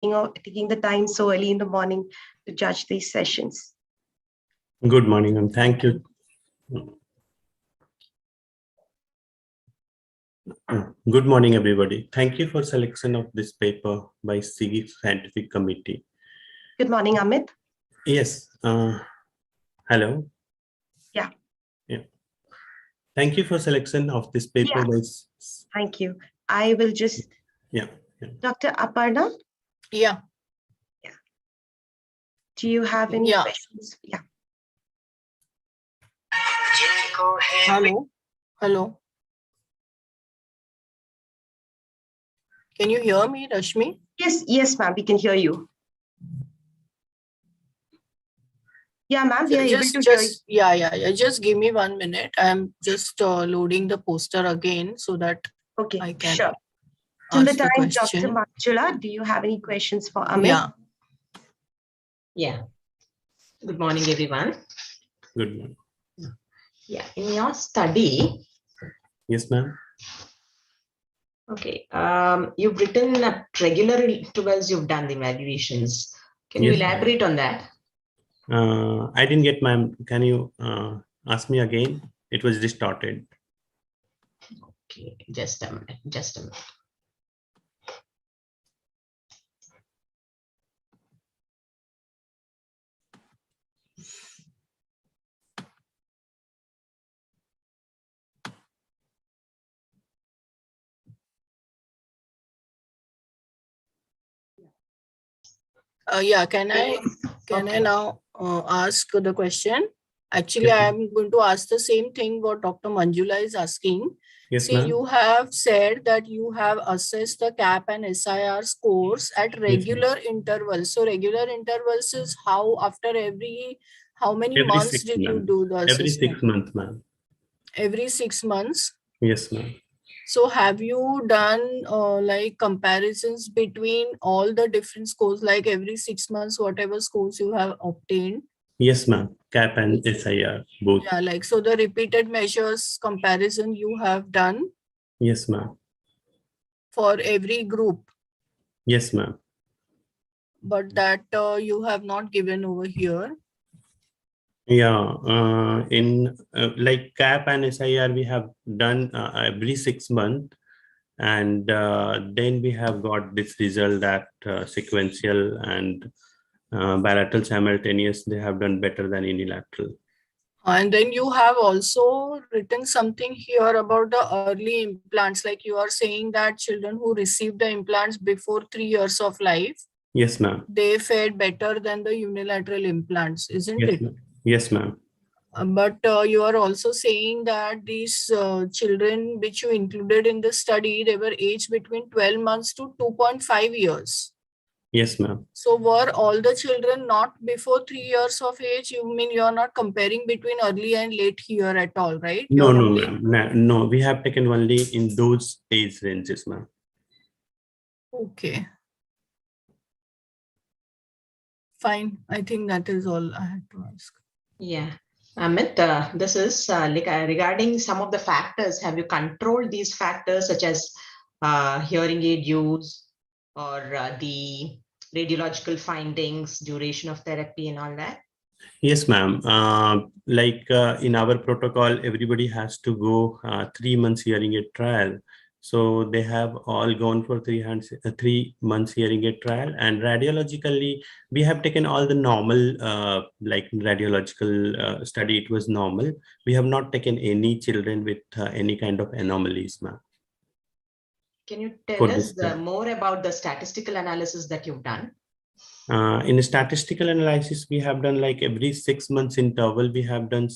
taking the time so early in the morning to judge these sessions. Good morning, and thank you. Good morning, everybody. Thank you for selection of this paper by CIGICON Scientific Committee. Good morning, Amit. Yes. Hello. Yeah. Thank you for selection of this paper. Yeah. Thank you. I will just. Yeah. Dr. Aparna? Yeah. Do you have any questions? Yeah. Hello. Can you hear me, Rashmi? Yes, ma'am. We can hear you. Yeah, ma'am. We are able to hear you. Yeah. Just give me 1 minute. I'm just loading the poster again so that I can. Sure. Till the time, Dr. Manjula, do you have any questions for Amit? Yeah. Good morning, everyone. Good morning. Yeah. In your study. Yes, ma'am. Okay. You've written at regular intervals, you've done the evaluations. Can you elaborate on that? I didn't get, ma'am. Can you ask me again? It was distorted. Okay. Just a minute. Can I now ask the question? Actually, I am going to ask the same thing what Dr. Manjula is asking. Yes, see, you have said that you have assessed the CAP and SIR scores at regular intervals. So regular intervals is how how many months did you do the assessment? Every 6 months, ma'am. Every 6 months? Yes, ma'am. So have you done like comparisons between all the different scores, like every 6 months, whatever scores you have obtained? Yes, ma'am. CAP and SIR, both. Yeah, like so the repeated measures comparison you have done? Yes, ma'am. For every group? Yes, ma'am. But that you have not given over here. Yeah, in like CAP and SIR, we have done every 6 months. And then we have got this result that sequential and bilateral simultaneous, they have done better than unilateral. And then you have also written something here about the early implants, like you are saying that children who received the implants before 3 years of life, yes, ma'am, they fared better than the unilateral implants, isn't it? Yes, ma'am. But you are also saying that these children which you included in the study, they were aged between 12 months to 2.5 years. Yes, ma'am. So were all the children not before 3 years of age? You mean you are not comparing between early and late here at all, right? No, ma'am. No, we have taken only in those age ranges, ma'am. Okay. Fine. I think that is all I had to ask. Yeah. Amit, this is regarding some of the factors. Have you controlled these factors such as hearing aid use or the radiological findings, duration of therapy and all that? Yes, ma'am. In our protocol, everybody has to go 3 months hearing aid trial. So they have all gone for 3 months hearing aid trial, and radiologically, we have taken all the normal, radiological study. It was normal. We have not taken any children with any kind of anomalies, ma'am. Can you tell us more about the statistical analysis that you've done? In a statistical analysis, we have done like every 6 months interval, we have done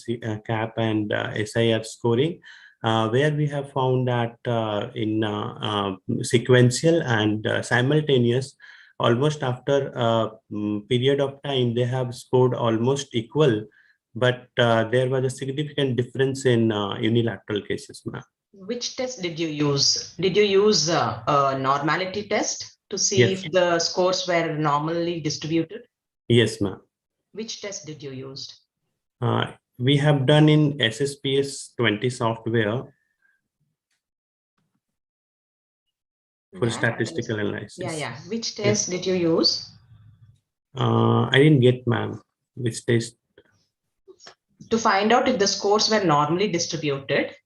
CAP and SIR scoring, where we have found that in sequential and simultaneous, almost after a period of time, they have scored almost equal, but there was a significant difference in unilateral cases, ma'am. Which test did you use? Did you use a normality test to see if the scores were normally distributed? Yes, ma'am. Which test did you use? We have done in SSPS 20 software. for statistical analysis. Yeah. Which test did you use? I didn't get, ma'am. Which test? To find out if the scores were normally distributed.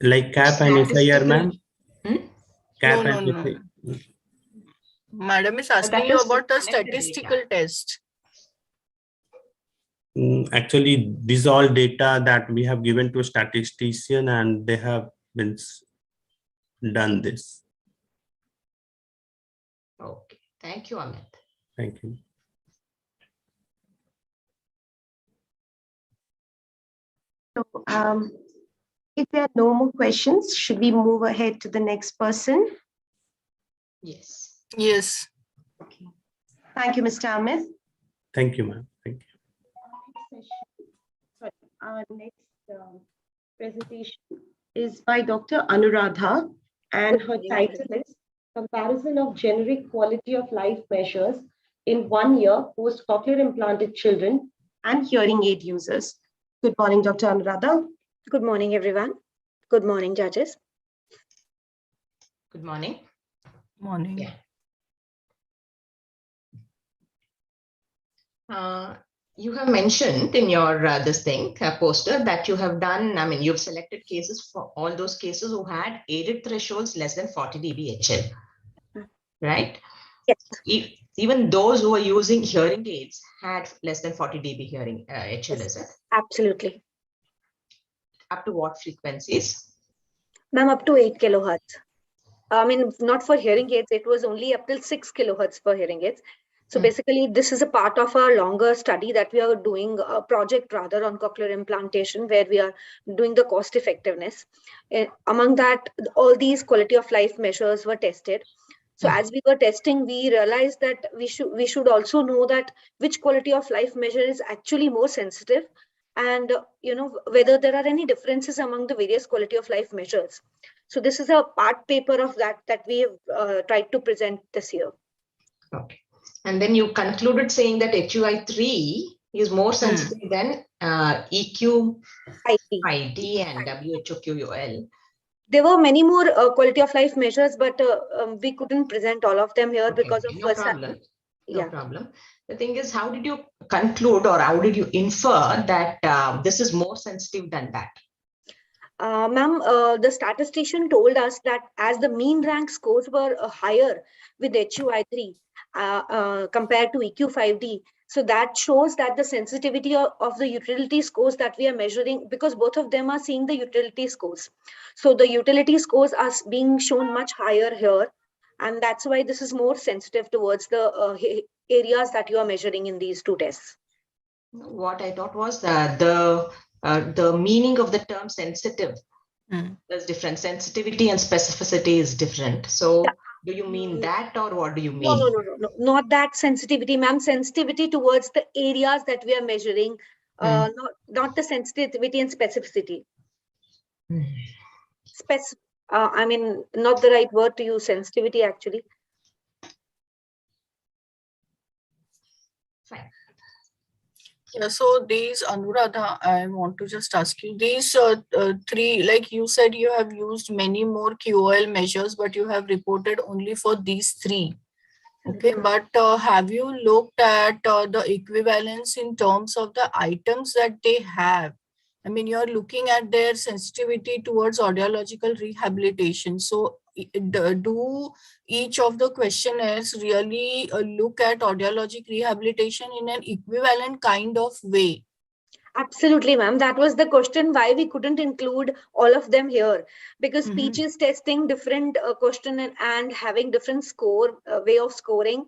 Like CAP and SIR, ma'am? CAP No. and SIR. Madam is asking you about the statistical test. Actually, these are all data that we have given to a statistician and they have been done this. Okay. Thank you, Amit. Thank you. So, if there are no more questions, should we move ahead to the next person? Yes. Yes. Okay. Thank you, Mr. Amit. Thank you, ma'am. Thank you. Our next presentation is by Dr. Anuradha, and her title is Comparison of Generic Quality of Life Measures in 1 year post-cochlear implanted children and hearing aid users. Good morning, Dr. Anuradha. Good morning, everyone. Good morning, judges. Good morning. Morning. Yeah. You have mentioned in your poster that you have done, I mean, you've selected cases for all those cases who had aided thresholds less than 40 dB HL, right? Yes. Even those who are using hearing aids had less than 40 dB hearing HL, is it? Absolutely. Up to what frequencies? Ma'am, up to 8 kilohertz. I mean, not for hearing aids, it was only up till 6 kilohertz for hearing aids. So basically, this is a part of a longer study that we are doing, a project rather, on cochlear implantation, where we are doing the cost effectiveness. Among that, all these quality of life measures were tested. So as we were testing, we realized that we should also know that which quality of life measure is actually more sensitive, and whether there are any differences among the various quality of life measures. So this is a part paper of that we have tried to present this year. Okay. And then you concluded saying that HUI3 is more sensitive than EQ5D and WHOQOL. There were many more quality of life measures, but we couldn't present all of them here because of no problem. No problem. The thing is, how did you conclude, or how did you infer that this is more sensitive than that? Ma'am, the statistician told us that as the mean rank scores were higher with HUI3 compared to EQ5D, so that shows that the sensitivity of the utility scores that we are measuring, because both of them are seeing the utility scores. So the utility scores are being shown much higher here, and that's why this is more sensitive towards the areas that you are measuring in these two tests. What I thought was that the meaning of the term sensitive is different. Sensitivity and specificity is different. So do you mean that, or what do you mean? No, not that sensitivity, ma'am. Sensitivity towards the areas that we are measuring, not the sensitivity and specificity. I mean, not the right word to use, sensitivity actually. Fine. Yeah, so these, Anuradha, I want to just ask you, these three, like you said, you have used many more QOL measures, but you have reported only for these three. Okay, but have you looked at the equivalence in terms of the items that they have? I mean, you're looking at their sensitivity towards audiological rehabilitation. So do each of the questionnaires really look at audiologic rehabilitation in an equivalent kind of way? Absolutely, ma'am. That was the question why we couldn't include all of them here, because speech is testing different question and having different score way of scoring,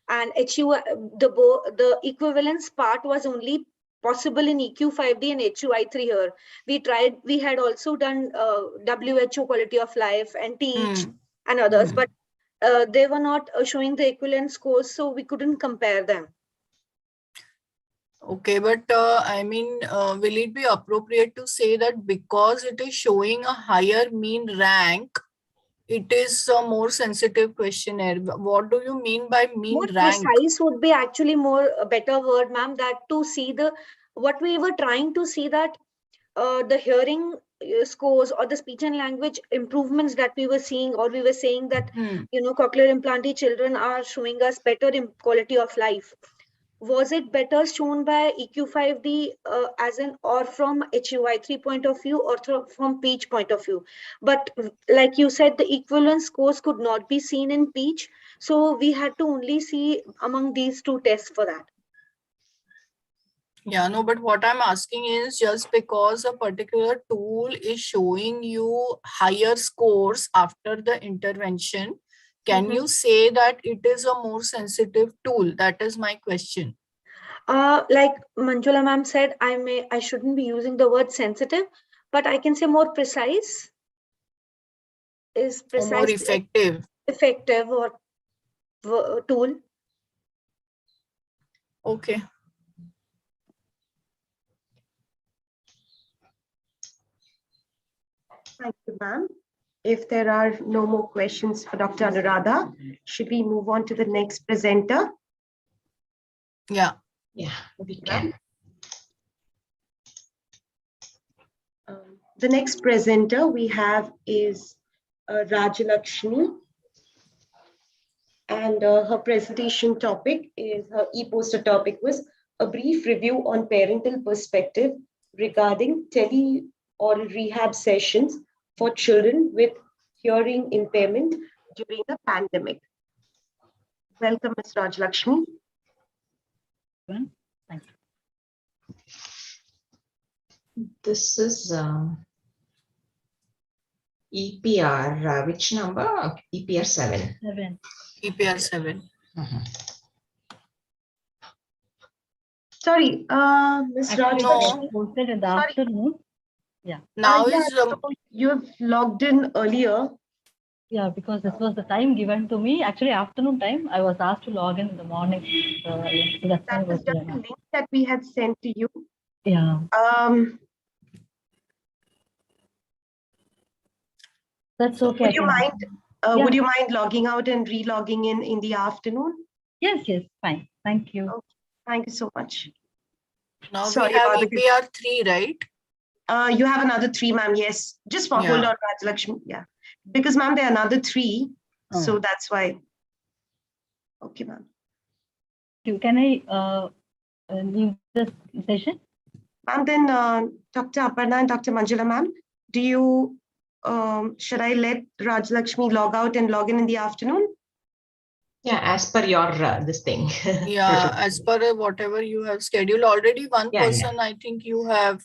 and the equivalence part was only possible in EQ5D and HUI3 here. We had also done WHO quality of life and TH and others, but they were not showing the equivalent scores, so we couldn't compare them. Okay, but I mean, will it be appropriate to say that because it is showing a higher mean rank, it is a more sensitive questionnaire? What do you mean by mean more rank? Precise would be actually a better word, ma'am, that to see what we were trying to see, that the hearing scores or the speech and language improvements that we were seeing, or we were saying that, cochlear implantee children are showing us better quality of life. Was it better shown by EQ5D as an, or from HUI3 point of view, or from speech point of view? But like you said, the equivalence scores could not be seen in speech. So we had to only see among these two tests for that. Yeah, no, but what I'm asking is, just because a particular tool is showing you higher scores after the intervention, can you say that it is a more sensitive tool? That is my question. Like Manjula ma'am said, I shouldn't be using the word sensitive, but I can say more precise. Is precise or more effective? Effective or tool. Okay. Thank you, ma'am. If there are no more questions for Dr. Anuradha, should we move on to the next presenter? Yeah. Yeah, we can. The next presenter we have is Rajalakshmi, and her presentation topic is, her e-poster topic was a brief review on parental perspective regarding tele-oral rehab sessions for children with hearing impairment during the pandemic. Welcome, Ms. Rajalakshmi. Thank you. This is EPR, which number? EPR 7. 7. EPR 7. Sorry, Ms. Actually, Rajalakshmi. posted in the Sorry. afternoon. Yeah. Now Yeah, is so you have logged in earlier. Yeah, because this was the time given to me. Actually, afternoon time, I was asked to log in the morning. So that's why I That was was just a here. link that we had sent to you. Yeah. That's okay. Would you mind? Yeah. Would you mind logging out and re-logging in the afternoon? Yes, fine. Thank you. Okay. Thank you so much. now Sorry we have about the- EPR 3, right? You have another 3, ma'am. Yes. Just for hold Yeah. on, Rajalakshmi. Yeah. Because, ma'am, there are another 3. So that's why. Okay, ma'am. Can I leave the session? Ma'am, then Dr. Aparna and Dr. Manjula, ma'am, do you, should I let Rajalakshmi log out and log in the afternoon? Yeah, as per your this thing. Yeah, as per whatever you have scheduled already, one Yeah, person I think you have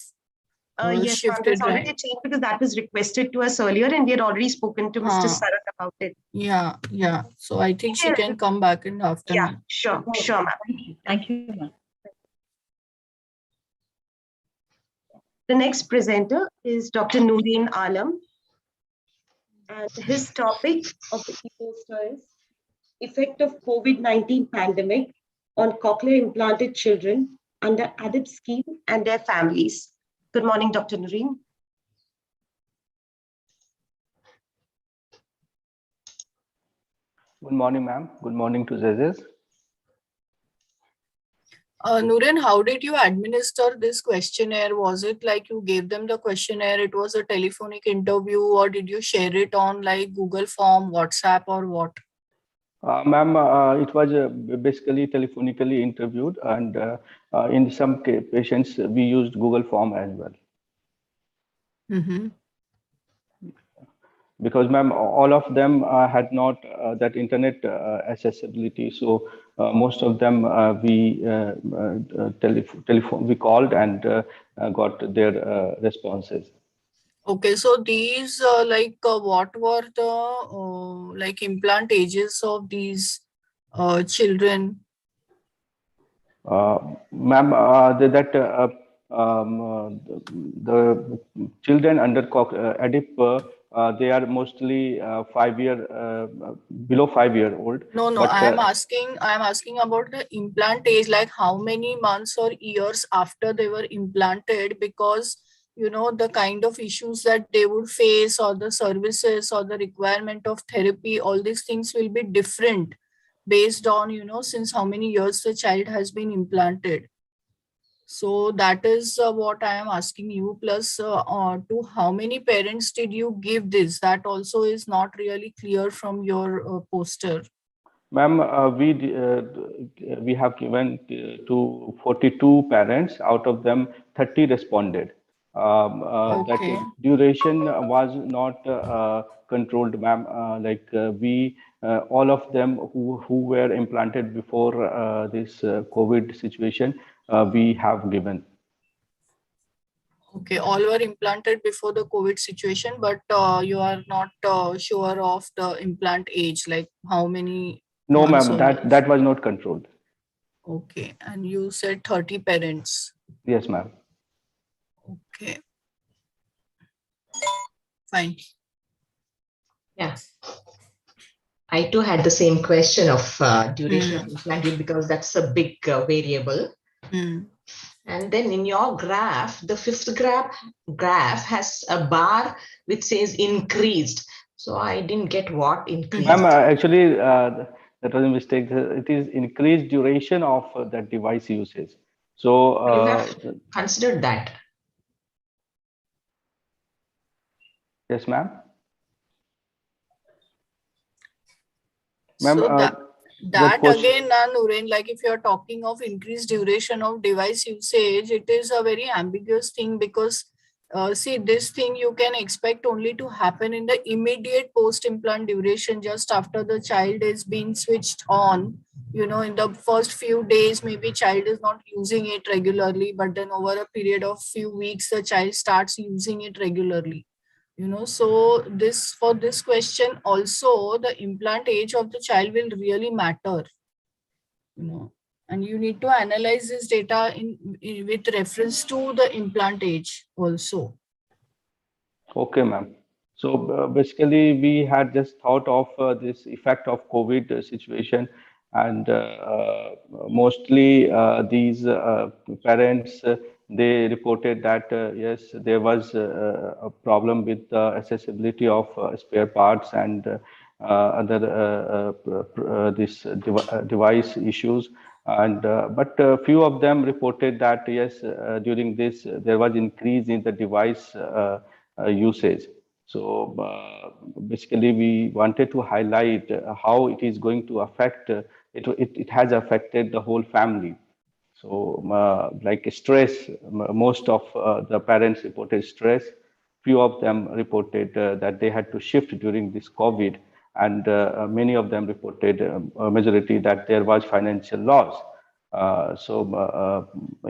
Yes, ma'am, shifted, there's already right? a change because that was requested to us earlier and we had already spoken to Mr. Sarat about it. Yeah. So I think she Yeah. can come back in the Yeah, afternoon. sure, ma'am. Thank you, ma'am. The next presenter is Dr. Nooreen Alam. And his topic of the e-poster is effect of COVID-19 pandemic on cochlear implanted children under ADIP scheme and their families. Good morning, Dr. Nooreen. Good morning, ma'am. Good morning to judges. Nooren, how did you administer this questionnaire? Was it like you gave them the questionnaire, it was a telephonic interview, or did you share it on like Google Form, WhatsApp, or what? Ma'am, it was basically telephonically interviewed, and in some patients, we used Google Form as well. Because, ma'am, all of them had not that internet accessibility. So most of them we called and got their responses. Okay, so these what were the like implant ages of these children? Ma'am, the children under ADIP, they are mostly below 5-year-old. No, but, I am asking about the implant age, like how many months or years after they were implanted, because the kind of issues that they would face, or the services, or the requirement of therapy, all these things will be different based on since how many years the child has been implanted. So that is what I am asking you. Plus, to how many parents did you give this? That also is not really clear from your poster. Ma'am, we have given to 42 parents. Out of them, 30 responded. Okay. That duration was not controlled, ma'am. All of them who were implanted before this COVID situation, we have given. Okay, all were implanted before the COVID situation, but you are not sure of the implant age, like how many No, months ma'am, or years? that was not controlled. Okay, and you said 30 parents. Yes, ma'am. Okay. Fine. Yeah. I too had the same question of duration of implant because that's a big variable. And then in your graph, the fifth graph has a bar which says increased. So I didn't get what increased. Ma'am, actually, that was a mistake. It is increased duration of that device usage. So you have considered that. Yes, ma'am. So that question? again, Nuren, like if you're talking of increased duration of device usage, it is a very ambiguous thing because see, this thing you can expect only to happen in the immediate post-implant duration just after the child is being switched on. You know, in the first few days, maybe child is not using it regularly, but then over a period of few weeks, the child starts using it regularly. You know, so for this question also, the implant age of the child will really matter, you know, and you need to analyze this data with reference to the implant age also. Okay, ma'am. So basically, we had just thought of this effect of COVID situation, and mostly these parents they reported that yes, there was a problem with the accessibility of spare parts and other device issues. And but few of them reported that yes, during this there was increase in the device usage. So basically, we wanted to highlight how it is going to affect. It has affected the whole family. So like stress, most of the parents reported stress. Few of them reported that they had to shift during this COVID, and many of them reported, a majority, that there was financial loss.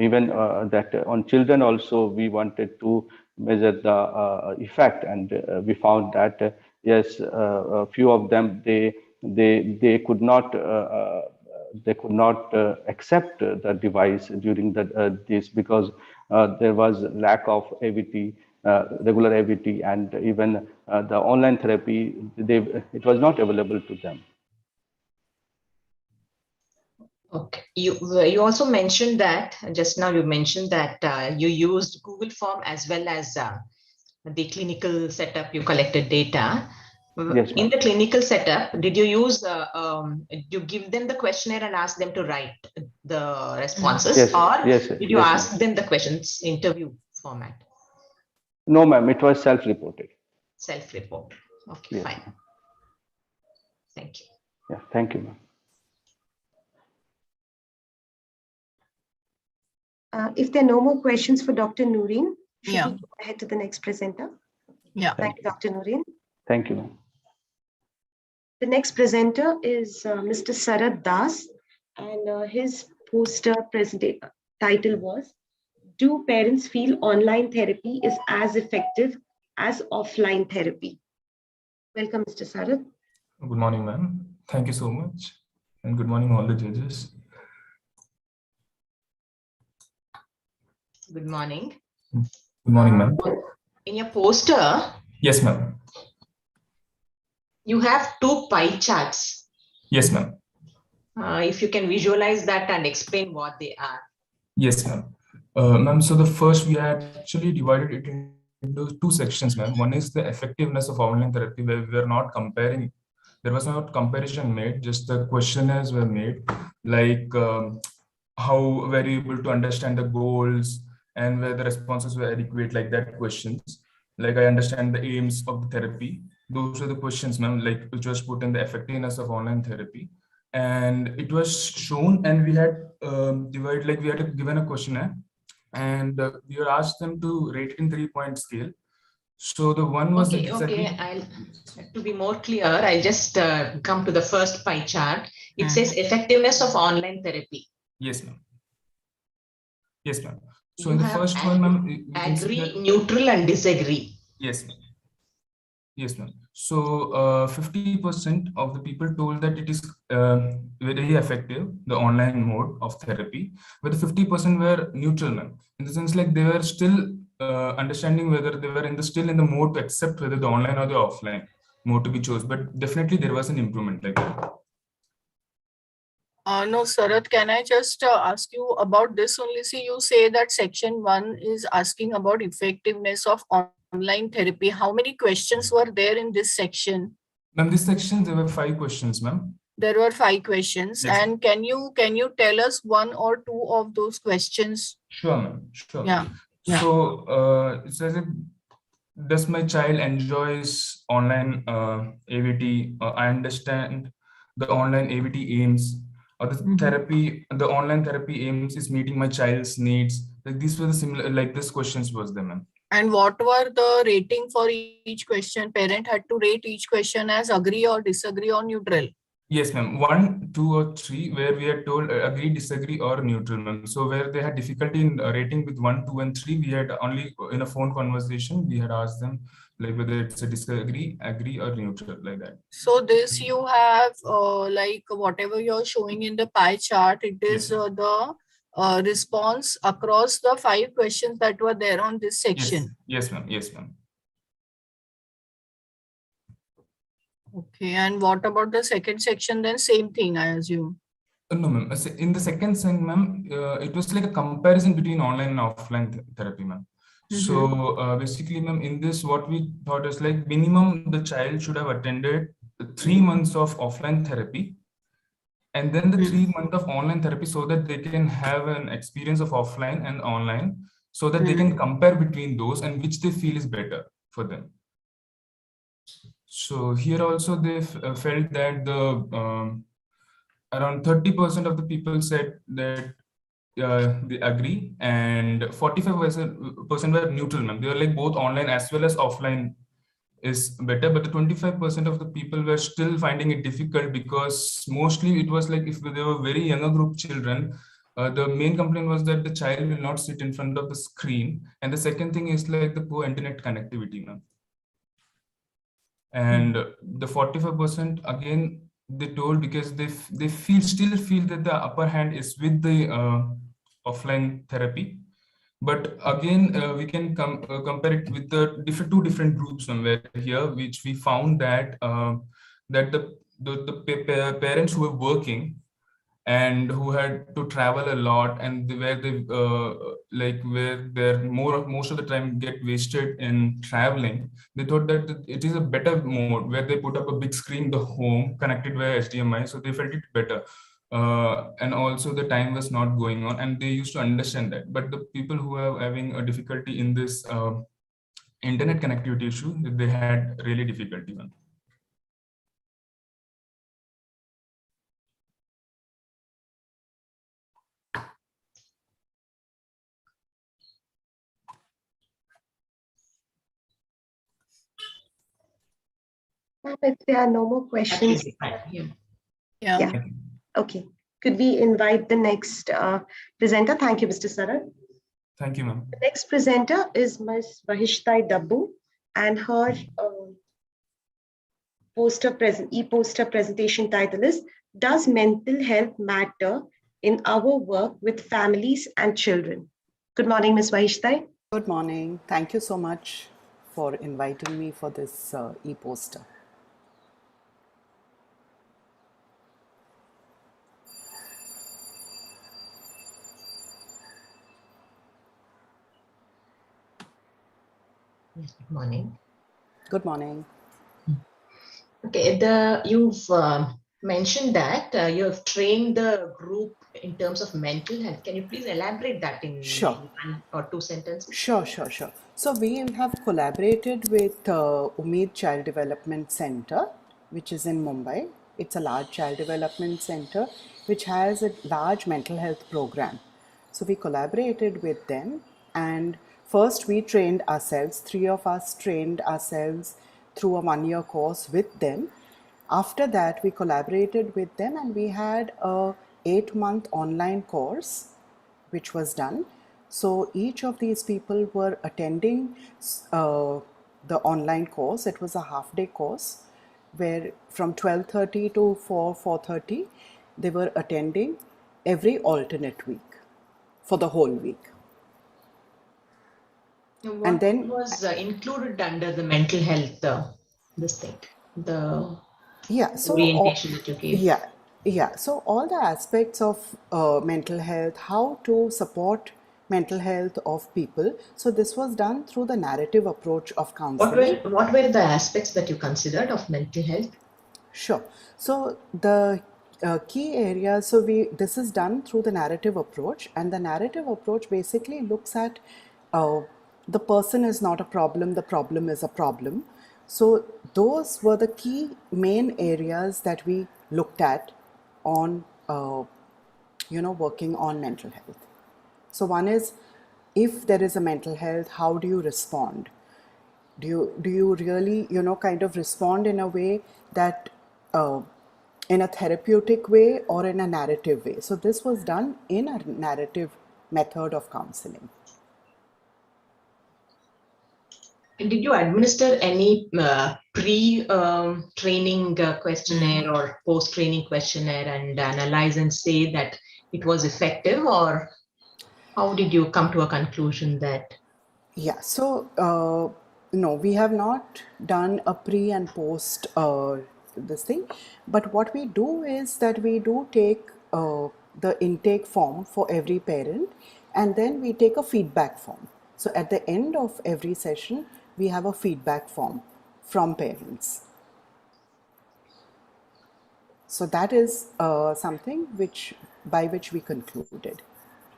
Even that on children also, we wanted to measure the effect, and we found that yes, a few of them they could not accept the device during this because there was lack of AVT, regular AVT, and even the online therapy, it was not available to them. Okay. You also mentioned that just now you mentioned that you used Google Form as well as the clinical setup. You collected data. Yes, in the clinical setup, did you use you give them the questionnaire and ask them to write the responses, yes, or yes, did you yes, ask them the questions interview format? No, ma'am, it was self-reported. Self-report. Okay, yes. Fine. Thank you. Yeah, thank you, ma'am. If there are no more questions for Dr. Noreen, should we go ahead to the next presenter? Yeah. Thank you, Dr. Noreen. Thank you, ma'am. The next presenter is Mr. Sarat Das, and his poster title was, "Do Parents Feel Online Therapy is as Effective as Offline Therapy?" Welcome, Mr. Sarat. Good morning, ma'am. Thank you so much. And good morning, all the judges. Good morning. Good morning, ma'am. In your poster, yes, ma'am, you have two pie charts. Yes, ma'am. If you can visualize that and explain what they are. Yes, ma'am. Ma'am, so the first, we actually divided it into two sections, ma'am. One is the effectiveness of online therapy, where we are not comparing. There was not comparison made, just the questionnaires were made, like how were you able to understand the goals and whether the responses were adequate, like that questions. Like I understand the aims of the therapy. Those were the questions, ma'am, like which was put in the effectiveness of online therapy. And it was shown, and we had divided, like we had given a questionnaire, and we were asked them to rate it in 3-point scale. So the one was Okay, to be more clear, I'll just come to the first pie chart. It says effectiveness of online therapy. Yes, ma'am. Yes, ma'am. So You in the have first one, ma'am, we can see agree, that, neutral, and disagree. yes, ma'am. Yes, ma'am. So 50% of the people told that it is very effective, the online mode of therapy, but the 50% were neutral, ma'am. In the sense, like they were still understanding whether they were still in the mode to accept whether the online or the offline mode to be chose. But definitely there was an improvement like that. No, Sarath, can I just ask you about this only? See, you say that section 1 is asking about effectiveness of online therapy. How many questions were there in this section? Ma'am, this section, there were 5 questions, ma'am. There were 5 questions. Yes. And can you tell us 1 or 2 of those questions? Sure, ma'am. Sure. Yeah. So it says, does my child enjoys online AVT? I understand the online AVT aims, or the therapy, the online therapy aims is meeting my child's needs. Like these were the similar, like this questions was them, ma'am. And what were the rating for each question? Parent had to rate each question as agree or disagree or neutral. Yes, ma'am. 1, 2, or 3, where we had told agree, disagree, or neutral, ma'am. So where they had difficulty in rating with 1, 2, and 3, we had only in a phone conversation, we had asked them like whether it's a disagree, agree, or neutral, like that. So this you have like whatever you're showing in the pie chart, it is Yes. the response across the 5 questions that were there on this section. Yes, ma'am. Yes, ma'am. Okay, and what about the second section then? Same thing, I assume. No, ma'am. In the second thing, ma'am, it was like a comparison between online and offline therapy, ma'am. So basically, ma'am, in this, what we thought is like minimum the child should have attended 3 months of offline therapy, and then the 3 months of online therapy, so that they can have an experience of offline and online, so that they can compare between those and which they feel is better for them. So here also they felt that the around 30% of the people said that they agree, and 45% were neutral, ma'am. They were like both online as well as offline is better, but the 25% of the people were still finding it difficult, because mostly it was like if they were very younger group children, the main complaint was that the child will not sit in front of the screen, and the second thing is like the poor internet connectivity, ma'am. And the 45% again, they told because they still feel that the upper hand is with the offline therapy. But again, we can compare it with the two different groups somewhere here, which we found that that the parents who were working and who had to travel a lot, and where they like where their most of the time get wasted in traveling, they thought that it is a better mode where they put up a big screen in the home connected via HDMI, so they felt it better. And also the time was not going on, and they used to understand that. But the people who are having a difficulty in this internet connectivity issue, they had really difficulty. If there are no more questions. Yeah. Okay. Could we invite the next presenter? Thank you, Mr. Sarath. Thank you, ma'am. The next presenter is Ms. Vahishtai Dabbu, and her e-poster presentation title is Does Mental Health Matter in Our Work with Families and Children? Good morning, Ms. Vahishtai. Good morning. Thank you so much for inviting me for this e-poster. Good morning. Good morning. Okay, you've mentioned that you have trained the group in terms of mental health. Can you please elaborate that in Sure. maybe 1 or 2 sentences? Sure. So we have collaborated with Umeed Child Development Center, which is in Mumbai. It's a large child development center which has a large mental health program. So we collaborated with them, and first we trained ourselves. 3 of us trained ourselves through a 1-year course with them. After that, we collaborated with them and we had a 8-month online course which was done. So each of these people were attending the online course. It was a half-day course where from 12:30 to 4:30 they were attending every alternate week for the whole week. And And what then was included under the mental health, this thing, the yeah, so orientation that you gave? yeah. So all the aspects of mental health, how to support mental health of people. So this was done through the narrative approach of counseling. What were the aspects that you considered of mental health? Sure. So the key areas, so this is done through the narrative approach, and the narrative approach basically looks at uh, the person is not a problem is a problem. So those were the key main areas that we looked at on working on mental health. So one is, if there is a mental health, how do you respond? Do you really kind of respond in a way that in a therapeutic way or in a narrative way? So this was done in a narrative method of counseling. And did you administer any pre-training questionnaire or post-training questionnaire and analyze and say that it was effective, or how did you come to a conclusion that? Yeah, so no, we have not done a pre and post this thing, but what we do is that we do take the intake form for every parent, and then we take a feedback form. So at the end of every session, we have a feedback form from parents. So that is something by which we concluded.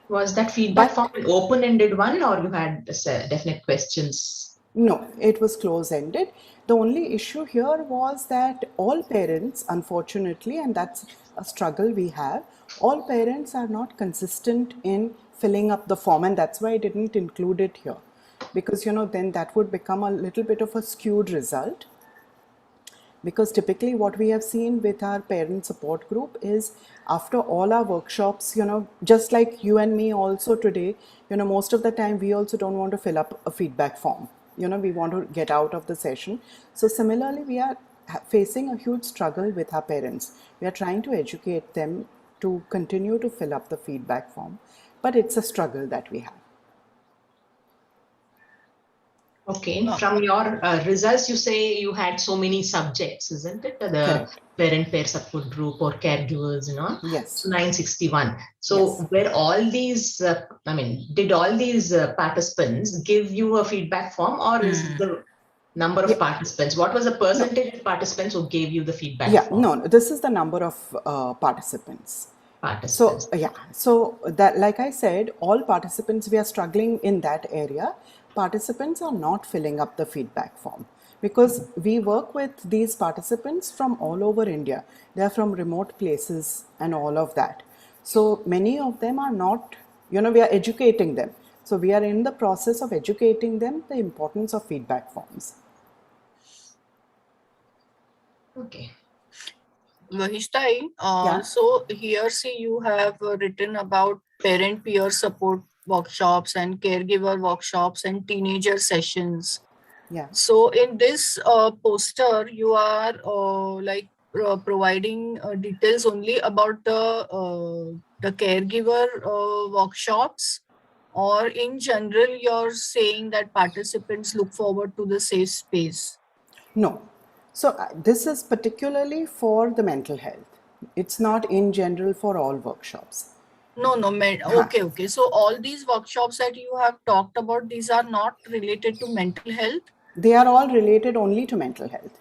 Was that feedback form an open-ended one, or you had definite questions? No, it was close-ended. The only issue here was that all parents, unfortunately, and that's a struggle we have, all parents are not consistent in filling up the form, and that's why I didn't include it here. Because, then that would become a little bit of a skewed result. Because typically what we have seen with our parent support group is, after all our workshops, just like you and me also today, most of the time we also don't want to fill up a feedback form. We want to get out of the session. So similarly, we are facing a huge struggle with our parents. We are trying to educate them to continue to fill up the feedback form, but it's a struggle that we have. Okay, from your results, you say you had so many subjects, isn't it? The Correct. parent-pair support group or caregivers, Yes. So 961. So Yes. were all these, did all these participants give you a feedback form, or is the number of participants? What was the percentage of participants who gave you the feedback form? No, this is the number of participants. Participants. So that, like I said, all participants, we are struggling in that area. Participants are not filling up the feedback form because we work with these participants from all over India. They are from remote places and all of that. So many of them are not, we are educating them. So we are in the process of educating them the importance of feedback forms. Okay. Vahishtai, so here see you have written about parent peer support workshops and caregiver workshops and teenager sessions. Yeah. So in this poster, you are providing details only about the caregiver workshops, or in general, you're saying that participants look forward to the safe space? No. So this is particularly for the mental health. It's not in general for all workshops. No. Okay. So all these workshops that you have talked about, these are not related to mental health? They are all related only to mental health.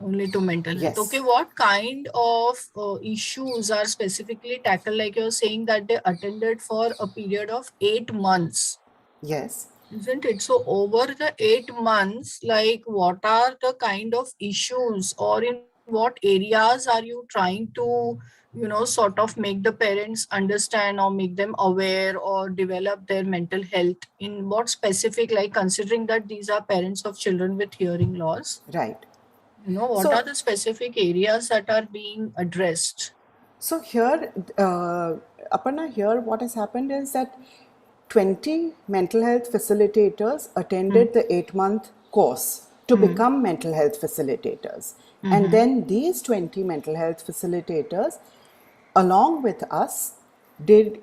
Only to mental health. Yes. Okay, what kind of issues are specifically tackled? Like you're saying that they attended for a period of 8 months. Yes. Isn't it? So over the 8 months, like what are the kind of issues, or in what areas are you trying to, sort of make the parents understand or make them aware or develop their mental health? In what specific, like considering that these are parents of children with hearing loss, Right. what So- are the specific areas that are being addressed? So here, Aparna, here what has happened is that 20 mental health facilitators attended the 8-month course to become mental health facilitators. And then these 20 mental health facilitators, along with us,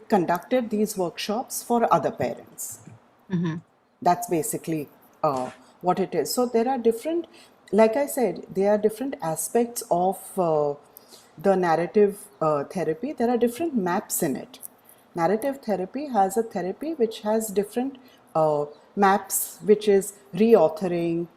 conducted these workshops for other parents. That's basically what it is. So there are different, like I said, there are different aspects of the narrative therapy. There are different maps in it. Narrative therapy has a therapy which has different maps, which is reauthoring,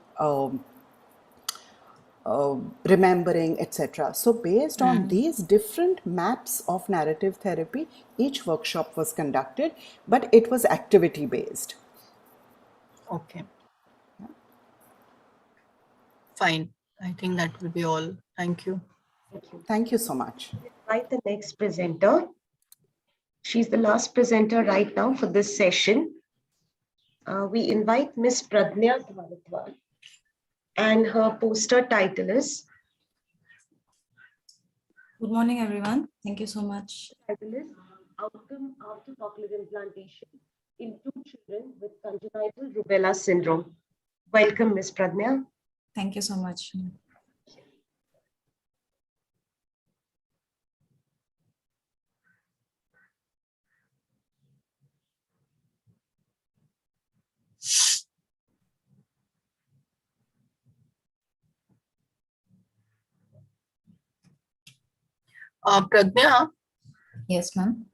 remembering, etc. So based on these different maps of narrative therapy, each workshop was conducted, but it was activity based. Okay. Fine. I think that will be all. Thank you. Thank you. Thank you so much. Invite the next presenter. She's the last presenter right now for this session. We invite Miss Pradnya Bharadwaj, and her poster title is Good morning, everyone. Thank you so much. Outcome after cochlear implantation in 2 children with congenital rubella syndrome. Welcome, Ms. Pradnya. Thank you so much. Pradnya, Yes, ma'am.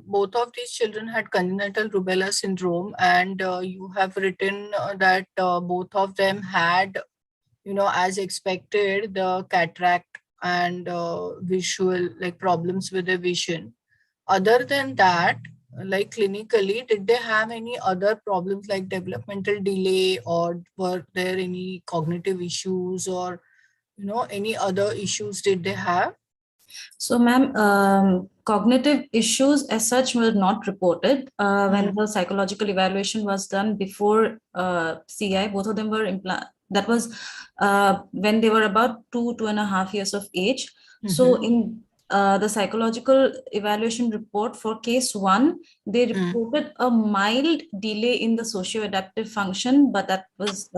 both of these children had congenital rubella syndrome, and you have written that both of them had, as expected, the cataract and visual, like problems with the vision. Other than that, like clinically, did they have any other problems like developmental delay, or were there any cognitive issues, or, any other issues did they have? So, ma'am, cognitive issues as such were not reported. When the psychological evaluation was done before CI, both of them were that was when they were about 2.5 years of age. So in the psychological evaluation report for case 1, they reported a mild delay in the socio-adaptive function, but that was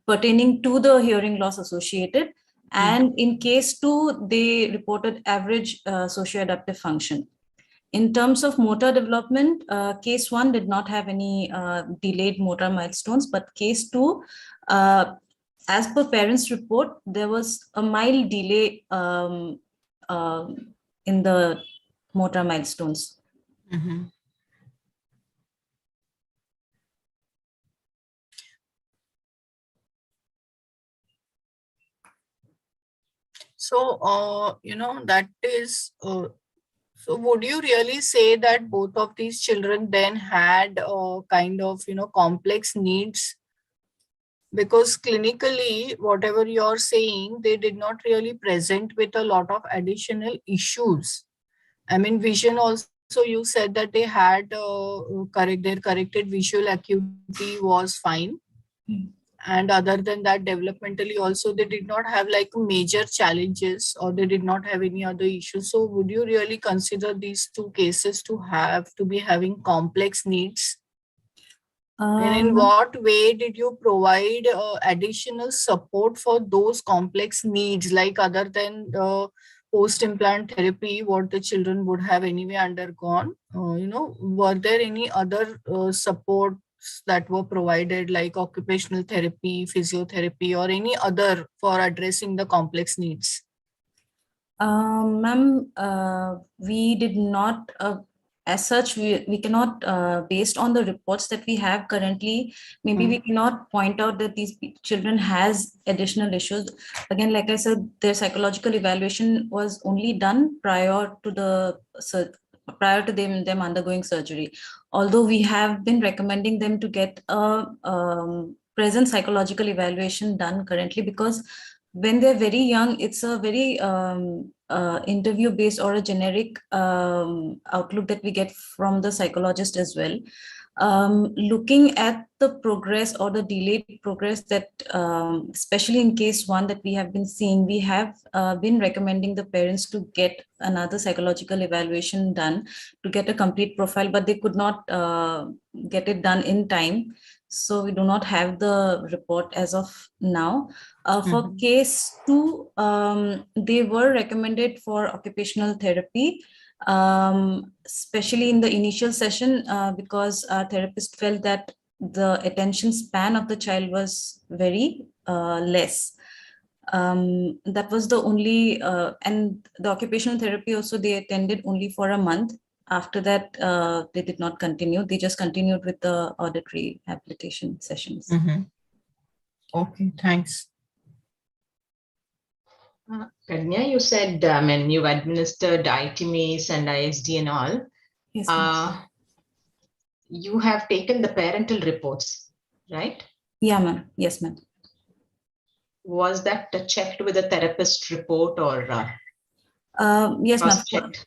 pertaining to the hearing loss associated. And in case 2, they reported average socio-adaptive function. In terms of motor development, case 1 did not have any delayed motor milestones, but case 2, as per parents' report, there was a mild delay in the motor milestones. So, that is, so would you really say that both of these children then had kind of, complex needs? Because clinically, whatever you're saying, they did not really present with a lot of additional issues. I mean, vision also, you said that they had their corrected visual acuity was fine. And other than that, developmentally also, they did not have like major challenges, or they did not have any other issues. So would you really consider these 2 cases to be having complex needs? And in what way did you provide additional support for those complex needs, like other than post-implant therapy, what the children would have anyway undergone? Were there any other supports that were provided, like occupational therapy, physiotherapy, or any other for addressing the complex needs? Ma'am, we did not, as such, we cannot, based on the reports that we have currently, maybe we cannot point out that these children has additional issues. Again, like I said, their psychological evaluation was only done prior to them undergoing surgery. Although we have been recommending them to get a present psychological evaluation done currently, because when they're very young, it's a very interview based or a generic outlook that we get from the psychologist as well. Looking at the progress or the delayed progress that, especially in case 1 that we have been seeing, we have been recommending the parents to get another psychological evaluation done to get a complete profile, but they could not get it done in time. So we do not have the report as of now. For case 2, they were recommended for occupational therapy, especially in the initial session, because our therapist felt that the attention span of the child was very less. That was the only, and the occupational therapy also they attended only for a month. After that, they did not continue. They just continued with the auditory habilitation sessions. Okay, thanks. Pragnya, you said, you've administered ITMAs and ISD and all. Yes, ma'am. You have taken the parental reports, right? Yeah, ma'am. Yes, ma'am. Was that checked with a therapist report or yes, ma'am. checked?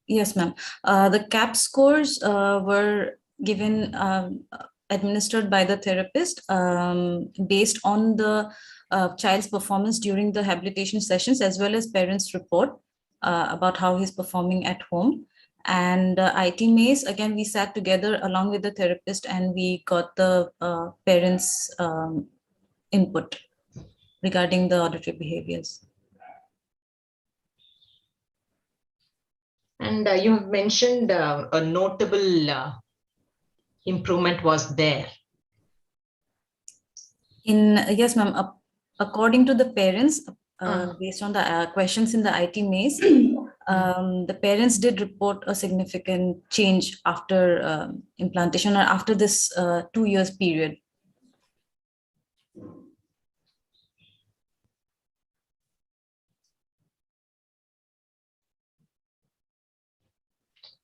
Yes, ma'am. The CAP scores were given, administered by the therapist based on the child's performance during the habilitation sessions, as well as parents' report about how he's performing at home. And ITMAs, again, we sat together along with the therapist and we got the parents' input regarding the auditory behaviors. And you have mentioned a notable improvement was there. Yes, ma'am. According to the parents, based on the questions in the ITMAs, the parents did report a significant change after implantation or after this 2 years period.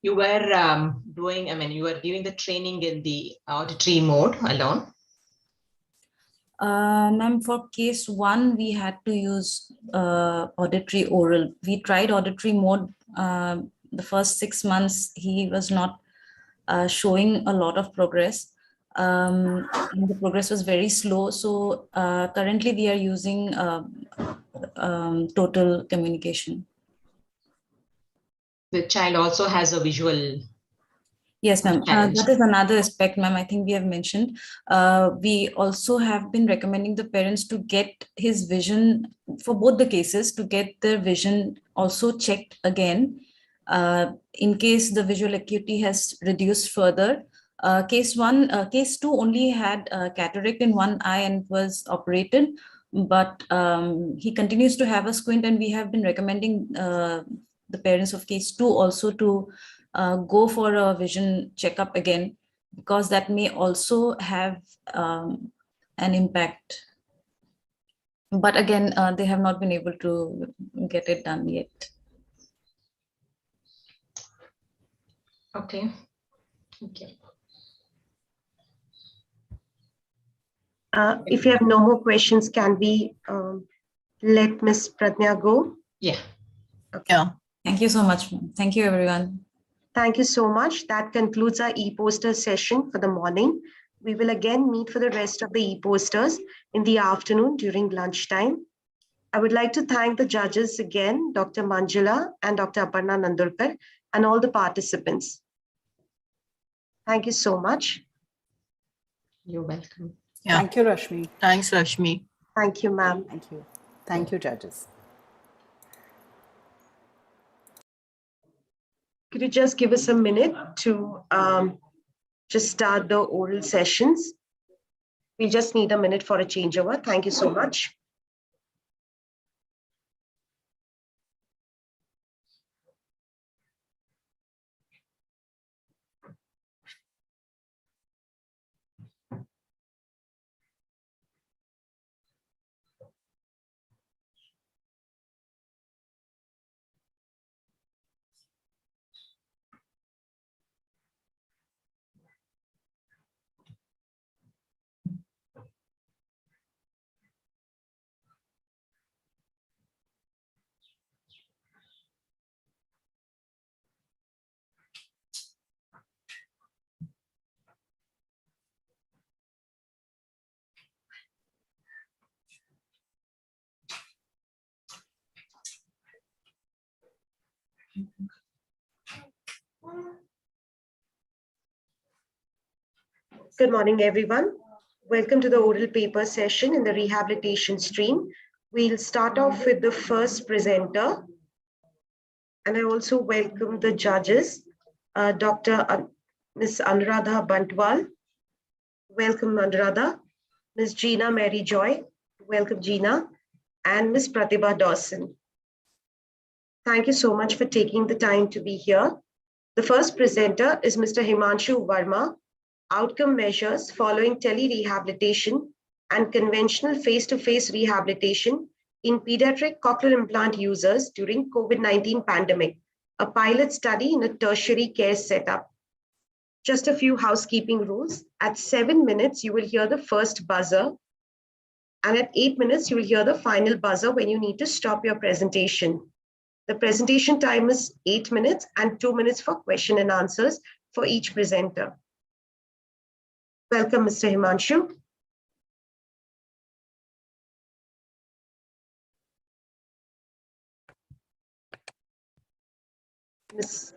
You were doing, you were giving the training in the auditory mode alone? Ma'am, for case 1, we had to use auditory oral. We tried auditory mode. The first 6 months, he was not showing a lot of progress. The progress was very slow. So currently we are using total communication. The child also has a visual. Yes, ma'am. That is another aspect, ma'am, I think we have mentioned. We also have been recommending the parents to get his vision for both the cases, to get their vision also checked again. In case the visual acuity has reduced further. Case 2 only had cataract in one eye and was operated, but he continues to have a squint, and we have been recommending the parents of case 2 also to go for a vision checkup again, because that may also have an impact. But again, they have not been able to get it done yet. Okay. Okay. If you have no more questions, can we let Ms. Pradnya go? Yeah. Okay. Yeah. Thank you so much. Thank you, everyone. Thank you so much. That concludes our e-poster session for the morning. We will again meet for the rest of the e-posters in the afternoon during lunchtime. I would like to thank the judges again, Dr. Manjula and Dr. Aparna Nandurkar, and all the participants. Thank you so much. You're welcome. Yeah. Thank you, Rashmi. Thanks, Rashmi. Thank you, ma'am. Thank you. Thank you, judges. Could you just give us a minute to just start the oral sessions? We just need a minute for a changeover. Thank you so much. Good morning, everyone. Welcome to the oral paper session in the rehabilitation stream. We'll start off with the first presenter. And I also welcome the judges, Ms. Anuradha Bantwal. Welcome, Anuradha. Ms. Gina Mary Joy. Welcome, Gina. And Ms. Pratibha Dawson. Thank you so much for taking the time to be here. The first presenter is Mr. Himanshu Verma, Outcome Measures Following Tele-Rehabilitation and Conventional Face-to-Face Rehabilitation in Pediatric Cochlear Implant Users during COVID-19 Pandemic, a pilot study in a tertiary care setup. Just a few housekeeping rules. At 7 minutes, you will hear the first buzzer. And at 8 minutes, you will hear the final buzzer when you need to stop your presentation. The presentation time is 8 minutes and 2 minutes for question and answers for each presenter. Welcome, Mr. Himanshu. Mr.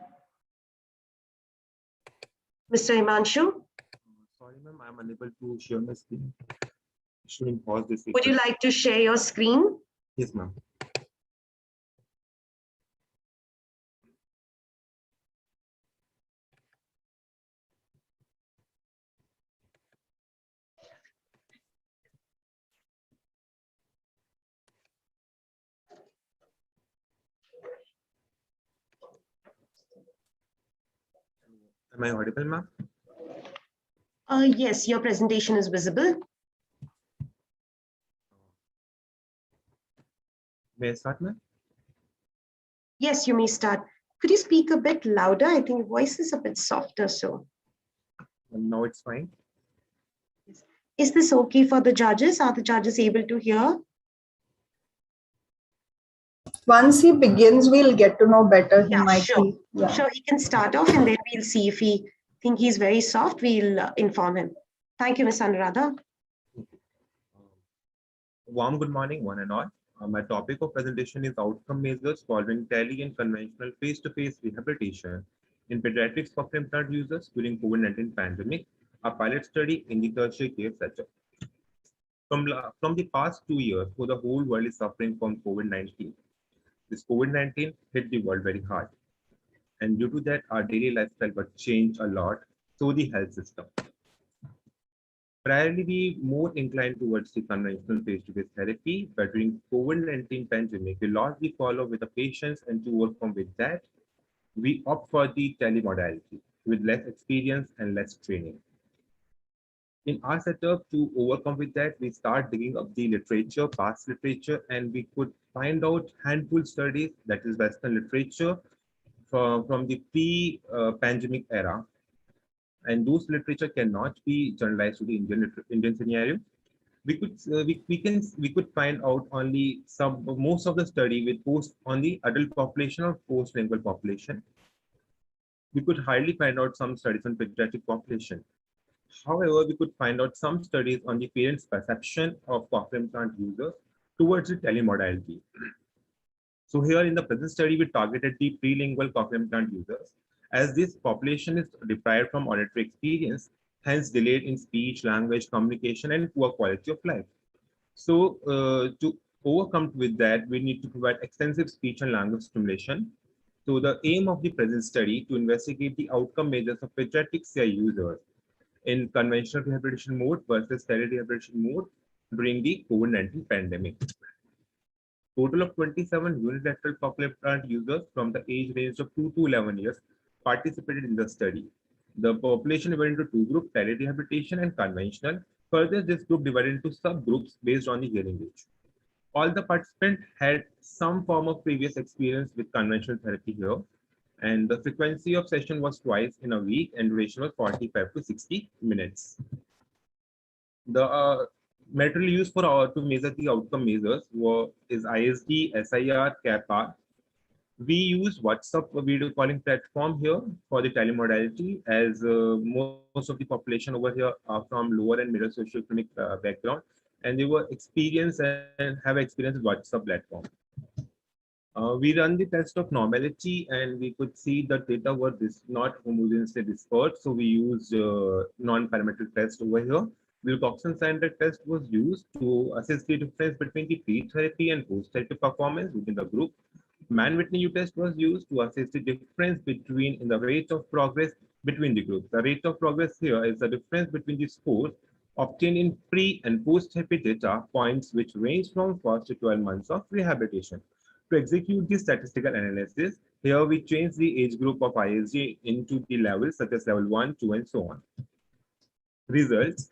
Himanshu? Sorry, ma'am, I'm unable to share my screen. Shouldn't pause this. Would you like to share your screen? Yes, ma'am. Am I audible, ma'am? Yes, your presentation is visible. May I start, ma'am? Yes, you may start. Could you speak a bit louder? I think voice is a bit softer, so. Now it's fine. Is this okay for the judges? Are the judges able to hear? Once he begins, we'll get to know better. He might sure. be. Yeah. Sure, he can start off and then we'll see if we think he's very soft, we'll inform him. Thank you, Ms. Anuradha. Warm good morning, one and all. My topic of presentation is outcome measures following tele and conventional face-to-face rehabilitation in pediatric cochlear implant users during COVID-19 pandemic, a pilot study in the tertiary care setup. From the past 2 years, so the whole world is suffering from COVID-19. This COVID-19 hit the world very hard. And due to that, our daily lifestyle got changed a lot, so the health system. Priorly, we more inclined towards the conventional face-to-face therapy, but during COVID-19 pandemic, we lost the follow with the patients, and to overcome with that, we opt for the telemodality with less experience and less training. In our setup, to overcome with that, we start digging up the literature, past literature, and we could find out handful studies, that is Western literature, from the pre-pandemic era. And those literature cannot be generalized to the Indian scenario. We could find out only most of the study with post on the adult population or post-lingual population. We could hardly find out some studies on pediatric population. However, we could find out some studies on the parents' perception of cochlear implant users towards the telemodality. So here in the present study, we targeted the prelingual cochlear implant users, as this population is deprived from auditory experience, hence delayed in speech, language, communication, and poor quality of life. So to overcome with that, we need to provide extensive speech and language stimulation. So the aim of the present study to investigate the outcome measures of pediatric CI users in conventional rehabilitation mode versus tele-rehabilitation mode during the COVID-19 pandemic. Total of 27 unilateral cochlear implant users from the age range of 2 to 11 years participated in the study. The population went into two groups, tele-rehabilitation and conventional. Further, this group divided into subgroups based on the hearing age. All the participants had some form of previous experience with conventional therapy here, and the frequency of session was twice in a week and duration was 45 to 60 minutes. The material used for to measure the outcome measures is ISD, SIR, CAPR. We use WhatsApp video calling platform here for the telemodality, as most of the population over here are from lower and middle socioeconomic background, and they were experienced and have experience with WhatsApp platform. We run the test of normality, and we could see the data were not homogeneously dispersed. So we used non-parametric test over here. Wilcoxon standard test was used to assess the difference between the pre-therapy and post-therapy performance within the group. Mann-Whitney U test was used to assess the difference between in the rate of progress between the groups. The rate of progress here is the difference between the scores obtained in pre and post-therapy data points, which range from 4 to 12 months of rehabilitation. To execute the statistical analysis, here we change the age group of ISG into the levels such as level 1, 2, and so on. Results.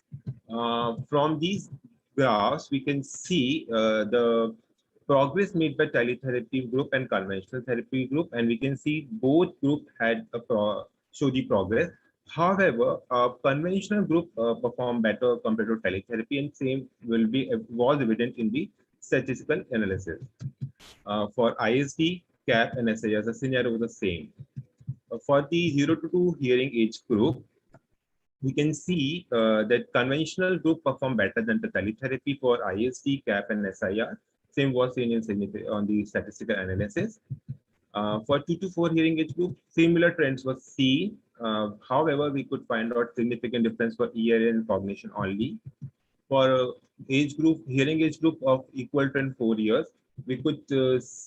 From these graphs, we can see the progress made by teletherapy group and conventional therapy group, and we can see both group had show the progress. However, conventional group performed better compared to teletherapy, and same was evident in the statistical analysis. For ISD, CAP, and SIR, the scenario was the same. For the 0 to 2 hearing age group, we can see that conventional group performed better than the teletherapy for ISD, CAP, and SIR. Same was seen on the statistical analysis. For 2 to 4 hearing age group, similar trends were seen. However, we could find out significant difference for ERA and cognition only. For hearing age group of equal to 4 years, we could,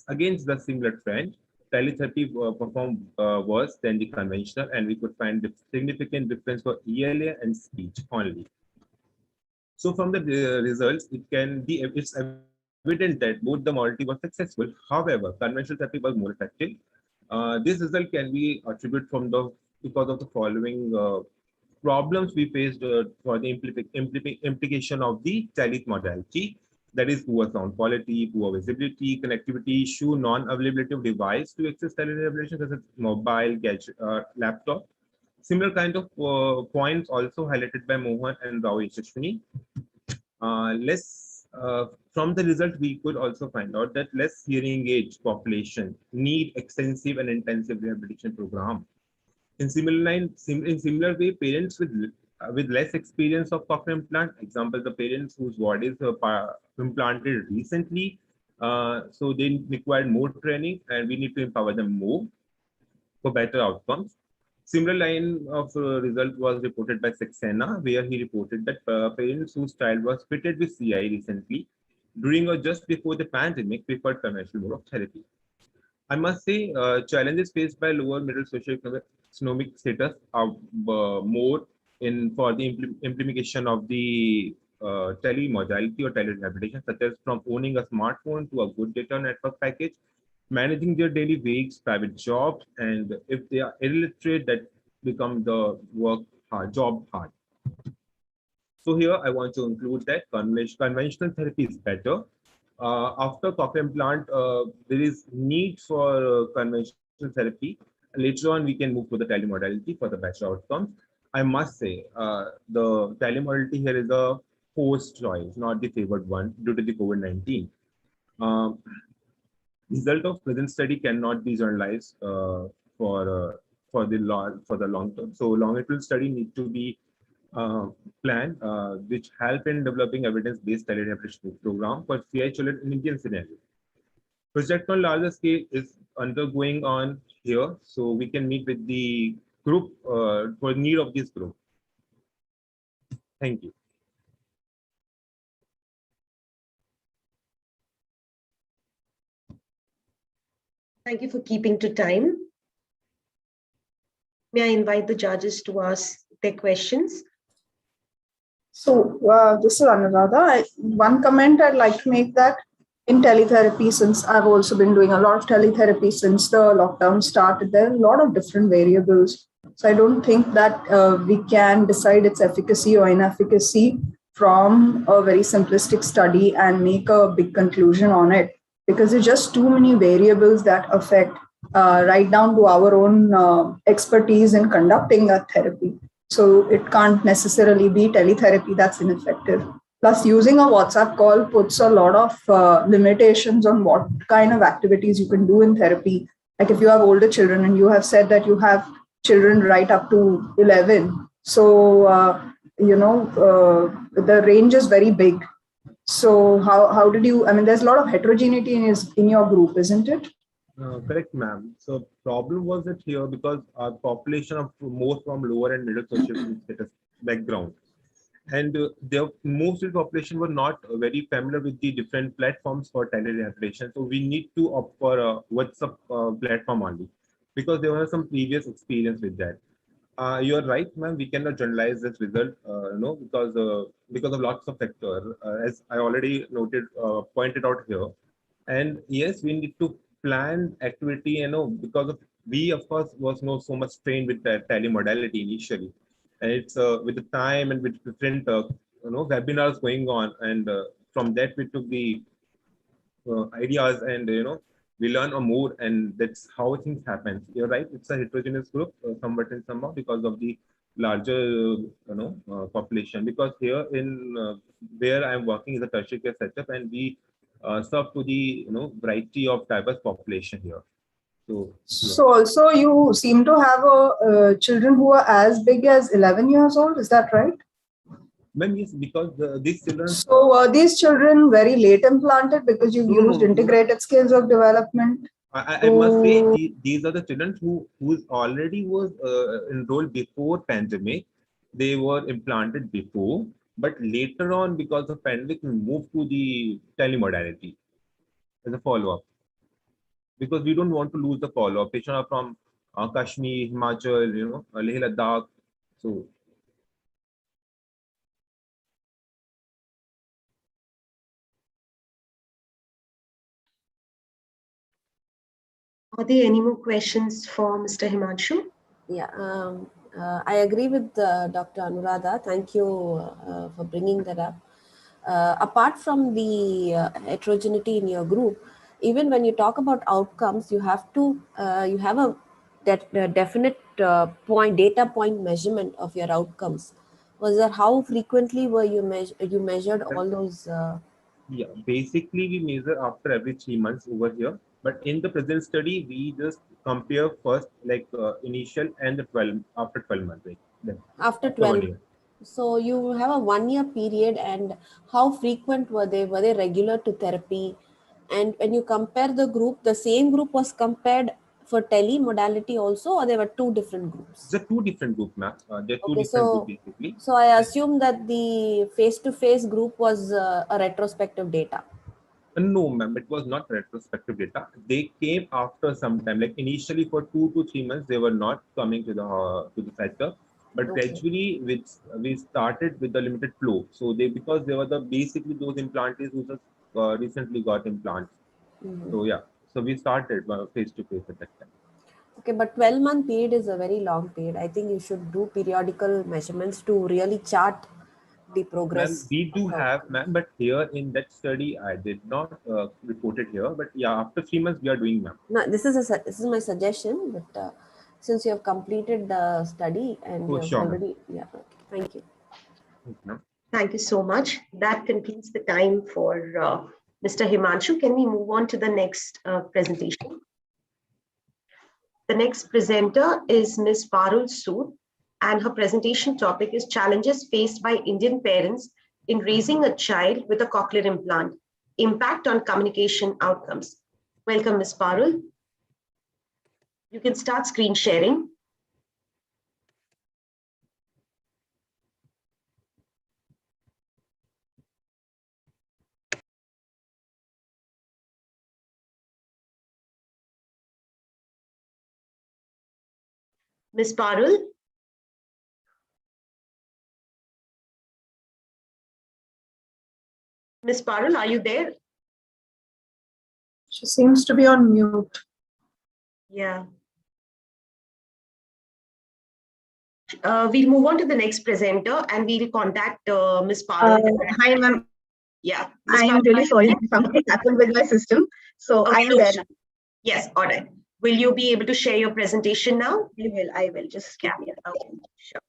against the similar trend, teletherapy performed worse than the conventional, and we could find the significant difference for ELA and speech only. So from the results, it's evident that both the modality was successful. However, conventional therapy was more effective. This result can be attributed because of the following problems we faced for the implication of the tele modality. That is poor sound quality, poor visibility, connectivity issue, non-availability of device to access telerehabilitation such as mobile, gadget, laptop. Similar kind of points also highlighted by Mohan and Rao Yashashwini. From the result, we could also find out that less hearing age population need extensive and intensive rehabilitation program. In similar way, parents with less experience of cochlear implant, example, the parents whose bodies were implanted recently, so they required more training, and we need to empower them more for better outcomes. Similar line of result was reported by Saxena, where he reported that parents whose child was fitted with CI recently, during or just before the pandemic, preferred conventional mode of therapy. I must say, challenges faced by lower middle socioeconomic status are more for the implementation of the telemodality or telerehabilitation, such as from owning a smartphone to a good data network package, managing their daily wage, private jobs, and if they are illiterate, that become the job hard. So here I want to include that conventional therapy is better. After cochlear implant, there is need for conventional therapy. Later on, we can move to the telemodality for the better outcomes. I must say, the telemodality here is a forced choice, not the favored one due to the COVID-19. Result of present study cannot be generalized for the long term. So longitudinal study need to be plan which help in developing evidence-based telerehabilitation program for CI children in Indian scenario. Project on larger scale is undergoing on here, so we can meet with the group for need of this group. Thank you. Thank you for keeping to time. May I invite the judges to ask their questions? So this is Anuradha. One comment I'd like to make that in teletherapy, since I've also been doing a lot of teletherapy since the lockdown started, there are a lot of different variables. So I don't think that we can decide its efficacy or inefficacy from a very simplistic study and make a big conclusion on it, because there's just too many variables that affect right down to our own expertise in conducting a therapy. So it can't necessarily be teletherapy that's ineffective. Plus, using a WhatsApp call puts a lot of limitations on what kind of activities you can do in therapy. Like if you have older children, and you have said that you have children right up to 11. So, the range is very big. So how did you, I mean, there's a lot of heterogeneity in your group, isn't it? Correct, ma'am. So problem was that here because our population of more from lower and middle social status background, and most of the population were not very familiar with the different platforms for telerehabilitation. So we need to opt for a WhatsApp platform only because there was some previous experience with that. You're right, ma'am. We cannot generalize this result, because of lots of factors, as I already noted, pointed out here. And yes, we need to plan activity, because of we of course was not so much trained with the telemodality initially, and it's with the time and with different webinars going on, and from that we took the ideas, and we learn more, and that's how things happen. You're right, it's a heterogeneous group, somewhat and somehow, because of the larger population, because here in where I'm working is a tertiary care setup, and we serve to the variety of diverse population here. So yeah. So also you seem to have children who are as big as 11 years old. Is that right? Ma'am, yes, because these children. So were these children very late implanted because you've used integrated skills of development? I must say these are the children who already was enrolled before pandemic. They were implanted before, but later on because of pandemic we moved to the telemodality as a follow-up, because we don't want to lose the follow-up. Patients are from Kashmir, Himachal, Leh Ladakh. So Are there any more questions for Mr. Himanshu? Yeah, I agree with Dr. Anuradha. Thank you for bringing that up. Apart from the heterogeneity in your group, even when you talk about outcomes, you have to you have a definite data point measurement of your outcomes. Was that how frequently were you measured all those? yeah, basically we measure after every 3 months over here. But in the present study, we just compare first like initial and the 12 after 12 months. Like, After 12. So you have a 1-year period, and how frequent were they? Were they regular to therapy? And when you compare the group, the same group was compared for tele modality also, or there were two different groups? There are two different groups, ma'am. There are two Okay, different groups basically. So I assume that the face-to-face group was a retrospective data. No, ma'am, it was not retrospective data. They came after some time. Like initially for 2 to 3 months, they were not coming to the center, but gradually, we started with the limited flow. So because they were basically those implantees who just recently got implants. So yeah, so we started face to face at that time. Okay, but 12-month period is a very long period. I think you should do periodical measurements to really chart the progress. Ma'am, we do have, ma'am, but here in that study, I did not report it here. But yeah, after 3 months, we are doing, ma'am. No, this is my suggestion. But since you have completed the study and you have already, yeah, okay, thank you. Thank you so much. That concludes the time for Mr. Himanshu. Can we move on to the next presentation? The next presenter is Ms. Parul Sood, and her presentation topic is challenges faced by Indian parents in raising a child with a cochlear implant, impact on communication outcomes. Welcome, Ms. Parul. You can start screen sharing. Ms. Parul? Ms. Parul, are you there? She seems to be on mute. Yeah. We'll move on to the next presenter, and we'll contact Ms. Parul. Hi, ma'am. Yeah. I am really sorry. Something happened with my system. So I am there. Yes, all right. Will you be able to share your presentation now? I will. Just give me a second. Sure.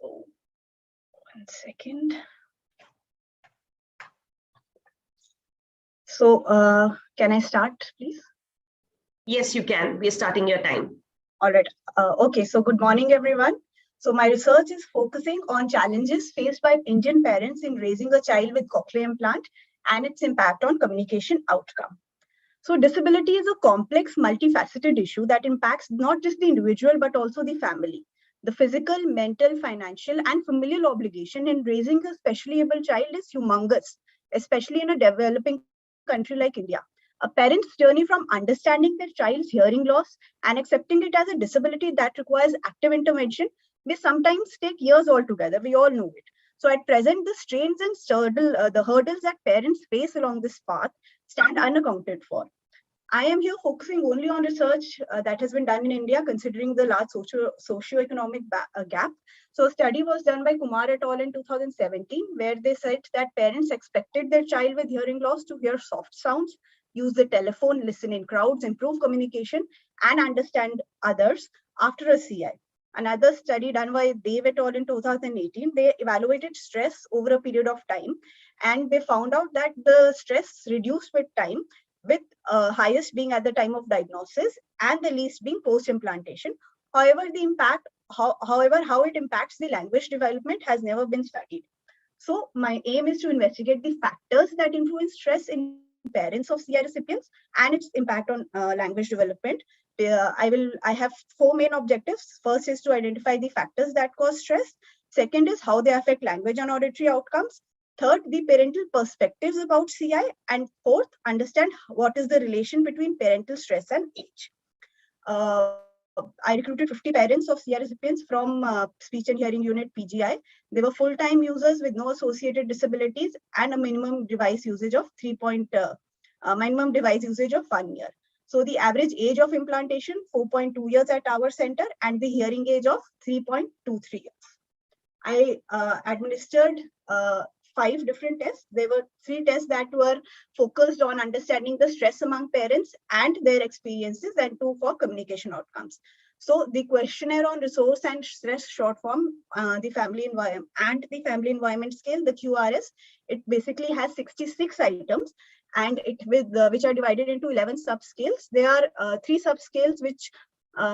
So, 1 second. So, can I start, please? Yes, you can. We're starting your time. All right. Okay, so good morning, everyone. So my research is focusing on challenges faced by Indian parents in raising a child with cochlear implant and its impact on communication outcome. So disability is a complex, multifaceted issue that impacts not just the individual, but also the family. The physical, mental, financial, and familial obligation in raising a specially able child is humongous, especially in a developing country like India. A parent's journey from understanding their child's hearing loss and accepting it as a disability that requires active intervention may sometimes take years altogether. We all know it. So at present, the strains and the hurdles that parents face along this path stand unaccounted for. I am here focusing only on research that has been done in India, considering the large socio-economic gap. So a study was done by Kumar et al. In 2017, where they said that parents expected their child with hearing loss to hear soft sounds, use the telephone, listen in crowds, improve communication, and understand others after a CI. Another study done by Dev et al. In 2018, they evaluated stress over a period of time, and they found out that the stress reduced with time, with highest being at the time of diagnosis and the least being post-implantation. However, how it impacts the language development has never been studied. So my aim is to investigate the factors that influence stress in parents of CI recipients and its impact on language development. I have four main objectives. First is to identify the factors that cause stress. Second is how they affect language and auditory outcomes. Third, the parental perspectives about CI. And fourth, understand what is the relation between parental stress and age. I recruited 50 parents of CI recipients from Speech and Hearing Unit PGI. They were full-time users with no associated disabilities and a minimum device usage of 1 year. So the average age of implantation, 4.2 years at our center, and the hearing age of 3.23 years. I administered 5 different tests. There were 3 tests that were focused on understanding the stress among parents and their experiences, and 2 for communication outcomes. So the questionnaire on resource and stress short form, the family environment and the family environment scale, the QRS, it basically has 66 items, and which are divided into 11 subscales. There are 3 subscales which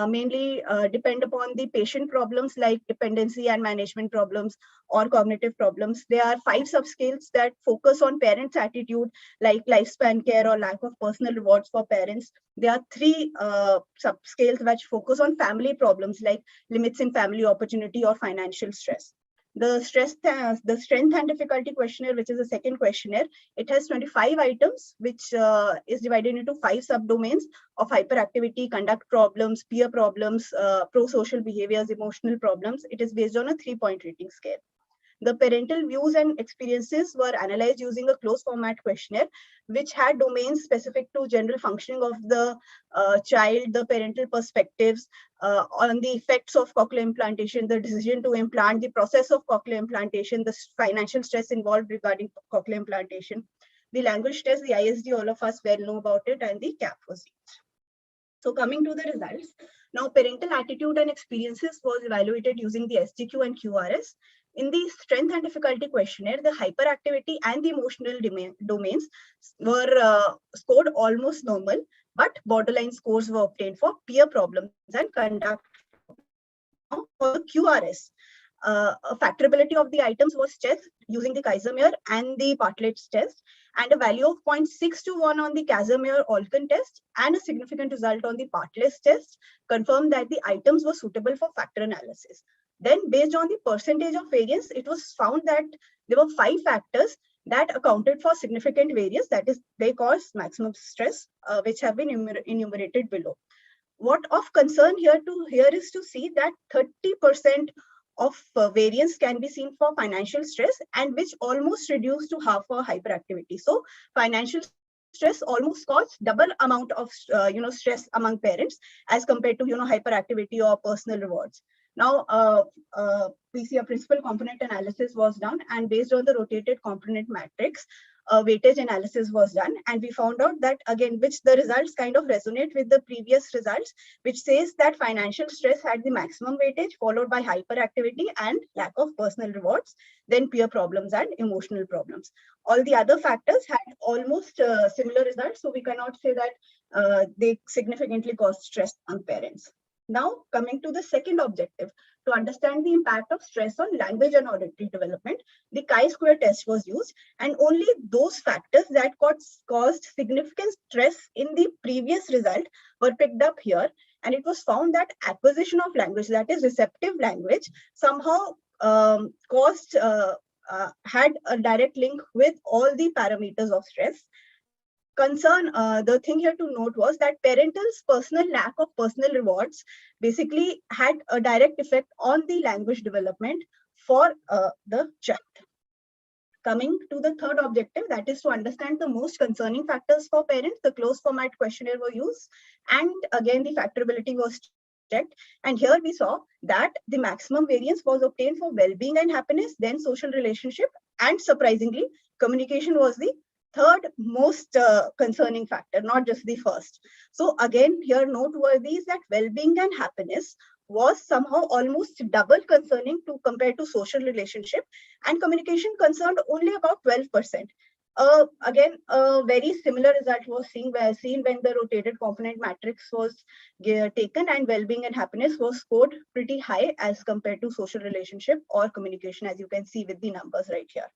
mainly depend upon the patient problems like dependency and management problems or cognitive problems. There are 5 subscales that focus on parents' attitude like lifespan care or lack of personal rewards for parents. There are 3 subscales which focus on family problems like limits in family opportunity or financial stress. The strength and difficulty questionnaire, which is the second questionnaire, it has 25 items, which is divided into 5 subdomains of hyperactivity, conduct problems, peer problems, pro-social behaviors, emotional problems. It is based on a 3-point rating scale. The parental views and experiences were analyzed using a closed format questionnaire, which had domains specific to general functioning of the child, the parental perspectives on the effects of cochlear implantation, the decision to implant, the process of cochlear implantation, the financial stress involved regarding cochlear implantation, the language test, the ISD, all of us well know about it, and the CAP was used. So coming to the results, now parental attitude and experiences was evaluated using the SDQ and QRS. In the strength and difficulty questionnaire, the hyperactivity and the emotional domains were scored almost normal, but borderline scores were obtained for peer problems and conduct problems. Now for the QRS, factorability of the items was tested using the Casimir and the Bartlett's test, and a value of 0.621 on the Casimir-Olkin test and a significant result on the Bartlett's test confirmed that the items were suitable for factor analysis. Then, based on the percentage of variance, it was found that there were 5 factors that accounted for significant variance, that is, they cause maximum stress, which have been enumerated below. What of concern here is to see that 30% of variance can be seen for financial stress, and which almost reduced to half for hyperactivity. So financial stress almost caused double amount of stress among parents as compared to hyperactivity or personal rewards. Now we see a principal component analysis was done, and based on the rotated component matrix, weightage analysis was done, and we found out that again, which the results kind of resonate with the previous results, which says that financial stress had the maximum weightage, followed by hyperactivity and lack of personal rewards, then peer problems and emotional problems. All the other factors had almost similar results, so we cannot say that they significantly caused stress on parents. Now, coming to the second objective, to understand the impact of stress on language and auditory development, the chi-square test was used, and only those factors that caused significant stress in the previous result were picked up here. And it was found that acquisition of language, that is receptive language, somehow had a direct link with all the parameters of stress. The thing here to note was that parental's personal lack of personal rewards basically had a direct effect on the language development for the child. Coming to the third objective, that is to understand the most concerning factors for parents, the closed format questionnaire was used, and again the factorability was checked. And here we saw that the maximum variance was obtained for well-being and happiness, then social relationship, and surprisingly, communication was the third most concerning factor, not just the first. So again, here noteworthy is that well-being and happiness was somehow almost double concerning compared to social relationship, and communication concerned only about 12%. Again, a very similar result was seen when the rotated component matrix was taken, and well-being and happiness was scored pretty high as compared to social relationship or communication, as you can see with the numbers right here.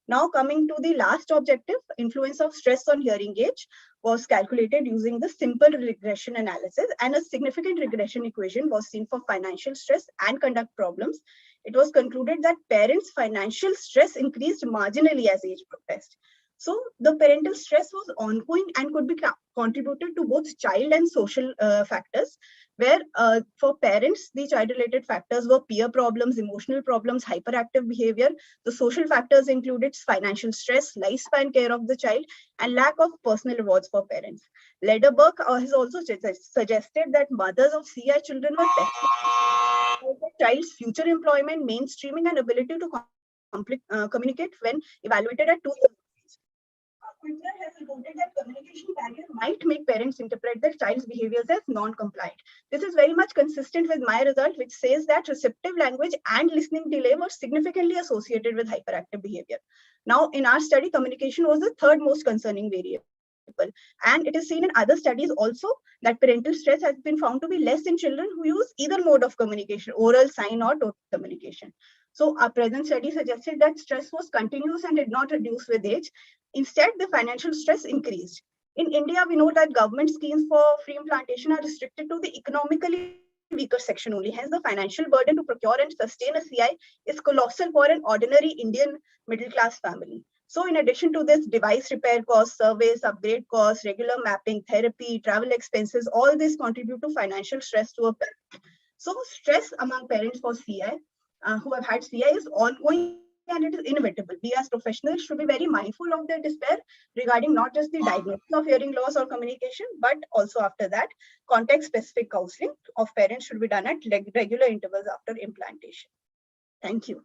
Now coming to the last objective, influence of stress on hearing age was calculated using the simple regression analysis, and a significant regression equation was seen for financial stress and conduct problems. It was concluded that parents' financial stress increased marginally as age progressed. So the parental stress was ongoing and could be contributed to both child and social factors, where for parents, the child-related factors were peer problems, emotional problems, hyperactive behavior. The social factors included financial stress, lifespan care of the child, and lack of personal rewards for parents. Lederberg has also suggested that mothers of CI children were best for the child's future employment, mainstreaming, and ability to communicate when evaluated at 2 years. Quintler has reported that communication barrier might make parents interpret their child's behaviors as non-compliant. This is very much consistent with my result, which says that receptive language and listening delay were significantly associated with hyperactive behavior. Now, in our study, communication was the third most concerning variable. And it is seen in other studies also that parental stress has been found to be less in children who use either mode of communication, oral, sign, or total communication. So our present study suggested that stress was continuous and did not reduce with age. Instead, the financial stress increased. In India, we know that government schemes for free implantation are restricted to the economically weaker section only. Hence, the financial burden to procure and sustain a CI is colossal for an ordinary Indian middle-class family. So in addition to this, device repair costs, service, upgrade costs, regular mapping, therapy, travel expenses, all this contribute to financial stress to a parent. So stress among parents for CI who have had CI is ongoing and it is inevitable. We as professionals should be very mindful of their despair regarding not just the diagnosis of hearing loss or communication, but also after that, context-specific counseling of parents should be done at regular intervals after implantation. Thank you.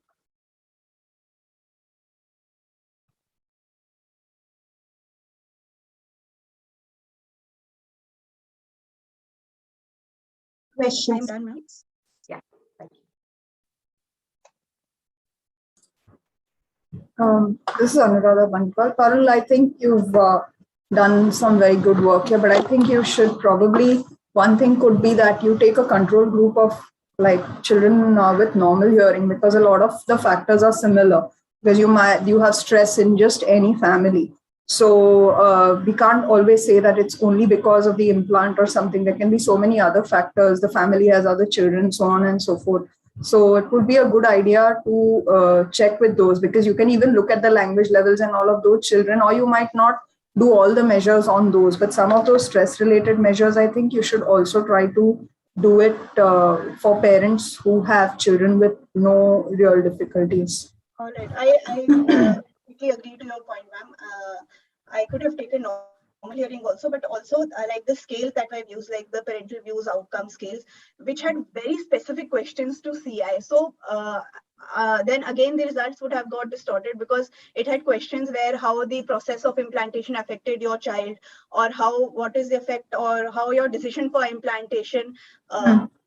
Questions? I'm done, ma'am. Yeah, thank you. This is Anuradha Bankal. Parul, I think you've done some very good work here, but I think you should probably, one thing could be that you take a control group of like children with normal hearing, because a lot of the factors are similar, because you have stress in just any family. So we can't always say that it's only because of the implant or something. There can be so many other factors. The family has other children, so on and so forth. So it would be a good idea to check with those, because you can even look at the language levels and all of those children, or you might not do all the measures on those, but some of those stress related measures, I think you should also try to do it for parents who have children with no real difficulties. All right, I completely agree to your point, ma'am. I could have taken normal hearing also, but also like the scales that I've used, like the parental views outcome scales, which had very specific questions to CI. So then again, the results would have got distorted because it had questions where how the process of implantation affected your child, or what is the effect, or how your decision for implantation,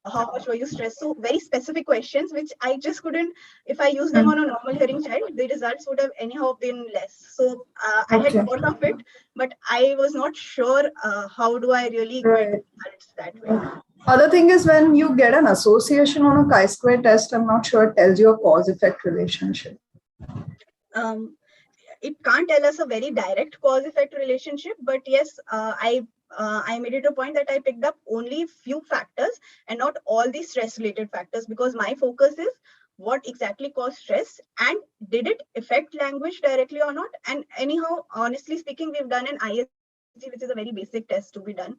how much were you stressed? So very specific questions, which I just couldn't, if I use them on a normal hearing child, the results would have anyhow been less. So I had thought of it, but I was not sure how do I really get results that way. Other thing is when you get an association on a chi-square test, I'm not sure it tells you a cause-effect relationship. It can't tell us a very direct cause-effect relationship, but yes, I made it a point that I picked up only few factors and not all the stress-related factors, because my focus is what exactly caused stress and did it affect language directly or not. And anyhow, honestly speaking, we've done an ISG, which is a very basic test to be done.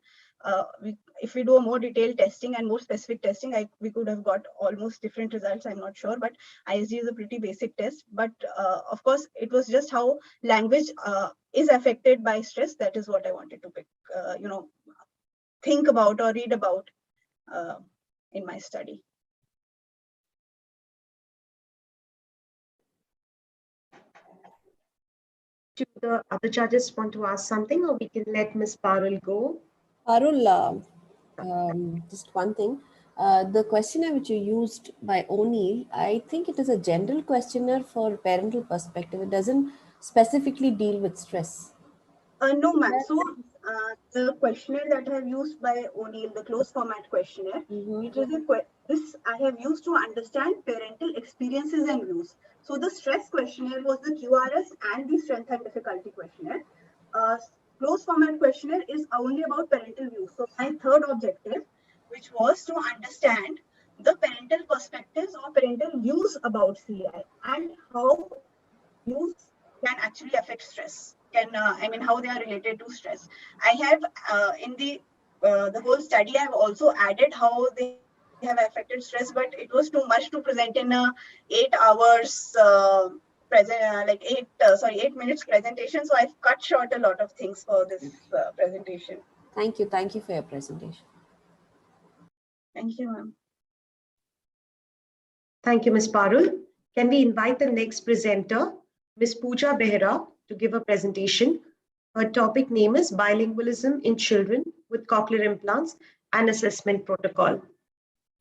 If we do a more detailed testing and more specific testing, we could have got almost different results, I'm not sure, but ISG is a pretty basic test. But of course, it was just how language is affected by stress. That is what I wanted to think about or read about in my study. Do the other judges want to ask something, or we can let Ms. Parul go? Parul, just one thing. The questionnaire which you used by O'Neill, I think it is a general questionnaire for parental perspective. It doesn't specifically deal with stress. No, ma'am. So the questionnaire that I have used by O'Neill, the closed format questionnaire, it is this I have used to understand parental experiences and views. So the stress questionnaire was the QRS and the strength and difficulty questionnaire. Closed format questionnaire is only about parental views. So my third objective, which was to understand the parental perspectives or parental views about CI and how views can actually affect stress. How they are related to stress. I have in the whole study, I have also added how they have affected stress, but it was too much to present in a 8 hours present, 8 minutes presentation. So I've cut short a lot of things for this presentation. Thank you. Thank you for your presentation. Thank you, ma'am. Thank you, Ms. Parul. Can we invite the next presenter, Ms. Pooja Behra, to give a presentation? Her topic name is Bilingualism in Children with Cochlear Implants and Assessment Protocol.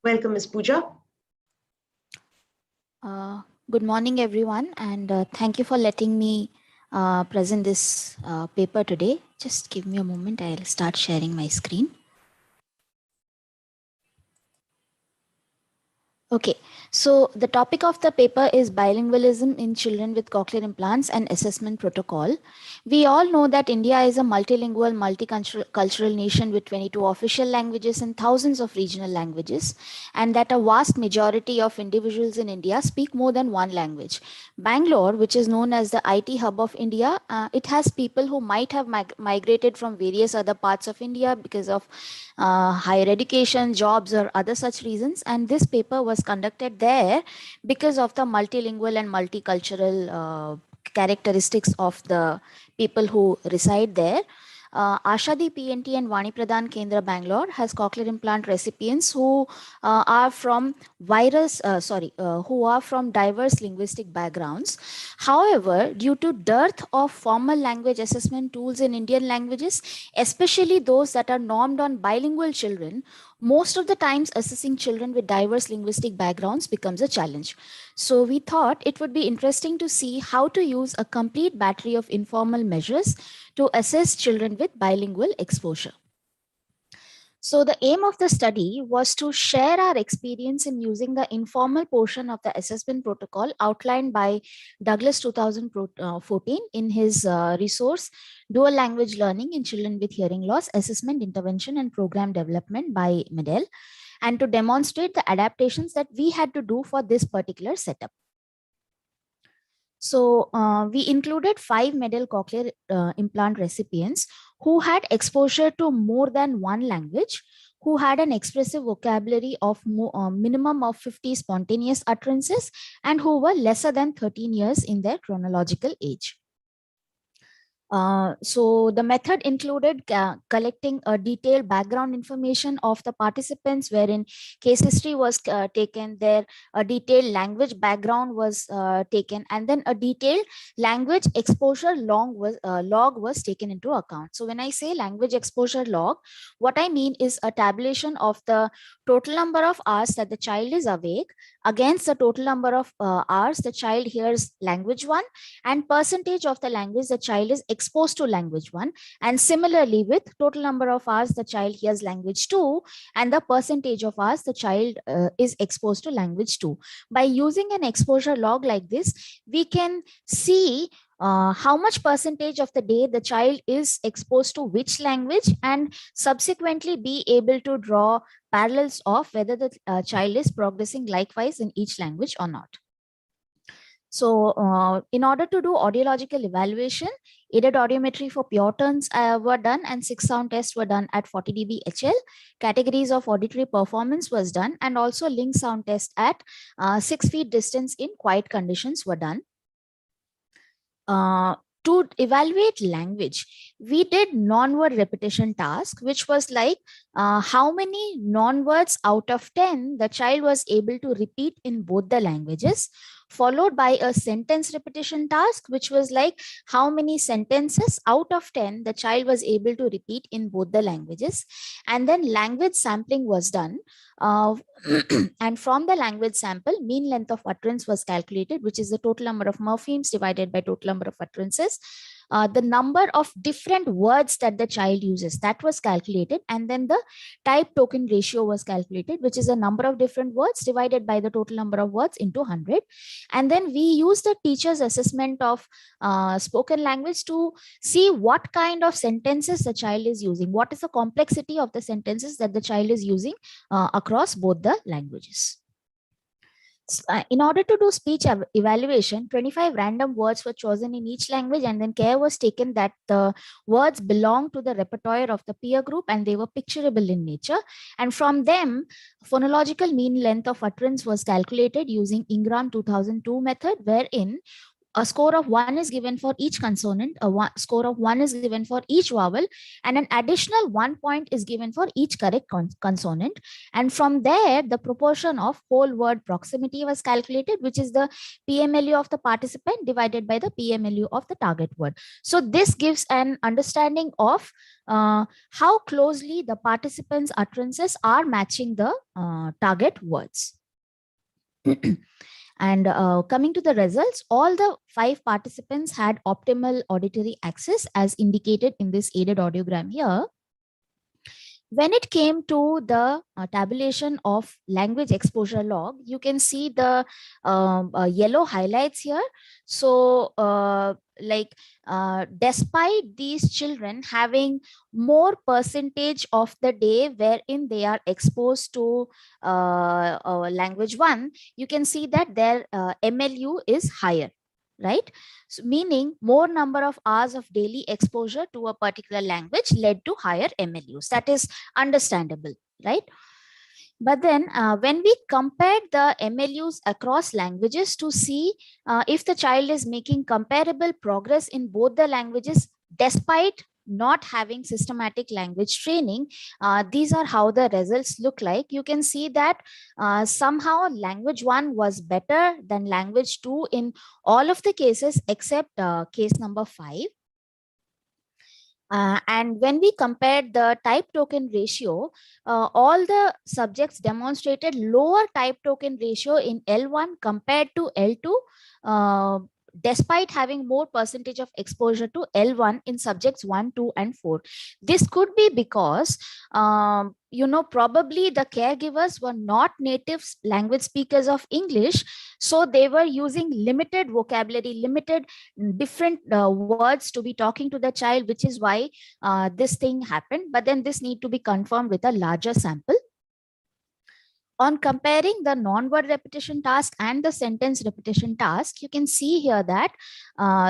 Welcome, Ms. Pooja. Good morning, everyone, and thank you for letting me present this paper today. Just give me a moment, I'll start sharing my screen. Okay, so the topic of the paper is bilingualism in children with cochlear implants and assessment protocol. We all know that India is a multilingual, multicultural nation with 22 official languages and thousands of regional languages, and that a vast majority of individuals in India speak more than one language. Bangalore, which is known as the IT hub of India, it has people who might have migrated from various other parts of India because of higher education, jobs, or other such reasons. And this paper was conducted there because of the multilingual and multicultural characteristics of the people who reside there. Ashadi PNT and Vani Pradhan Kendra Bangalore has cochlear implant recipients who are from diverse linguistic backgrounds. However, due to dearth of formal language assessment tools in Indian languages, especially those that are normed on bilingual children, most of the times assessing children with diverse linguistic backgrounds becomes a challenge. So we thought it would be interesting to see how to use a complete battery of informal measures to assess children with bilingual exposure. So the aim of the study was to share our experience in using the informal portion of the assessment protocol outlined by Douglas 2014 in his resource, Dual Language Learning in Children with Hearing Loss, Assessment, Intervention and Program Development by Medell, and to demonstrate the adaptations that we had to do for this particular setup. So we included 5 Medell cochlear implant recipients who had exposure to more than one language, who had an expressive vocabulary of minimum of 50 spontaneous utterances, and who were lesser than 13 years in their chronological age. So the method included collecting a detailed background information of the participants, wherein case history was taken, there a detailed language background was taken, and then a detailed language exposure log was taken into account. So when I say language exposure log, what I mean is a tabulation of the total number of hours that the child is awake against the total number of hours the child hears language 1 and percentage of the language the child is exposed exposed to language 1, and similarly with total number of hours the child hears language 2 and the percentage of hours the child is exposed to language 2. By using an exposure log like this, we can see how much percentage of the day the child is exposed to which language, and subsequently be able to draw parallels of whether the child is progressing likewise in each language or not. So in order to do audiological evaluation, aided audiometry for pure tones were done and 6 sound tests were done at 40 dB HL. Categories of auditory performance was done, and also link sound test at 6 feet distance in quiet conditions were done. To evaluate language, we did non-word repetition task, which was like how many non-words out of 10 the child was able to repeat in both the languages, followed by a sentence repetition task, which was like how many sentences out of 10 the child was able to repeat in both the languages. And then language sampling was done. And from the language sample, mean length of utterance was calculated, which is the total number of morphemes divided by total number of utterances. The number of different words that the child uses, that was calculated, and then the type token ratio was calculated, which is the number of different words divided by the total number of words into 100. And then we use the teacher's assessment of spoken language to see what kind of sentences the child is using, what is the complexity of the sentences that the child is using across both the languages. In order to do speech evaluation, 25 random words were chosen in each language, and then care was taken that the words belong to the repertoire of the peer group and they were picturable in nature. And from them, phonological mean length of utterance was calculated using Ingram 2002 method, wherein a score of 1 is given for each consonant, score of 1 is given for each vowel, and an additional 1 point is given for each correct consonant. And from there, the proportion of whole word proximity was calculated, which is the PMLU of the participant divided by the PMLU of the target word. So this gives an understanding of how closely the participants' utterances are matching the target words. And coming to the results, all the 5 participants had optimal auditory access as indicated in this aided audiogram here. When it came to the tabulation of language exposure log, you can see the yellow highlights here. So despite these children having more percentage of the day wherein they are exposed to language 1, you can see that their MLU is higher, right? So meaning more number of hours of daily exposure to a particular language led to higher MLUs. That is understandable, right? But then when we compared the MLUs across languages to see if the child is making comparable progress in both the languages despite not having systematic language training, these are how the results look like. You can see that somehow language 1 was better than language 2 in all of the cases except case number 5. And when we compared the type token ratio, all the subjects demonstrated lower type token ratio in L1 compared to L2, despite having more percentage of exposure to L1 in subjects 1, 2, and 4. This could be because, probably the caregivers were not native language speakers of English, so they were using limited vocabulary, limited different words to be talking to the child, which is why this thing happened. But then this need to be confirmed with a larger sample. On comparing the non-word repetition task and the sentence repetition task, you can see here that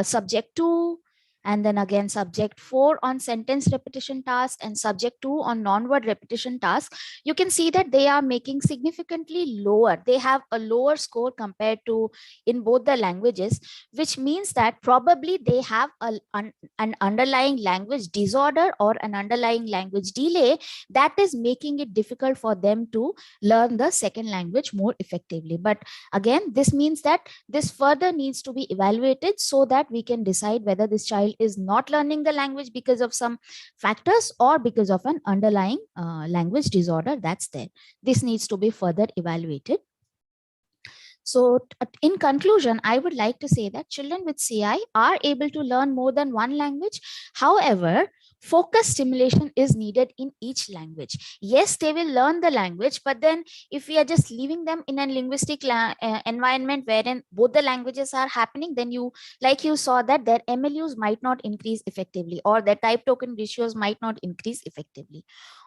subject 2 and then again subject 4 on sentence repetition task and subject 2 on non-word repetition task, you can see that they are making significantly lower. They have a lower score compared to in both the languages, which means that probably they have an underlying language disorder or an underlying language delay that is making it difficult for them to learn the second language more effectively. But again, this means that this further needs to be evaluated so that we can decide whether this child is not learning the language because of some factors or because of an underlying language disorder that's there. This needs to be further evaluated. So in conclusion, I would like to say that children with CI are able to learn more than one language. However, focus stimulation is needed in each language. Yes, they will learn the language, but then if we are just leaving them in a linguistic environment wherein both the languages are happening, then like you saw that their MLUs might not increase effectively, or their type token ratios might not increase effectively.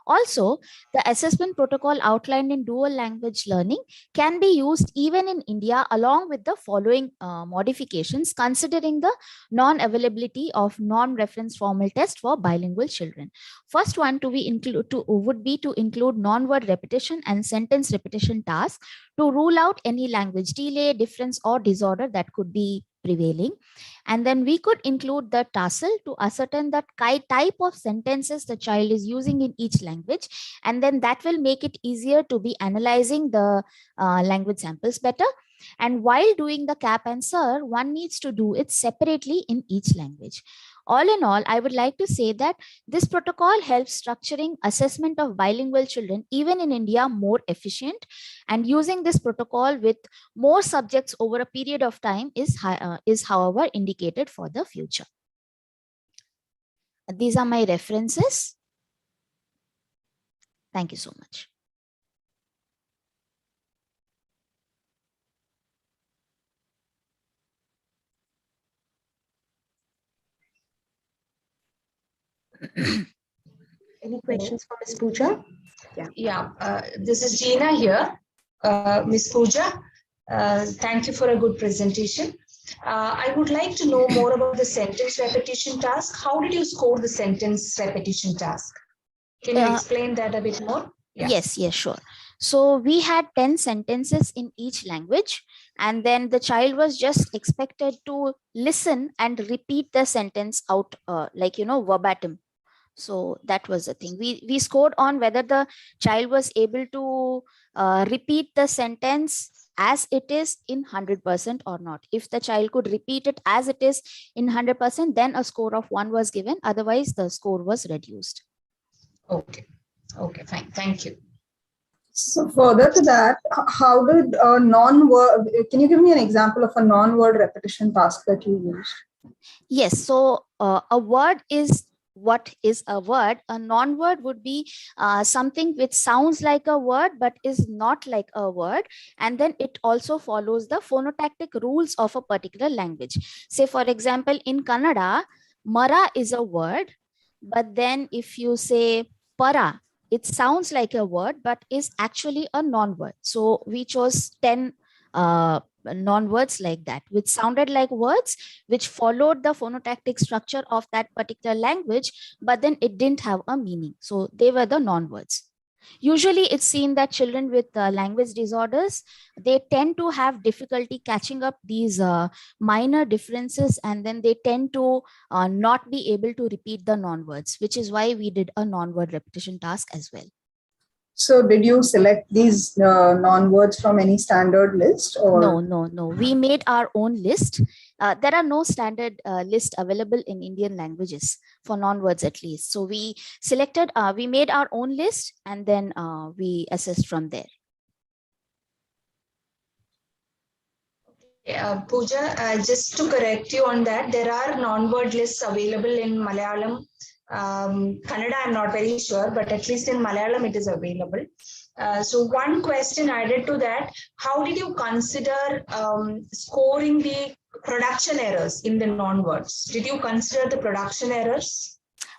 Also, the assessment protocol outlined in dual language learning can be used even in India, along with the following modifications, considering the non-availability of non-reference formal test for bilingual children. First one would be to include non-word repetition and sentence repetition tasks to rule out any language delay, difference, or disorder that could be prevailing. And then we could include the tassel to ascertain that type of sentences the child is using in each language, and then that will make it easier to be analyzing the language samples better. And while doing the cap and SIR, one needs to do it separately in each language. All in all, I would like to say that this protocol helps structuring assessment of bilingual children even in India more efficient, and using this protocol with more subjects over a period of time is however indicated for the future. These are my references. Thank you so much. Any questions for Ms. Pooja? This is Gina here. Ms. Pooja, thank you for a good presentation. I would like to know more about the sentence repetition task. How did you score the sentence repetition task? Can you explain that a bit more? Yeah. Yes, sure. So we had 10 sentences in each language, and then the child was just expected to listen and repeat the sentence out, verbatim. So that was the thing. We scored on whether the child was able to repeat the sentence as it is in 100% or not. If the child could repeat it as it is in 100%, then a score of 1 was given. Otherwise, the score was reduced. Okay, fine. Thank you. So further to that, how did non-word, can you give me an example of a non-word repetition task that you used? Yes, so a word is what is a word. A non-word would be something which sounds like a word but is not like a word, and then it also follows the phonotactic rules of a particular language. Say for example, in Kannada, mara is a word, but then if you say para, it sounds like a word but is actually a non-word. So we chose 10 non-words like that, which sounded like words, which followed the phonotactic structure of that particular language, but then it didn't have a meaning. So they were the non-words. Usually it's seen that children with language disorders, they tend to have difficulty catching up these minor differences, and then they tend to not be able to repeat the non-words, which is why we did a non-word repetition task as well. So did you select these non-words from any standard list? Or? No. We made our own list. There are no standard list available in Indian languages for non-words at least. So we selected, we made our own list, and then we assessed from there. Pooja, just to correct you on that, there are non-word lists available in Malayalam. Kannada, I'm not very sure, but at least in Malayalam, it is available. So one question added to that, how did you consider scoring the production errors in the non-words? Did you consider the production errors?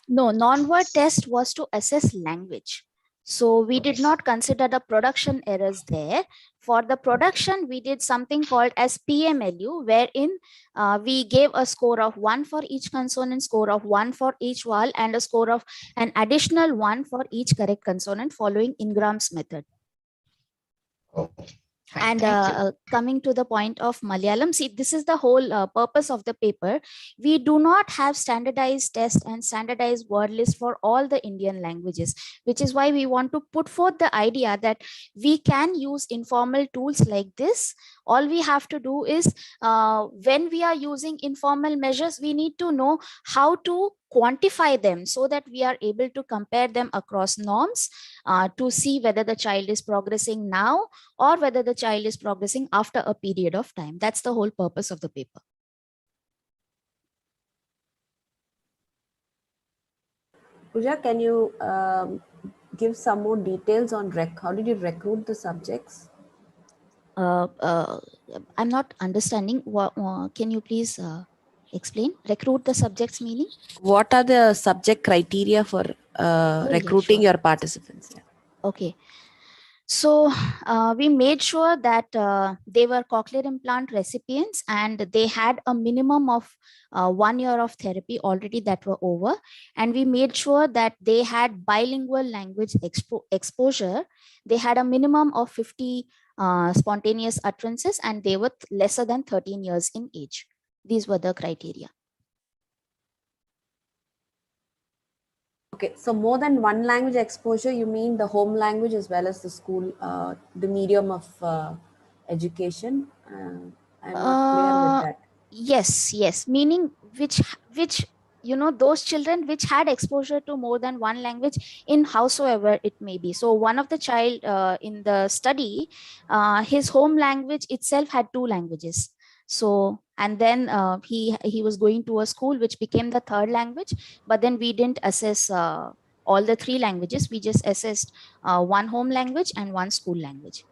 No, non-word test was to assess language. So we did not consider the production errors there. For the production, we did something called as PMLU, wherein we gave a score of 1 for each consonant, score of 1 for each vowel, and a score of an additional 1 for each correct consonant following Ingram's method. And coming to the point of Malayalam, see, this is the whole purpose of the paper. We do not have standardized test and standardized word list for all the Indian languages, which is why we want to put forth the idea that we can use informal tools like this, All we have to do is when we are using informal measures, we need to know how to quantify them so that we are able to compare them across norms to see whether the child is progressing now or whether the child is progressing after a period of time. That's the whole purpose of the paper. Pooja, can you give some more details on how did you recruit the subjects? I'm not understanding. Can you please explain? Recruit the subjects meaning? What are the subject criteria for recruiting your participants? Yeah. Okay. So we made sure that they were cochlear implant recipients and they had a minimum of 1 year of therapy already that were over. And we made sure that they had bilingual language exposure. They had a minimum of 50 spontaneous utterances and they were lesser than 13 years in age. These were the criteria. Okay, so more than one language exposure, you mean the home language as well as the school, the medium of education? I'm not clear with that. Yes, meaning which those children which had exposure to more than one language in howsoever it may be. So one of the child in the study, his home language itself had 2 languages. So and then he was going to a school which became the 3rd language, but then we didn't assess all the 3 languages. We just assessed one home language and one school language.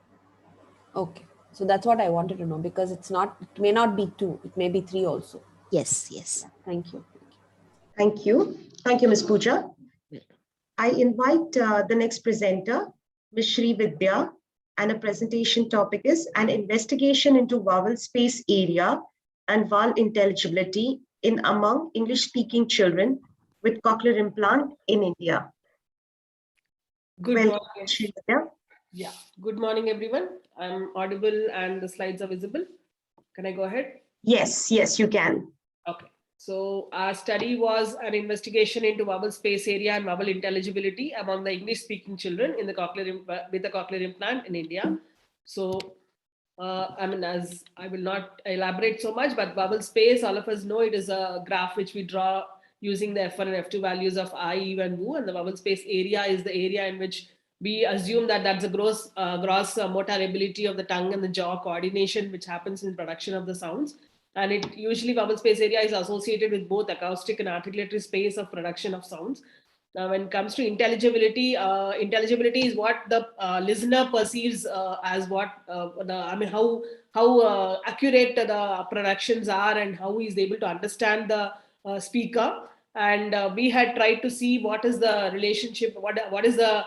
Okay, so that's what I wanted to know, because it may not be 2, it may be 3 also. Yes. Yeah, thank you. Thank you, Ms. Pooja. I invite the next presenter, Ms. Shri Vidya, and a presentation topic is an investigation into vowel space area and vowel intelligibility among English-speaking children with cochlear implant in India. Good morning. Shri Vidya. Yeah, good morning, everyone. I'm audible and the slides are visible. Can I go ahead? Yes, you can. Okay. So our study was an investigation into vowel space area and vowel intelligibility among the English-speaking children with the cochlear implant in India. So, as I will not elaborate so much, but vowel space, all of us know it is a graph which we draw using the F1 and F2 values of I, U, and Wu, and the vowel space area is the area in which we assume that that's a gross motor ability of the tongue and the jaw coordination which happens in production of the sounds. And it usually vowel space area is associated with both acoustic and articulatory space of production of sounds. Now, when it comes to intelligibility, intelligibility is what the listener perceives as what how accurate the productions are and how he is able to understand the speaker. And we had tried to see what is the relationship, what is the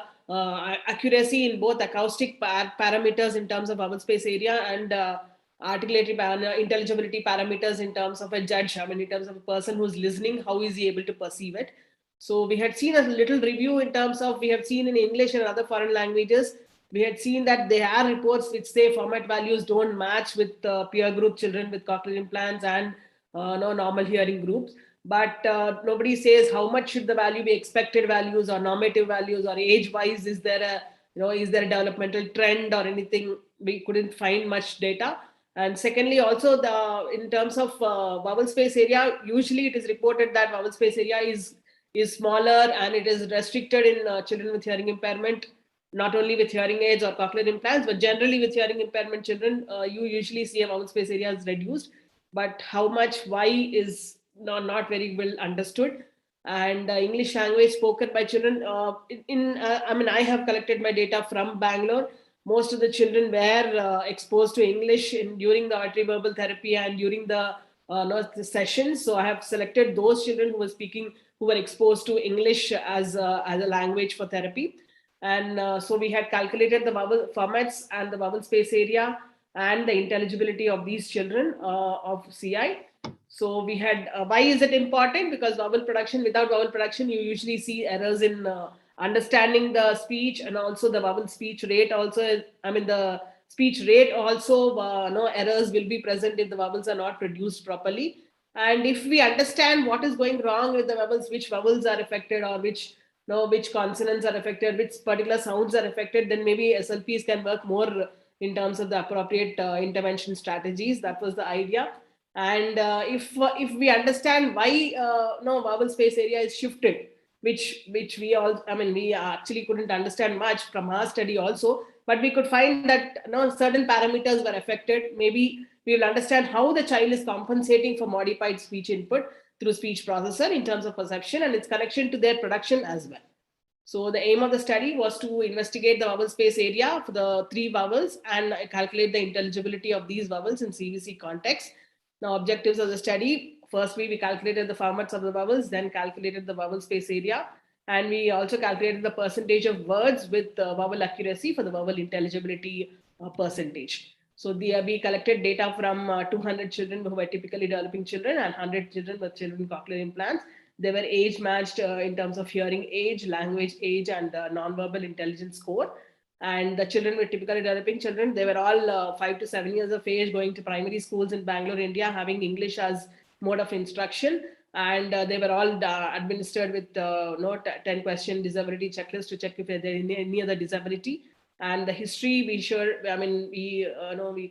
accuracy in both acoustic parameters in terms of vowel space area and articulatory intelligibility parameters in terms of a judge, in terms of a person who's listening, how is he able to perceive it. So we had seen a little review in terms of, we have seen in English and other foreign languages, we had seen that there are reports which say format values don't match with peer group children with cochlear implants and normal hearing groups. But nobody says how much should the value be expected values or normative values or age wise. Is there a developmental trend or anything? We couldn't find much data. And secondly, also in terms of vowel space area, usually it is reported that vowel space area is smaller and it is restricted in children with hearing impairment, not only with hearing aids or cochlear implants, but generally with hearing impairment children, you usually see a vowel space area is reduced. But how much, why is not very well understood. And English language spoken by children I have collected my data from Bangalore. Most of the children were exposed to English during the auditory verbal therapy and during the sessions. So I have selected those children who were exposed to English as a language for therapy. And so we had calculated the vowel formats and the vowel space area and the intelligibility of these children of CI. So we had, why is it important? Because without vowel production, you usually see errors in understanding the speech, and also the vowel speech rate also, the speech rate also, no errors will be present if the vowels are not produced properly. And if we understand what is going wrong with the vowels, which vowels are affected or which consonants are affected, which particular sounds are affected, then maybe SLPs can work more in terms of the appropriate intervention strategies. That was the idea. And if we understand why no vowel space area is shifted, which we all, I mean, we actually couldn't understand much from our study also, but we could find that certain parameters were affected. Maybe we will understand how the child is compensating for modified speech input through speech processor in terms of perception and its connection to their production as well. So the aim of the study was to investigate the vowel space area for the 3 vowels and calculate the intelligibility of these vowels in CVC context. Now, objectives of the study: firstly, we calculated the formats of the vowels, then calculated the vowel space area, and we also calculated the percentage of words with vowel accuracy for the vowel intelligibility percentage. So we collected data from 200 children who were typically developing children and 100 children with children with cochlear implants. They were age matched in terms of hearing age, language age, and nonverbal intelligence score. And the children were typically developing children. They were all 5 to 7 years of age, going to primary schools in Bangalore, India, having English as mode of instruction. And they were all administered with 10-question disability checklist to check if there any other disability. And the history, we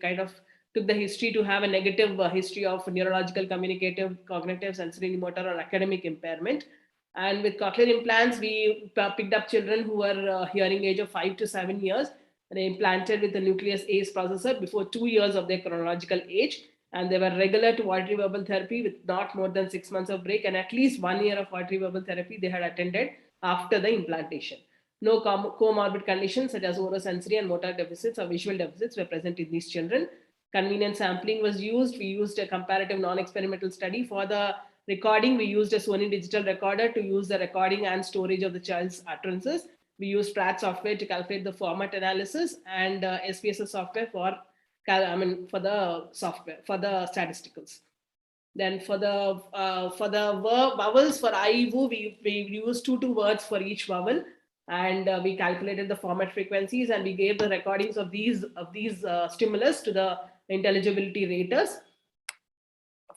kind of took the history to have a negative history of neurological, communicative, cognitive, sensory, motor, or academic impairment. And with cochlear implants, we picked up children who were hearing age of 5 to 7 years. They implanted with the nucleus ACE processor before 2 years of their chronological age. And they were regular to auditory verbal therapy with not more than 6 months of break, and at least 1 year of auditory verbal therapy they had attended after the implantation. No comorbid conditions such as orosensory and motor deficits or visual deficits were present in these children. Convenient sampling was used. We used a comparative non-experimental study. For the recording, we used a Sony digital recorder to use the recording and storage of the child's utterances. We used Pratt software to calculate the format analysis, and SPSS software for the software for the statisticals. Then for the vowels for IVU, we used 2 words for each vowel, and we calculated the format frequencies, and we gave the recordings of these stimulus to the intelligibility raters.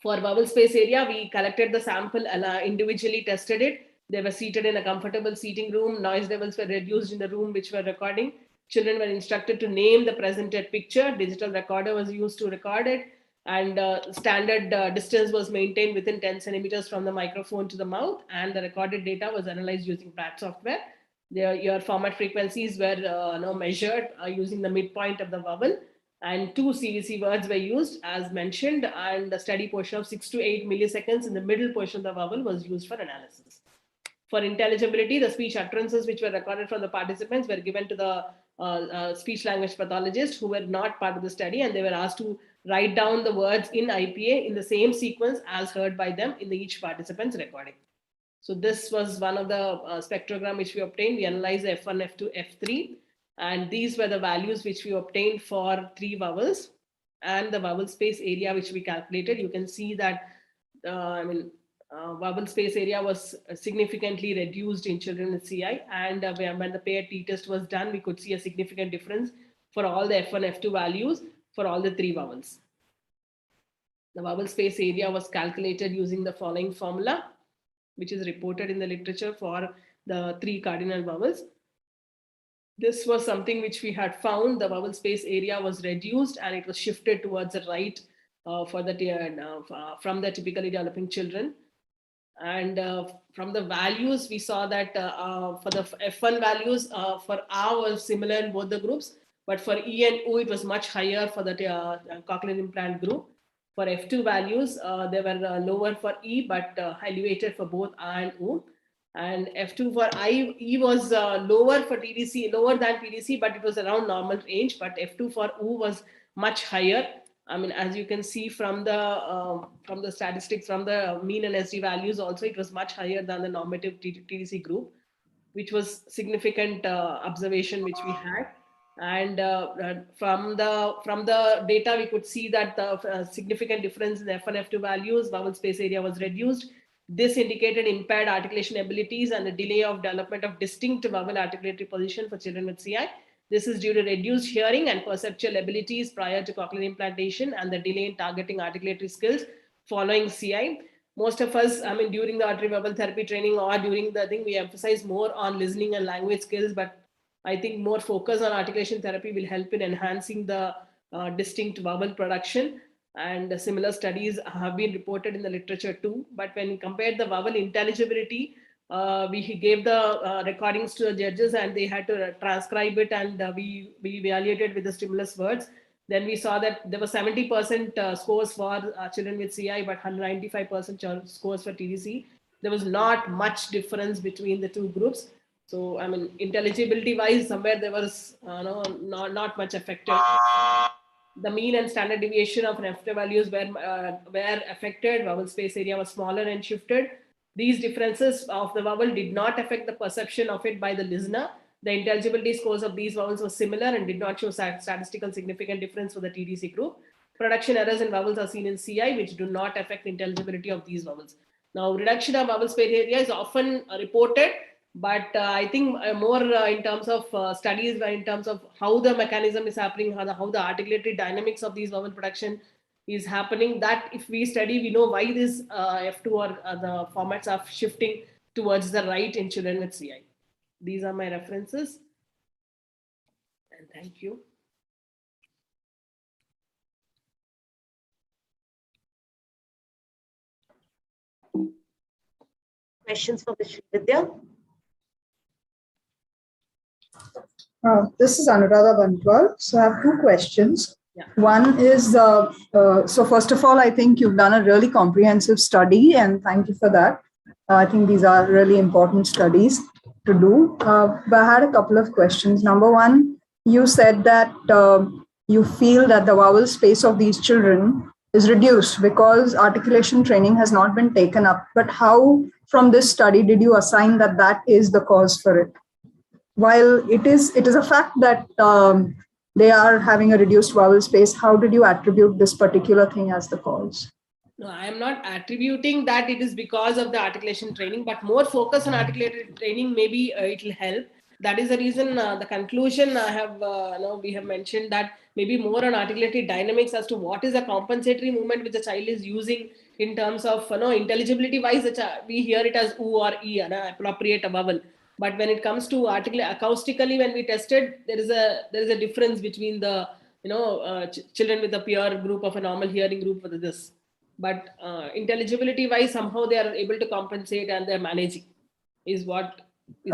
For vowel space area, we collected the sample, individually tested it. They were seated in a comfortable seating room. Noise levels were reduced in the room which were recording. Children were instructed to name the presented picture. Digital recorder was used to record it. And standard distance was maintained within 10 centimeters from the microphone to the mouth. And the recorded data was analyzed using Pratt software. Your format frequencies were measured using the midpoint of the vowel. And 2 CVC words were used as mentioned, and the study portion of 6 to 8 milliseconds in the middle portion of the vowel was used for analysis. For intelligibility, the speech utterances which were recorded from the participants were given to the speech language pathologists who were not part of the study, and they were asked to write down the words in IPA in the same sequence as heard by them in each participant's recording. So this was one of the spectrogram which we obtained. We analyzed F1, F2, F3. And these were the values which we obtained for 3 vowels and the vowel space area which we calculated. You can see that vowel space area was significantly reduced in children with CI. And when the paired t-test was done, we could see a significant difference for all the F1, F2 values for all the 3 vowels. The vowel space area was calculated using the following formula, which is reported in the literature for the 3 cardinal vowels. This was something which we had found. The vowel space area was reduced and it was shifted towards the right from the typically developing children. And from the values, we saw that for the F1 values for R was similar in both the groups, but for E and O, it was much higher for the cochlear implant group. For F2 values, they were lower for E, but elevated for both R and O. And F2 for E was lower for TDC, lower than TDC, but it was around normal range. But F2 for O was much higher. I mean, as you can see from the statistics, from the mean and SD values also, it was much higher than the normative TDC group, which was significant observation which we had. And from the data, we could see that the significant difference in F1, F2 values, vowel space area was reduced. This indicated impaired articulation abilities and the delay of development of distinct vowel articulatory position for children with CI. This is due to reduced hearing and perceptual abilities prior to cochlear implantation and the delay in targeting articulatory skills following CI. Most of us, I mean, during the auditory verbal therapy training or during the thing, we emphasize more on listening and language skills, but I think more focus on articulation therapy will help in enhancing the distinct vowel production. And similar studies have been reported in the literature too. But when compared the vowel intelligibility, we gave the recordings to the judges and they had to transcribe it, and we evaluated with the stimulus words. Then we saw that there were 70% scores for children with CI, but 195% scores for TDC. There was not much difference between the two groups. So, I mean, intelligibility wise, somewhere there was not much affected. The mean and standard deviation of NFTA values were affected. Vowel space area was smaller and shifted. These differences of the vowel did not affect the perception of it by the listener. The intelligibility scores of these vowels were similar and did not show statistical significant difference for the TDC group. Production errors in vowels are seen in CI, which do not affect intelligibility of these vowels. Now, reduction of vowel space area is often reported, but I think more in terms of studies, in terms of how the mechanism is happening, how the articulatory dynamics of these vowel production is happening, that if we study, we know why this F2 or the formats are shifting towards the right in children with CI. These are my references. And thank you. Questions for Ms. Vidya? This is Anuradha Bantwal. So I have two questions. Yeah. One is, so first of all, I think you've done a really comprehensive study, and thank you for that. I think these are really important studies to do. But I had a couple of questions. Number one, you said that you feel that the vowel space of these children is reduced because articulation training has not been taken up. But how, from this study, did you assign that that is the cause for it? While it is a fact that they are having a reduced vowel space, how did you attribute this particular thing as the cause? No, I am not attributing that it is because of the articulation training, but more focus on articulated training, maybe it will help. That is the reason the conclusion I have, we have mentioned that maybe more on articulated dynamics as to what is the compensatory movement which the child is using in terms of, intelligibility wise, we hear it as oo or e, appropriate vowel. But when it comes to acoustically, when we tested, there is a difference between the, children with a pure group of a normal hearing group with this. But intelligibility wise, somehow they are able to compensate and they're managing is what is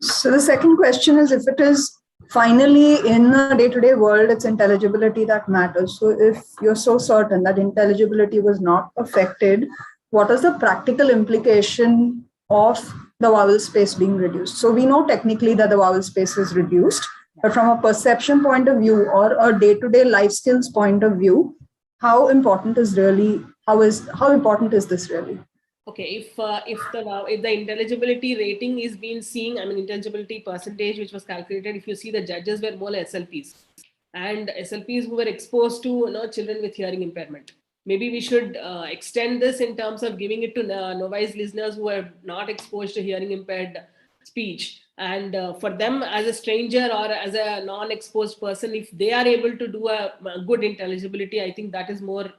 So the second question is, if it is finally in the day-to-day world, it's intelligibility that matters. So if you're so certain that intelligibility was not affected, what is the practical implication of the vowel space being reduced? So we know technically that the vowel space is reduced, but from a perception point of view or a day-to-day life skills point of view, how important is this really? Okay, if the intelligibility rating is being seen, I mean intelligibility percentage which was calculated, if you see, the judges were more SLPs and SLPs who were exposed to children with hearing impairment. Maybe we should extend this in terms of giving it to novice listeners who are not exposed to hearing impaired speech. And for them as a stranger or as a non-exposed person, if they are able to do a good intelligibility, I think that is more,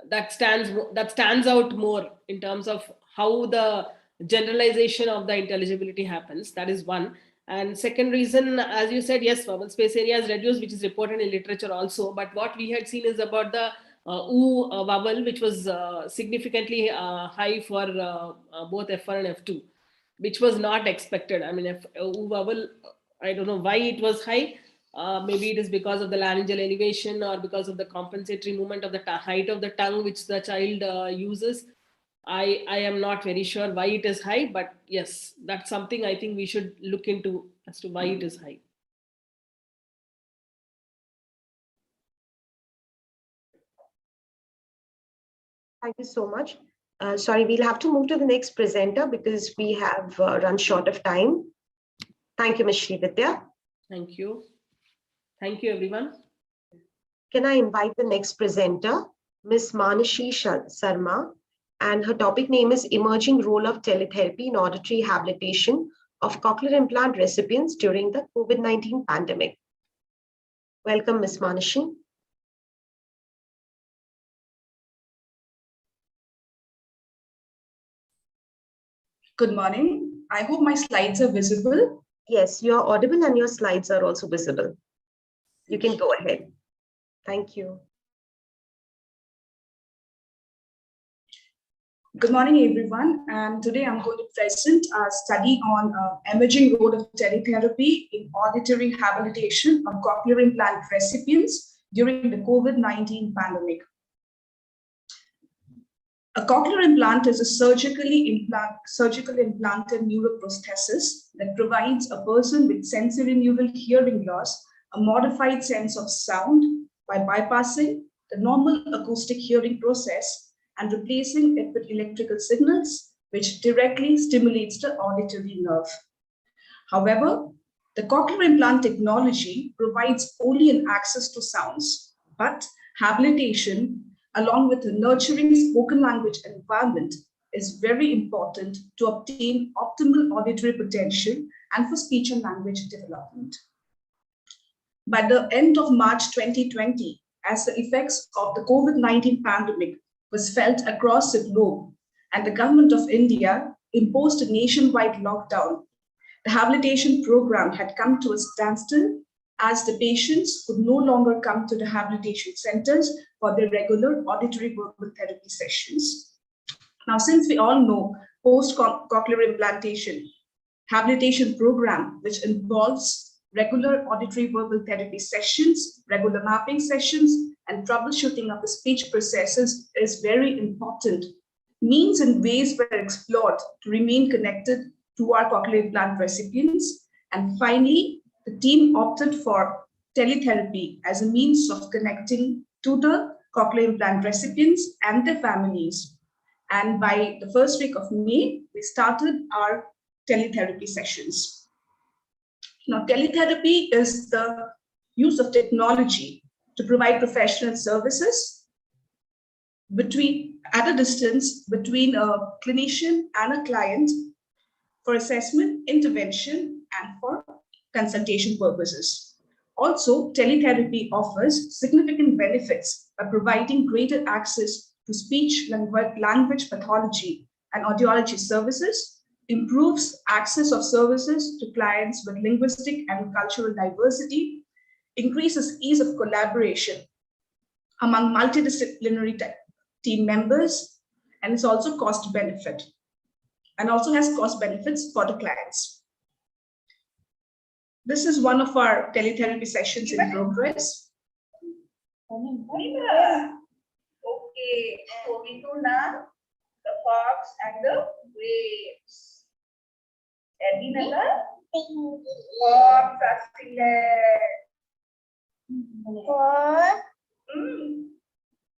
that stands out more in terms of how the generalization of the intelligibility happens. That is one. And second reason, as you said, yes, vowel space area is reduced, which is reported in literature also. But what we had seen is about the oo vowel, which was significantly high for both F1 and F2, which was not expected. I mean, oo vowel, I don't know why it was high. Maybe it is because of the laryngeal elevation or because of the compensatory movement of the height of the tongue which the child uses. I am not very sure why it is high, but yes, that's something I think we should look into as to why it is high. Thank you so much. Sorry, we'll have to move to the next presenter because we have run short of time. Thank you, Ms. Srividya. Thank you. Thank you, everyone. Can I invite the next presenter, Ms. Manashi Sarma, and her topic name is Emerging Role of Teletherapy in Auditory Habilitation of Cochlear Implant Recipients During the COVID-19 Pandemic. Welcome, Ms. Manashi. Good morning. I hope my slides are visible. Yes, you're audible and your slides are also visible. You can go ahead. Thank you. Good morning, everyone. And today I'm going to present a study on emerging role of teletherapy in auditory rehabilitation of cochlear implant recipients during the COVID-19 pandemic. A cochlear implant is a surgical implanted neuroprosthesis that provides a person with sensory neural hearing loss a modified sense of sound by bypassing the normal acoustic hearing process and replacing it with electrical signals, which directly stimulates the auditory nerve. However, the cochlear implant technology provides only an access to sounds, but habilitation, along with a nurturing spoken language environment, is very important to obtain optimal auditory potential and for speech and language development. By the end of March 2020, as the effects of the COVID-19 pandemic was felt across the globe and the government of India imposed a nationwide lockdown, the habilitation program had come to a standstill as the patients could no longer come to the habilitation centers for their regular auditory verbal therapy sessions. Now, since we all know post-cochlear implantation, habilitation program, which involves regular auditory verbal therapy sessions, regular mapping sessions, and troubleshooting of the speech processes is very important. Means and ways were explored to remain connected to our cochlear implant recipients. And finally, the team opted for teletherapy as a means of connecting to the cochlear implant recipients and their families. And by the first week of May, we started our teletherapy sessions. Now, teletherapy is the use of technology to provide professional services at a distance between a clinician and a client for assessment, intervention, and for consultation purposes. Also, teletherapy offers significant benefits by providing greater access to speech language pathology and audiology services, improves access of services to clients with linguistic and cultural diversity, increases ease of collaboration among multidisciplinary team members, and is also cost benefit, and also has cost benefits for the clients. This is one of our teletherapy sessions in progress. Okay, so we do now the fox and the waves.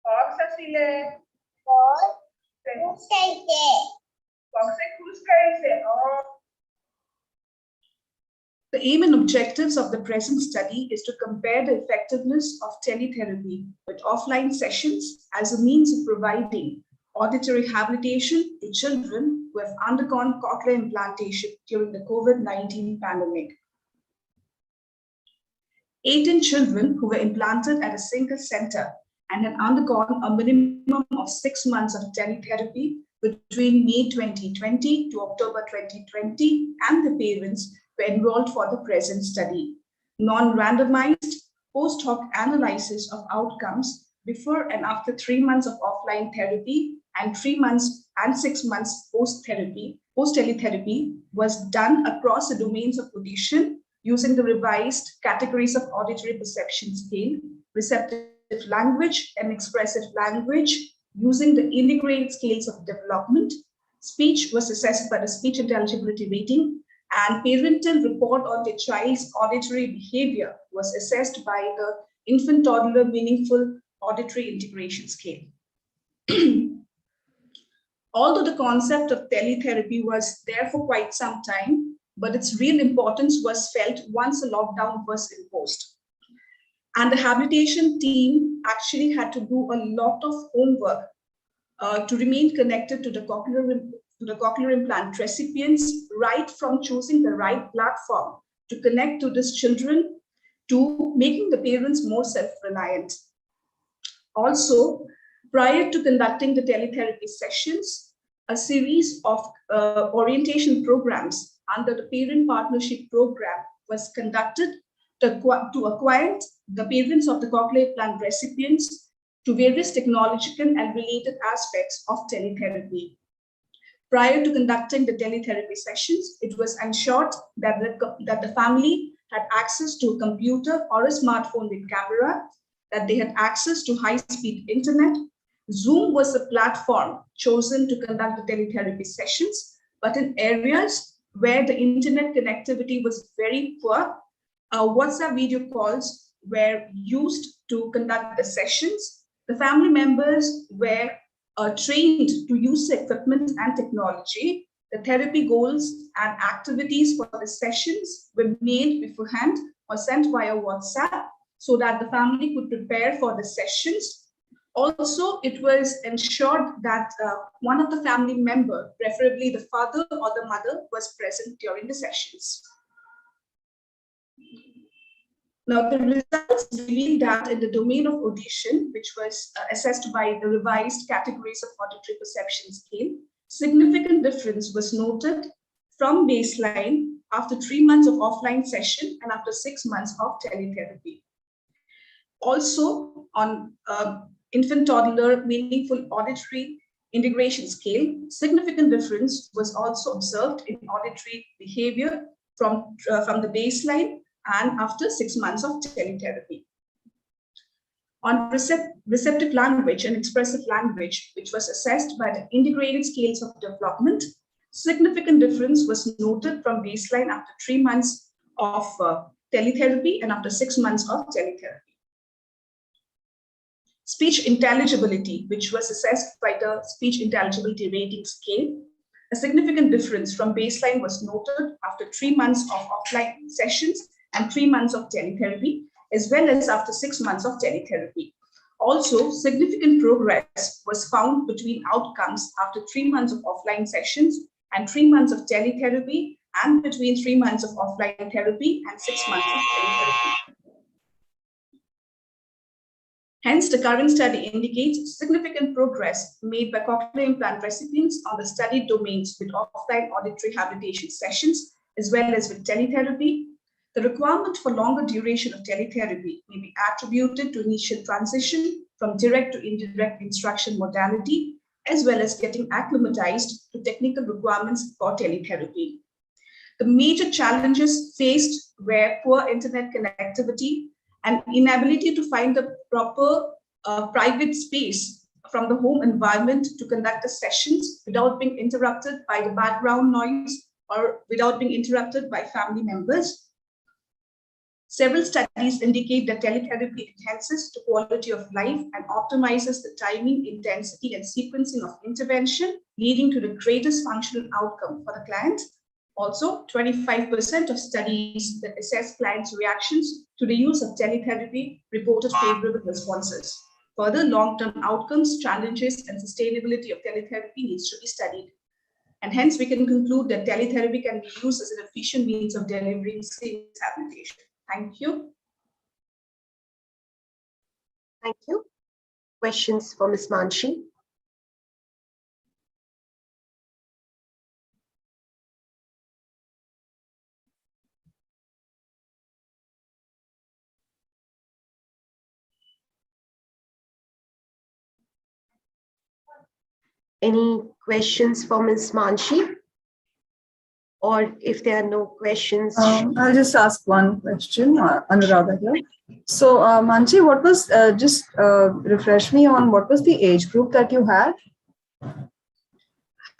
Fox asile. The aim and objectives of the present study is to compare the effectiveness of teletherapy with offline sessions as a means of providing auditory rehabilitation to children who have undergone cochlear implantation during the COVID-19 pandemic. 18 children who were implanted at a single center and had undergone a minimum of 6 months of teletherapy between May 2020 to October 2020, and the parents were enrolled for the present study. Non-randomized post hoc analysis of outcomes before and after 3 months of offline therapy and 3 months and 6 months post-teletherapy was done across the domains of audition using the revised categories of auditory perception scale, receptive language and expressive language, using the integrated scales of development. Speech was assessed by the speech intelligibility rating, and parental report on the child's auditory behavior was assessed by the infant toddler meaningful auditory integration scale. Although the concept of teletherapy was there for quite some time, but its real importance was felt once a lockdown was imposed. And the habilitation team actually had to do a lot of homework to remain connected to the cochlear implant recipients, right from choosing the right platform to connect to these children to making the parents more self-reliant. Also, prior to conducting the teletherapy sessions, a series of orientation programs under the Parent Partnership Program was conducted to acquaint the parents of the cochlear implant recipients to various technological and related aspects of teletherapy. Prior to conducting the teletherapy sessions, it was ensured that the family had access to a computer or a smartphone with camera, that they had access to high-speed internet. Zoom was a platform chosen to conduct the teletherapy sessions, but in areas where the internet connectivity was very poor, WhatsApp video calls were used to conduct the sessions. The family members were trained to use the equipment and technology. The therapy goals and activities for the sessions were made beforehand or sent via WhatsApp so that the family could prepare for the sessions. Also, it was ensured that one of the family member, preferably the father or the mother, was present during the sessions. Now, the results reveal that in the domain of audition, which was assessed by the revised categories of auditory perception scale, significant difference was noted from baseline after 3 months of offline session and after 6 months of teletherapy. Also, on infant toddler meaningful auditory integration scale, significant difference was also observed in auditory behavior from the baseline and after 6 months of teletherapy. On receptive language and expressive language, which was assessed by the integrated scales of development, significant difference was noted from baseline after 3 months of teletherapy and after 6 months of teletherapy. Speech intelligibility, which was assessed by the speech intelligibility rating scale, a significant difference from baseline was noted after 3 months of offline sessions and 3 months of teletherapy, as well as after 6 months of teletherapy. Also, significant progress was found between outcomes after 3 months of offline sessions and 3 months of teletherapy, and between 3 months of offline therapy and 6 months of teletherapy. Hence, the current study indicates significant progress made by cochlear implant recipients on the studied domains with offline auditory habilitation sessions, as well as with teletherapy. The requirement for longer duration of teletherapy may be attributed to initial transition from direct to indirect instruction modality, as well as getting acclimatized to technical requirements for teletherapy. The major challenges faced were poor internet connectivity and inability to find the proper private space from the home environment to conduct the sessions without being interrupted by the background noise or without being interrupted by family members. Several studies indicate that teletherapy enhances the quality of life and optimizes the timing, intensity, and sequencing of intervention, leading to the greatest functional outcome for the client. Also, 25% of studies that assess clients' reactions to the use of teletherapy reported favorable responses. Further, long-term outcomes, challenges, and sustainability of teletherapy needs to be studied. And hence, we can conclude that teletherapy can be used as an efficient means of delivering seamless habilitation. Thank you. Thank you. Questions for Ms. Manshi? Any questions for Ms. Manshi? Or if there are no questions, I'll just ask one question, Anuradha here. So, Manshi, what was, just refresh me on what was the age group that you had?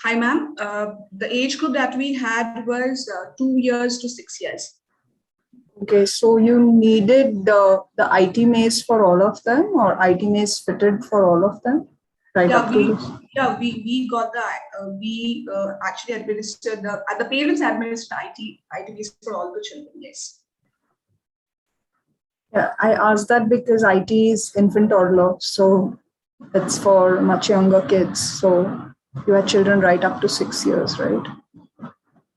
Hi, ma'am. The age group that we had was 2 years to 6 years. Okay, so you needed the IT maze for all of them, or IT maze fitted for all of them? Right Yeah, up to this? we got the, we actually administered the parents administered IT maze for all the children, yes. Yeah, I asked that because IT is infant toddler, so it's for much younger kids. So you had children right up to 6 years, right?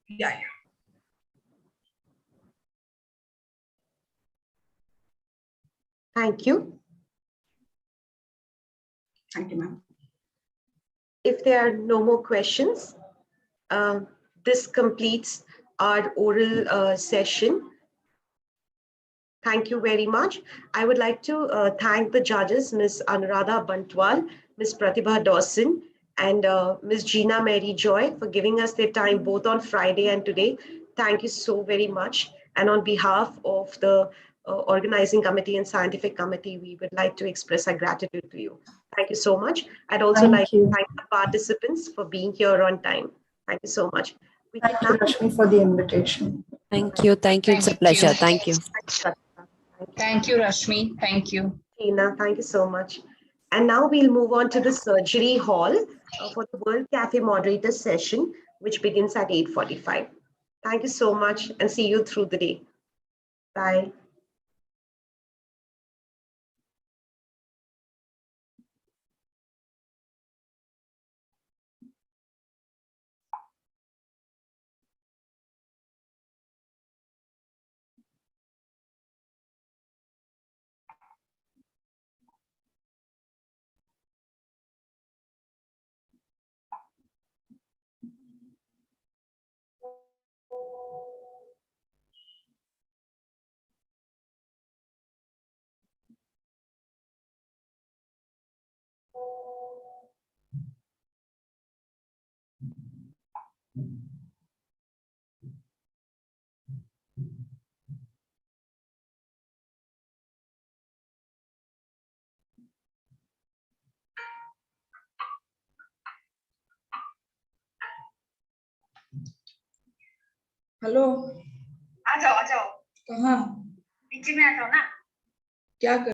Yeah. Thank you. Thank you, ma'am. If there are no more questions, this completes our oral session. Thank you very much. I would like to thank the judges, Ms. Anuradha Bantwal, Ms. Pratibha Dawson, and Ms. Gina Mary Joy for giving us their time both on Friday and today. Thank you so very much. And on behalf of the organizing committee and scientific committee, we would like to express our gratitude to you. Thank you so much. I'd also like to thank the participants for being here on time. Thank you so much. We Thank you, Rashmi, for the invitation. Thank you. Thank you. It's a pleasure. Thank you. Thank you, Rashmi. Thank you. Tina, thank you so much. And now we'll move on to the surgery hall for the World Cafe moderator session, which begins at 8:45. Thank you so much and see you through the day. Bye. Hello, आ जाओ आ जाओ। कहाँ? नीचे में आ जाओ ना। क्या कर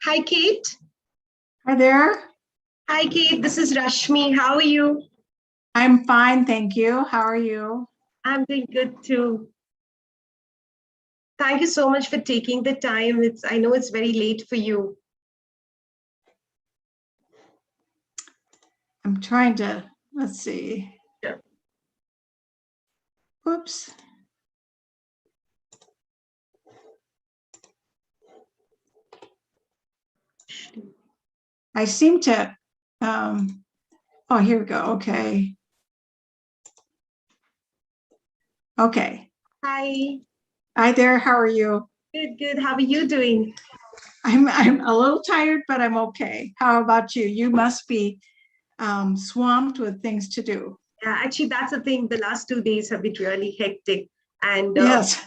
Hi, Kate. Hi there. Hi, Kate. This is Rashmi. How are you? I'm fine, thank you. How are you? I'm doing good too. Thank you so much for taking the time. I know it's very late for you. I'm trying to, let's see. Sure. Oops. I seem to, oh, here we go. Okay. Okay. Hi. Hi there. How are you? Good, good. How are you doing? I'm a little tired, but I'm okay. How about you? You must be swamped with things to do. Yeah, actually, that's the thing. The last 2 days have been really hectic. And Yes.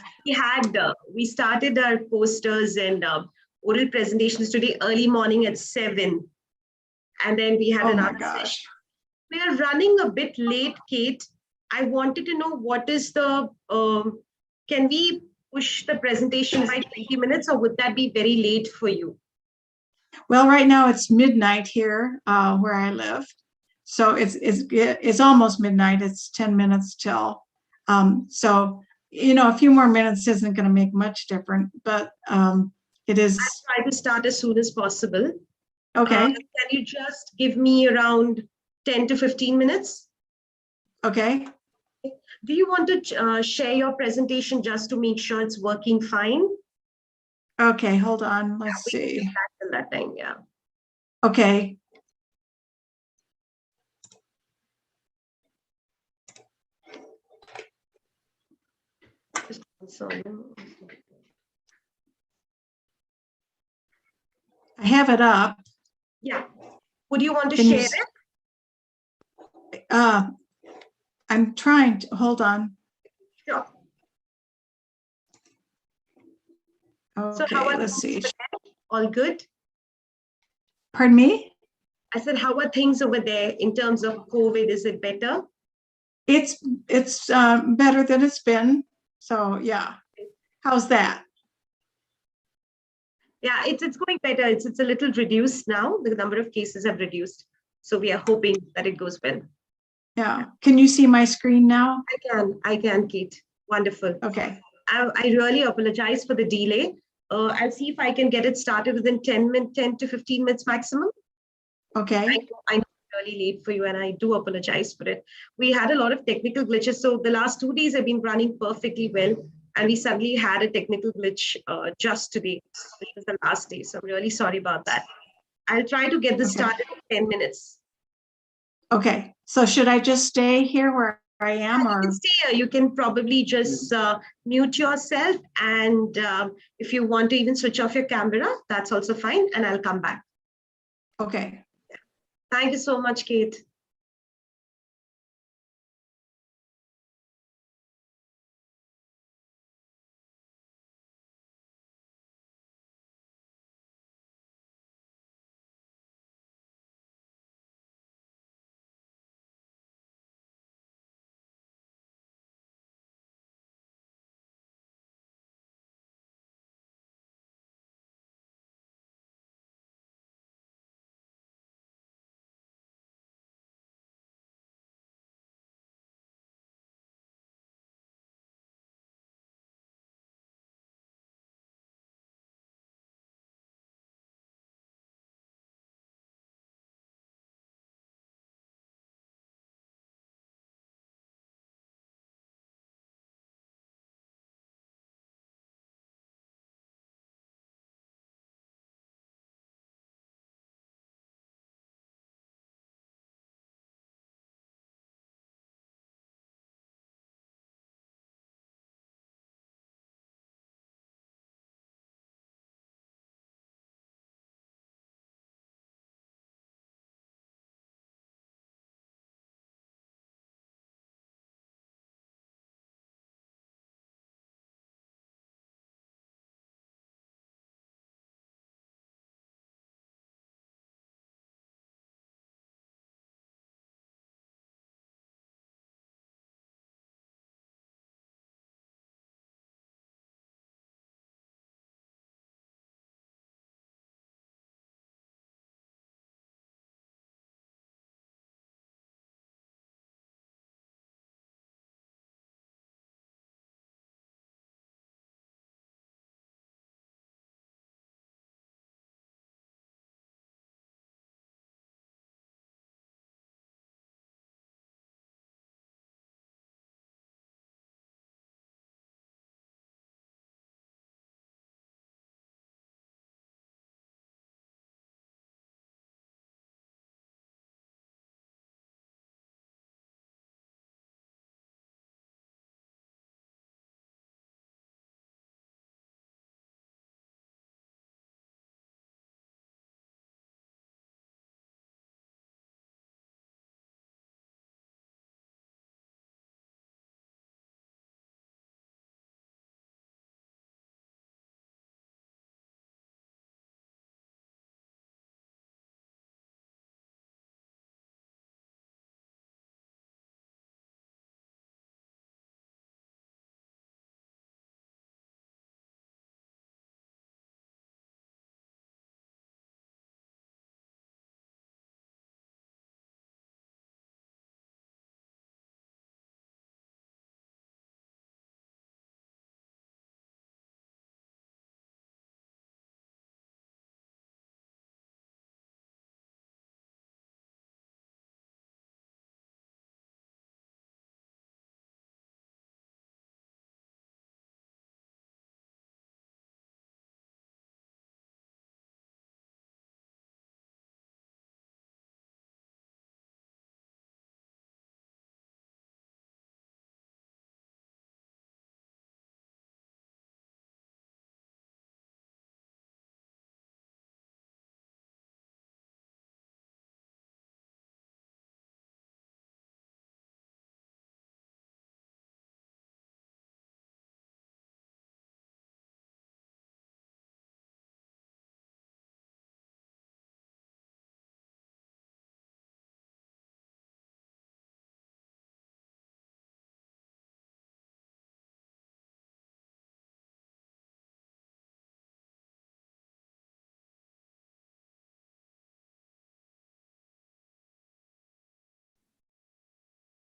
we started our posters and oral presentations today early morning at 7. And then we had Oh my another gosh. session. We are running a bit late, Kate. I wanted to know what is the, can we push the presentation by 20 minutes or would that be very late for you? Well, right now it's midnight here where I live. So it's almost midnight. It's 10 minutes till. So, a few more minutes isn't going to make much difference, but it is. I'll try to start as soon as possible. Okay. Can you just give me around 10 to 15 minutes? Okay. Do you want to share your presentation just to make sure it's working fine? Okay, hold on. Let's see. Till that time, yeah. Okay. I have it up. Yeah. Would you want to Can you share it? I'm trying to, hold on. Sure. Okay, so how are let's things see. over there? All good? Pardon me? I said, how are things over there in terms of COVID? Is it better? It's better than it's been. So yeah. How's that? Yeah, it's going better. It's a little reduced now. The number of cases have reduced. So we are hoping that it goes well. Yeah. Can you see my screen now? I can, Kate. Wonderful. Okay. I really apologize for the delay. I'll see if I can get it started within 10 to 15 minutes maximum. Okay. I know it's really late for you and I do apologize for it. We had a lot of technical glitches. So the last 2 days have been running perfectly well. And we suddenly had a technical glitch just today. This is the last day. So I'm really sorry about that. I'll try to get this started in 10 minutes. Okay. So should I just stay here where I am? You can stay here. You can probably just mute yourself. And if you want to even switch off your camera, that's also fine. And I'll come back. Okay. Thank you so much, Kate.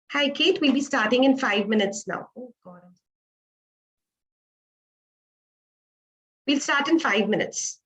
Hi, Kate. We'll be starting in 5 minutes now. Oh, God. We'll start in 5 minutes.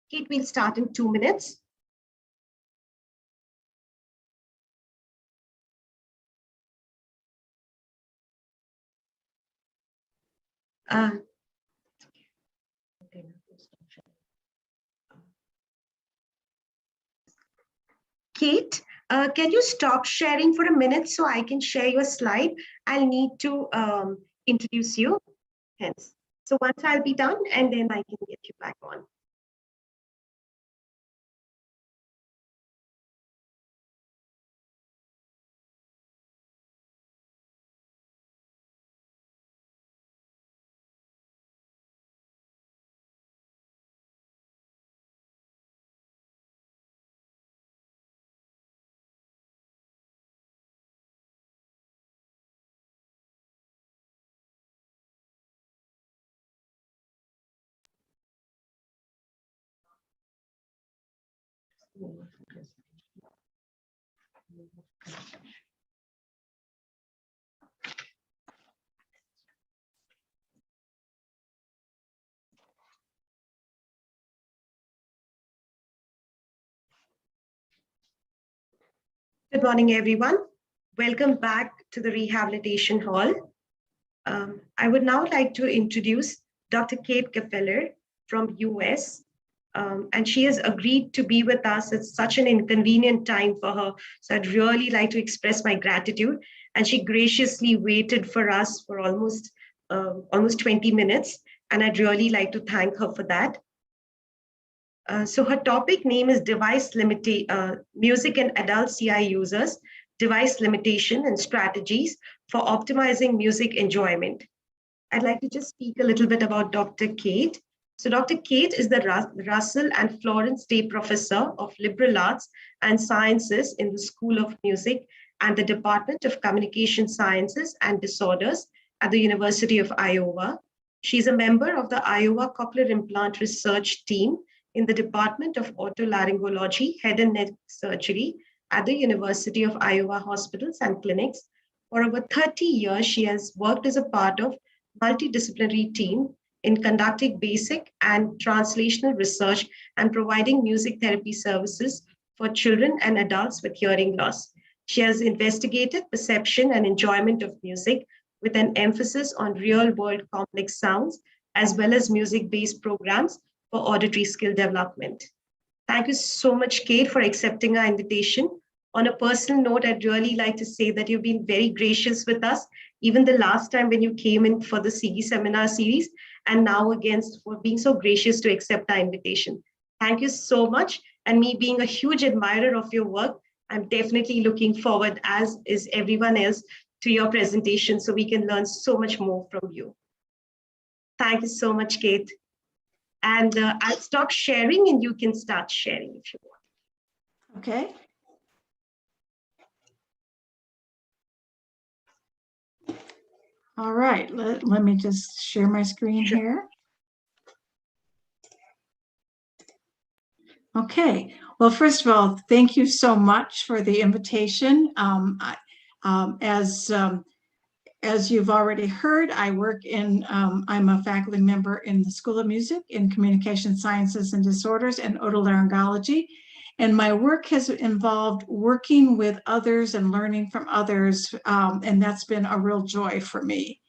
Kate, we'll start in 2 minutes. Kate, Can you stop sharing for a minute so I can share your slide? I'll need to introduce you hence. So once I'll be done, and then I can get you back on. Good morning, everyone. Welcome back to the Rehabilitation Hall. I would now like to introduce Dr. Kate Kappeler from US. And she has agreed to be with us at such an inconvenient time for her. So I'd really like to express my gratitude. And she graciously waited for us for almost 20 minutes. And I'd really like to thank her for that. So her topic name is Music and Adult CI Users, Device Limitation and Strategies for Optimizing Music Enjoyment. I'd like to just speak a little bit about Dr. Kate. So Dr. Kate is the Russell and Florence Day Professor of Liberal Arts and Sciences in the School of Music and the Department of Communication Sciences and Disorders at the University of Iowa. She's a member of the Iowa Cochlear Implant Research Team in the Department of Otolaryngology, Head and Neck Surgery at the University of Iowa Hospitals and Clinics. For over 30 years, she has worked as a part of multidisciplinary team in conducting basic and translational research and providing music therapy services for children and adults with hearing loss. She has investigated perception and enjoyment of music with an emphasis on real-world complex sounds, as well as music-based programs for auditory skill development. Thank you so much, Kate, for accepting our invitation. On a personal note, I'd really like to say that you've been very gracious with us, even the last time when you came in for the CIGI seminar series, and now again for being so gracious to accept our invitation. Thank you so much. And me being a huge admirer of your work, I'm definitely looking forward, as is everyone else, to your presentation so we can learn so much more from you. Thank you so much, Kate. And I'll stop sharing and you can start sharing if you want. Okay. All right, let me just share my screen here. Okay, well, first of all, thank you so much for the invitation. As you've already heard, I work in, I'm a faculty member in the School of Music in Communication Sciences and Disorders and Otolaryngology. And my work has involved working with others and learning from others, and that's been a real joy for me.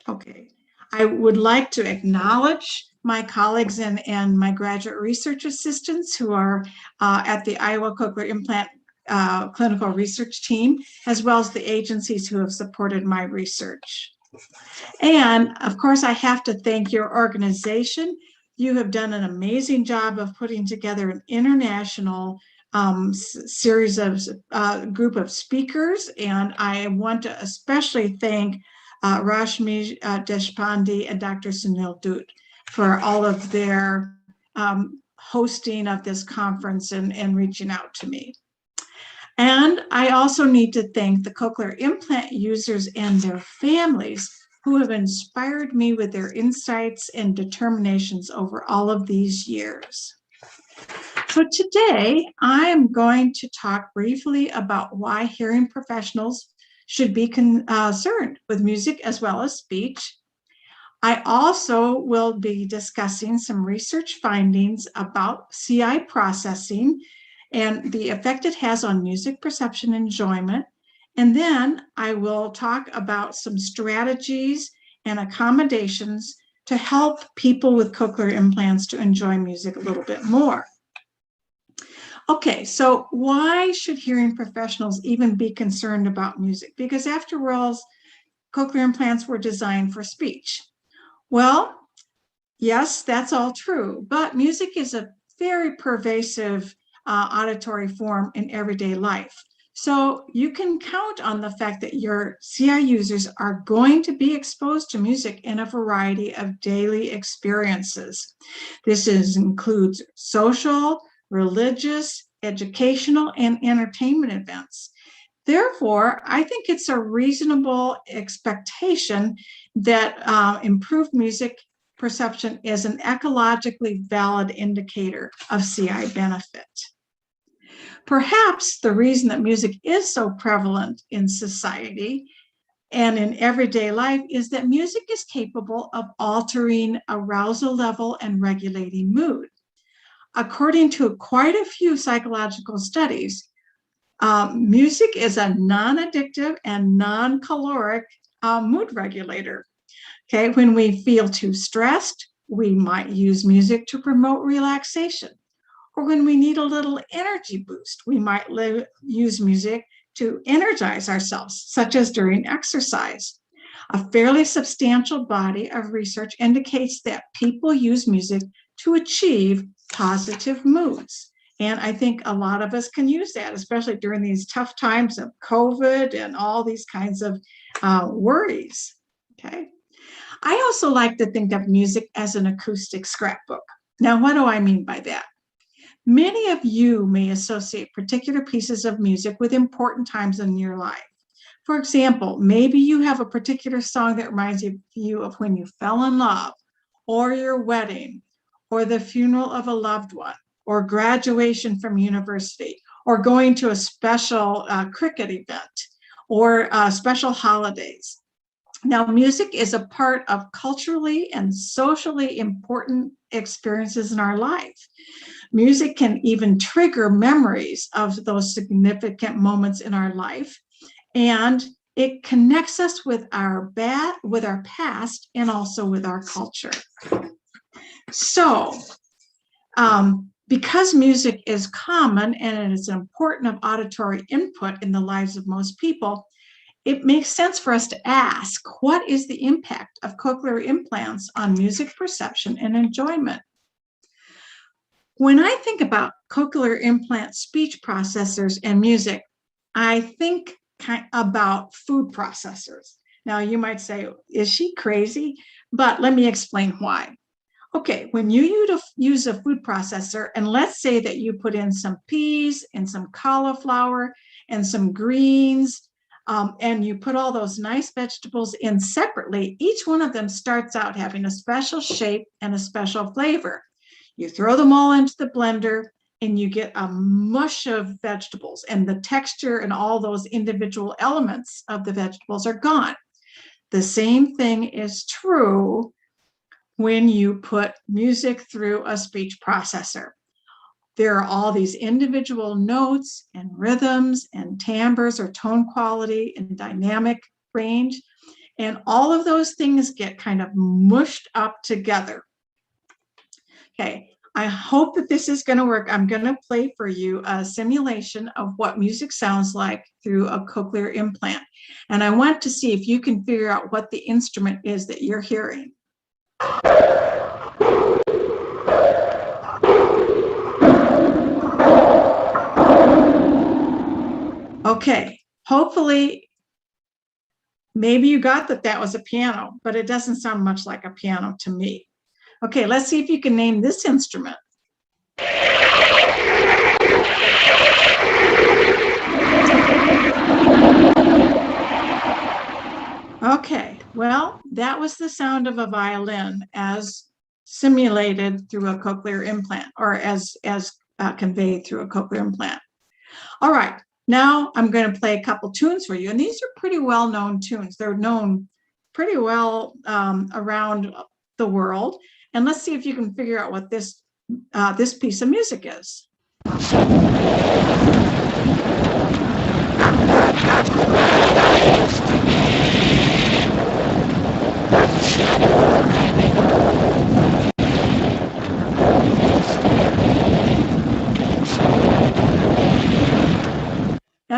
Okay, I would like to acknowledge my colleagues and my graduate research assistants who are at the Iowa Cochlear Implant clinical research team, as well as the agencies who have supported my research. And of course, I have to thank your organization. You have done an amazing job of putting together an international series of group of speakers. And I want to especially thank Rashmi Deshpande and Dr. Sunil Dutt for all of their hosting of this conference and reaching out to me. And I also need to thank the cochlear implant users and their families who have inspired me with their insights and determinations over all of these years. So today, I am going to talk briefly about why hearing professionals should be concerned with music as well as speech. I also will be discussing some research findings about CI processing and the effect it has on music perception and enjoyment. And then I will talk about some strategies and accommodations to help people with cochlear implants to enjoy music a little bit more. Okay, so why should hearing professionals even be concerned about music? Because after all, cochlear implants were designed for speech. Well, yes, that's all true, but music is a very pervasive auditory form in everyday life. So you can count on the fact that your CI users are going to be exposed to music in a variety of daily experiences. This includes social, religious, educational, and entertainment events. Therefore, I think it's a reasonable expectation that improved music perception is an ecologically valid indicator of CI benefit. Perhaps the reason that music is so prevalent in society and in everyday life is that music is capable of altering arousal level and regulating mood. According to quite a few psychological studies, music is a non-addictive and non-caloric mood regulator. Okay, when we feel too stressed, we might use music to promote relaxation. Or when we need a little energy boost, we might use music to energize ourselves, such as during exercise. A fairly substantial body of research indicates that people use music to achieve positive moods. And I think a lot of us can use that, especially during these tough times of COVID and all these kinds of worries. Okay. I also like to think of music as an acoustic scrapbook. Now, what do I mean by that? Many of you may associate particular pieces of music with important times in your life. For example, maybe you have a particular song that reminds you of when you fell in love, or your wedding, or the funeral of a loved one, or graduation from university, or going to a special cricket event, or special holidays. Now, music is a part of culturally and socially important experiences in our life. Music can even trigger memories of those significant moments in our life, and it connects us with our past and also with our culture. So, because music is common and it is important of auditory input in the lives of most people, it makes sense for us to ask, what is the impact of cochlear implants on music perception and enjoyment? When I think about cochlear implant speech processors and music, I think about food processors. Now, you might say, is she crazy? But let me explain why. Okay, when you use a food processor, and let's say that you put in some peas and some cauliflower and some greens, and you put all those nice vegetables in separately, each one of them starts out having a special shape and a special flavor. You throw them all into the blender and you get a mush of vegetables, and the texture and all those individual elements of the vegetables are gone. The same thing is true when you put music through a speech processor. There are all these individual notes and rhythms and timbres or tone quality and dynamic range, and all of those things get kind of mushed up together. Okay, I hope that this is going to work. I'm going to play for you a simulation of what music sounds like through a cochlear implant. And I want to see if you can figure out what the instrument is that you're hearing. Okay, hopefully, maybe you got that that was a piano, but it doesn't sound much like a piano to me. Okay, let's see if you can name this instrument. Okay, well, that was the sound of a violin as simulated through a cochlear implant, or as conveyed through a cochlear implant. All right, now I'm going to play a couple tunes for you, and these are pretty well-known tunes. They're known pretty well around the world, and let's see if you can figure out what this piece of music is.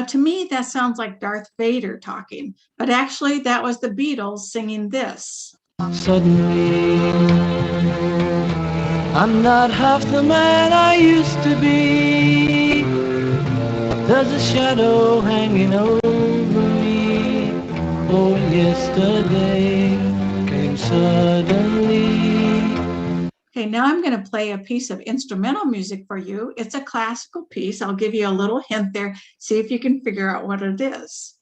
Now, to me, that sounds like Darth Vader talking, but actually that was the Beatles singing this. Suddenly, I'm not half the man I used to be. There's a shadow hanging over me. Oh, yesterday came suddenly. Okay, now I'm going to play a piece of instrumental music for you. It's a classical piece. I'll give you a little hint there. See if you can figure out what it is.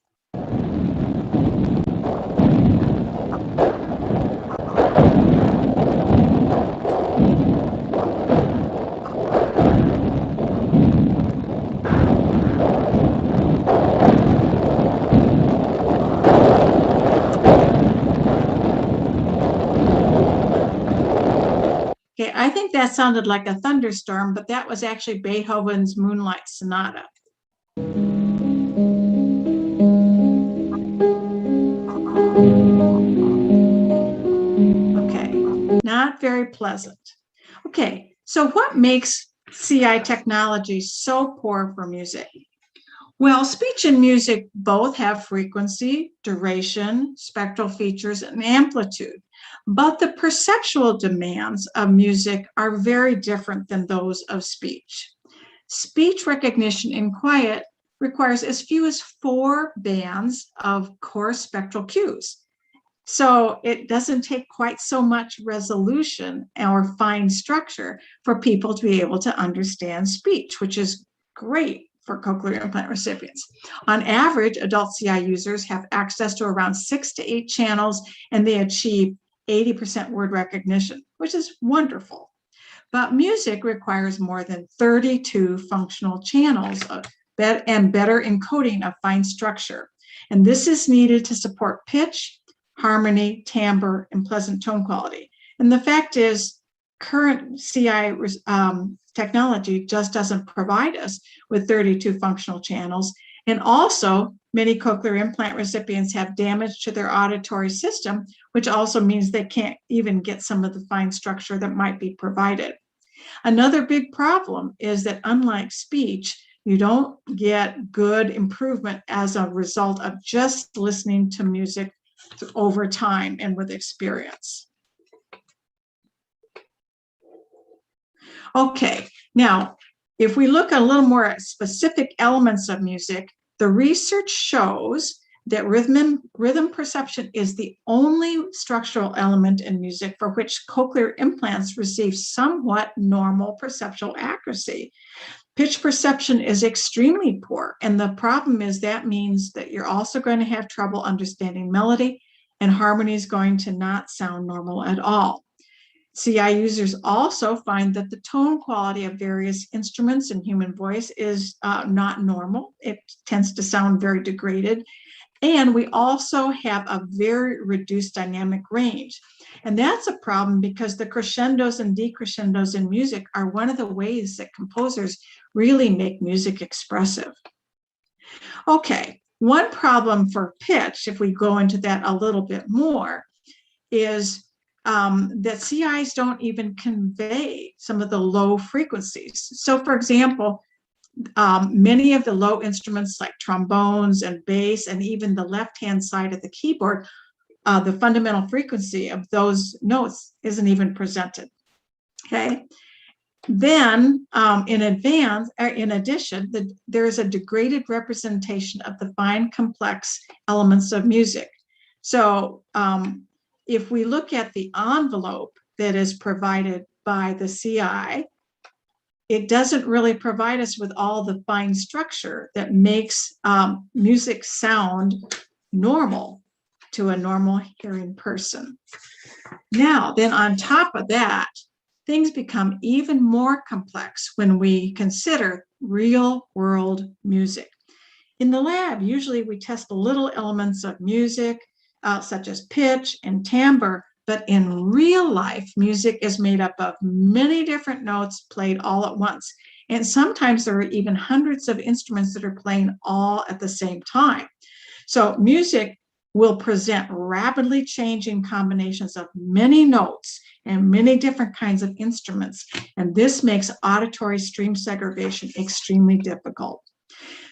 Okay, I think that sounded like a thunderstorm, but that was actually Beethoven's Moonlight Sonata. Okay, not very pleasant. Okay, so what makes CI technology so poor for music? Well, speech and music both have frequency, duration, spectral features, and amplitude, but the perceptual demands of music are very different than those of speech. Speech recognition in quiet requires as few as 4 bands of coarse spectral cues. So it doesn't take quite so much resolution or fine structure for people to be able to understand speech, which is great for cochlear implant recipients. On average, adult CI users have access to around 6 to 8 channels, and they achieve 80% word recognition, which is wonderful. But music requires more than 32 functional channels and better encoding of fine structure. And this is needed to support pitch, harmony, timbre, and pleasant tone quality. And the fact is, current CI technology just doesn't provide us with 32 functional channels. And also, many cochlear implant recipients have damage to their auditory system, which also means they can't even get some of the fine structure that might be provided. Another big problem is that unlike speech, you don't get good improvement as a result of just listening to music over time and with experience. Okay, now, if we look a little more at specific elements of music, the research shows that rhythm perception is the only structural element in music for which cochlear implants receive somewhat normal perceptual accuracy. Pitch perception is extremely poor, and the problem is that means that you're also going to have trouble understanding melody, and harmony is going to not sound normal at all. CI users also find that the tone quality of various instruments and human voice is not normal. It tends to sound very degraded. And we also have a very reduced dynamic range. And that's a problem because the crescendos and decrescendos in music are one of the ways that composers really make music expressive. Okay, one problem for pitch, if we go into that a little bit more, is that CIs don't even convey some of the low frequencies. So for example, many of the low instruments like trombones and bass and even the left-hand side of the keyboard, the fundamental frequency of those notes isn't even presented, okay? Then in addition, there is a degraded representation of the fine complex elements of music. So if we look at the envelope that is provided by the CI, it doesn't really provide us with all the fine structure that makes music sound normal to a normal hearing person. Now, then on top of that, things become even more complex when we consider real world music. In the lab, usually we test the little elements of music, such as pitch and timbre, but in real life, music is made up of many different notes played all at once. And sometimes there are even hundreds of instruments that are playing all at the same time. So music will present rapidly changing combinations of many notes and many different kinds of instruments. And this makes auditory stream segregation extremely difficult.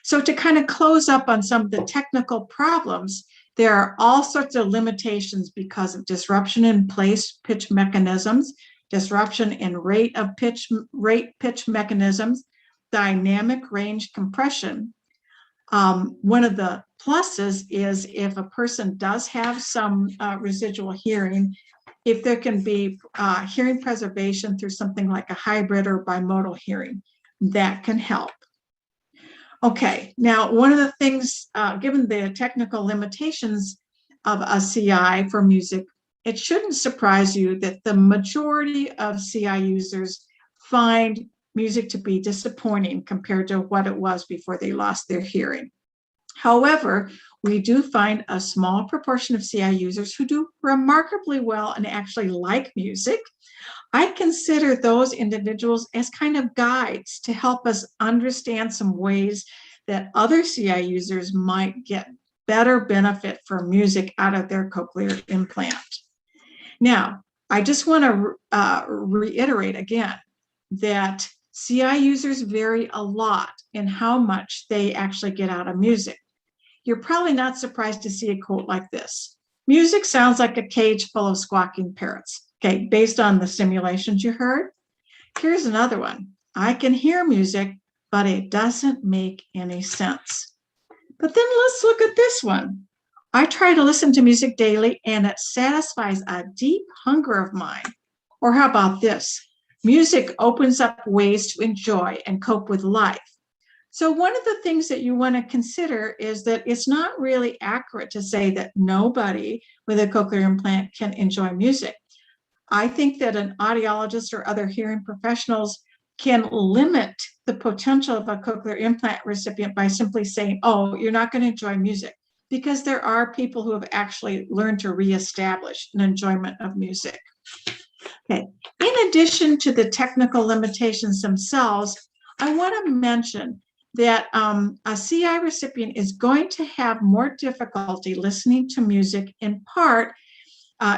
So to kind of close up on some of the technical problems, there are all sorts of limitations because of disruption in place pitch mechanisms, disruption in rate pitch mechanisms, dynamic range compression. One of the pluses is if a person does have some residual hearing, if there can be hearing preservation through something like a hybrid or bimodal hearing, that can help. Okay, now one of the things, given the technical limitations of a CI for music, it shouldn't surprise you that the majority of CI users find music to be disappointing compared to what it was before they lost their hearing. However, we do find a small proportion of CI users who do remarkably well and actually like music. I consider those individuals as kind of guides to help us understand some ways that other CI users might get better benefit from music out of their cochlear implant. Now, I just want to reiterate again that CI users vary a lot in how much they actually get out of music. You're probably not surprised to see a quote like this. Music sounds like a cage full of squawking parrots. Okay, based on the simulations you heard. Here's another one. I can hear music, but it doesn't make any sense. But then let's look at this one. I try to listen to music daily and it satisfies a deep hunger of mine. Or how about this? Music opens up ways to enjoy and cope with life. So one of the things that you want to consider is that it's not really accurate to say that nobody with a cochlear implant can enjoy music. I think that an audiologist or other hearing professionals can limit the potential of a cochlear implant recipient by simply saying, oh, you're not going to enjoy music, because there are people who have actually learned to reestablish an enjoyment of music. Okay. In addition to the technical limitations themselves, I want to mention that a CI recipient is going to have more difficulty listening to music, in part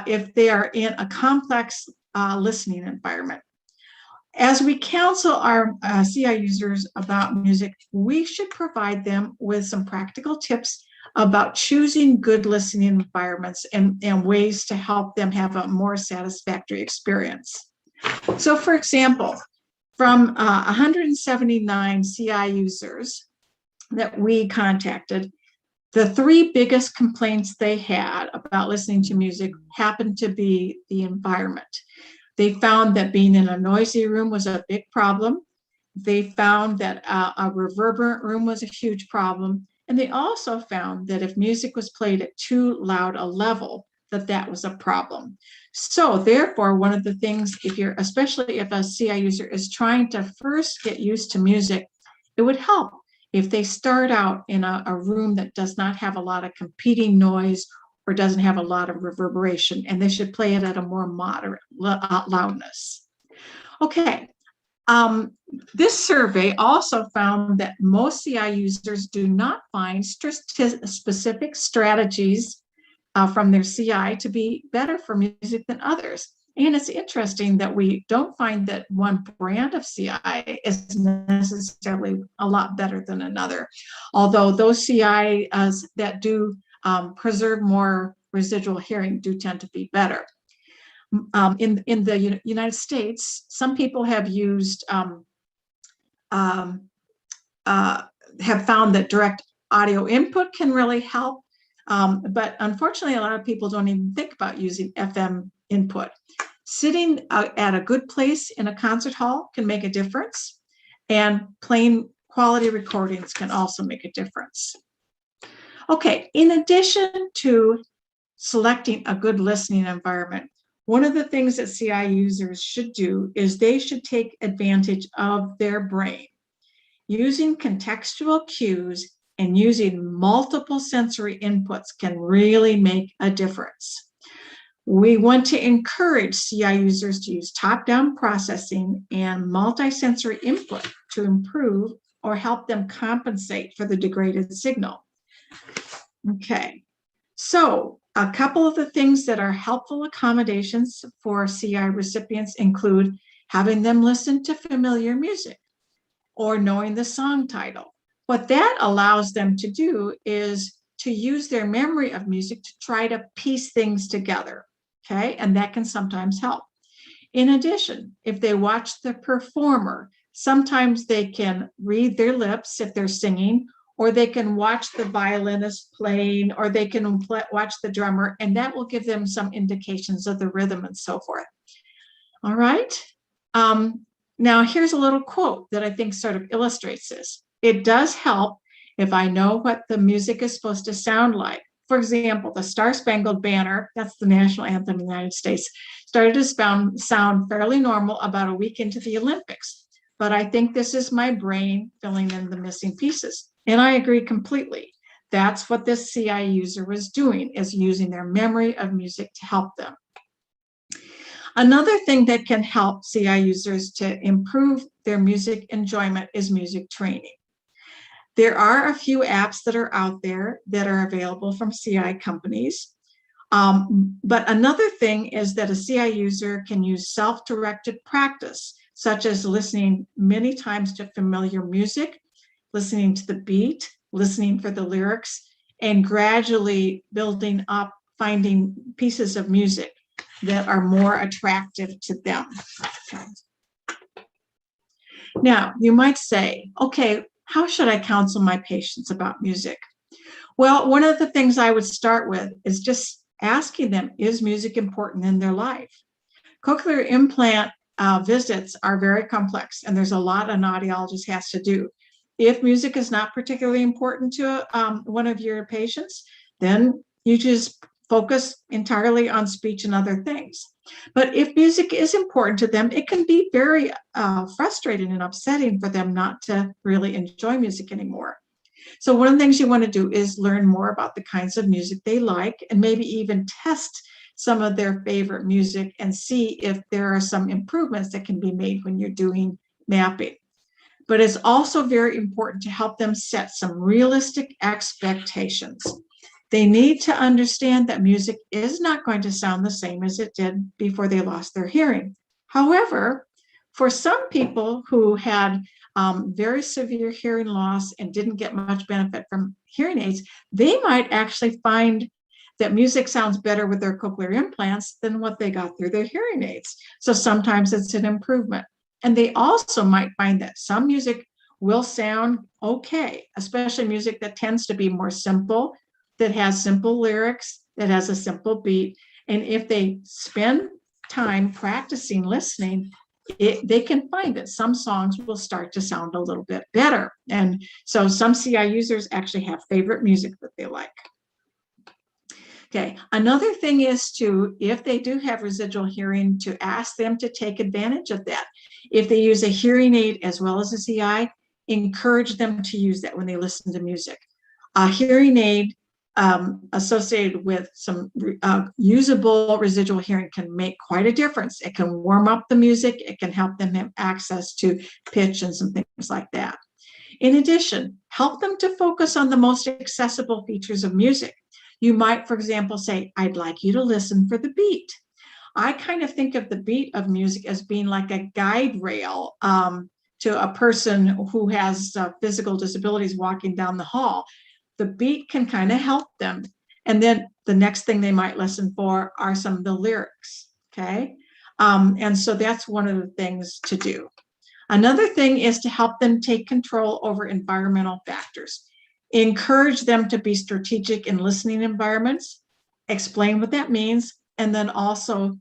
if they are in a complex listening environment. As we counsel our CI users about music, we should provide them with some practical tips about choosing good listening environments and ways to help them have a more satisfactory experience. So for example, from 179 CI users that we contacted, the 3 biggest complaints they had about listening to music happened to be the environment. They found that being in a noisy room was a big problem. They found that a reverberant room was a huge problem. And they also found that if music was played at too loud a level, that was a problem. So therefore, one of the things, especially if a CI user is trying to first get used to music, it would help if they start out in a room that does not have a lot of competing noise or doesn't have a lot of reverberation, and they should play it at a more moderate loudness. Okay. This survey also found that most CI users do not find specific strategies from their CI to be better for music than others. And it's interesting that we don't find that one brand of CI is necessarily a lot better than another, although those CIs that do preserve more residual hearing do tend to be better. In the United States, some people have used, have found that direct audio input can really help, but unfortunately, a lot of people don't even think about using FM input. Sitting at a good place in a concert hall can make a difference, and playing quality recordings can also make a difference. Okay, in addition to selecting a good listening environment, one of the things that CI users should do is they should take advantage of their brain. Using contextual cues and using multiple sensory inputs can really make a difference. We want to encourage CI users to use top-down processing and multisensory input to improve or help them compensate for the degraded signal. Okay, so a couple of the things that are helpful accommodations for CI recipients include having them listen to familiar music or knowing the song title, What that allows them to do is to use their memory of music to try to piece things together, okay? And that can sometimes help. In addition, if they watch the performer, sometimes they can read their lips if they're singing, or they can watch the violinist playing, or they can watch the drummer, and that will give them some indications of the rhythm and so forth. All right. Now here's a little quote that I think sort of illustrates this. It does help if I know what the music is supposed to sound like. For example, the Star Spangled Banner, that's the national anthem of the United States, started to sound fairly normal about a week into the Olympics. But I think this is my brain filling in the missing pieces. And I agree completely. That's what this CI user was doing, is using their memory of music to help them. Another thing that can help CI users to improve their music enjoyment is music training. There are a few apps that are out there that are available from CI companies. But another thing is that a CI user can use self-directed practice, such as listening many times to familiar music, listening to the beat, listening for the lyrics, and gradually building up, finding pieces of music that are more attractive to them. Okay. Now, you might say, okay, how should I counsel my patients about music? Well, one of the things I would start with is just asking them, is music important in their life? Cochlear implant visits are very complex, and there's a lot an audiologist has to do. If music is not particularly important to one of your patients, then you just focus entirely on speech and other things. But if music is important to them, it can be very frustrating and upsetting for them not to really enjoy music anymore. So one of the things you want to do is learn more about the kinds of music they like, and maybe even test some of their favorite music and see if there are some improvements that can be made when you're doing mapping. But it's also very important to help them set some realistic expectations. They need to understand that music is not going to sound the same as it did before they lost their hearing. However, for some people who had very severe hearing loss and didn't get much benefit from hearing aids, they might actually find that music sounds better with their cochlear implants than what they got through their hearing aids. So sometimes it's an improvement. And they also might find that some music will sound okay, especially music that tends to be more simple, that has simple lyrics, that has a simple beat. And if they spend time practicing listening, they can find that some songs will start to sound a little bit better. And so some CI users actually have favorite music that they like. Okay, another thing is to, if they do have residual hearing, to ask them to take advantage of that. If they use a hearing aid as well as a CI, encourage them to use that when they listen to music. A hearing aid associated with some usable residual hearing can make quite a difference. It can warm up the music. It can help them have access to pitch and some things like that. In addition, help them to focus on the most accessible features of music. You might, for example, say, I'd like you to listen for the beat. I kind of think of the beat of music as being like a guide rail to a person who has physical disabilities walking down the hall. The beat can kind of help them. And then the next thing they might listen for are some of the lyrics, okay? And so that's one of the things to do. Another thing is to help them take control over environmental factors. Encourage them to be strategic in listening environments, explain what that means, and then also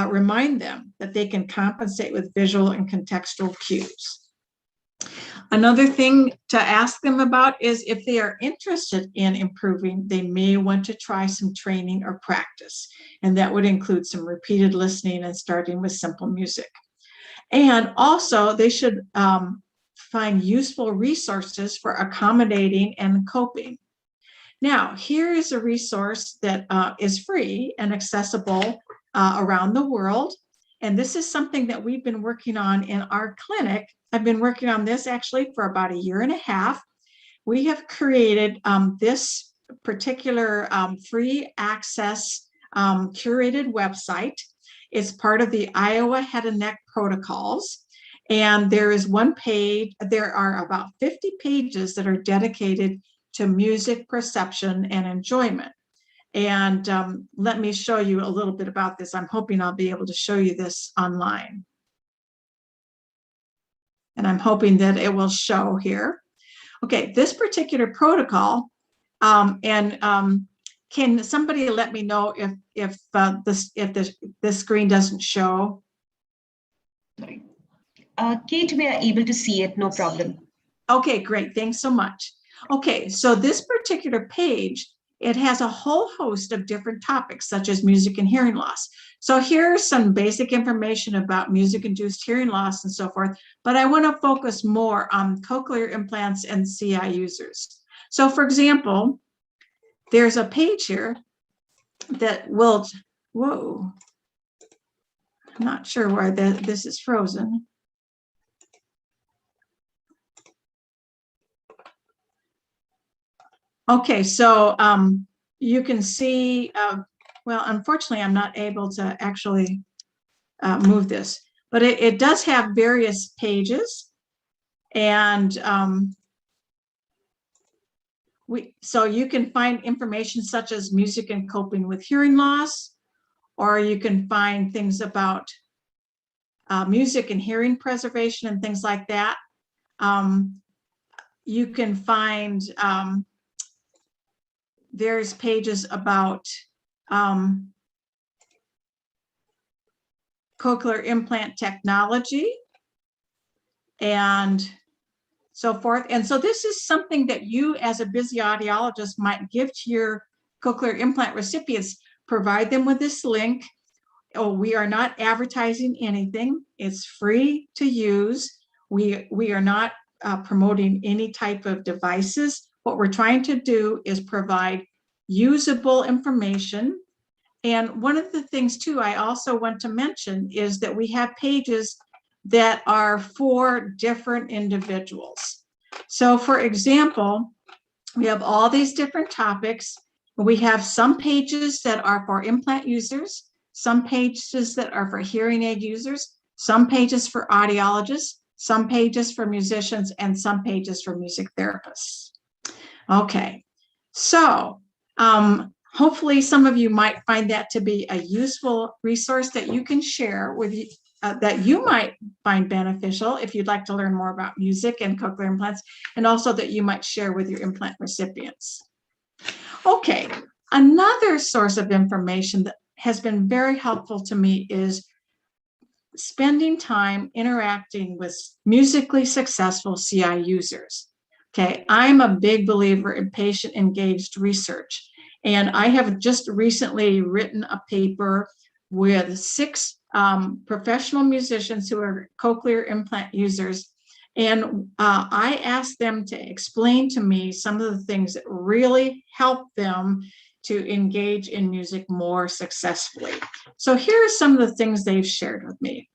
remind them that they can compensate with visual and contextual cues. Another thing to ask them about is if they are interested in improving, they may want to try some training or practice. And that would include some repeated listening and starting with simple music. And also they should find useful resources for accommodating and coping. Now, here is a resource that is free and accessible around the world. And this is something that we've been working on in our clinic. I've been working on this actually for about 1.5 years. We have created this particular free access curated website. It's part of the Iowa Head and Neck protocols. And there is one page, there are about 50 pages that are dedicated to music perception and enjoyment. And let me show you a little bit about this. I'm hoping I'll be able to show you this online. And I'm hoping that it will show here. Okay, this particular protocol, can somebody let me know if this screen doesn't show? Kate, we are able to see it, no problem. Okay, great. Thanks so much. Okay, so this particular page, it has a whole host of different topics, such as music and hearing loss. So here's some basic information about music-induced hearing loss and so forth, but I want to focus more on cochlear implants and CI users. So for example, there's a page here that will, whoa, I'm not sure why this is frozen. Okay, so you can see, well, unfortunately, I'm not able to actually move this, but it does have various pages. And so you can find information such as music and coping with hearing loss, or you can find things about music and hearing preservation and things like that. You can find there's pages about cochlear implant technology and so forth. And so this is something that you as a busy audiologist might give to your cochlear implant recipients. Provide them with this link. Oh, we are not advertising anything. It's free to use. We are not promoting any type of devices. What we're trying to do is provide usable information. And one of the things too, I also want to mention is that we have pages that are for different individuals. So for example, we have all these different topics. We have some pages that are for implant users, some pages that are for hearing aid users, some pages for audiologists, some pages for musicians, and some pages for music therapists. Okay, so hopefully some of you might find that to be a useful resource that you can share with you, that you might find beneficial if you'd like to learn more about music and cochlear implants, and also that you might share with your implant recipients. Okay, another source of information that has been very helpful to me is spending time interacting with musically successful CI users. Okay, I'm a big believer in patient-engaged research, and I have just recently written a paper with 6 professional musicians who are cochlear implant users, and I asked them to explain to me some of the things that really help them to engage in music more successfully. So here are some of the things they've shared with me.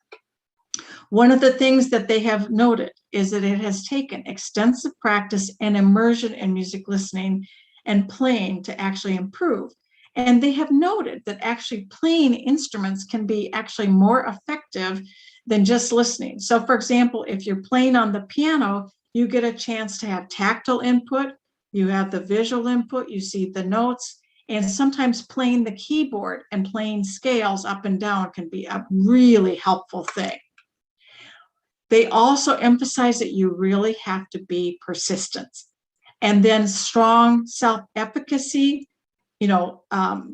One of the things that they have noted is that it has taken extensive practice and immersion in music listening and playing to actually improve. And they have noted that actually playing instruments can be actually more effective than just listening. So for example, if you're playing on the piano, you get a chance to have tactile input, you have the visual input, you see the notes, and sometimes playing the keyboard and playing scales up and down can be a really helpful thing. They also emphasize that you really have to be persistent. And then strong self-efficacy,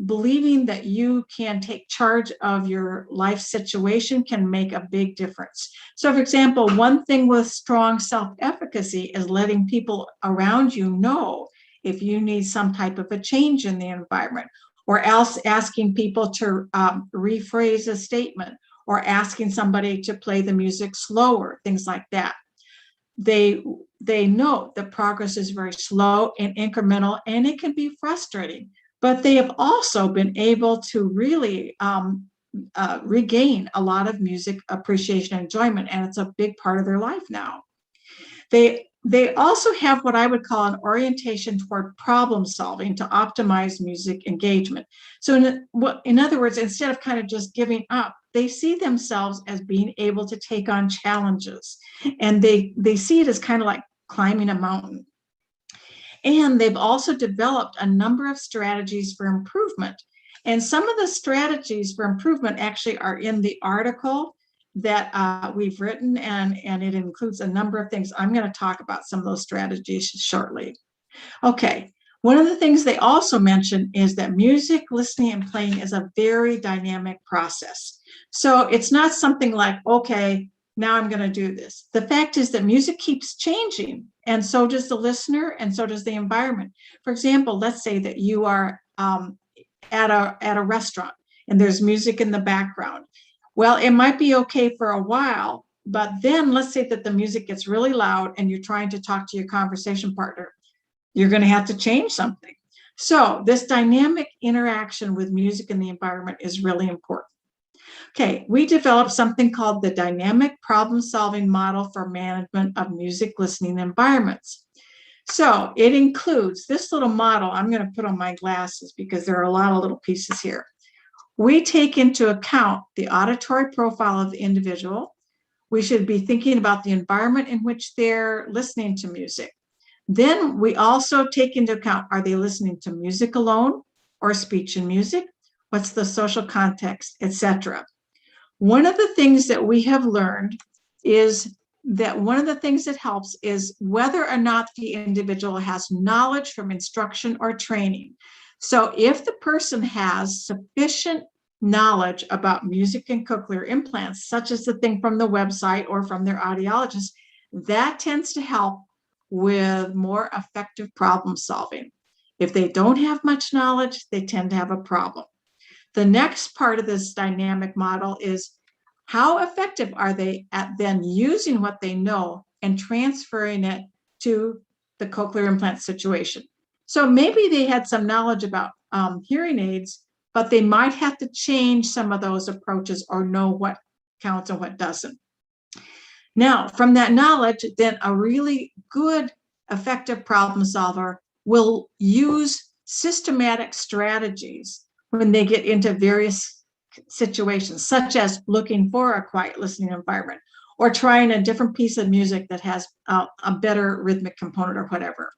believing that you can take charge of your life situation can make a big difference. So for example, one thing with strong self-efficacy is letting people around you know if you need some type of a change in the environment, or else asking people to rephrase a statement, or asking somebody to play the music slower, things like that. They know that progress is very slow and incremental, and it can be frustrating, but they have also been able to really regain a lot of music appreciation and enjoyment, and it's a big part of their life now. They They also have what I would call an orientation toward problem solving to optimize music engagement. So in other words, instead of kind of just giving up, they see themselves as being able to take on challenges. And they see it as kind of like climbing a mountain. And they've also developed a number of strategies for improvement. And some of the strategies for improvement actually are in the article that we've written, and it includes a number of things. I'm going to talk about some of those strategies shortly. Okay, one of the things they also mention is that music listening and playing is a very dynamic process. So it's not something like, okay, now I'm going to do this. The fact is that music keeps changing, and so does the listener, and so does the environment. For example, let's say that you are at a restaurant and there's music in the background. Well, it might be okay for a while, but then let's say that the music gets really loud and you're trying to talk to your conversation partner. You're going to have to change something. So this dynamic interaction with music and the environment is really important. Okay, we developed something called the dynamic problem-solving model for management of music listening environments. So it includes this little model. I'm going to put on my glasses because there are a lot of little pieces here. We take into account the auditory profile of the individual. We should be thinking about the environment in which they're listening to music. Then we also take into account, are they listening to music alone or speech and music? What's the social context, etc. One of the things that we have learned is that one of the things that helps is whether or not the individual has knowledge from instruction or training. So if the person has sufficient knowledge about music and cochlear implants, such as the thing from the website or from their audiologist, that tends to help with more effective problem solving. If they don't have much knowledge, they tend to have a problem. The next part of this dynamic model is how effective are they at then using what they know and transferring it to the cochlear implant situation. So maybe they had some knowledge about hearing aids, but they might have to change some of those approaches or know what counts and what doesn't. Now, from that knowledge, then a really good, effective problem solver will use systematic strategies when they get into various situations, such as looking for a quiet listening environment or trying a different piece of music that has a better rhythmic component or whatever.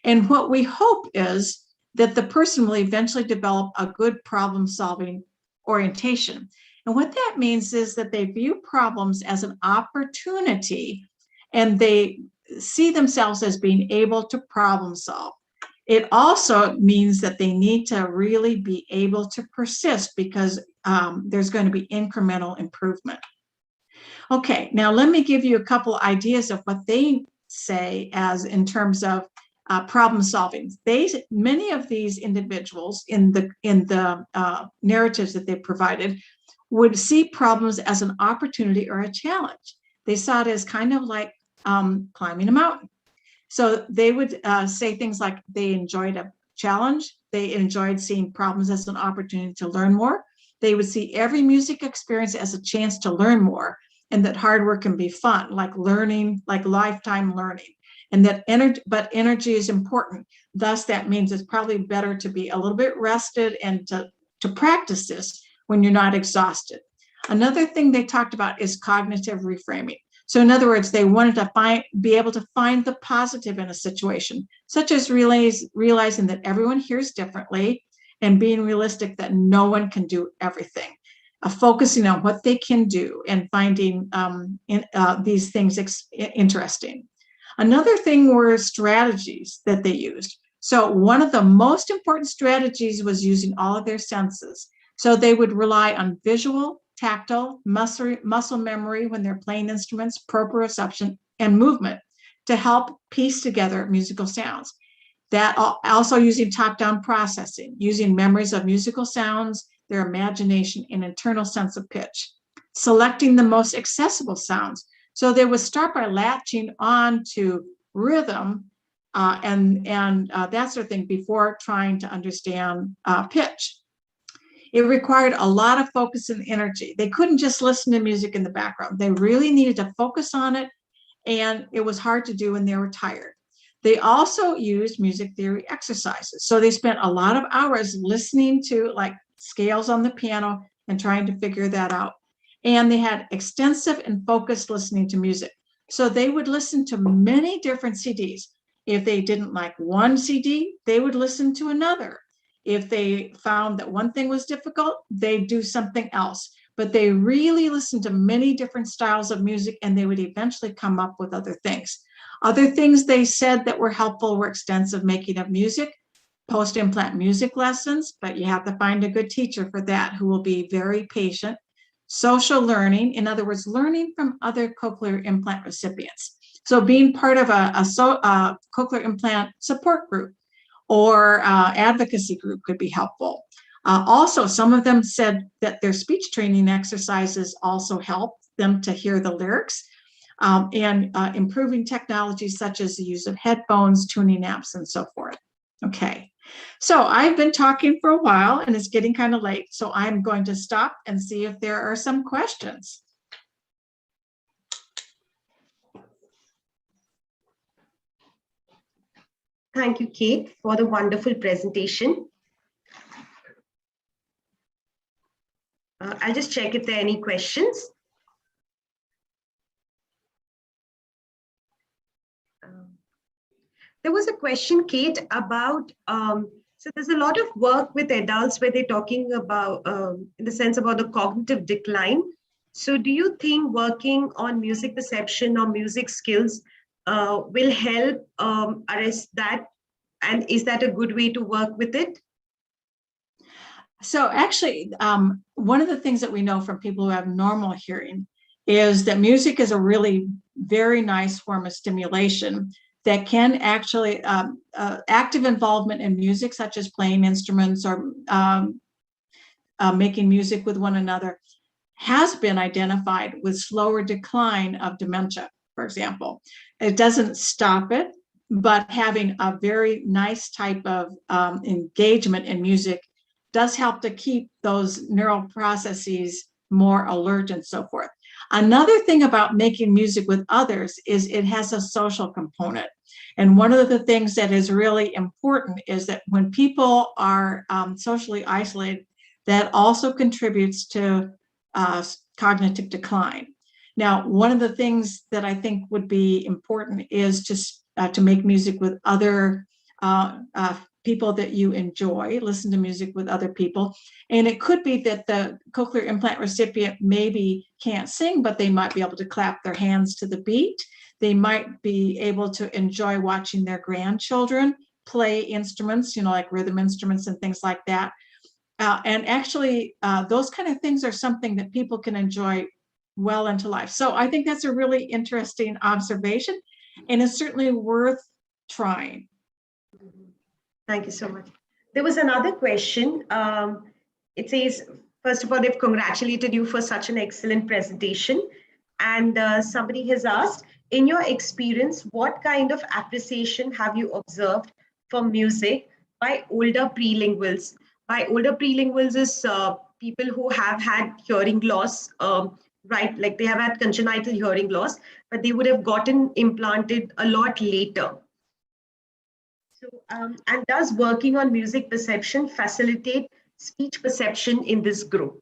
And what we hope is that the person will eventually develop a good problem-solving orientation. And what that means is that they view problems as an opportunity and they see themselves as being able to problem solve. It also means that they need to really be able to persist because there's going to be incremental improvement. Okay, now let me give you a couple ideas of what they say as in terms of problem solving. Many of these individuals in the narratives that they provided would see problems as an opportunity or a challenge. They saw it as kind of like climbing a mountain. So they would say things like they enjoyed a challenge. They enjoyed seeing problems as an opportunity to learn more. They would see every music experience as a chance to learn more, and that hard work can be fun, like learning, like lifetime learning. And that energy is important. Thus, that means it's probably better to be a little bit rested and to practice this when you're not exhausted. Another thing they talked about is cognitive reframing. So in other words, they wanted to be able to find the positive in a situation, such as realizing that everyone hears differently and being realistic that no one can do everything. Focusing on what they can do and finding these things interesting. Another thing were strategies that they used. So one of the most important strategies was using all of their senses. So they would rely on visual, tactile, muscle memory when they're playing instruments, proprioception, and movement to help piece together musical sounds. That also using top-down processing, using memories of musical sounds, their imagination, and internal sense of pitch. Selecting the most accessible sounds. So they would start by latching on to rhythm and that sort of thing before trying to understand pitch. It required a lot of focus and energy. They couldn't just listen to music in the background. They really needed to focus on it and it was hard to do and they were tired. They also used music theory exercises. So they spent a lot of hours listening to like scales on the piano and trying to figure that out. And they had extensive and focused listening to music. So they would listen to many different CDs. If they didn't like one CD, they would listen to another. If they found that one thing was difficult, they'd do something else. But they really listened to many different styles of music, and they would eventually come up with other things. Other things they said that were helpful were extensive making of music, post-implant music lessons, but you have to find a good teacher for that who will be very patient. Social learning, in other words, learning from other cochlear implant recipients. So being part of a cochlear implant support group or advocacy group could be helpful. Also, some of them said that their speech training exercises also help them to hear the lyrics, and improving technologies such as the use of headphones, tuning apps, and so forth. Okay, so I've been talking for a while and it's getting kind of late, so I'm going to stop and see if there are some questions. Thank you, Kate, for the wonderful presentation. I'll just check if there are any questions. There was a question, Kate, about, so there's a lot of work with adults where they're talking about, in the sense about the cognitive decline. So do you think working on music perception or music skills will help arrest that? And is that a good way to work with it? So actually, one of the things that we know from people who have normal hearing is that music is a really very nice form of stimulation that can actually, active involvement in music, such as playing instruments or making music with one another, has been identified with slower decline of dementia, for example. It doesn't stop it, but having a very nice type of engagement in music does help to keep those neural processes more alert and so forth. Another thing about making music with others is it has a social component. And one of the things that is really important is that when people are socially isolated, that also contributes to cognitive decline. Now, one of the things that I think would be important is to make music with other people that you enjoy, listen to music with other people. And it could be that the cochlear implant recipient maybe can't sing, but they might be able to clap their hands to the beat. They might be able to enjoy watching their grandchildren play instruments, you know, like rhythm instruments and things like that. And actually, those kind of things are something that people can enjoy well into life. So I think that's a really interesting observation, and it's certainly worth trying. Thank you so much. There was another question. It says, first of all, they've congratulated you for such an excellent presentation. And somebody has asked, in your experience, what kind of appreciation have you observed for music by older prelinguals? By older prelinguals is people who have had hearing loss, right? Like they have had congenital hearing loss, but they would have gotten implanted a lot later. So, and does working on music perception facilitate speech perception in this group?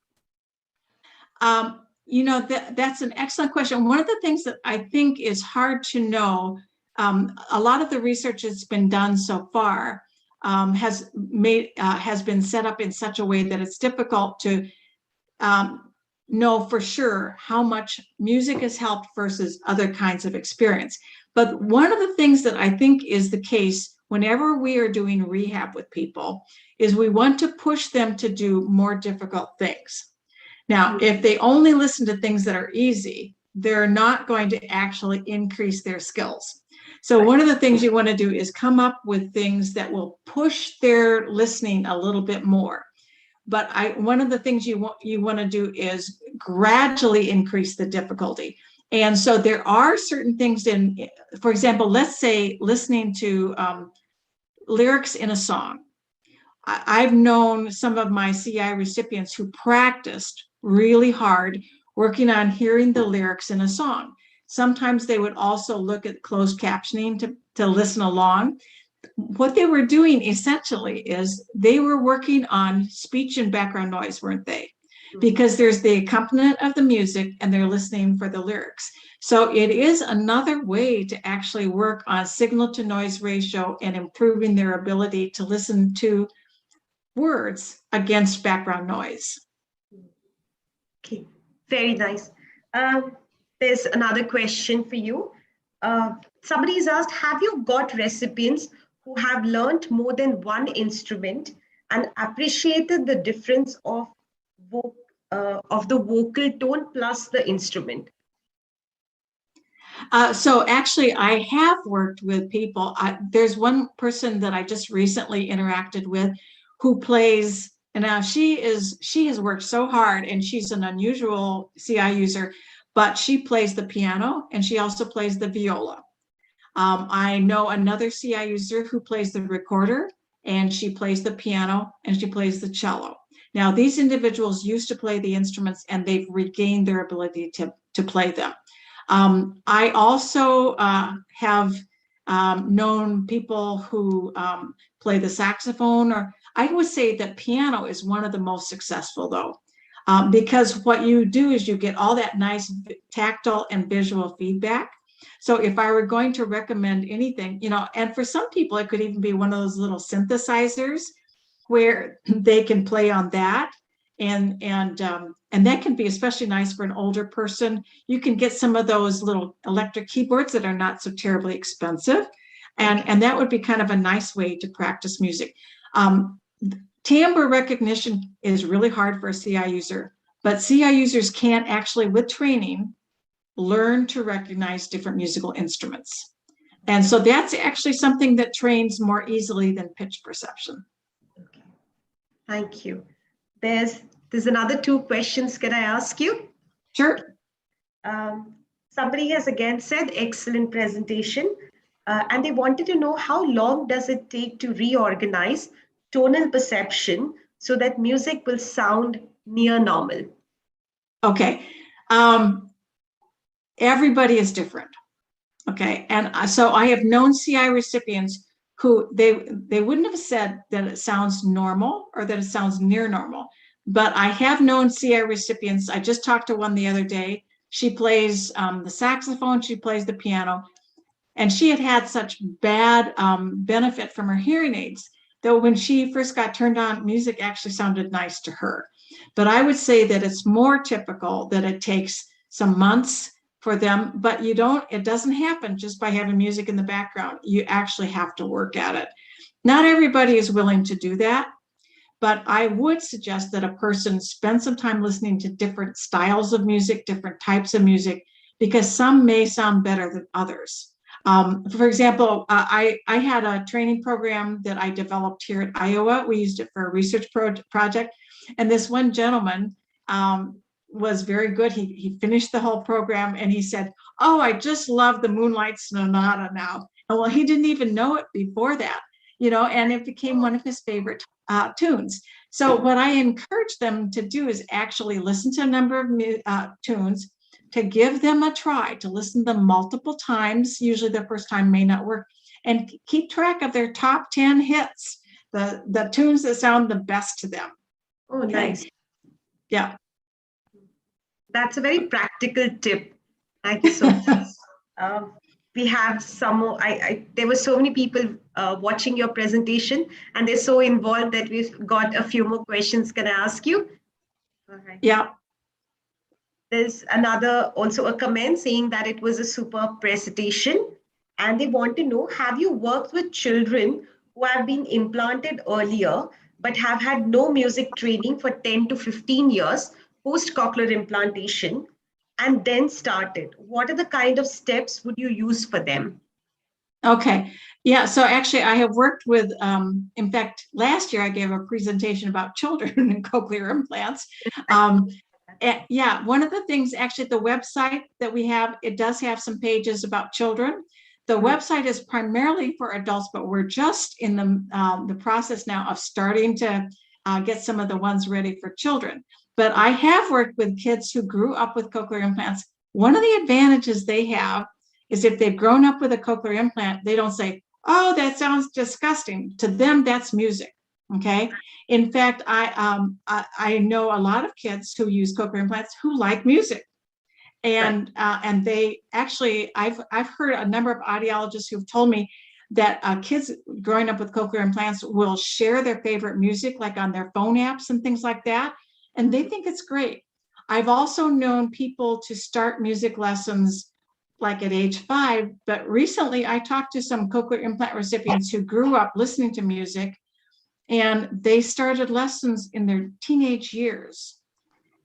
You know, that's an excellent question. One of the things that I think is hard to know, a lot of the research that's been done so far has been set up in such a way that it's difficult to know for sure how much music has helped versus other kinds of experience. But one of the things that I think is the case whenever we are doing rehab with people is we want to push them to do more difficult things. Now, if they only listen to things that are easy, they're not going to actually increase their skills. So one of the things you want to do is come up with things that will push their listening a little bit more. But one of the things you want to do is gradually increase the difficulty. And so there are certain things in, for example, let's say listening to lyrics in a song. I've known some of my CI recipients who practiced really hard working on hearing the lyrics in a song. Sometimes they would also look at closed captioning to listen along. What they were doing essentially is they were working on speech and background noise, weren't they? Because there's the accompaniment of the music and they're listening for the lyrics. So it is another way to actually work on signal to noise ratio and improving their ability to listen to words against background noise. Okay, very nice. There's another question for you. Somebody's asked, have you got recipients who have learned more than one instrument and appreciated the difference of the vocal tone plus the instrument? So actually, I have worked with people. There's one person that I just recently interacted with who plays, and now she has worked so hard, and she's an unusual CI user, but she plays the piano and she also plays the viola. I know another CI user who plays the recorder, and she plays the piano and she plays the cello. Now, these individuals used to play the instruments and they've regained their ability to play them. I also have known people who play the saxophone, or I would say that piano is one of the most successful though, because what you do is you get all that nice tactile and visual feedback. So if I were going to recommend anything, and for some people, it could even be one of those little synthesizers where they can play on that. And that can be especially nice for an older person. You can get some of those little electric keyboards that are not so terribly expensive. And that would be kind of a nice way to practice music. Timbre recognition is really hard for a CI user, but CI users can actually, with training, learn to recognize different musical instruments. And so that's actually something that trains more easily than pitch perception. Okay. Thank you. There's another 2 questions. Can I ask you? Sure. Somebody has again said, excellent presentation. And they wanted to know, how long does it take to reorganize tonal perception so that music will sound near normal? Okay. Everybody is different. Okay. And so I have known CI recipients who they wouldn't have said that it sounds normal or that it sounds near normal. But I have known CI recipients. I just talked to one the other day. She plays the saxophone, she plays the piano, and she had such bad benefit from her hearing aids that when she first got turned on, music actually sounded nice to her. But I would say that it's more typical that it takes some months for them, but it doesn't happen just by having music in the background. You actually have to work at it. Not everybody is willing to do that. But I would suggest that a person spend some time listening to different styles of music, different types of music, because some may sound better than others. For example, I had a training program that I developed here at Iowa. We used it for a research project. And this one gentleman was very good. He finished the whole program and he said, "Oh, I just love the Moonlight Sonata now." And well, he didn't even know it before that, and it became one of his favorite tunes. So what I encourage them to do is actually listen to a number of tunes, to give them a try, to listen to them multiple times. Usually the first time may not work, and keep track of their top 10 hits, the tunes that sound the best to them. Oh, okay. Nice. Yeah. That's a very practical tip. Thank you so much. We have some more. There were so many people watching your presentation, and they're so involved that we've got a few more questions. Can I ask you? All right. Yeah. There's also a comment saying that it was a superb presentation, and they want to know, have you worked with children who have been implanted earlier but have had no music training for 10 to 15 years post-cochlear implantation, and then started? What are the kind of steps would you use for them? Okay. Yeah. So actually, I have worked with, in fact, last year I gave a presentation about children and cochlear implants. Yeah, one of the things, actually, the website that we have, it does have some pages about children. The website is primarily for adults, but we're just in the process now of starting to get some of the ones ready for children. But I have worked with kids who grew up with cochlear implants one of the advantages they have is if they've grown up with a cochlear implant, they don't say, oh, that sounds disgusting. To them, that's music. Okay. In fact, I know a lot of kids who use cochlear implants who like music. And they actually, I've heard a number of audiologists who've told me that kids growing up with cochlear implants will share their favorite music, like on their phone apps and things like that. And they think it's great. I've also known people to start music lessons like at age 5, but recently I talked to some cochlear implant recipients who grew up listening to music, and they started lessons in their teenage years.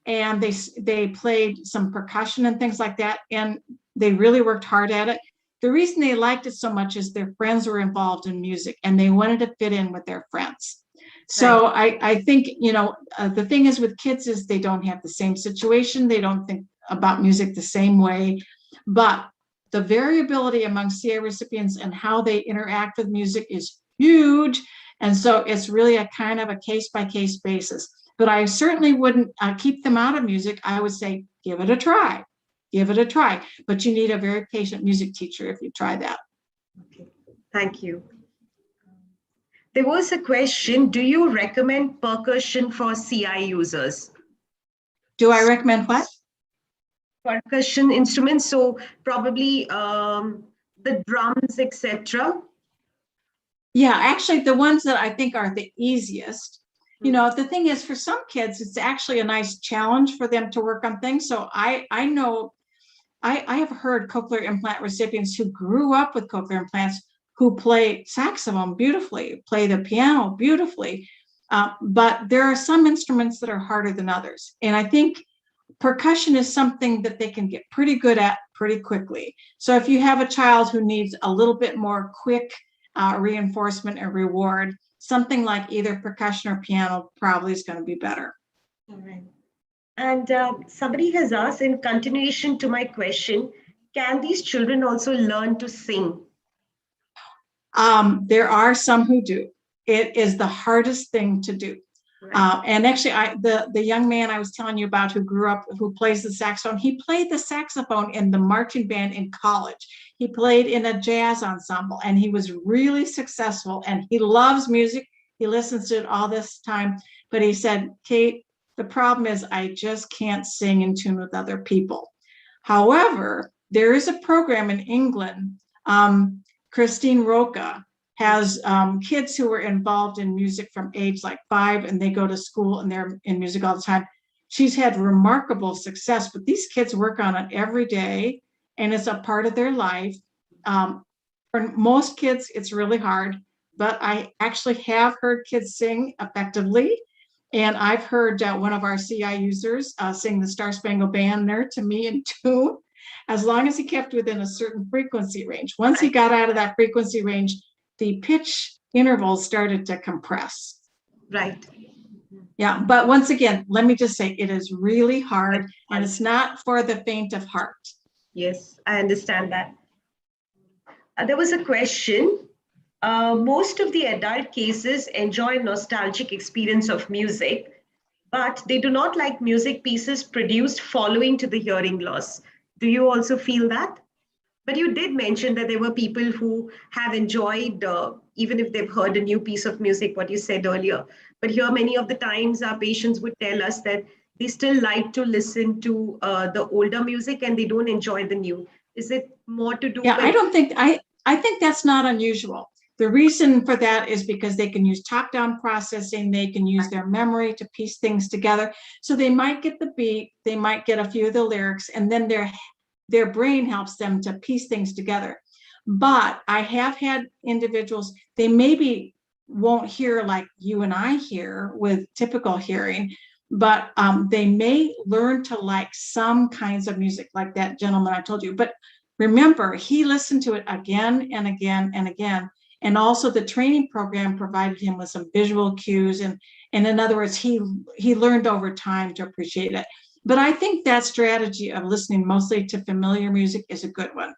And they played some percussion and things like that, and they really worked hard at it. The reason they liked it so much is their friends were involved in music and they wanted to fit in with their friends. So I think, the thing is with kids is they don't have the same situation. They don't think about music the same way, but the variability among CA recipients and how they interact with music is huge. And so it's really a kind of a case-by-case basis. But I certainly wouldn't keep them out of music. I would say, give it a try. Give it a try. But you need a very patient music teacher if you try that. Okay, thank you. There was a question, do you recommend percussion for CI users? Do I recommend what? Percussion instruments, so probably the drums, etc. Yeah, actually the ones that I think are the easiest. The thing is, for some kids, it's actually a nice challenge for them to work on things. So I know, I have heard cochlear implant recipients who grew up with cochlear implants who play saxophone beautifully, play the piano beautifully. But there are some instruments that are harder than others. And I think percussion is something that they can get pretty good at pretty quickly. So if you have a child who needs a little bit more quick reinforcement and reward, something like either percussion or piano probably is going to be better. All right. And somebody has asked, in continuation to my question, can these children also learn to sing? There are some who do. It is the hardest thing to do. And actually, the young man I was telling you about who grew up, who plays the saxophone, he played the saxophone in the marching band in college. He played in a jazz ensemble, and he was really successful, and he loves music. He listens to it all this time. But he said, Kate, the problem is I just can't sing in tune with other people. However, there is a program in England, Christine Roca has kids who were involved in music from age like 5, and they go to school and they're in music all the time. She's had remarkable success, but these kids work on it every day, and it's a part of their life. For most kids, it's really hard, but I actually have heard kids sing effectively. And I've heard one of our CI users sing the Star Spangled Banner to me in tune, as long as he kept within a certain frequency range. Once he got out of that frequency range, the pitch intervals started to compress. Right. Yeah, but once again, let me just say, it is really hard, and it's not for the faint of heart. Yes, I understand that. There was a question. Most of the adult cases enjoy nostalgic experience of music, but they do not like music pieces produced following to the hearing loss. Do you also feel that? But you did mention that there were people who have enjoyed, even if they've heard a new piece of music, what you said earlier. But here, many of the times, our patients would tell us that they still like to listen to the older music and they don't enjoy the new. Is it more to do with... I think that's not unusual. The reason for that is because they can use top-down processing, they can use their memory to piece things together. So they might get the beat, they might get a few of the lyrics, and then their brain helps them to piece things together. But I have had individuals, they maybe won't hear like you and I hear with typical hearing, but they may learn to like some kinds of music, like that gentleman I told you. But remember, he listened to it again and again and again. And also the training program provided him with some visual cues. And in other words, he learned over time to appreciate it. But I think that strategy of listening mostly to familiar music is a good one.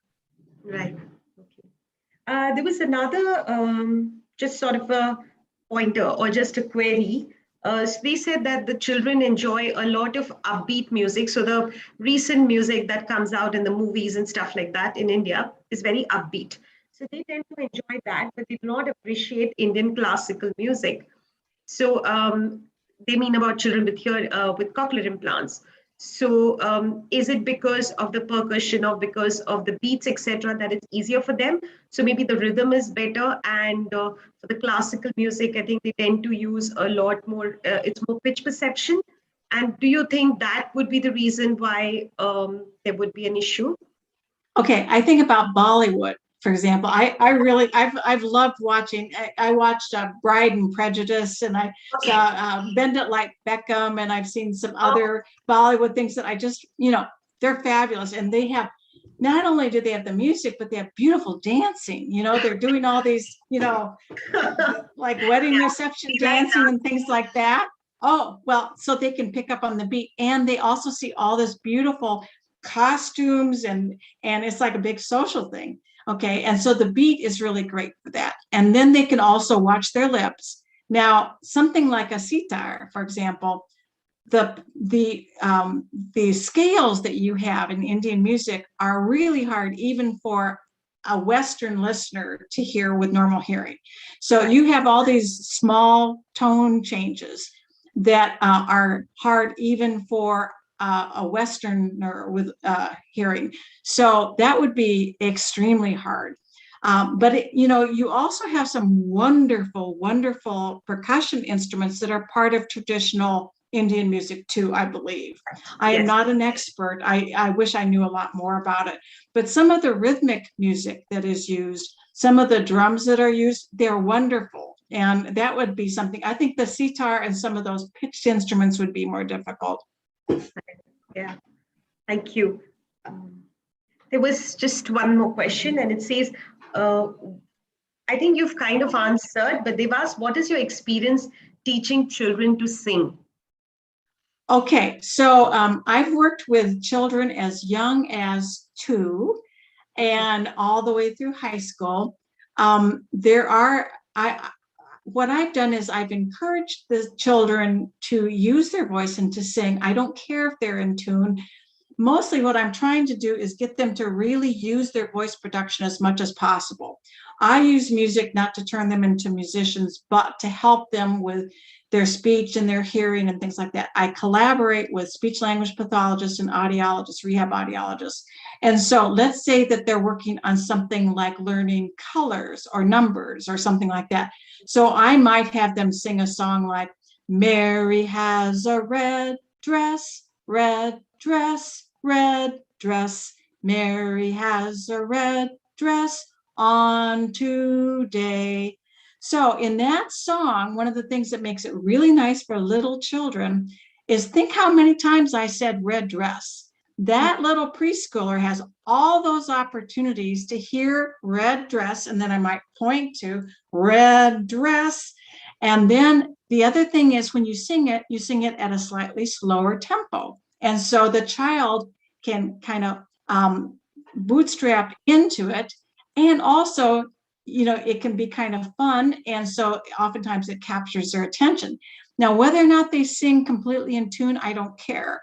Right. Okay. There was another just sort of a pointer or just a query. So they said that the children enjoy a lot of upbeat music. So the recent music that comes out in the movies and stuff like that in India is very upbeat. So they tend to enjoy that, but they do not appreciate Indian classical music. So they mean about children with cochlear implants. So is it because of the percussion or because of the beats, etc., that it's easier for them? So maybe the rhythm is better, and for the classical music, I think they tend to use a lot more. It's more pitch perception. And do you think that would be the reason why there would be an issue? Okay, I think about Bollywood, for example. I've loved watching. I watched Bride and Prejudice, and I saw Bend It Like Beckham, and I've seen some other Bollywood things that I just, they're fabulous, and they have. Not only do they have the music, but they have beautiful dancing. They're doing all these, like wedding reception dancing and things like that. Oh, well, so they can pick up on the beat, and they also see all this beautiful costumes, and it's like a big social thing. Okay, and so the beat is really great for that. And then they can also watch their lips. Now, something like a sitar, for example, the scales that you have in Indian music are really hard, even for a Western listener to hear with normal hearing. So you have all these small tone changes that are hard even for a Westerner with hearing. So that would be extremely hard. But you also have some wonderful, wonderful percussion instruments that are part of traditional Indian music too, I believe. I am not an expert. I wish I knew a lot more about it. But some of the rhythmic music that is used, some of the drums that are used, they're wonderful. And that would be something. I think the sitar and some of those pitched instruments would be more difficult. Yeah, thank you. There was just one more question, and it says, I think you've kind of answered, but they've asked, what is your experience teaching children to sing? Okay, so I've worked with children as young as 2 and all the way through high school. What I've done is I've encouraged the children to use their voice and to sing. I don't care if they're in tune. Mostly what I'm trying to do is get them to really use their voice production as much as possible. I use music not to turn them into musicians, but to help them with their speech and their hearing and things like that. I collaborate with speech language pathologists and audiologists, rehab audiologists. And so let's say that they're working on something like learning colors or numbers or something like that. So I might have them sing a song like, Mary has a red dress, red dress, red dress. Mary has a red dress on today. So in that song, one of the things that makes it really nice for little children is think how many times I said red dress. That little preschooler has all those opportunities to hear red dress, and then I might point to red dress. And then the other thing is when you sing it at a slightly slower tempo. And so the child can kind of bootstrap into it. And also, it can be kind of fun. And so oftentimes it captures their attention. Now, whether or not they sing completely in tune, I don't care.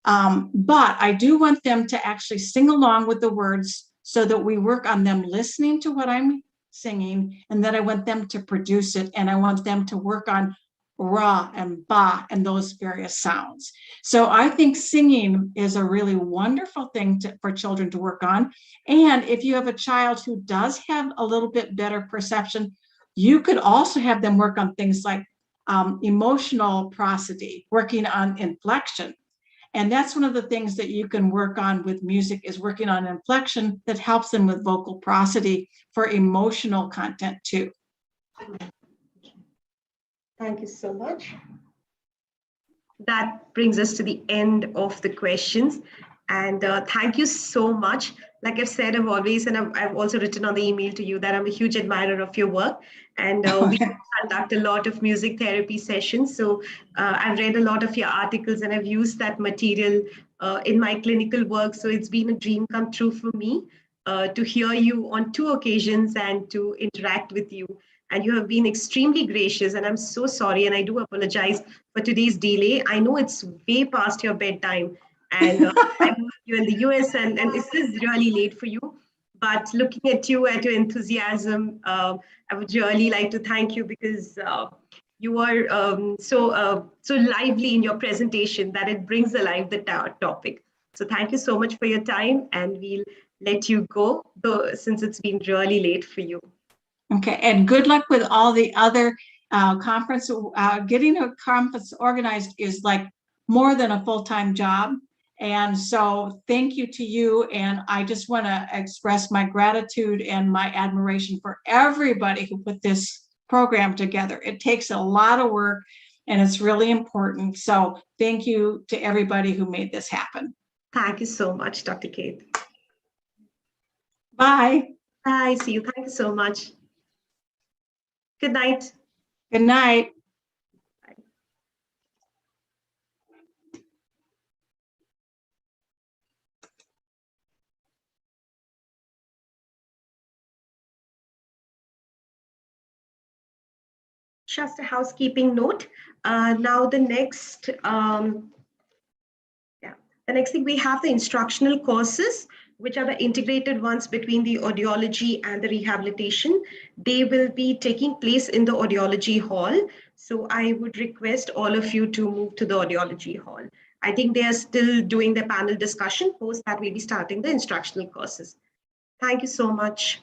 But I do want them to actually sing along with the words so that we work on them listening to what I'm singing, and then I want them to produce it, and I want them to work on ra and ba and those various sounds. So I think singing is a really wonderful thing for children to work on. And if you have a child who does have a little bit better perception, you could also have them work on things like emotional prosody, working on inflection. And that's one of the things that you can work on with music, is working on inflection that helps them with vocal prosody for emotional content too. Thank you so much. That brings us to the end of the questions. And thank you so much. Like I've said, I've always, and I've also written on the email to you that I'm a huge admirer of your work. And we conduct a lot of music therapy sessions. So I've read a lot of your articles, and I've used that material in my clinical work. So it's been a dream come true for me. to hear you on 2 occasions and to interact with you. And you have been extremely gracious. And I'm so sorry. And I do apologize for today's delay. I know it's way past your bedtime. And I know you're in the US, and this is really late for you. But looking at you, at your enthusiasm, I would really like to thank you because you are so lively in your presentation that it brings alive the topic. So thank you so much for your time, and we'll let you go though, since it's been really late for you. Okay, and good luck with all the other conference. Getting a conference organized is like more than a full-time job. And so thank you to you. And I just want to express my gratitude and my admiration for everybody who put this program together. It takes a lot of work and it's really important. So thank you to everybody who made this happen. Thank you so much, Dr. Kate. Bye. Bye. See you. Thank you so much. Good night. Good night. Just a housekeeping note. Now the next thing we have the instructional courses, which are the integrated ones between the audiology and the rehabilitation. They will be taking place in the audiology hall. So I would request all of you to move to the audiology hall. I think they are still doing the panel discussion. Post that we'll be starting the instructional courses. Thank you so much.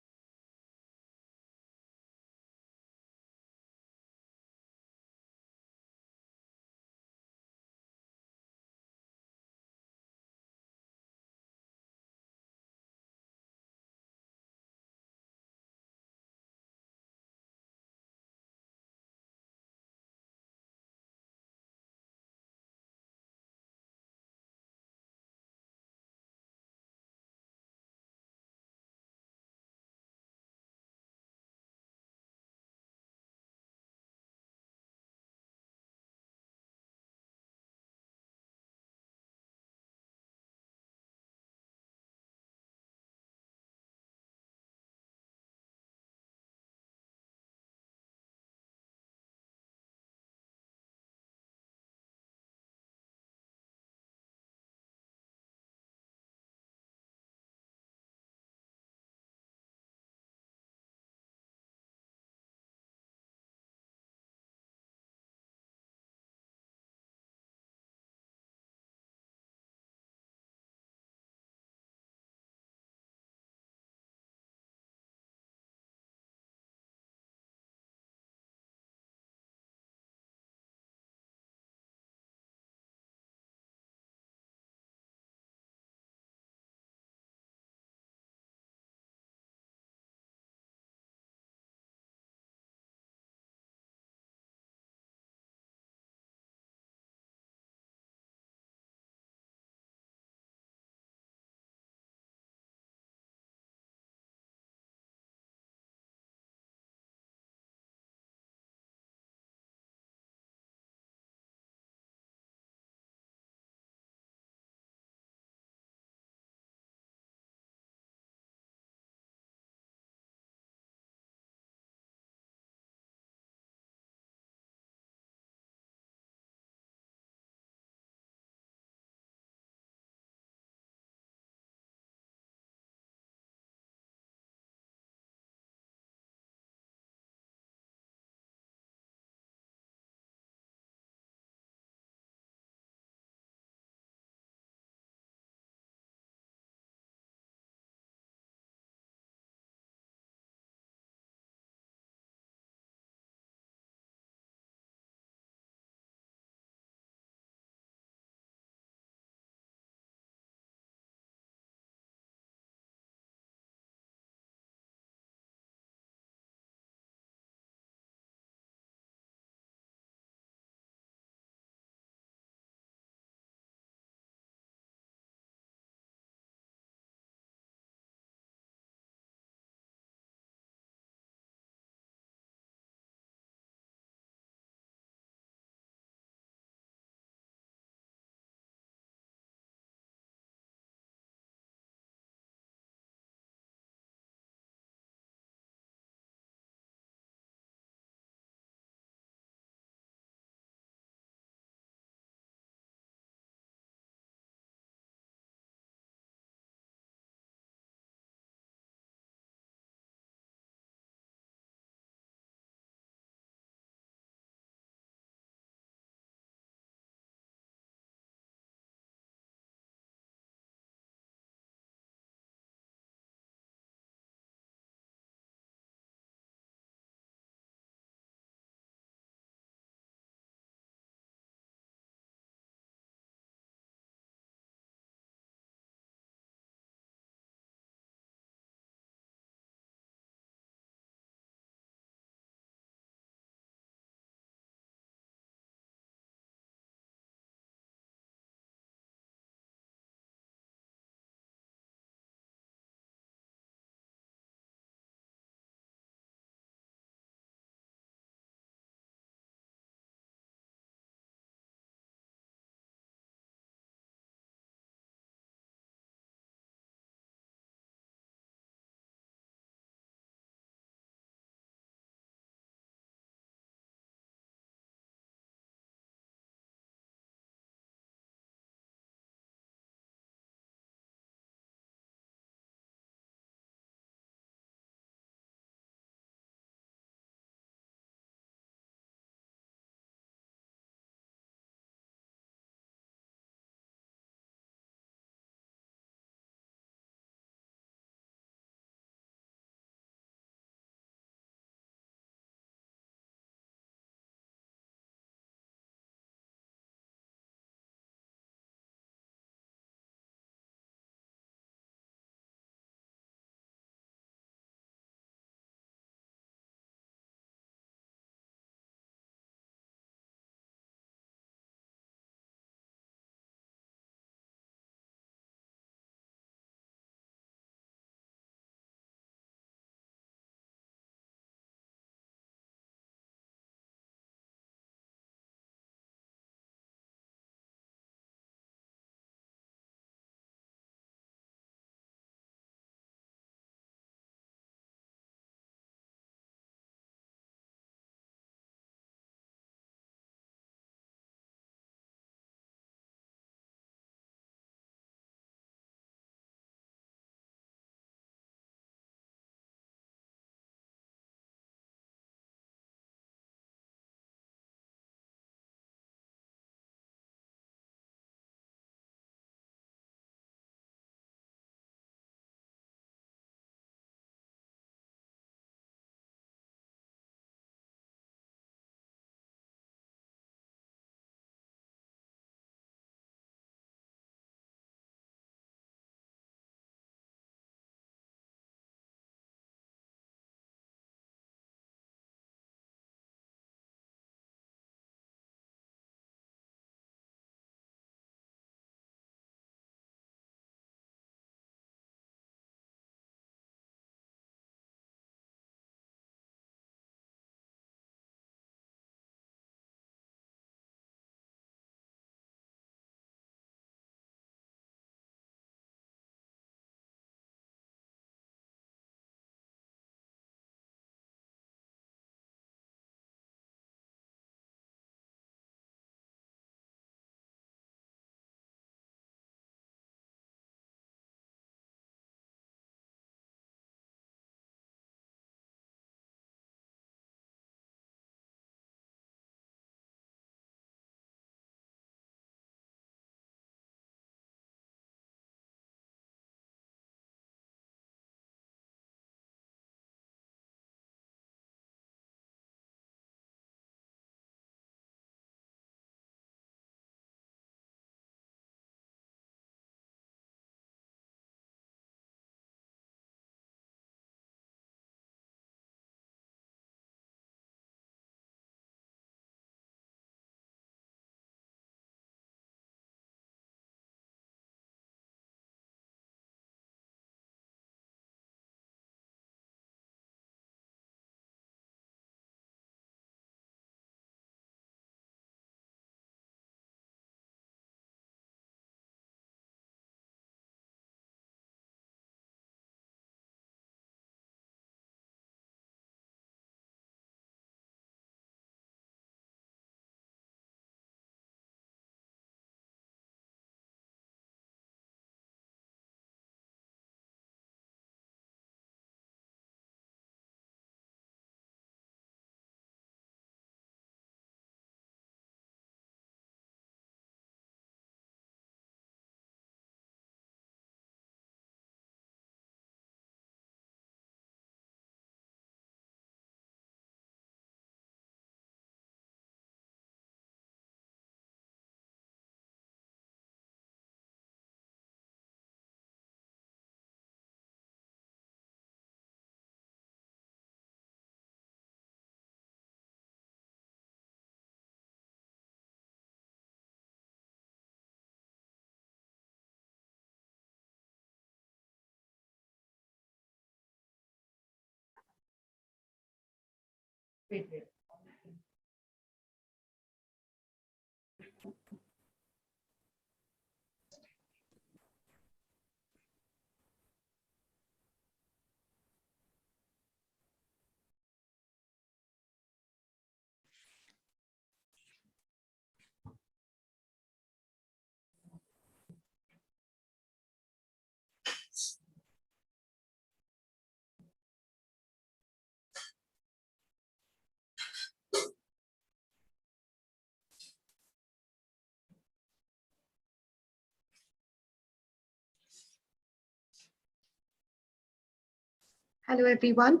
Hello, everyone.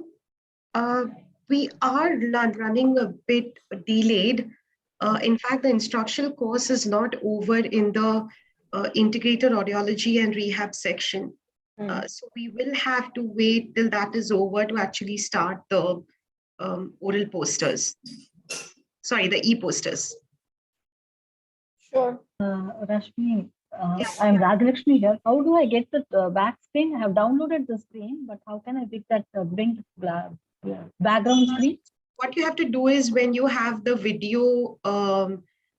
We are running a bit delayed. In fact, the instructional course is not over in the integrated audiology and rehab section. So we will have to wait till that is over to actually start the oral posters. Sorry, the e-posters. Sure. Rashmi, I'm Radhalakshmi here. How do I get the back screen? I have downloaded the screen, but how can I pick that bring background screen? What you have to do is when you have the video,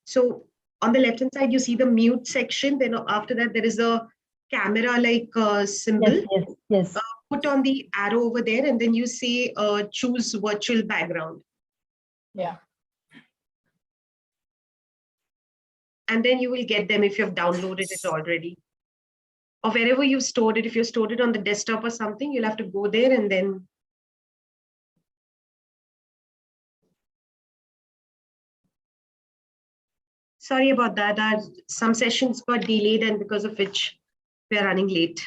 so on the left-hand side, you see the mute section. Then after that, there is a camera-like symbol. Yes. Put on the arrow over there, and then you say choose virtual background. Yeah. And then you will get them if you've downloaded it already. Or wherever you've stored it, if you stored it on the desktop or something, you'll have to go there and then. Sorry about that. Some sessions got delayed and because of which we are running late.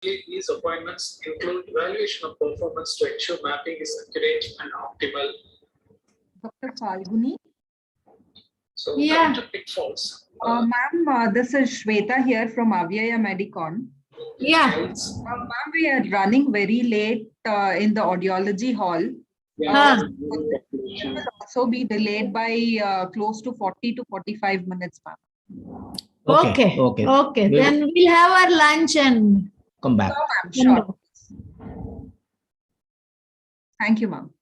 These appointments include evaluation of performance to ensure mapping is accurate and optimal. Dr. Falguni. So Yeah. come to pitfalls. Ma'am, this is Shweta here from Avyaya Medicon. Yeah. Ma'am, we are running very late in the audiology hall. It will also be delayed by close to 40 to 45 minutes, ma'am. Okay. Okay. Then we'll have our lunch and come back. No, ma'am, sure. Thank you, ma'am.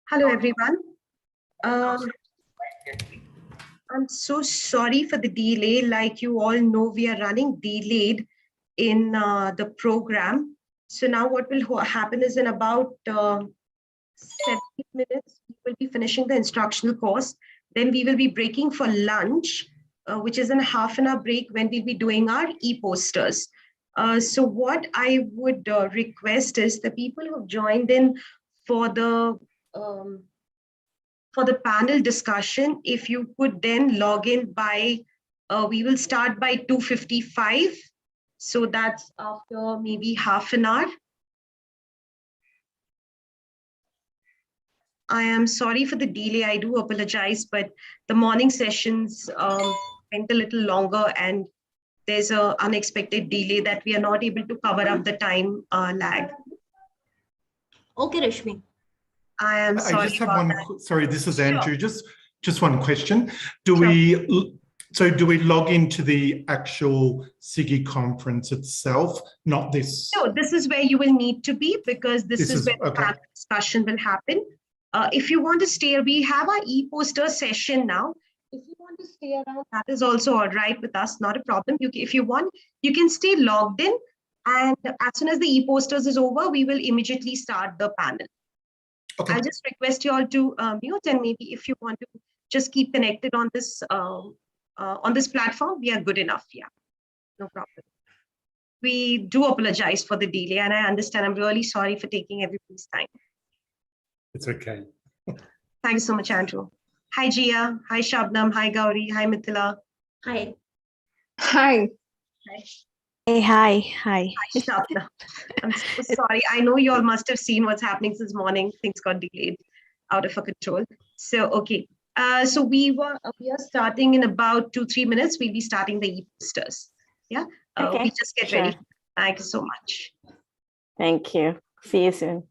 Hello, everyone. I'm so sorry for the delay. Like you all know, we are running delayed in the program. So now what will happen is in about 70 minutes, we will be finishing the instructional course. Then we will be breaking for lunch, which is a half an hour break when we'll be doing our e-posters. So what I would request is the people who have joined in for the panel discussion, if you could then log in by, we will start by 2:55. So that's after maybe half an hour. I am sorry for the delay. I do apologize, but the morning sessions went a little longer and there's an unexpected delay that we are not able to cover up the time lag. Okay, Rashmi. I am sorry. I just have one. Sorry, this is Andrew. Sure. Just one question. Do we log into the actual CIGI conference itself, not this? No, this is where you will need to be because this is where the panel discussion will happen. If you want to stay, we have our e-poster session now. If you want to stay around, that is also all right with us, not a problem. If you want, you can stay logged in. And as soon as the e-posters is over, we will immediately start the panel. Okay. I'll just request you all to mute, and maybe if you want to just keep connected on this platform, we are good enough. Yeah, no problem. We do apologize for the delay, and I understand. I'm really sorry for taking everybody's time. It's okay. Thank you so much, Andrew. Hi, Jia. Hi, Shabnam. Hi, Gauri. Hi, Mithila. Hi. Hi. Hey, hi. Hi. Hi, Shabnam. I'm so sorry. I know you all must have seen what's happening this morning. Things got delayed out of our control. So, okay. So we are starting in about 2-3 minutes. We'll be starting the e-posters. Yeah. Okay, We just get sure. ready. Thank you so much. Thank you. See you soon.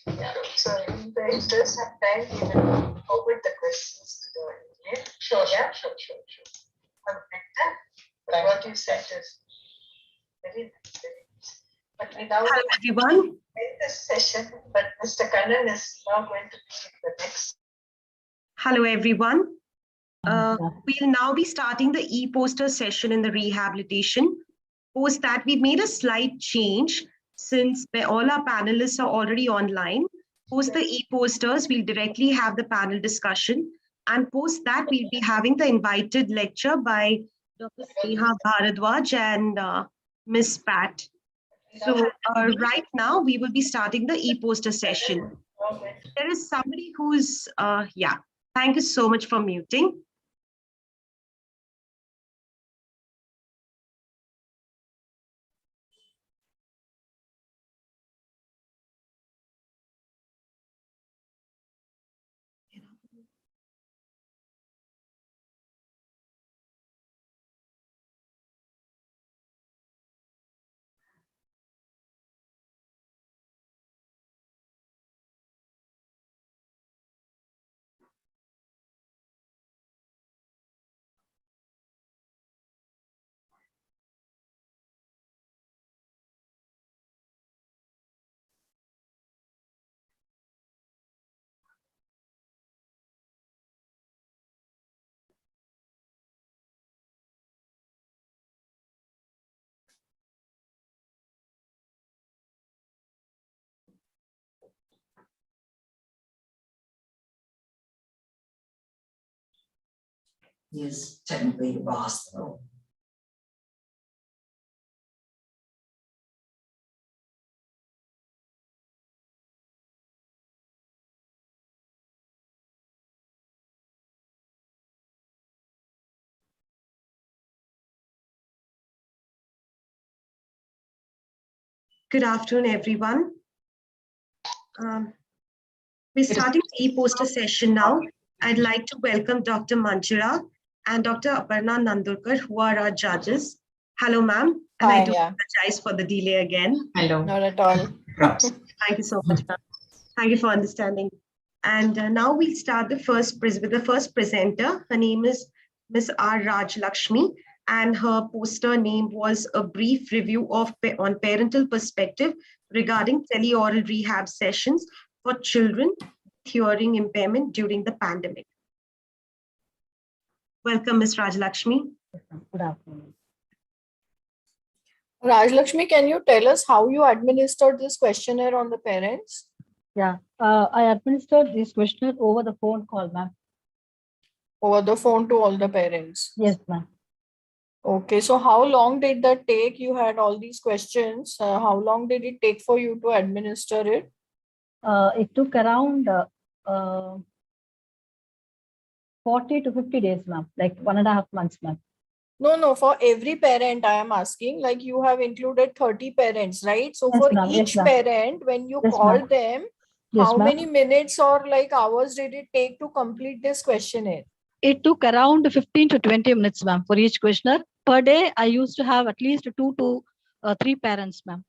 Yeah. So in the interest of time, we will forward the questions to the email. Sure, yeah, sure. Have a great time. But what you said is very nice, very nice. But we now Hello, everyone. end this session, but Mr. Kannan is now going to be the next. Hello, everyone. We'll now be starting the e-poster session in the rehabilitation. Post that, we've made a slight change since all our panelists are already online. Post the e-posters, we'll directly have the panel discussion. And post that, we'll be having the invited lecture by Dr. Sneha Bharadwaj and Ms. Pat. So right now, we will be starting the e-poster session. There is somebody who's, yeah, thank you so much for muting. Is technically the boss, though. Good afternoon, everyone. We're starting the e-poster session now. I'd like to welcome Dr. Manjura and Dr. Aparna Nandurkar, who are our judges. Hello, ma'am. And I do apologize for the delay again. Hello. Not at all. Thank you so much, ma'am. Thank you for understanding. And now we'll start with the first presenter. Her name is Ms. R. Raj Lakshmi, and her poster name was A Brief Review on Parental Perspective Regarding Teleoral Rehab Sessions for Children with Hearing Impairment During the Pandemic. Welcome, Ms. Raj Lakshmi. Good afternoon. Raj Lakshmi, can you tell us how you administered this questionnaire on the parents? Yeah, I administered this questionnaire over the phone call, ma'am. Over the phone to all the parents? Yes, ma'am. Okay, so how long did that take? You had all these questions. How long did it take for you to administer it? It took around 40 to 50 days, ma'am, like 1.5 months, ma'am. No, for every parent, I am asking, like you have included 30 parents, right? So Yes, for ma'am. each Yes, parent, when you yes, called them, yes, how ma'am. many minutes or like hours did it take to complete this questionnaire? It took around 15 to 20 minutes, ma'am, for each questionnaire. Per day, I used to have at least 2 to 3 parents, ma'am.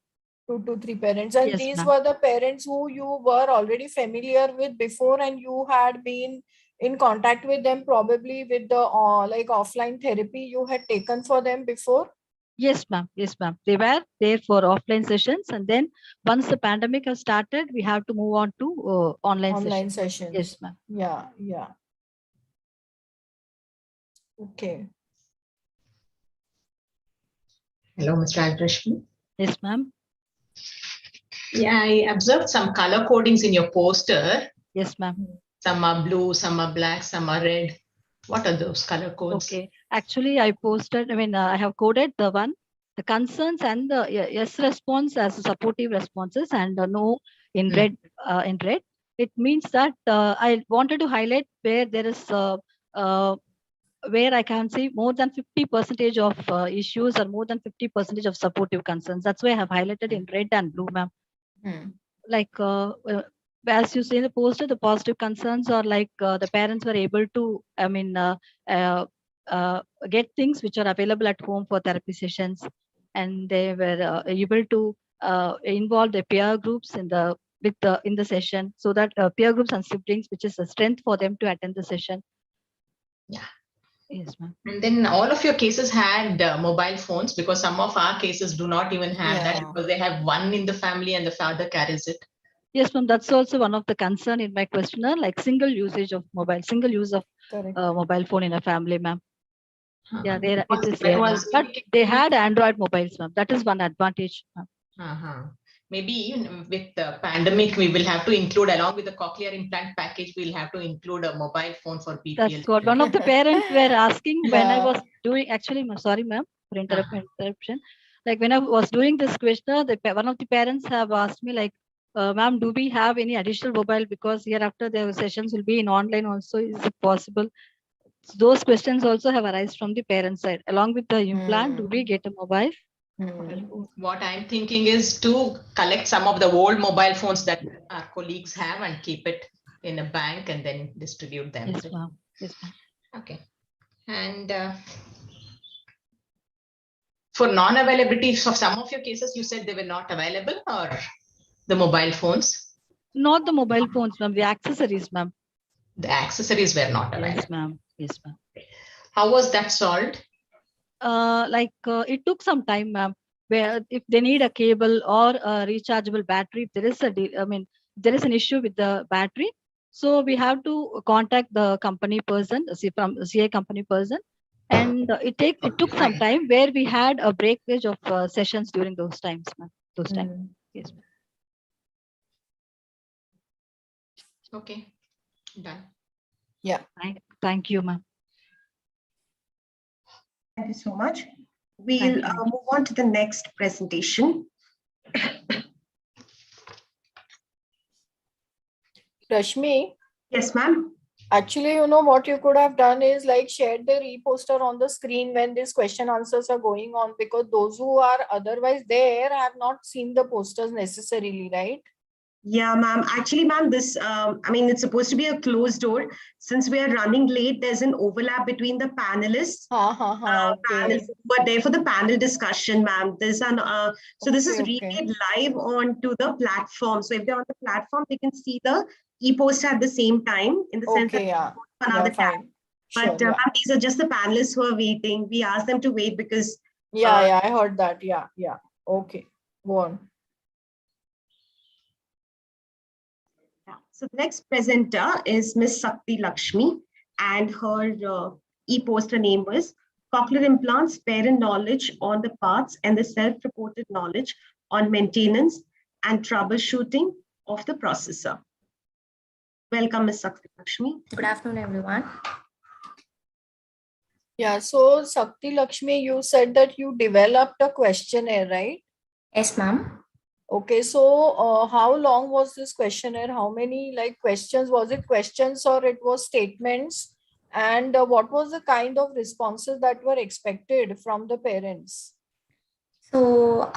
2 to 3 parents. And Yes, these ma'am. were the parents who you were already familiar with before, and you had been in contact with them probably with the like offline therapy you had taken for them before? Yes, ma'am. Yes, ma'am. They were there for offline sessions, and then once the pandemic has started, we have to move on to online sessions. Yes, ma'am. Yeah. Okay. Hello, Mr. Rajlakshmi. Yes, ma'am. Yeah, I observed some color codings in your poster. Yes, ma'am. Some are blue, some are black, some are red. What are those color codes? Okay. Actually, I posted, I have coded the concerns and the yes response as supportive responses, and no in red. It means that I wanted to highlight where there is where I can see more than 50% of issues or more than 50% of supportive concerns. That's why I have highlighted in red and blue, ma'am. Like as you say in the poster, the positive concerns are like the parents were able to, get things which are available at home for therapy sessions, and they were able to involve the peer groups in the session, so that peer groups and siblings, which is a strength for them to attend the session. Yeah. Yes, ma'am. And then all of your cases had mobile phones, because some of our cases do not even have that, because they have one in the family and the father carries it. Yes, ma'am. That's also one of the concern in my questionnaire, like single use of mobile phone in a family, ma'am. Yeah, it is there, but they had Android mobiles, ma'am. That is one advantage, ma'am. Maybe with the pandemic, we will have to include, along with the cochlear implant package, we'll have to include a mobile phone for BPL. That's what one of the parents were asking when I was doing. Actually, sorry, ma'am, for interruption. Like when I was doing this questionnaire, one of the parents have asked me, like, ma'am, do we have any additional mobile? Because hereafter the sessions will be in online also. Is it possible? So those questions also have arisen from the parent side. Along with the implant, do we get a mobile? What I'm thinking is to collect some of the old mobile phones that our colleagues have and keep it in a bank and then distribute them. Yes, ma'am. Yes, ma'am. Okay. And for non-availability of some of your cases, you said they were not available, or the mobile phones? Not the mobile phones, ma'am. The accessories, ma'am. The accessories were not available. Yes, ma'am. Yes, ma'am. How was that solved? It took some time, ma'am. Where if they need a cable or a rechargeable battery, if there is there is an issue with the battery, so we have to contact the company person, from CA company person, and it took some time, where we had a breakage of sessions during those times, ma'am. Those times. Yes, ma'am. Okay, done. Yeah. Thank you, ma'am. Thank you so much. We'll move on to the next presentation. Rashmi? Yes, ma'am. Actually, you know what you could have done is like shared the reposter on the screen when these question answers are going on, because those who are otherwise there have not seen the posters necessarily, right? Yeah, ma'am. Actually, ma'am, this, it's supposed to be a closed door. Since we are running late, there's an overlap between the panelists. Okay. But there for the panel discussion, ma'am. This is relayed live onto the platform. So if they're on the platform, they can see the e-poster at the same time, in the sense that another tab. But ma'am, these are just the panelists who are waiting. We asked them to wait because I heard that. Yeah. Okay, go on. So the next presenter is Miss Sakti Lakshmi, and her e-poster name was Cochlear Implants, Parent Knowledge on the Parts and the Self-Reported Knowledge on Maintenance and Troubleshooting of the Processor. Welcome, Ms. Sakti Lakshmi. Good afternoon, everyone. Yeah, so Sakti Lakshmi, you said that you developed a questionnaire, right? Yes, ma'am. Okay, so how long was this questionnaire? How many questions? Was it questions or it was statements? And what was the kind of responses that were expected from the parents? So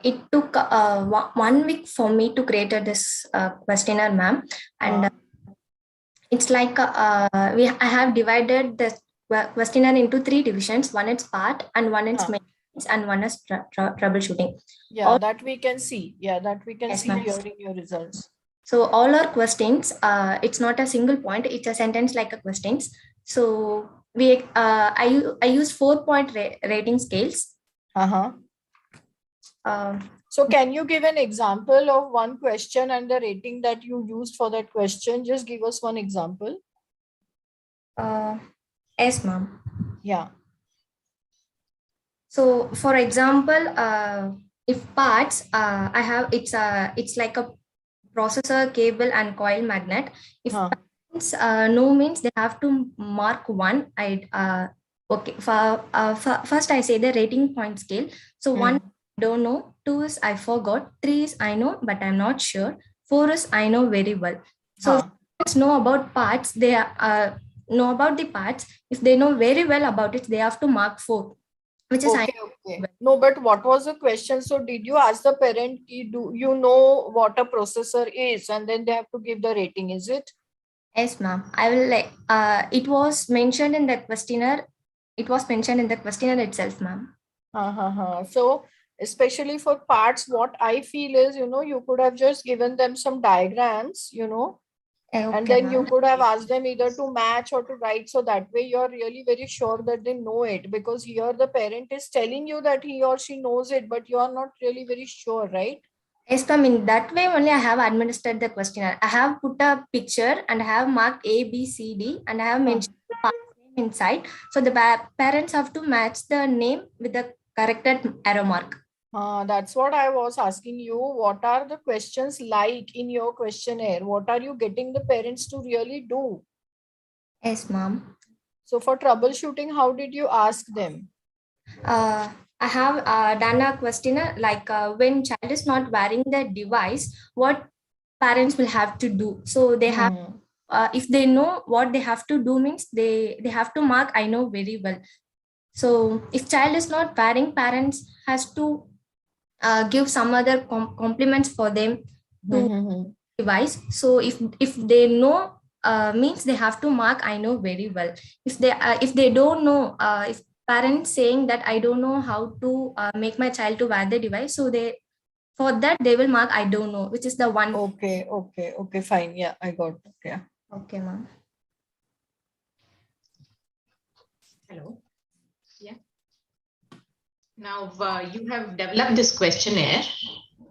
it took 1 week for me to create this questionnaire, ma'am. And it's like I have divided the questionnaire into 3 divisions. One is part, and one is maintenance, and one is troubleshooting. Yeah, that we can see. Yeah, that we can see during your results. So all our questions, it's not a single point, it's a sentence like a questions. So I use 4-point rating scales. So can you give an example of one question and the rating that you used for that question? Just give us one example. Yes, ma'am. Yeah. So for example, if parts I have, it's like a processor, cable, and coil magnet. If no means they have to mark 1. Okay. First I say the rating point scale. So 1, don't know. 2 is I forgot. 3 is I know, but I'm not sure. 4 is I know very well. So if know about parts, they know about the parts. If they know very well about it, they have to mark 4. Which is okay. No, but what was the question? So did you ask the parent, do you know what a processor is, and then they have to give the rating, is it? Yes, ma'am. I will it was mentioned in the questionnaire. It was mentioned in the questionnaire itself, ma'am. So especially for parts, what I feel is, you could have just given them some diagrams, and then you could have asked them either to match or to write. So that way you're really very sure that they know it, because here the parent is telling you that he or she knows it, but you are not really very sure, right? Yes, ma'am. In that way only I have administered the questionnaire. I have put a picture and I have marked A, B, C, D, and I have mentioned the parent's name inside. So the parents have to match the name with the corrected arrow mark. That's what I was asking you. What are the questions like in your questionnaire? What are you getting the parents to really do? Yes, ma'am. So for troubleshooting, how did you ask them? I have done a questionnaire like when child is not wearing the device, what parents will have to do. So they have, if they know what they have to do means they have to mark I know very well. So if child is not wearing, parents has to give some other compliments for them to device. So if they know means they have to mark I know very well. If they don't know, if parents saying that I don't know how to make my child to wear the device, so they for that they will mark I don't know, which is the one. Okay, fine. Yeah, I got it. Yeah. Okay, ma'am. Hello. Yeah. Now you have developed this questionnaire.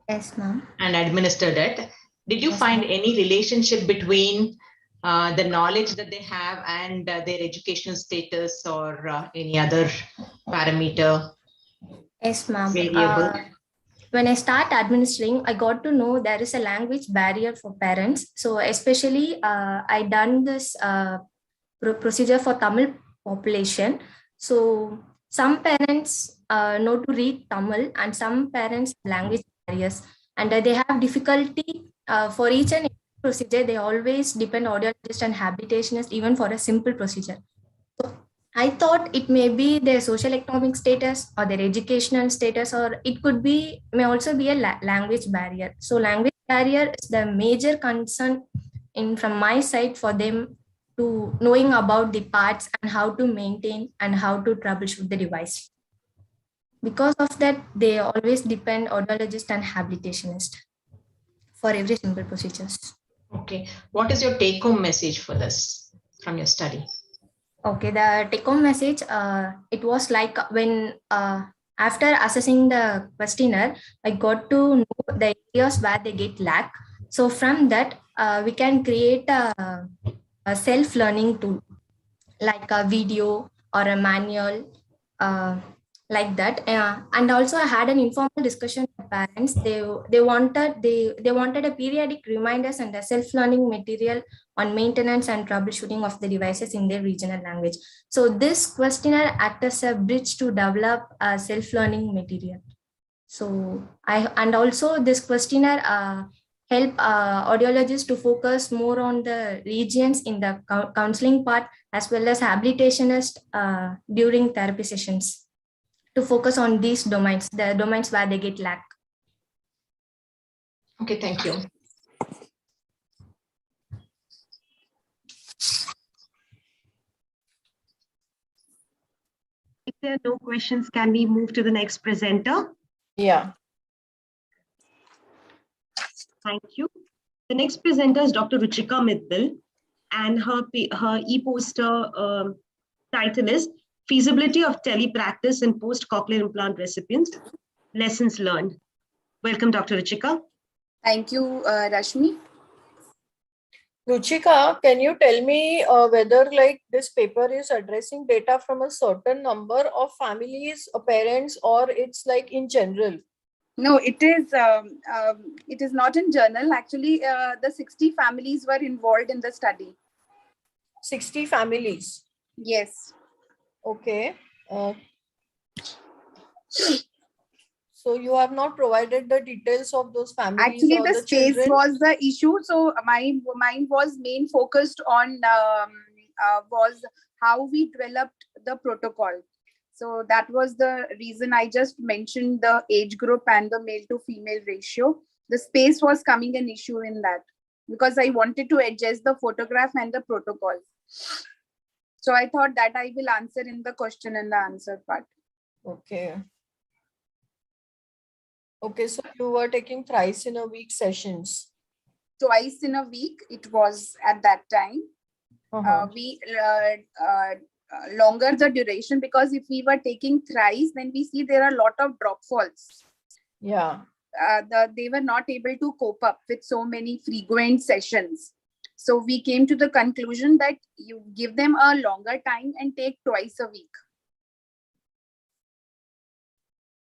Yes, ma'am. And administered it. Did you find any relationship between the knowledge that they have and their educational status or any other parameter? Yes, ma'am. Variable. When I start administering, I got to know there is a language barrier for parents. So especially I done this procedure for Tamil population. So some parents know to read Tamil and some parents language barriers, and they have difficulty for each and every procedure. They always depend audiologist and habitationist even for a simple procedure. So I thought it may be their social economic status or their educational status, or it could be may also be a language barrier. So language barrier is the major concern from my side for them to knowing about the parts and how to maintain and how to troubleshoot the device. Because of that, they always depend audiologist and habitationist for every simple procedures. Okay. What is your take-home message for this from your study? Okay, the take-home message, it was like when after assessing the questionnaire, I got to know the areas where they get lack. So from that, we can create a self-learning tool like a video or a manual like that. And also I had an informal discussion with parents. They wanted a periodic reminders and a self-learning material on maintenance and troubleshooting of the devices in their regional language. So this questionnaire acts as a bridge to develop a self-learning material. So and also this questionnaire help audiologists to focus more on the regions in the counseling part as well as habilitationist during therapy sessions to focus on these domains, the domains where they get lack. Okay, thank you. If there are no questions, can we move to the next presenter? Yeah. Thank you. The next presenter is Dr. Ruchika Mittal, and her e-poster title is Feasibility of Telepractice in Post-Cochlear Implant Recipients, Lessons Learned. Welcome, Dr. Ruchika. Thank you, Rashmi. Ruchika, can you tell me whether like this paper is addressing data from a certain number of families or parents, or it's like in general? No, it is not in journal. Actually, the 60 families were involved in the study. 60 families? Yes. Okay. So you have not provided the details of those families. Actually, or the space children? was the issue. So mine was main focused on was how we developed the protocol. So that was the reason I just mentioned the age group and the male to female ratio. The space was coming an issue in that because I wanted to adjust the photograph and the protocol. So I thought that I will answer in the question and the answer part. Okay. Okay, so you were taking thrice in a week sessions. Twice in a week, it was at that time. We longer the duration, because if we were taking thrice, then we see there are a lot of drop falls. Yeah. They were not able to cope up with so many frequent sessions. So we came to the conclusion that you give them a longer time and take twice a week.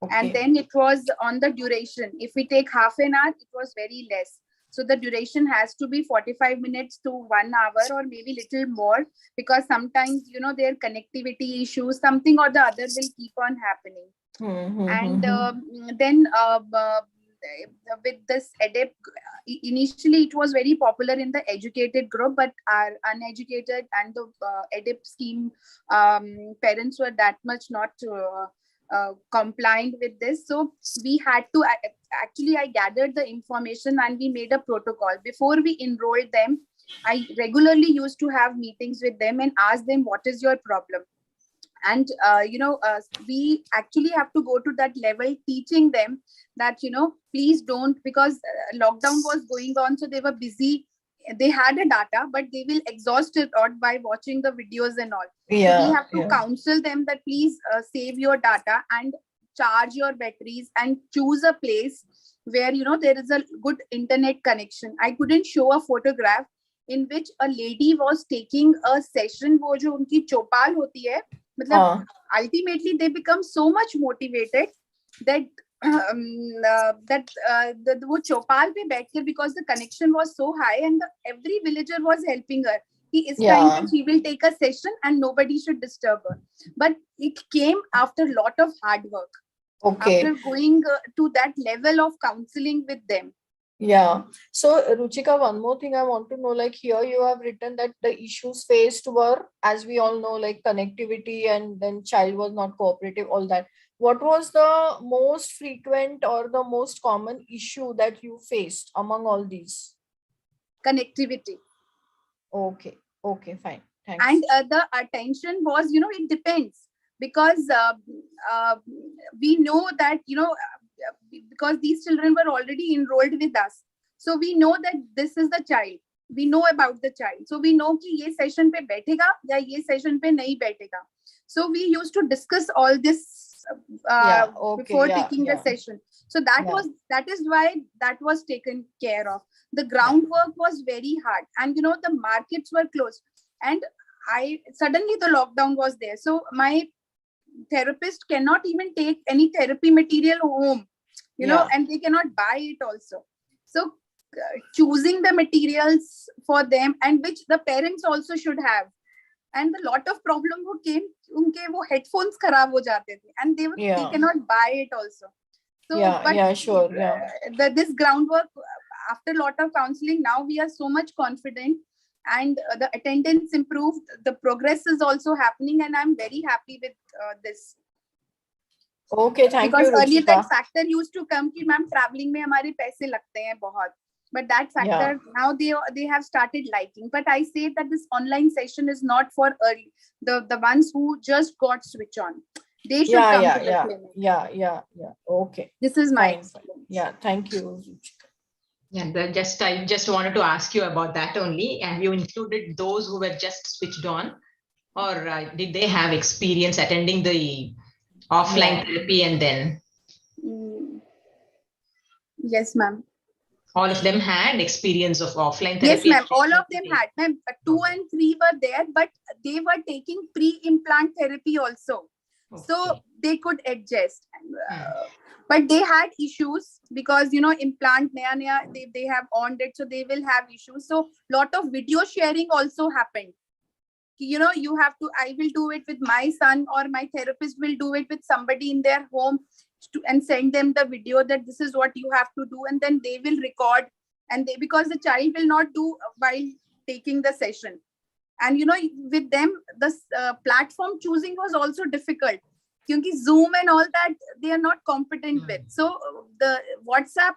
Okay. And then it was on the duration. If we take half an hour, it was very less. So the duration has to be 45 minutes to 1 hour, or maybe little more, because sometimes, you know, their connectivity issues, something or the other will keep on happening. And then with this EDIP, initially it was very popular in the educated group, but our uneducated and the EDIP scheme parents were that much not compliant with this. So we had to, actually I gathered the information and we made a protocol. Before we enrolled them, I regularly used to have meetings with them and ask them, what is your problem? And we actually have to go to that level, teaching them that, you know, please don't, because lockdown was going on, so they were busy. They had a data, but they will exhaust it out by watching the videos and all. Yeah, so we have to counsel them that please save your data and charge your batteries and choose a place where, you know, there is a good internet connection. I couldn't show a photograph in which a lady was taking a session, wo jo unki chopal hoti hai, matlab, ultimately they become so much motivated that वो चौपाल पे बैठकर, because the connection was so high and every villager was helping her कि इस time पे she will take a session and nobody should disturb her. But it came after lot of hard work. Okay. After going to that level of counseling with them. Yeah. So Ruchika, one more thing I want to know, like here you have written that the issues faced were, as we all know, like connectivity, and then child was not cooperative, all that. What was the most frequent or the most common issue that you faced among all these? Connectivity. Okay. Okay, fine. Thanks. And the attention was, you know, it depends, because we know that, you know, because these children were already enrolled with us. So we know that this is the child. We know about the child. So we know कि ये session पे बैठेगा या ये session पे नहीं बैठेगा. So we used to discuss all this before taking the session. So that is why that was taken care of. The groundwork was very hard, and you know, the markets were closed, and suddenly the lockdown was there. So my therapist cannot even take any therapy material home, you know, and they cannot buy it also. So choosing the materials for them, and which the parents also should have. And a lot of problem who came, unke wo headphones kharab ho jate the, and they cannot buy it also. So this groundwork, after a lot of counseling, now we are so much confident, and the attendance improved, the progress is also happening, and I'm very happy with this. Okay, thank you, because earlier Ruchika. that factor used to come कि ma'am traveling में हमारे पैसे लगते हैं बहुत, but that factor now they have started liking. But I say that this online session is not for early, the ones who just got switch on. They should come to the clinic. Yeah. Okay. This is my experience. Yeah, thank you, Ruchika. Yeah, I just wanted to ask you about that only. Have you included those who were just switched on, or did they have experience attending the offline therapy and then? Yes, ma'am. All of them had experience of offline therapy? Yes, ma'am. All of them had. Ma'am, 2 and 3 were there, but they were taking pre-implant therapy also. Okay. So they could adjust. But they had issues because, you know, implant naya, they have on it, so they will have issues. So lot of video sharing also happened. You know, you have to, I will do it with my son, or my therapist will do it with somebody in their home, and send them the video that this is what you have to do, and then they will record, and because the child will not do while taking the session. And you know, with them, the platform choosing was also difficult, because Zoom and all that they are not competent with. So the WhatsApp,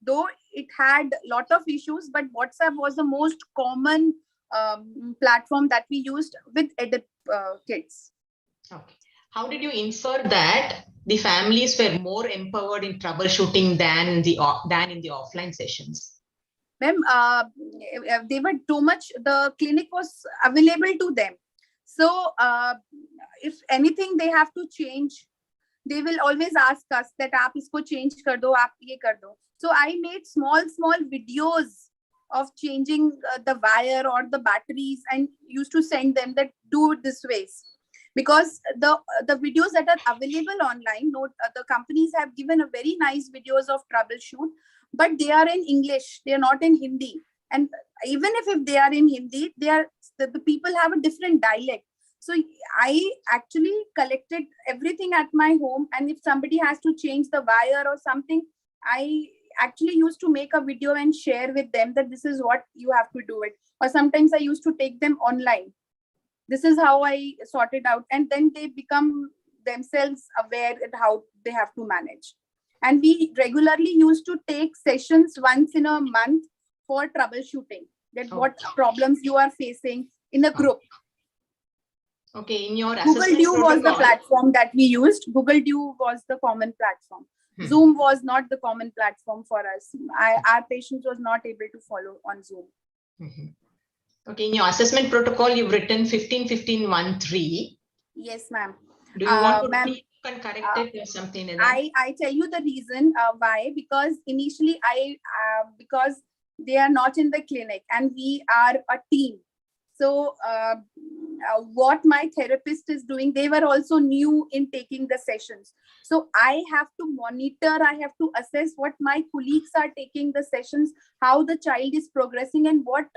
though it had a lot of issues, but WhatsApp was the most common platform that we used with EDIP kids. Okay. How did you infer that the families were more empowered in troubleshooting than in the offline sessions? Ma'am, they were too much, the clinic was available to them. So if anything they have to change, they will always ask us that aap isko change kar do, aap ye kar do. So I made small videos of changing the wire or the batteries and used to send them that do it this ways. Because the videos that are available online, the companies have given a very nice videos of troubleshoot, but they are in English, they are not in Hindi. And even if they are in Hindi, the people have a different dialect. So I actually collected everything at my home, and if somebody has to change the wire or something, I actually used to make a video and share with them that this is what you have to do it. Or sometimes I used to take them online. This is how I sort it out, and then they become themselves aware at how they have to manage. And we regularly used to take sessions once in a month for troubleshooting, that what problems you are facing in a group. Okay, in your Google assessment Duo was the protocol- platform that we used. Google Duo was the common platform. Zoom was not the common platform for us. Our patients was not able to follow on Zoom. Okay, in your assessment protocol, you've written 15-15-1-3. Yes, ma'am. Do you want to Ma'am, you can correct it or something in that? I tell you the reason why. Because initially because they are not in the clinic and we are a team. So what my therapist is doing, they were also new in taking the sessions. So I have to monitor, I have to assess what my colleagues are taking the sessions, how the child is progressing and what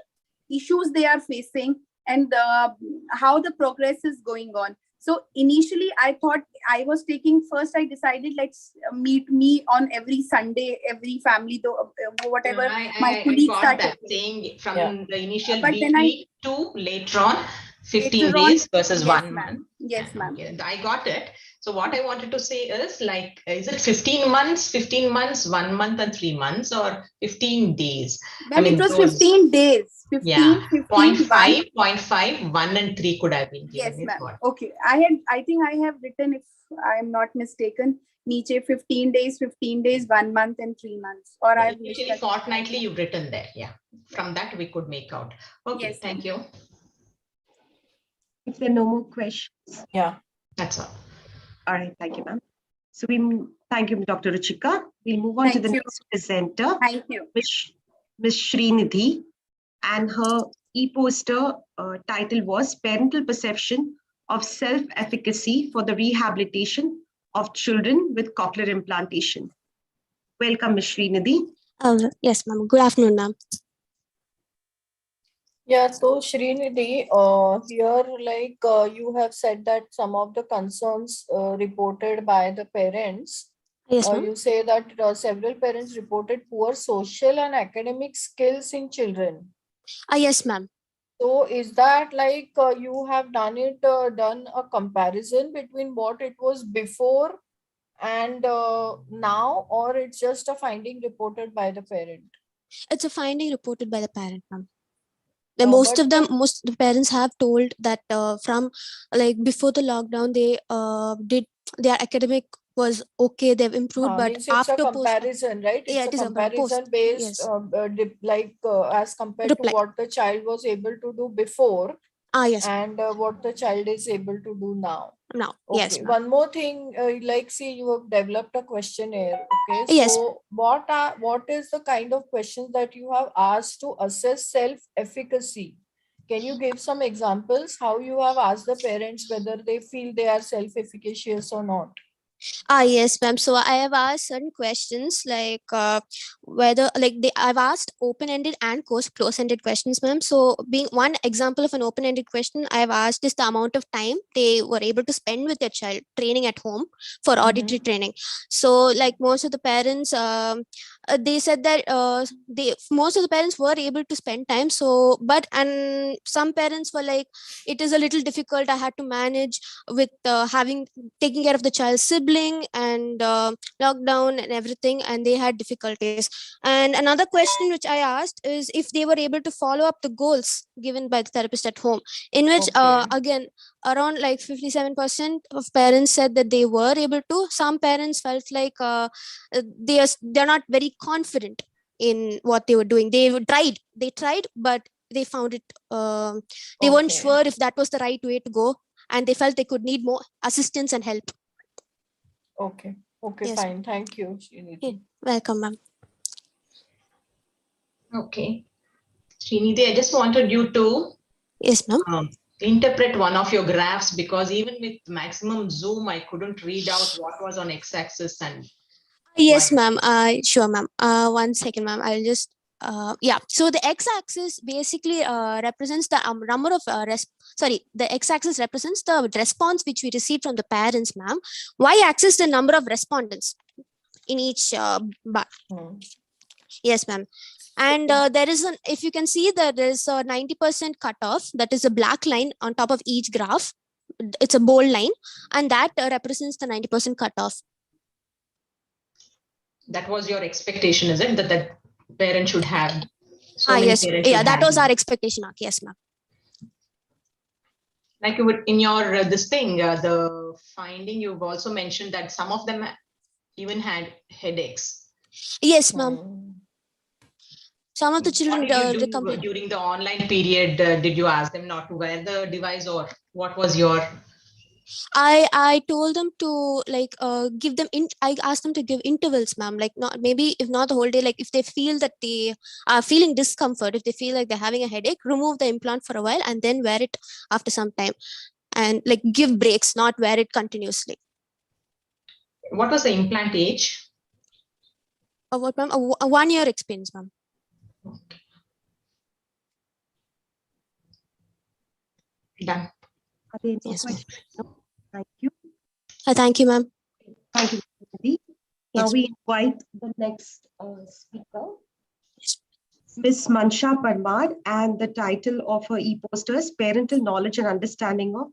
issues they are facing, and how the progress is going on. So initially I thought I was taking, first I decided let's meet me on every Sunday, every family, whatever my colleagues got are that, taking. saying from the initial But then weekly to later on 15 later on, days versus yes, 1 ma'am. month. Yes, ma'am. Okay, I got it. So what I wanted to say is, like, is it 15 months, 1 month and 3 months, or 15 days? Ma'am, it was 15 days. 15, yeah, 15, 0.5, 0.5, 1 and 3 could have been given. Yes, is ma'am. what- Okay. I think I have written, if I am not mistaken, niche 15 days, 1 month and 3 months. Or I have Usually fortnightly you've written there. Yeah. From that we could make out. Okay, Yes, thank you. If there are no more questions. Yeah. That's all. All right, thank you, ma'am. So thank you, Dr. Ruchika. We'll move on to the next presenter. Thank you. Ms. Srinidhi, and her e-poster title was Parental Perception of Self-Efficacy for the Rehabilitation of Children with Cochlear Implantation. Welcome, Ms. Srinidhi. Yes, ma'am. Good afternoon, ma'am. Yeah, so Srinidhi, here, you have said that some of the concerns reported by the parents. Yes, ma'am. You say that several parents reported poor social and academic skills in children. Yes, ma'am. So is that like you have done a comparison between what it was before and now, or it's just a finding reported by the parent? It's a finding reported by the parent, ma'am. Most of the parents have told that from like before the lockdown, they did their academic was okay, they've improved, but Means it's after a comparison, right? It's yeah, a it is a comparison post, based, yes. as compared to what the child was able to do before, yes, and what the child is able to do now. Now, Okay. yes, ma'am. One more thing, see, you have developed a questionnaire. Okay. Yes. So what is the kind of questions that you have asked to assess self-efficacy? Can you give some examples how you have asked the parents whether they feel they are self-efficacious or not? Yes, ma'am. So I have asked certain questions like whether I've asked open-ended and close-ended questions, ma'am. So being one example of an open-ended question, I've asked is the amount of time they were able to spend with their child training at home for auditory training. So like most of the parents, they said that most of the parents were able to spend time. So and some parents were like, it is a little difficult. I had to manage with taking care of the child's siblings sibling and lockdown and everything, and they had difficulties. And another question which I asked is if they were able to follow up the goals given by the therapist at home, in which again around like 57% of parents said that they were able to. Some parents felt like they're not very confident in what they were doing. They tried, but they found it they weren't sure if that was the right way to go, and they felt they could need more assistance and help. Okay. Okay, Yes. fine. Thank you, Srinidhi. Welcome, ma'am. Okay. Srinidhi, I just wanted you to interpret one of your graphs, because even with maximum zoom, I couldn't read out what was on x-axis and Yes, ma'am. Sure, ma'am. 1 second, ma'am. I'll just yeah. So the x-axis basically represents the number of the x-axis represents the response which we received from the parents, ma'am. Y-axis the number of respondents in each bar. Yes, ma'am. And there is an, if you can see, there is a 90% cutoff. That is a black line on top of each graph. It's a bold line, and that represents the 90% cutoff. that was your expectation, is it? That parent should have. Yes. Yeah, that was our expectation. Yes, ma'am. Like you would in your this thing, the finding, you've also mentioned that some of them even had headaches. Yes, ma'am. Some of the children during the online period, did you ask them not to wear the device, or what was your? I told them to like give them I asked them to give intervals, ma'am, like not maybe if not the whole day, like if they feel that they are feeling discomfort, if they feel like they're having a headache, remove the implant for a while and then wear it after some time, and like give breaks, not wear it continuously. What was the implant age? What, ma'am? A 1 year experience, ma'am. Okay. Done. Are there any questions? No. Thank you. Thank you, ma'am. Thank you, Srinidhi. Now we invite the next speaker, Ms. Mansha Parmar, and the title of her e-poster is Parental Knowledge and Understanding of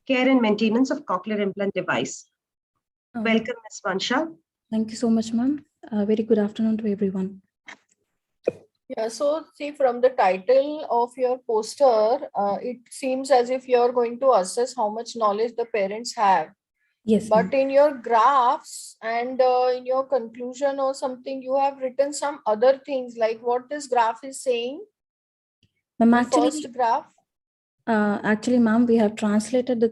Care and Maintenance of Cochlear Implant Device. Welcome, Ms. Mansha. Thank you so much, ma'am. Very good afternoon to everyone. Yeah, so see, from the title of your poster, it seems as if you're going to assess how much knowledge the parents have. Yes. But in your graphs and in your conclusion or something, you have written some other things, like what this graph is saying. First graph. Actually, ma'am, we have translated the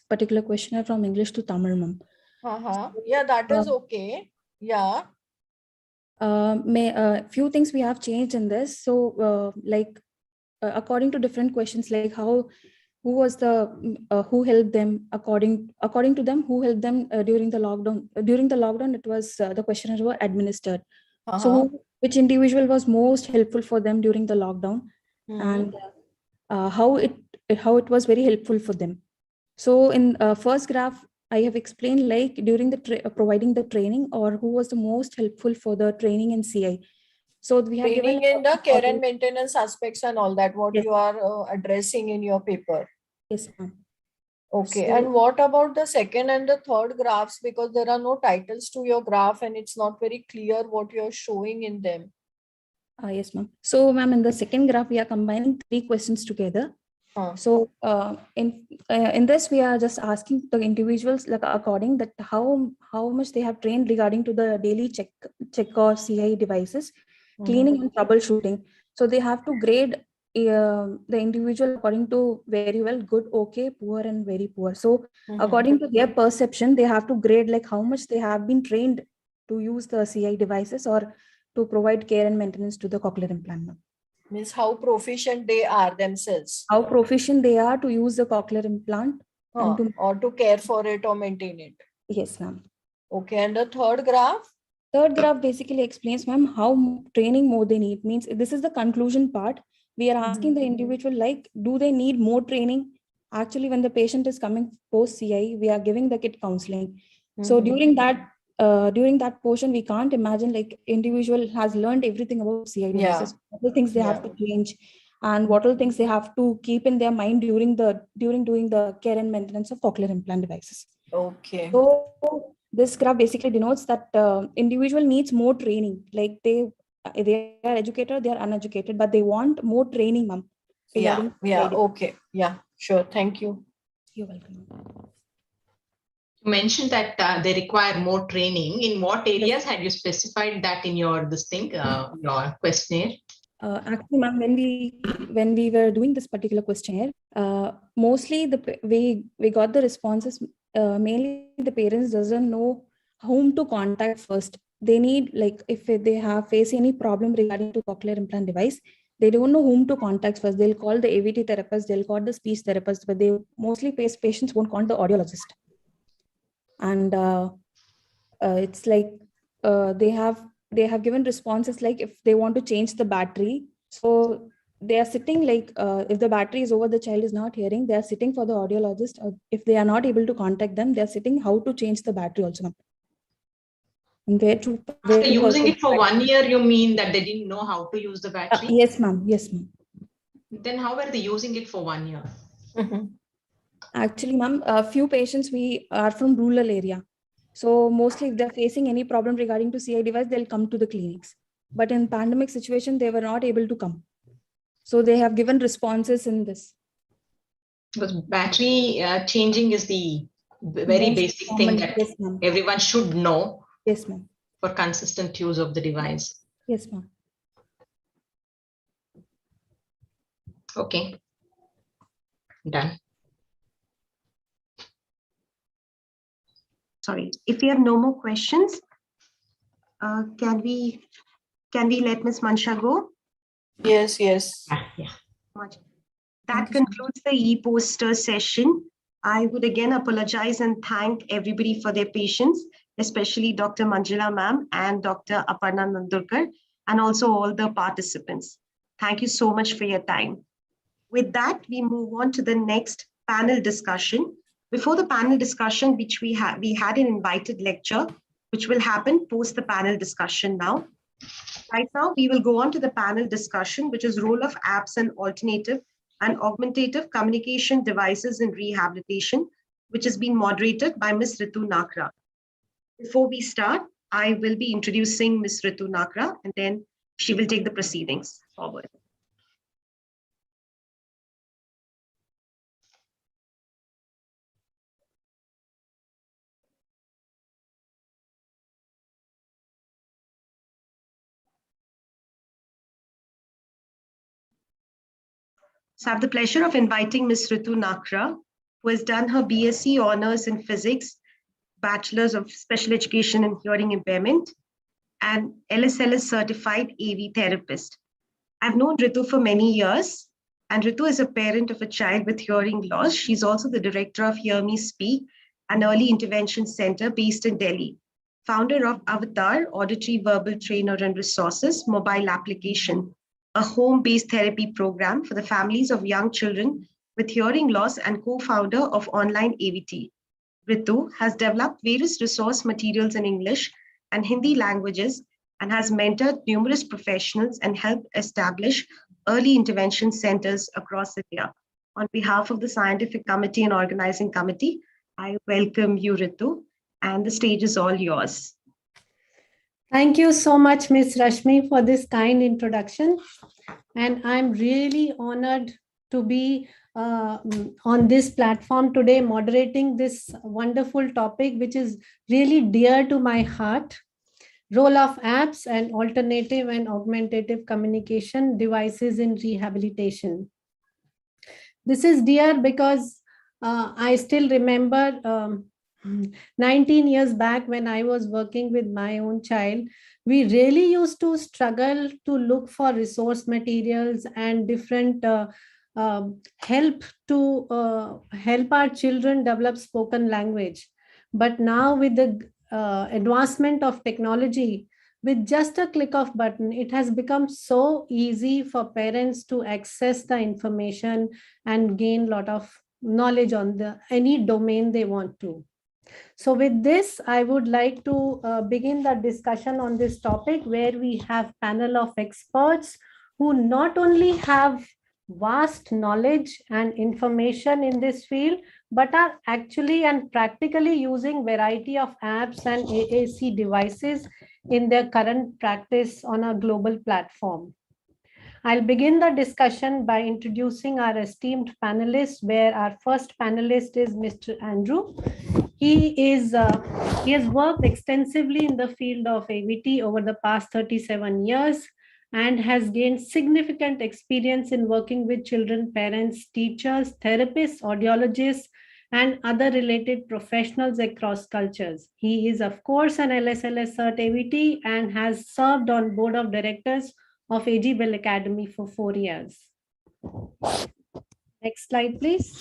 particular questionnaire from English to Tamil, ma'am. Yeah, that is okay. Yeah. Few things we have changed in this. So, according to different questions, like who helped them, according to them, who helped them during the lockdown. During the lockdown, it was the questionnaires were administered. So, which individual was most helpful for them during the lockdown, and how it was very helpful for them. So, in first graph, I have explained like during the providing the training, or who was the most helpful for the training in CI. So we have training given in the care and maintenance aspects and all that, what you are addressing in your paper. Yes, ma'am. Okay, So, and what about the second and the third graphs? Because there are no titles to your graph and it's not very clear what you're showing in them. Yes, ma'am. So, ma'am, in the second graph, we are combining 3 questions together. So in this, we are just asking the individuals like according that how much they have trained regarding to the daily check or CI devices, cleaning and troubleshooting. So they have to grade the individual according to very well, good, okay, poor, and very poor. So according to their perception, they have to grade like how much they have been trained to use the CI devices or to provide care and maintenance to the cochlear implant. Means how proficient they are themselves. How proficient they are to use the cochlear implant and or to care for it or maintain it. Yes, ma'am. Okay, and the third graph? Third graph basically explains, ma'am, how training more they need. Means this is the conclusion part. We are asking the individual like, do they need more training? Actually, when the patient is coming post CI, we are giving the kit counseling. So during that portion, we can't imagine like individual has learned everything about CI devices, what are the things they have to change, and what are the things they have to keep in their mind during doing the care and maintenance of cochlear implant devices. Okay. So this graph basically denotes that individual needs more training. Like they are educated, they are uneducated, but they want more training, ma'am. Yeah, okay. Yeah, sure. Thank you. You're welcome. You mentioned that they require more training. In what areas had you specified that in your your questionnaire? Actually, ma'am, when we were doing this particular questionnaire, mostly we got the responses. Mainly, the parents doesn't know whom to contact first. They need, like, if they have face any problem regarding to cochlear implant device, they don't know whom to contact first. They'll call the AVT therapist, they'll call the speech therapist, but they mostly patients won't call the audiologist. And it's like they have given responses like if they want to change the battery, so they are sitting like if the battery is over, the child is not hearing, they are sitting for the audiologist. Or if they are not able to contact them, they are sitting how to change the battery also. And After using it for 1 year, you mean that they didn't know how to use the battery? Yes, ma'am. Yes, ma'am. Then how were they using it for 1 year? Actually, ma'am, a few patients we are from rural area. So mostly if they're facing any problem regarding to CI device, they'll come to the clinics. But in pandemic situation, they were not able to come. So they have given responses in this. Because battery changing is the very Most basic common, thing that yes, ma'am. everyone should know. Yes, ma'am. For consistent use of the device. Yes, ma'am. Okay. Done. Sorry, if we have no more questions, can we let Ms. Mansha go? Yes. Yeah. That concludes the e-poster session. I would again apologize and thank everybody for their patience, especially Dr. Manjula ma'am and Dr. Aparna Nandurkar, and also all the participants. Thank you so much for your time. With that, we move on to the next panel discussion. Before the panel discussion, which we had an invited lecture, which will happen post the panel discussion now. Right now, we will go on to the panel discussion, which is role of apps and alternative and augmentative communication devices in rehabilitation, which has been moderated by Ms. Ritu Nakra. Before we start, I will be introducing Ms. Ritu Nakra, and then she will take the proceedings forward. So I have the pleasure of inviting Ms. Ritu Nakra, who has done her BSc Honours in Physics, Bachelor's of Special Education in Hearing Impairment, and LSLS Certified AV Therapist. I've known Ritu for many years, and Ritu is a parent of a child with hearing loss. She's also the director of Hear Me Speak, an early intervention center based in Delhi, founder of Avatar, Auditory Verbal Trainer and Resources mobile application, a home-based therapy program for the families of young children with hearing loss, and co-founder of Online AVT. Ritu has developed various resource materials in English and Hindi languages and has mentored numerous professionals and helped establish early intervention centers across India. On behalf of the Scientific Committee and Organizing Committee, I welcome you, Ritu, and the stage is all yours. Thank you so much, Ms. Rashmi, for this kind introduction. And I'm really honored to be on this platform today, moderating this wonderful topic, which is really dear to my heart. Role of apps and alternative and augmentative communication devices in rehabilitation. This is dear because I still remember 19 years back when I was working with my own child, we really used to struggle to look for resource materials and different help to help our children develop spoken language. But now with the advancement of technology, with just a click of button, it has become so easy for parents to access the information and gain a lot of knowledge on any domain they want to. So with this, I would like to begin the discussion on this topic, where we have a panel of experts who not only have vast knowledge and information in this field, but are actually and practically using variety of apps and AAC devices in their current practice on a global platform. I'll begin the discussion by introducing our esteemed panelists, where our first panelist is Mr. Andrew. He has worked extensively in the field of AVT over the past 37 years and has gained significant experience in working with children, parents, teachers, therapists, audiologists, and other related professionals across cultures. He is, of course, an LSLS Cert AVT and has served on board of directors of AG Bell Academy for 4 years. Next slide, please.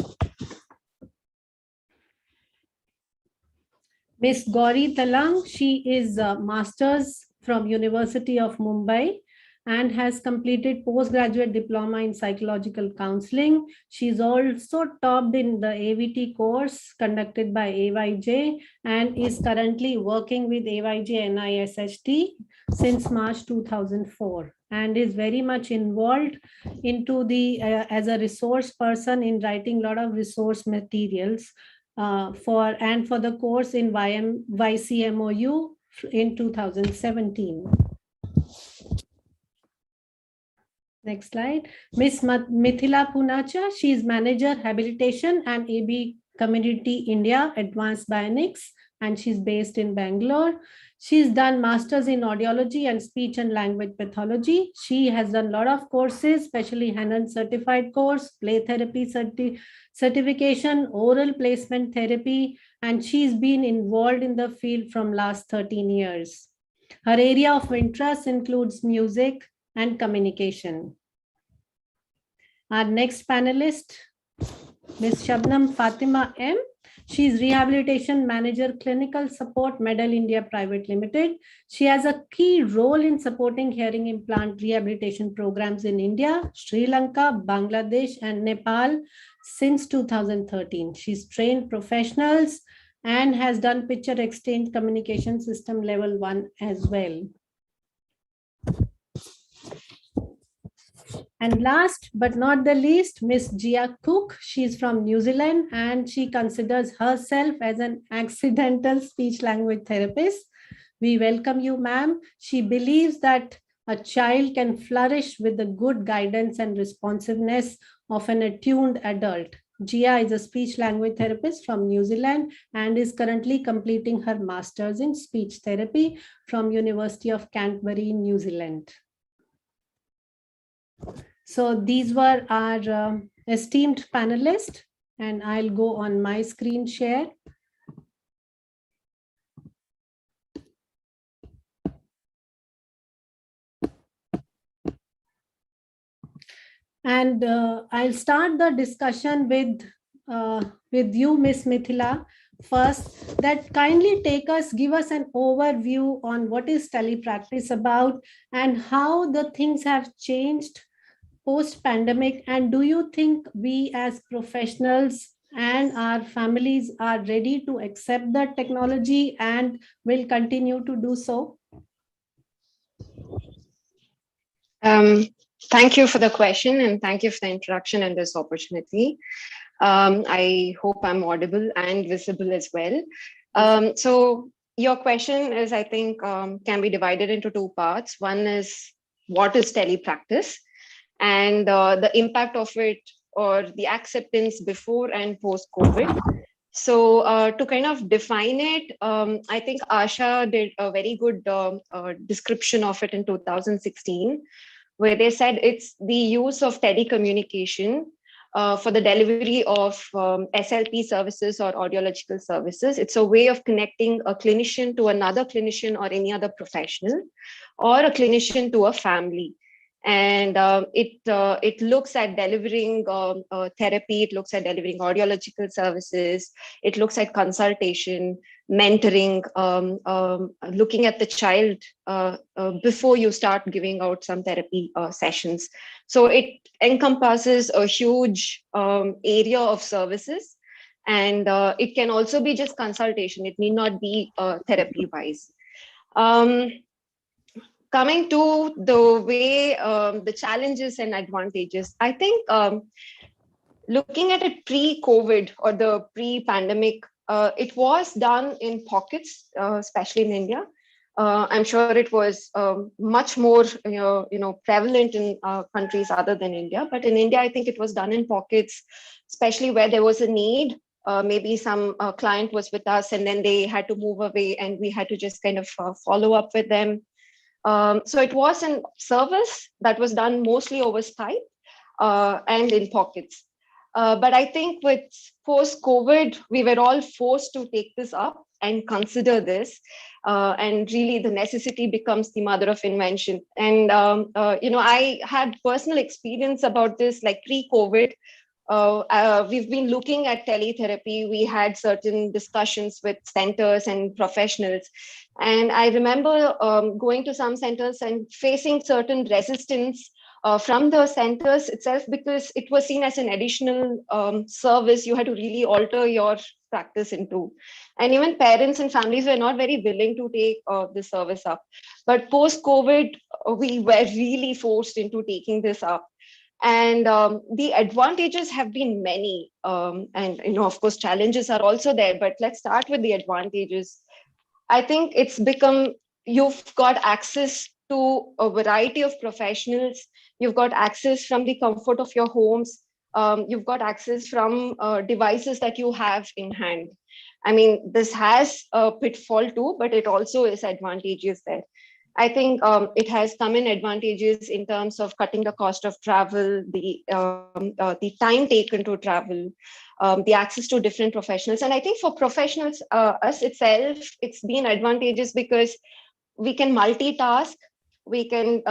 Miss Gauri Talang, she is a master's from University of Mumbai and has completed postgraduate diploma in psychological counseling. She's also topped in the AVT course conducted by AYJ and is currently working with AYJ NISHT since March 2004 and is very much involved into the as a resource person in writing a lot of resource materials for the course in YCMOU in 2017. Next slide. Miss Mithila Punacha, she is Manager Habilitation and AB Community India Advanced Bionics, and she's based in Bangalore. She's done Masters in Audiology and Speech and Language Pathology. She has done a lot of courses, especially Hanan Certified course, Play Therapy certification, Oral Placement Therapy, and she's been involved in the field from last 13 years. Her area of interest includes music and communication. Our next panelist, Ms. Shabnam Fatima M. She is Rehabilitation Manager, Clinical Support, Medal India Private Limited. She has a key role in supporting hearing implant rehabilitation programs in India, Sri Lanka, Bangladesh, and Nepal since 2013. She's trained professionals and has done picture exchange communication system level 1 as well. And last but not the least, Miss Jia Cook. She's from New Zealand and she considers herself as an accidental speech language therapist. We welcome you, ma'am. She believes that a child can flourish with the good guidance and responsiveness of an attuned adult. Jia is a speech language therapist from New Zealand and is currently completing her master's in speech therapy from University of Canterbury, New Zealand. So these were our esteemed panelists, and I'll go on my screen share. And I'll start the discussion with you, Miss Mithila. First, that kindly give us an overview on what is telepractice about and how the things have changed post-pandemic, and do you think we as professionals and our families are ready to accept the technology and will continue to do so? Thank you for the question and thank you for the introduction and this opportunity. I hope I'm audible and visible as well. So your question is, I think, can be divided into two parts. One is, what is telepractice? And the impact of it or the acceptance before and post-COVID. So to kind of define it, I think Asha did a very good description of it in 2016, where they said it's the use of telecommunication for the delivery of SLP services or audiological services. It's a way of connecting a clinician to another clinician or any other professional, or a clinician to a family. And it looks at delivering therapy, it looks at delivering audiological services, it looks at consultation, mentoring, looking at the child before you start giving out some therapy sessions. So it encompasses a huge area of services, and it can also be just consultation. It need not be therapy-wise. Coming to the way, the challenges and advantages, I think looking at it pre-COVID or the pre-pandemic, it was done in pockets, especially in India. I'm sure it was much more, prevalent in countries other than India. But in India, I think it was done in pockets, especially where there was a need. Maybe some client was with us and then they had to move away, and we had to just kind of follow up with them. So it was a service that was done mostly over Skype and in pockets. But I think with post-COVID, we were all forced to take this up and consider this. And really the necessity becomes the mother of invention. And, I had personal experience about this, like pre-COVID. We've been looking at teletherapy. We had certain discussions with centers and professionals. And I remember going to some centers and facing certain resistance from the centers itself, because it was seen as an additional service you had to really alter your practice into. And even parents and families were not very willing to take the service up. But post-COVID, we were really forced into taking this up. And the advantages have been many. And, of course, challenges are also there. But let's start with the advantages. I think it's become, you've got access to a variety of professionals. You've got access from the comfort of your homes. You've got access from devices that you have in hand. I mean, this has a pitfall too, but it also is advantageous there. I think it has come in advantages in terms of cutting the cost of travel, the time taken to travel, the access to different professionals. And I think for professionals, us itself, it's been advantageous because we can multitask. We can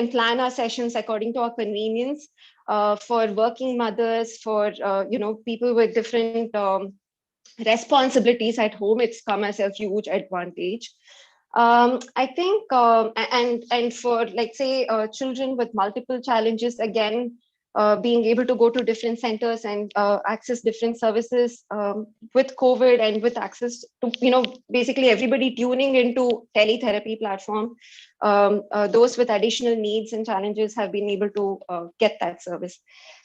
plan our sessions according to our convenience. For working mothers, for people with different responsibilities at home, it's come as a huge advantage. I think, and for, like, say, children with multiple challenges, again, being able to go to different centers and access different services with COVID, and with access to, basically everybody tuning into teletherapy platform, those with additional needs and challenges have been able to get that service.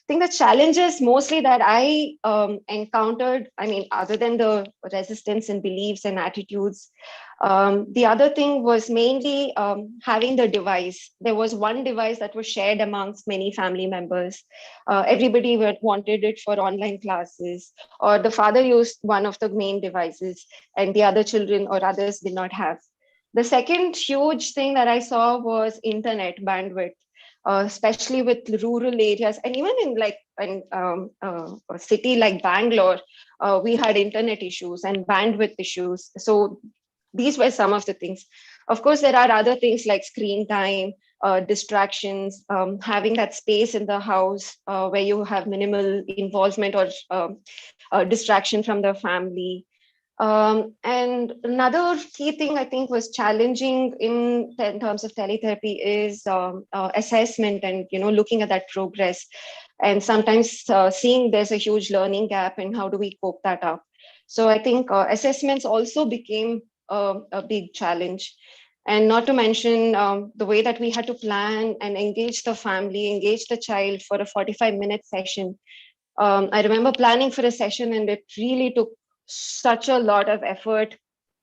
I think the challenges mostly that I encountered, I mean, other than the resistance and beliefs and attitudes, the other thing was mainly having the device. There was one device that was shared amongst many family members. Everybody wanted it for online classes, or the father used one of the main devices and the other children or others did not have. The second huge thing that I saw was internet bandwidth. Especially with rural areas, and even in a city like Bangalore, we had internet issues and bandwidth issues. So these were some of the things. Of course, there are other things like screen time, distractions, having that space in the house where you have minimal involvement or distraction from the family. And another key thing I think was challenging in terms of teletherapy is assessment and, looking at that progress. And sometimes seeing there's a huge learning gap, and how do we cope that up? So I think assessments also became a big challenge. And not to mention the way that we had to plan and engage the family, engage the child for a 45-minute session. I remember planning for a session, and it really took such a lot of effort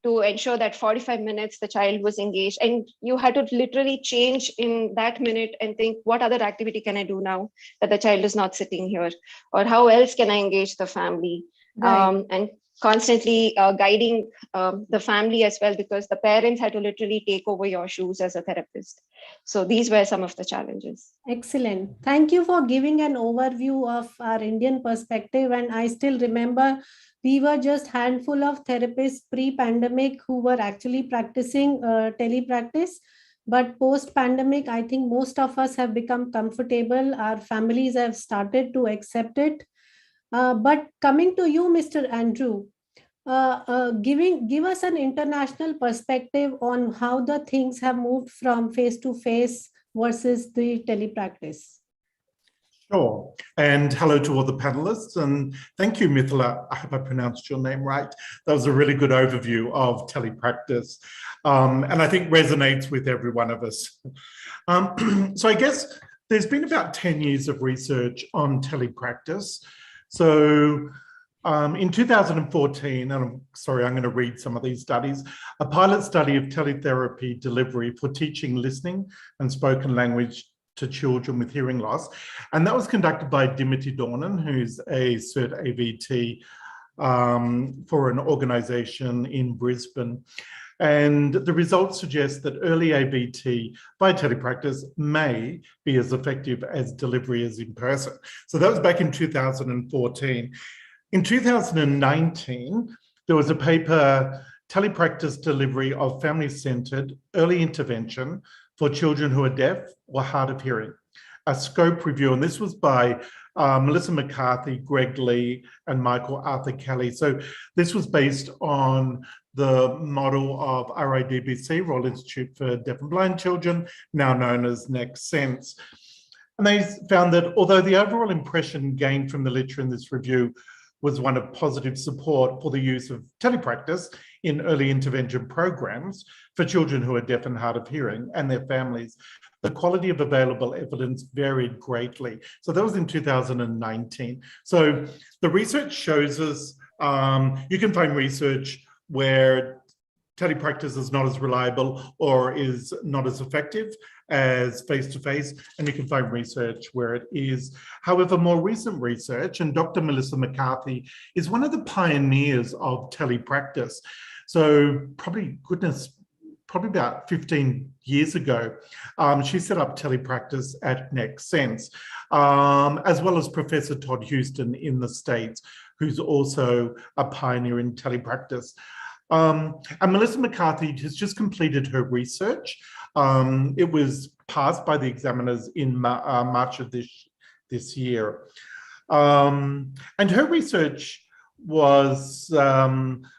to ensure that 45 minutes the child was engaged, and you had to literally change in that minute and think, what other activity can I do now that the child is not sitting here, or how else can I engage the family? Right. And constantly guiding the family as well, because the parents had to literally take over your shoes as a therapist. So these were some of the challenges. Excellent. Thank you for giving an overview of our Indian perspective. And I still remember we were just handful of therapists pre-pandemic who were actually practicing telepractice. But post-pandemic, I think most of us have become comfortable. Our families have started to accept it. But coming to you, Mr. Andrew, give us an international perspective on how the things have moved from face-to-face versus the telepractice. Sure. And hello to all the panelists. And thank you, Mithila. I hope I pronounced your name right. That was a really good overview of telepractice. And I think resonates with every one of us. So I guess there's been about 10 years of research on telepractice. So in 2014, and I'm sorry, I'm going to read some of these studies, a pilot study of teletherapy delivery for teaching listening and spoken language to children with hearing loss. And that was conducted by Dimitri Dornan, who's a Cert AVT for an organization in Brisbane. And the results suggest that early AVT by telepractice may be as effective as delivery as in person. So that was back in 2014. In 2019, there was a paper, Telepractice Delivery of Family-Centered Early Intervention for Children who are deaf or hard of hearing, a scope review. And this was by Melissa McCarthy, Greg Lee, and Michael Arthur Kelly. So this was based on the model of RIDBC, Royal Institute for Deaf and Blind Children, now known as Next Sense. And they found that although the overall impression gained from the literature in this review was one of positive support for the use of telepractice in early intervention programs for children who are deaf and hard of hearing and their families, the quality of available evidence varied greatly. So that was in 2019. So the research shows us, you can find research where telepractice is not as reliable or is not as effective as face-to-face, and you can find research where it is. However, more recent research, and Dr. Melissa McCarthy is one of the pioneers of telepractice. So probably about 15 years ago, she set up telepractice at Next Sense, as well as Professor Todd Houston in the States, who's also a pioneer in telepractice. And Melissa McCarthy has just completed her research. It was passed by the examiners in March of this year. And her research was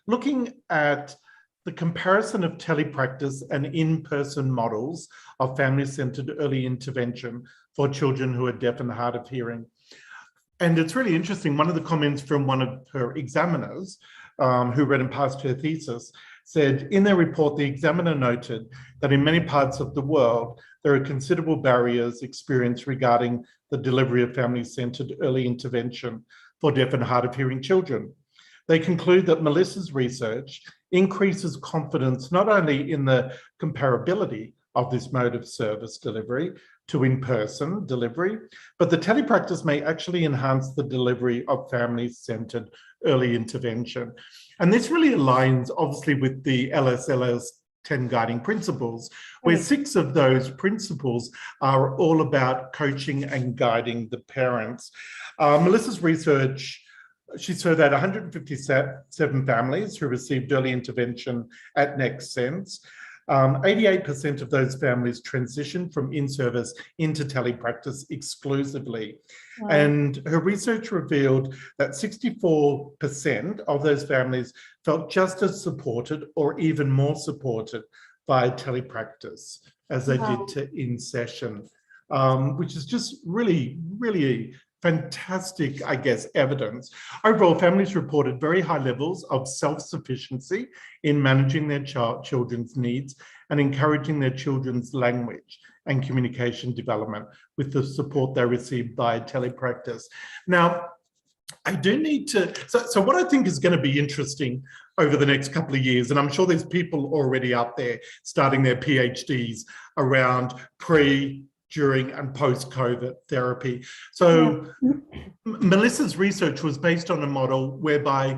looking at the comparison of telepractice and in-person models of family-centered early intervention for children who are deaf and hard of hearing. And it's really interesting, one of the comments from one of her examiners who read and passed her thesis said, in their report, the examiner noted that in many parts of the world, there are considerable barriers experienced regarding the delivery of family-centered early intervention for deaf and hard of hearing children. They conclude that Melissa's research increases confidence not only in the comparability of this mode of service delivery to in-person delivery, but the telepractice may actually enhance the delivery of family-centered early intervention. And this really aligns obviously with the LSL's 10 guiding principles, where 6 of those principles are all about coaching and guiding the parents. Melissa's research, she surveyed 157 families who received early intervention at Next Sense. 88% of those families transitioned from in-service into telepractice exclusively. Wow. And her research revealed that 64% of those families felt just as supported or even more supported by telepractice as they did to in-session, which is just really, really fantastic, I guess, evidence. Overall, families reported very high levels of self-sufficiency in managing their children's needs and encouraging their children's language and communication development with the support they received by telepractice. Now, I do need to, so what I think is going to be interesting over the next couple of years, and I'm sure there's people already out there starting their PhDs around during and post-COVID therapy. So Melissa's research was based on a model whereby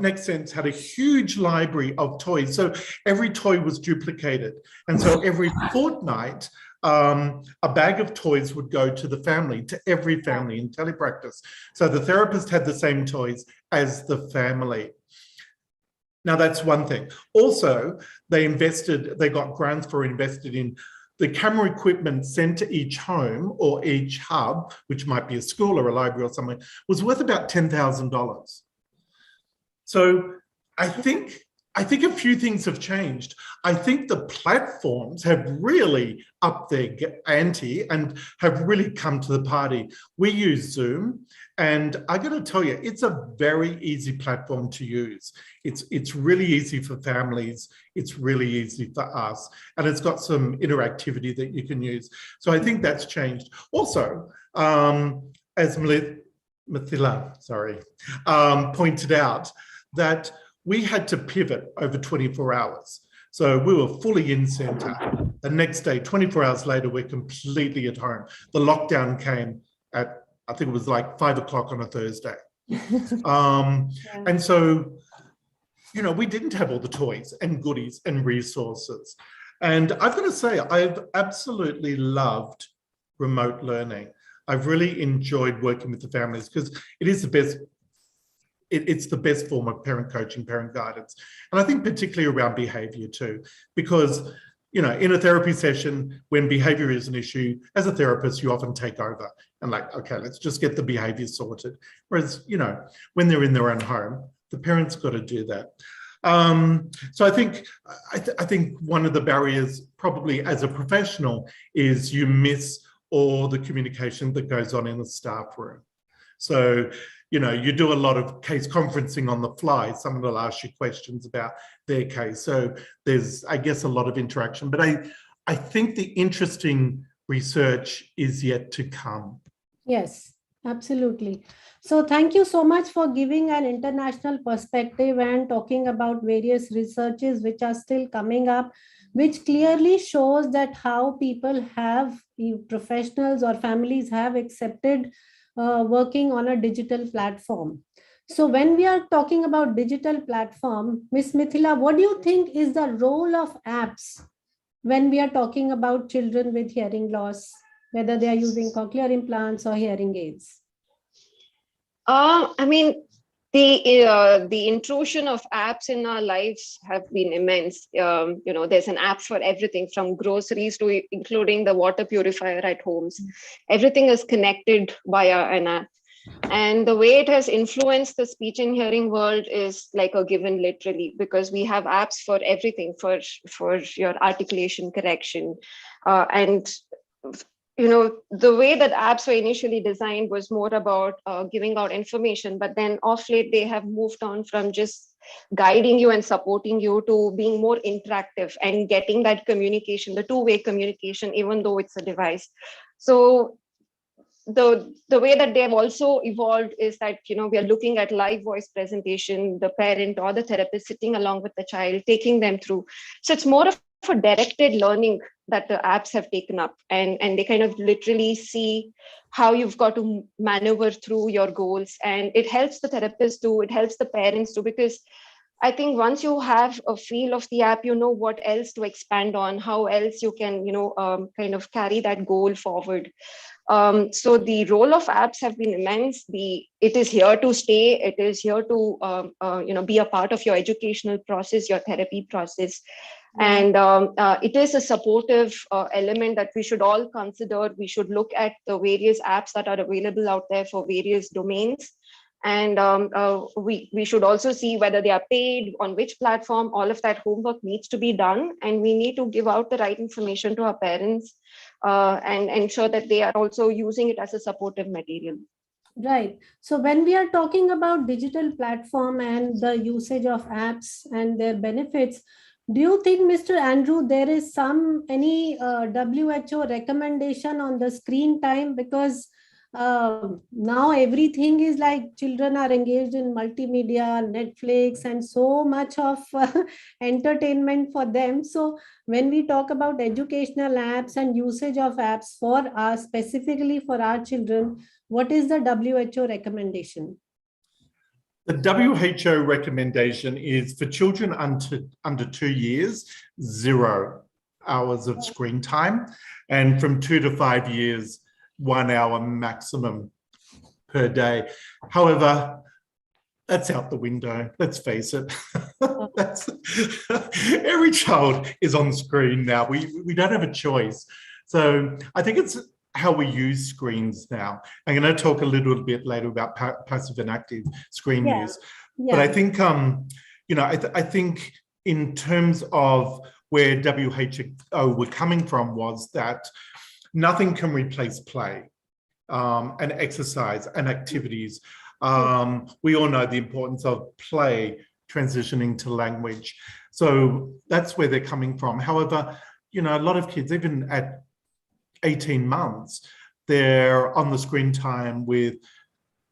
Next Sense had a huge library of toys. So every toy was duplicated. And so every fortnight, a bag of toys would go to the family, to every family in telepractice. So the therapist had the same toys as the family. Now that's one thing. Also, they got grants for invested in the camera equipment sent to each home or each hub, which might be a school or a library or something, was worth about $10,000. So I think I think a few things have changed. I think the platforms have really upped their ante and have really come to the party. We use Zoom, and I got to tell you, it's a very easy platform to use. It's really easy for families. It's really easy for us, and it's got some interactivity that you can use. So I think that's changed. Also, as Mithila, pointed out, that we had to pivot over 24 hours. So we were fully in centre. The next day, 24 hours later, we're completely at home. The lockdown came at, I think it was like 5 o'clock on a Thursday. And so, you know, we didn't have all the toys and goodies and resources. And I've got to say, I've absolutely loved remote learning. I've really enjoyed working with the families because it is the best. It's the best form of parent coaching, parent guidance. And I think particularly around behavior too, because, you know, in a therapy session, when behavior is an issue, as a therapist, you often take over and like, okay, let's just get the behavior sorted. Whereas, you know, when they're in their own home, the parent's got to do that. So I think one of the barriers probably as a professional is you miss all the communication that goes on in the staff room. So, you know, you do a lot of case conferencing on the fly. Someone will ask you questions about their case. So there's, I guess, a lot of interaction. But I think the interesting research is yet to come. Yes, absolutely. So thank you so much for giving an international perspective and talking about various researches which are still coming up, which clearly shows that how people have, professionals or families have accepted working on a digital platform. So when we are talking about digital platform, Ms. Mithila, what do you think is the role of apps when we are talking about children with hearing loss, whether they are using cochlear implants or hearing aids? I mean, the intrusion of apps in our lives have been immense. You know, there's an app for everything from groceries to including the water purifier at homes. Everything is connected via an app. And the way it has influenced the speech and hearing world is like a given, literally, because we have apps for everything, for your articulation correction. And you know, the way that apps were initially designed was more about giving out information, but then off late they have moved on from just guiding you and supporting you to being more interactive and getting that communication, the two-way communication, even though it's a device. So the way that they've also evolved is that, you know, we are looking at live voice presentation, the parent or the therapist sitting along with the child, taking them through. So it's more of a directed learning that the apps have taken up, and they kind of literally see how you've got to maneuver through your goals. And it helps the therapist too, it helps the parents too, because I think once you have a feel of the app, you know what else to expand on, how else you can, you know, kind of carry that goal forward. So the role of apps have been immense. It is here to stay. It is here to, you know, be a part of your educational process, your therapy process. And it is a supportive element that we should all consider. We should look at the various apps that are available out there for various domains. And we should also see whether they are paid, on which platform. All of that homework needs to be done. And we need to give out the right information to our parents and ensure that they are also using it as a supportive material. Right. So when we are talking about digital platform and the usage of apps and their benefits, do you think, Mr. Andrew, there is any WHO recommendation on the screen time? Because now everything is like children are engaged in multimedia, Netflix, and so much of entertainment for them. So when we talk about educational apps and usage of apps for us, specifically for our children, what is the WHO recommendation? The WHO recommendation is for children under 2 years, 0 hours of screen time, and from 2 to 5 years, 1 hour maximum per day. However, that's out the window. Let's face it. Every child is on screen now. We don't have a choice. So I think it's how we use screens now. I'm going to talk a little bit later about passive and active screen use. But I think, I think in terms of where WHO were coming from was that nothing can replace play and exercise and activities. We all know the importance of play transitioning to language. So that's where they're coming from. However, a lot of kids, even at 18 months, they're on the screen time with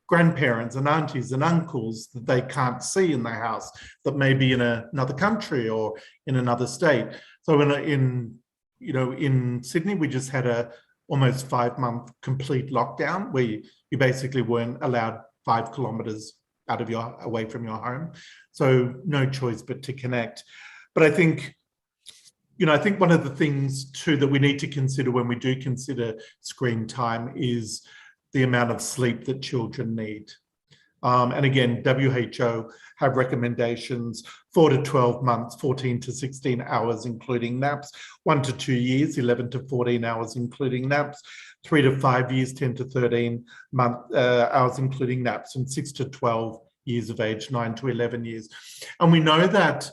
grandparents and aunties and uncles that they can't see in their house, that may be in another country or in another state. So in Sydney, we just had a almost 5-month complete lockdown where you basically weren't allowed 5 kilometers away from your home. So no choice but to connect. But I think one of the things too that we need to consider when we do consider screen time is the amount of sleep that children need. And again, WHO have recommendations 4 to 12 months, 14 to 16 hours, including naps, 1 to 2 years, 11 to 14 hours, including naps, 3 to 5 years, 10 to 13 hours, including naps, and 6 to 12 years of age, 9 to 11 years. And we know that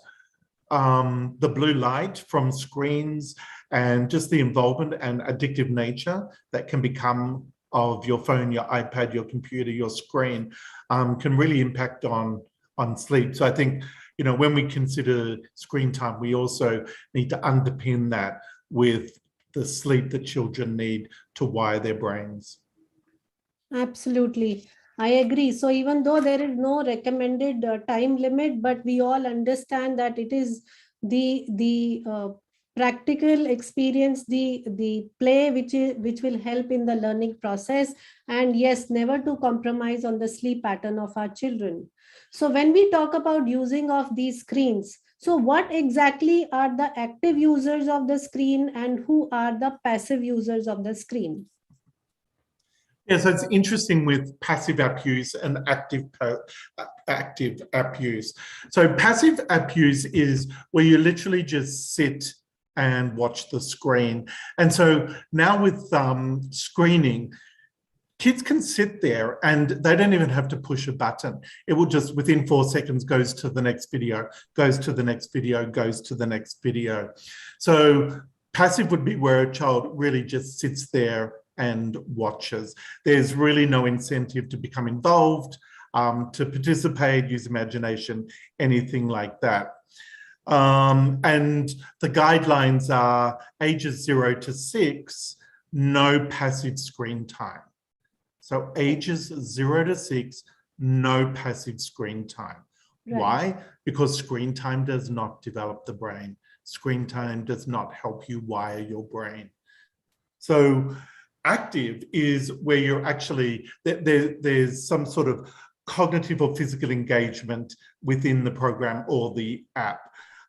the blue light from screens and just the involvement and addictive nature that can become of your phone, your iPad, your computer, your screen, can really impact on sleep. So I think, when we consider screen time, we also need to underpin that with the sleep that children need to wire their brains. Absolutely. I agree. So even though there is no recommended time limit, but we all understand that it is the practical experience, the play which will help in the learning process, and yes, never to compromise on the sleep pattern of our children. So when we talk about using of these screens, so what exactly are the active users of the screen and who are the passive users of the screen? Yeah, so it's interesting with passive app use and active app use. So passive app use is where you literally just sit and watch the screen. And so now with screening, kids can sit there and they don't even have to push a button. It will just, within 4 seconds, goes to the next video, goes to the next video, goes to the next video. So passive would be where a child really just sits there and watches. There's really no incentive to become involved, to participate, use imagination, anything like that. And the guidelines are ages 0 to 6, no passive screen time. So ages 0 to 6, no passive screen time. Right. Why? Because screen time does not develop the brain. Screen time does not help you wire your brain. So active is where you're actually, there's some sort of cognitive or physical engagement within the program or the app.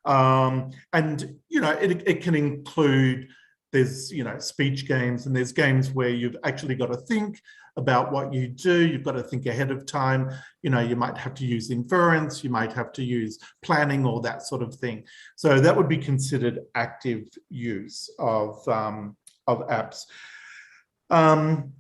And, it can include, there's, speech games, and there's games where you've actually got to think about what you do. You've got to think ahead of time. You might have to use inference, you might have to use planning, or that sort of thing. So that would be considered active use of apps. And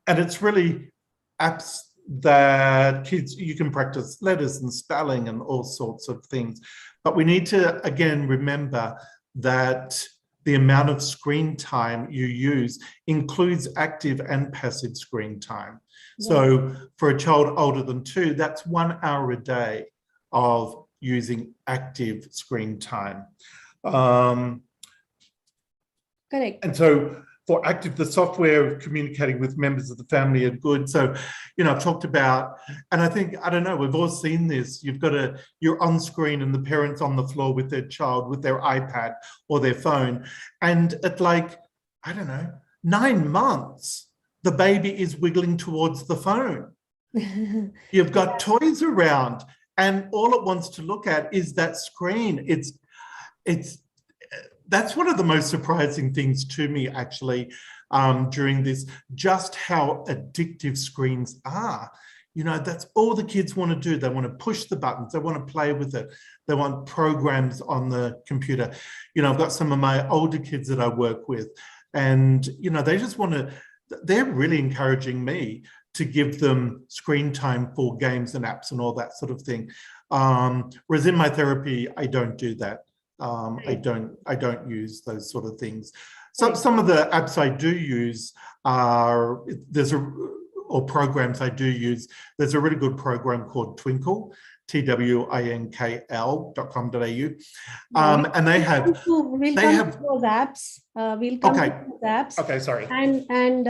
it's really apps that kids, you can practice letters and spelling and all sorts of things. But we need to, again, remember that the amount of screen time you use includes active and passive screen time. Yeah. So for a child older than 2, that's 1 hour a day of using active screen time. Correct. And so for active, the software of communicating with members of the family are good. So, I've talked about, and I think, I don't know, we've all seen this. You're on screen and the parent's on the floor with their child, with their iPad or their phone. And at 9 months, the baby is wiggling towards the phone. You've got toys around and all it wants to look at is that screen. That's one of the most surprising things to me, actually, during this, just how addictive screens are. That's all the kids want to do. They want to push the buttons. They want to play with it. They want programs on the computer. I've got some of my older kids that I work with, and, they just want to, they're really encouraging me to give them screen time for games and apps and all that sort of thing. Whereas in my therapy, I don't do that. I don't use those sort of things. Some of the apps I do use are, or programs I do use, there's a really good program called Twinkle, twinkl.com.au. And they have We'll come to those apps. We'll come to those apps. Okay, sorry. And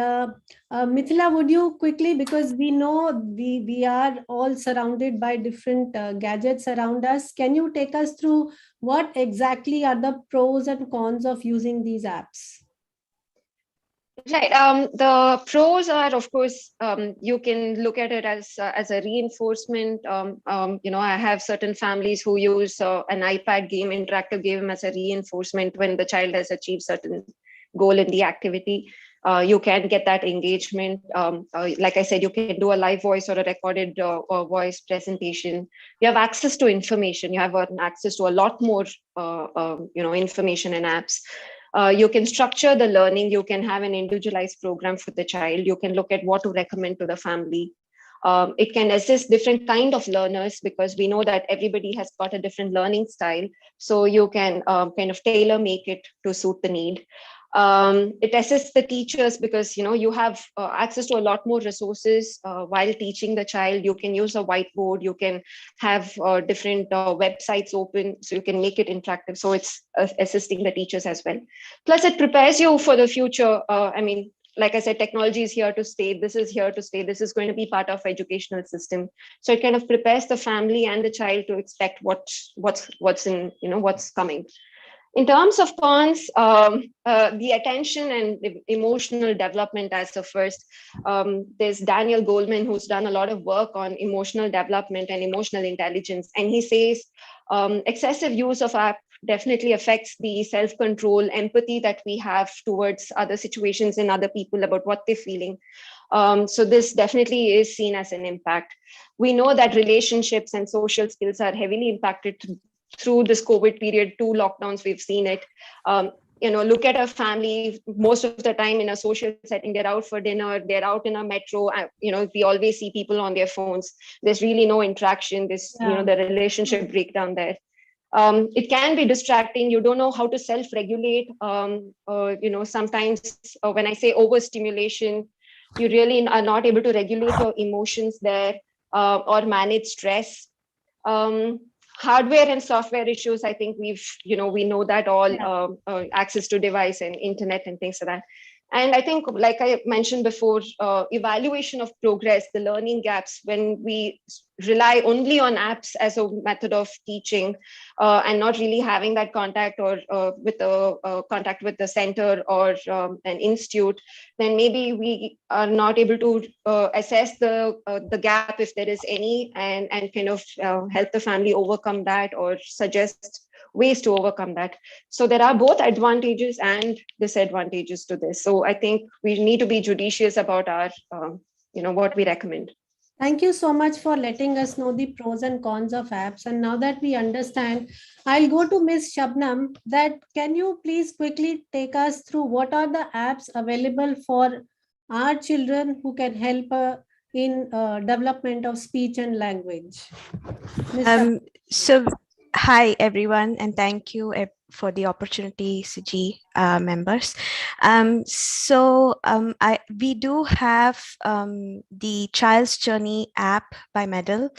Mithila, would you quickly, because we know we are all surrounded by different gadgets around us. Can you take us through what exactly are the pros and cons of using these apps? Right. The pros are, of course, you can look at it as a reinforcement. I have certain families who use an iPad game, interactive game, as a reinforcement when the child has achieved certain goal in the activity. You can get that engagement. Like I said, you can do a live voice or a recorded voice presentation. You have access to information. You have access to a lot more, information and apps. You can structure the learning. You can have an individualized program for the child. You can look at what to recommend to the family. It can assist different kind of learners, because we know that everybody has got a different learning style. So you can kind of tailor make it to suit the need. It assists the teachers, because you have access to a lot more resources while teaching the child. You can use a whiteboard, you can have different websites open, so you can make it interactive. So it's assisting the teachers as well. Plus it prepares you for the future. Like I said, technology is here to stay. This is here to stay. This is going to be part of educational system. So it kind of prepares the family and the child to expect what's coming. In terms of cons, the attention and the emotional development as the first. There's Daniel Goleman, who's done a lot of work on emotional development and emotional intelligence. And he says excessive use of app definitely affects the self-control, empathy that we have towards other situations and other people about what they're feeling. So this definitely is seen as an impact. We know that relationships and social skills are heavily impacted through this COVID period. 2 lockdowns, we've seen it. Look at a family, most of the time in a social setting, they're out for dinner, they're out in a metro, we always see people on their phones. There's really no interaction. The relationship breakdown there. It can be distracting. You don't know how to self-regulate. Sometimes when I say overstimulation, you really are not able to regulate your emotions there or manage stress. Hardware and software issues, I think we know that all, access to device and internet and things like that. And I think, like I mentioned before, evaluation of progress, the learning gaps, when we rely only on apps as a method of teaching and not really having that contact or contact with the center or an institute, then maybe we are not able to assess the gap, if there is any, and kind of help the family overcome that or suggest ways to overcome that. So there are both advantages and disadvantages to this. So I think we need to be judicious about our, what we recommend. Thank you so much for letting us know the pros and cons of apps. And now that we understand, I'll go to Ms. Shabnam. That can you please quickly take us through what are the apps available for our children who can help in development of speech and language? Hi, everyone, and thank you for the opportunity, CIGI members. We do have the Child's Journey app by Medal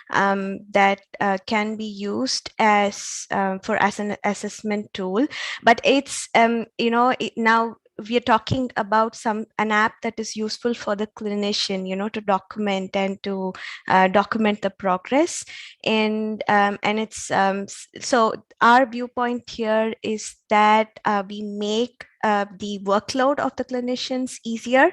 that can be used as an assessment tool, but it's now we are talking about an app that is useful for the clinician, to document and to document the progress. And it's so our viewpoint here is that we make the workload of the clinicians easier.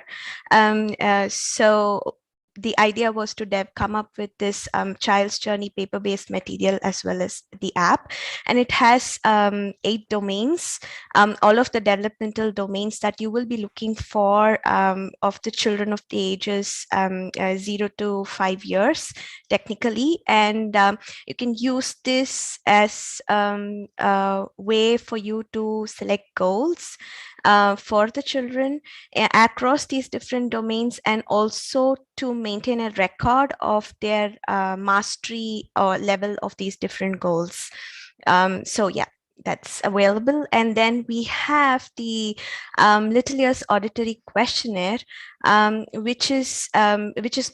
So the idea was to come up with this Child's Journey paper-based material as well as the app. And it has 8 domains, all of the developmental domains that you will be looking for of the children of the ages 0 to 5 years, technically. And you can use this as a way for you to select goals for the children across these different domains, and also to maintain a record of their mastery or level of these different goals. So yeah, that's available. And then we have the Little Ears Auditory Questionnaire, which is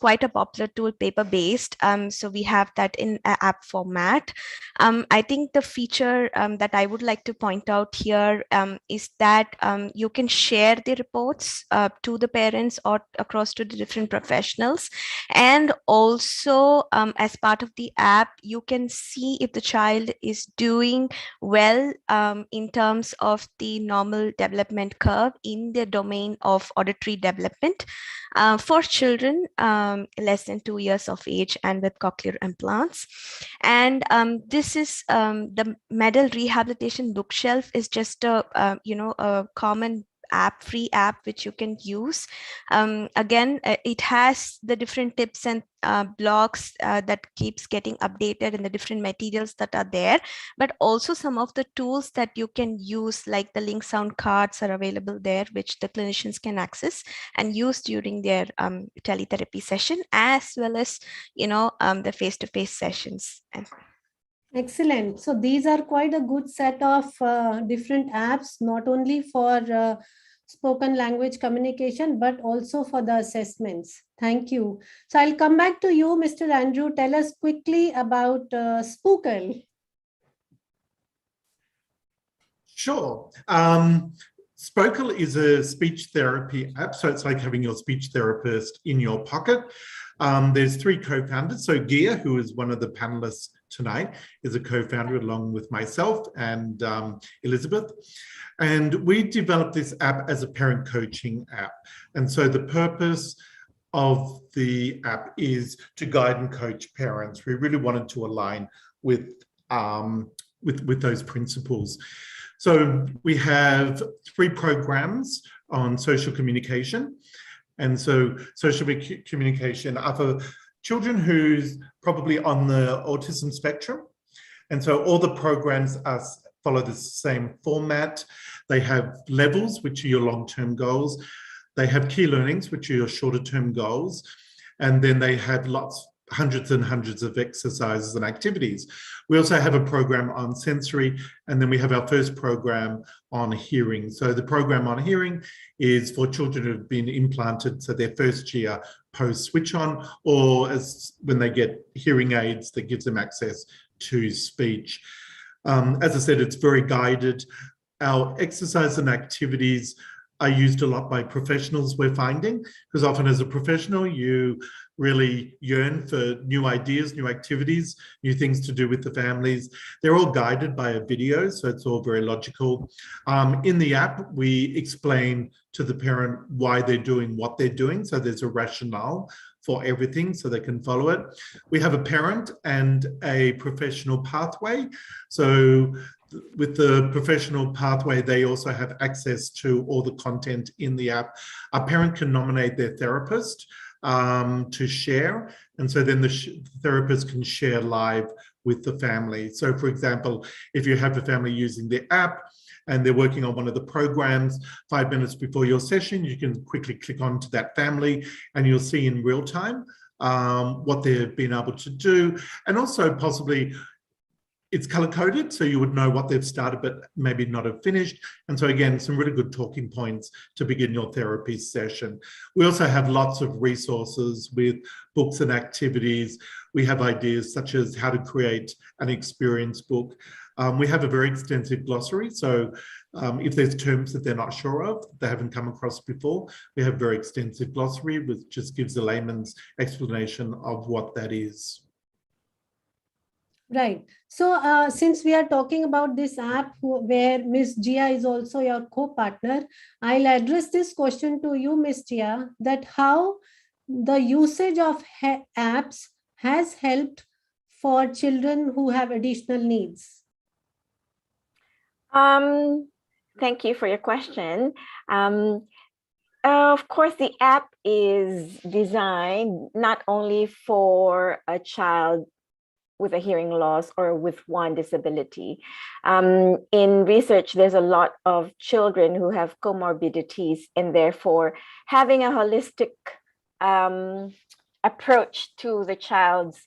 quite a popular tool, paper-based. So we have that in app format. I think the feature that I would like to point out here is that you can share the reports to the parents or across to the different professionals. And also as part of the app, you can see if the child is doing well in terms of the normal development curve in the domain of auditory development for children less than 2 years of age and with cochlear implants. And this is the Medal Rehabilitation Bookshelf is just a a common app, free app, which you can use. Again, it has the different tips and blogs that keeps getting updated and the different materials that are there, but also some of the tools that you can use, like the link sound cards are available there, which the clinicians can access and use during their teletherapy session, as well as the face-to-face sessions. Excellent. So these are quite a good set of different apps, not only for spoken language communication, but also for the assessments. Thank you. So I'll come back to you, Mr. Andrew. Tell us quickly about Spookle. Sure. Spookle is a speech therapy app, so it's like having your speech therapist in your pocket. There's 3 co-founders. So Gia, who is one of the panelists tonight, is a co-founder along with myself and Elizabeth. And we developed this app as a parent coaching app. And so the purpose of the app is to guide and coach parents. We really wanted to align with those principles. So we have 3 programs on social communication. And so social communication are for children who's probably on the autism spectrum. And so all the programs follow the same format. They have levels, which are your long-term goals. They have key learnings, which are your shorter-term goals. And then they have hundreds and hundreds of exercises and activities. We also have a program on sensory, and then we have our first program on hearing. So the program on hearing is for children who have been implanted, so their first year post switch on, or when they get hearing aids that gives them access to speech. As I said, it's very guided. Our exercise and activities are used a lot by professionals, we're finding, because often as a professional, you really yearn for new ideas, new activities, new things to do with the families. They're all guided by a video, so it's all very logical. In the app, we explain to the parent why they're doing what they're doing, so there's a rationale for everything so they can follow it. We have a parent and a professional pathway. So with the professional pathway, they also have access to all the content in the app. A parent can nominate their therapist to share. And so then the therapist can share live with the family. So for example, if you have a family using the app and they're working on one of the programs, 5 minutes before your session, you can quickly click on to that family and you'll see in real time what they've been able to do. And also possibly it's color-coded, so you would know what they've started, but maybe not have finished. And so again, some really good talking points to begin your therapy session. We also have lots of resources with books and activities. We have ideas such as how to create an experience book. We have a very extensive glossary. So if there's terms that they're not sure of, they haven't come across before, we have a very extensive glossary, which just gives a layman's explanation of what that is. Right. So since we are talking about this app where Miss Gia is also your co-partner, I'll address this question to you, Miss Gia, that how the usage of apps has helped for children who have additional needs. Thank you for your question. Of course, the app is designed not only for a child with a hearing loss or with one disability. In research, there's a lot of children who have comorbidities, and therefore having a holistic approach to the child's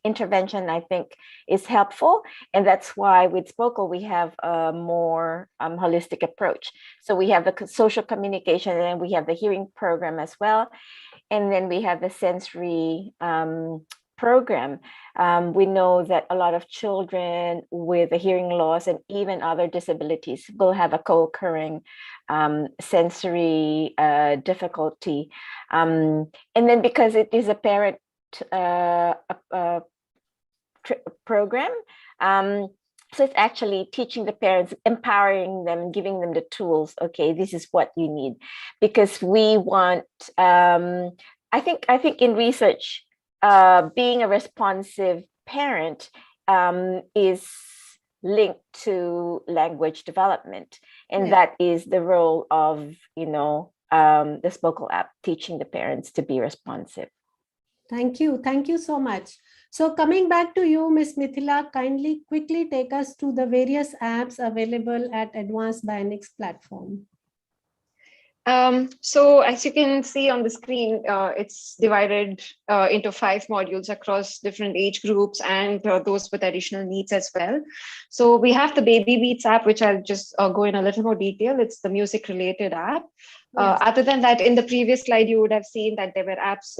intervention, I think, is helpful. And that's why with SPOCL, we have a more holistic approach. So we have the social communication, and then we have the hearing program as well. And then we have the sensory program. We know that a lot of children with a hearing loss and even other disabilities will have a co-occurring sensory difficulty. And then because it is a parent program, so it's actually teaching the parents, empowering them, giving them the tools. Okay, this is what you need, because we want. I think in research, being a responsive parent is linked to language development, and that is the role of the SPOCL app, teaching the parents to be responsive. Thank you so much. So coming back to you, Ms. Mithila, kindly quickly take us to the various apps available at Advanced Bionics platform. So as you can see on the screen, it's divided into 5 modules across different age groups and those with additional needs as well. So we have the Baby Beats app, which I'll just go in a little more detail. It's the music related app. Other than that, in the previous slide, you would have seen that there were apps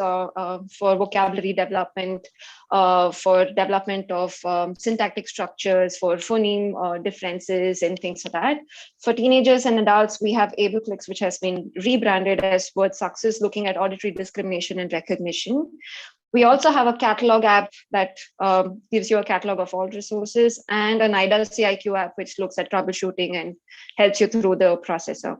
for vocabulary development, for development of syntactic structures, for phoneme differences and things like that. For teenagers and adults, we have AbleClicks, which has been rebranded as Word Success, looking at auditory discrimination and recognition. We also have a catalog app that gives you a catalog of all resources, and an IDA CIQ app, which looks at troubleshooting and helps you through the processor.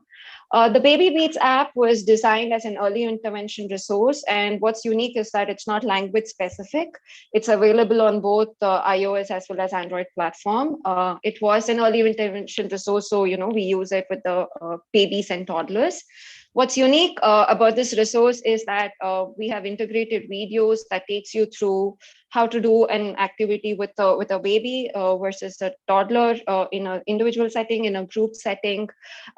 The Baby Beats app was designed as an early intervention resource, and what's unique is that it's not language specific. It's available on both iOS as well as Android platform. It was an early intervention resource, so we use it with the babies and toddlers. What's unique about this resource is that we have integrated videos that takes you through how to do an activity with a baby versus a toddler in an individual setting, in a group setting.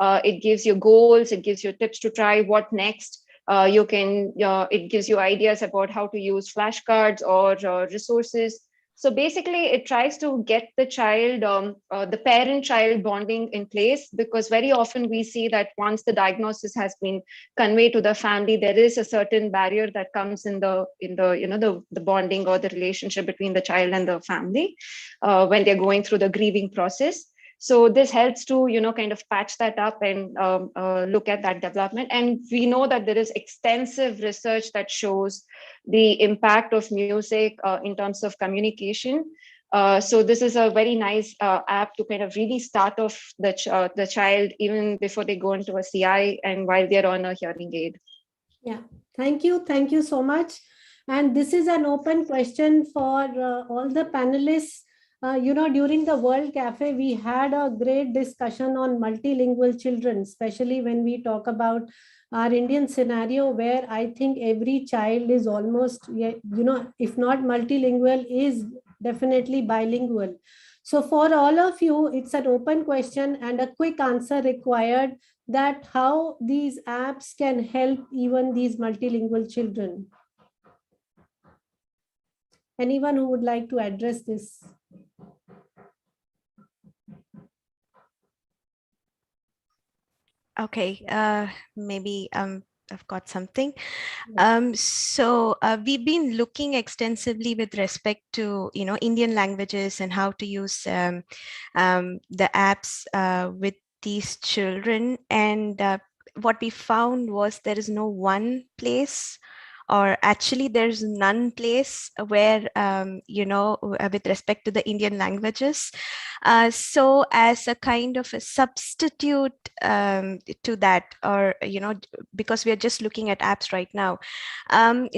It gives you goals, it gives you tips to try, what next. It gives you ideas about how to use flashcards or resources. So basically, it tries to get the child, the parent-child bonding in place, because very often we see that once the diagnosis has been conveyed to the family, there is a certain barrier that comes in the bonding or the relationship between the child and the family when they're going through the grieving process. So this helps to, kind of patch that up and look at that development. And we know that there is extensive research that shows the impact of music in terms of communication. So this is a very nice app to kind of really start off the child even before they go into a CI and while they're on a hearing aid. Yeah, thank you so much. And this is an open question for all the panelists. During the World Cafe, we had a great discussion on multilingual children, especially when we talk about our Indian scenario, where I think every child is almost, if not multilingual, is definitely bilingual. So for all of you, it's an open question and a quick answer required, that how these apps can help even these multilingual children. Anyone who would like to address this? Okay, maybe I've got something. So we've been looking extensively with respect to Indian languages and how to use the apps with these children. And what we found was there is no one place, or actually there's none place where, with respect to the Indian languages. So as a kind of a substitute to that, or, because we are just looking at apps right now,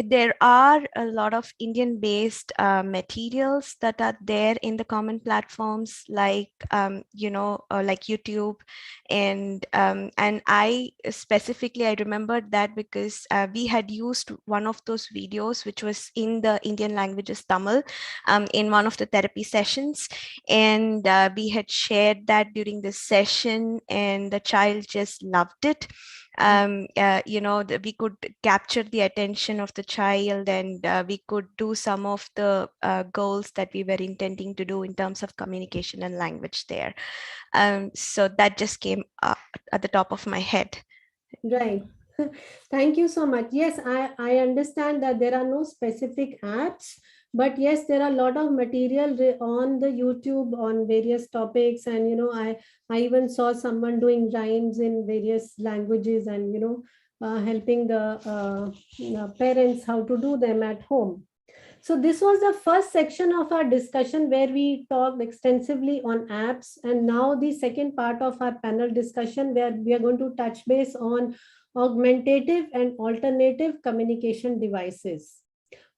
there are a lot of Indian-based materials that are there in the common platforms, like, like YouTube. And I specifically, I remembered that because we had used one one of those videos, which was in the Indian languages Tamil, in one of the therapy sessions. And we had shared that during the session, and the child just loved it. We could capture the attention of the child, and we could do some of the goals that we were intending to do in terms of communication and language there. So that just came at the top of my head. Right. Thank you so much. Yes, I understand that there are no specific apps, but yes, there are a lot of material on the YouTube on various topics. And, I even saw someone doing rhymes in various languages and, helping the parents how to do them at home. So this was the first section of our discussion where we talked extensively on apps. And now the second part of our panel discussion where we are going to touch base on augmentative and alternative communication devices.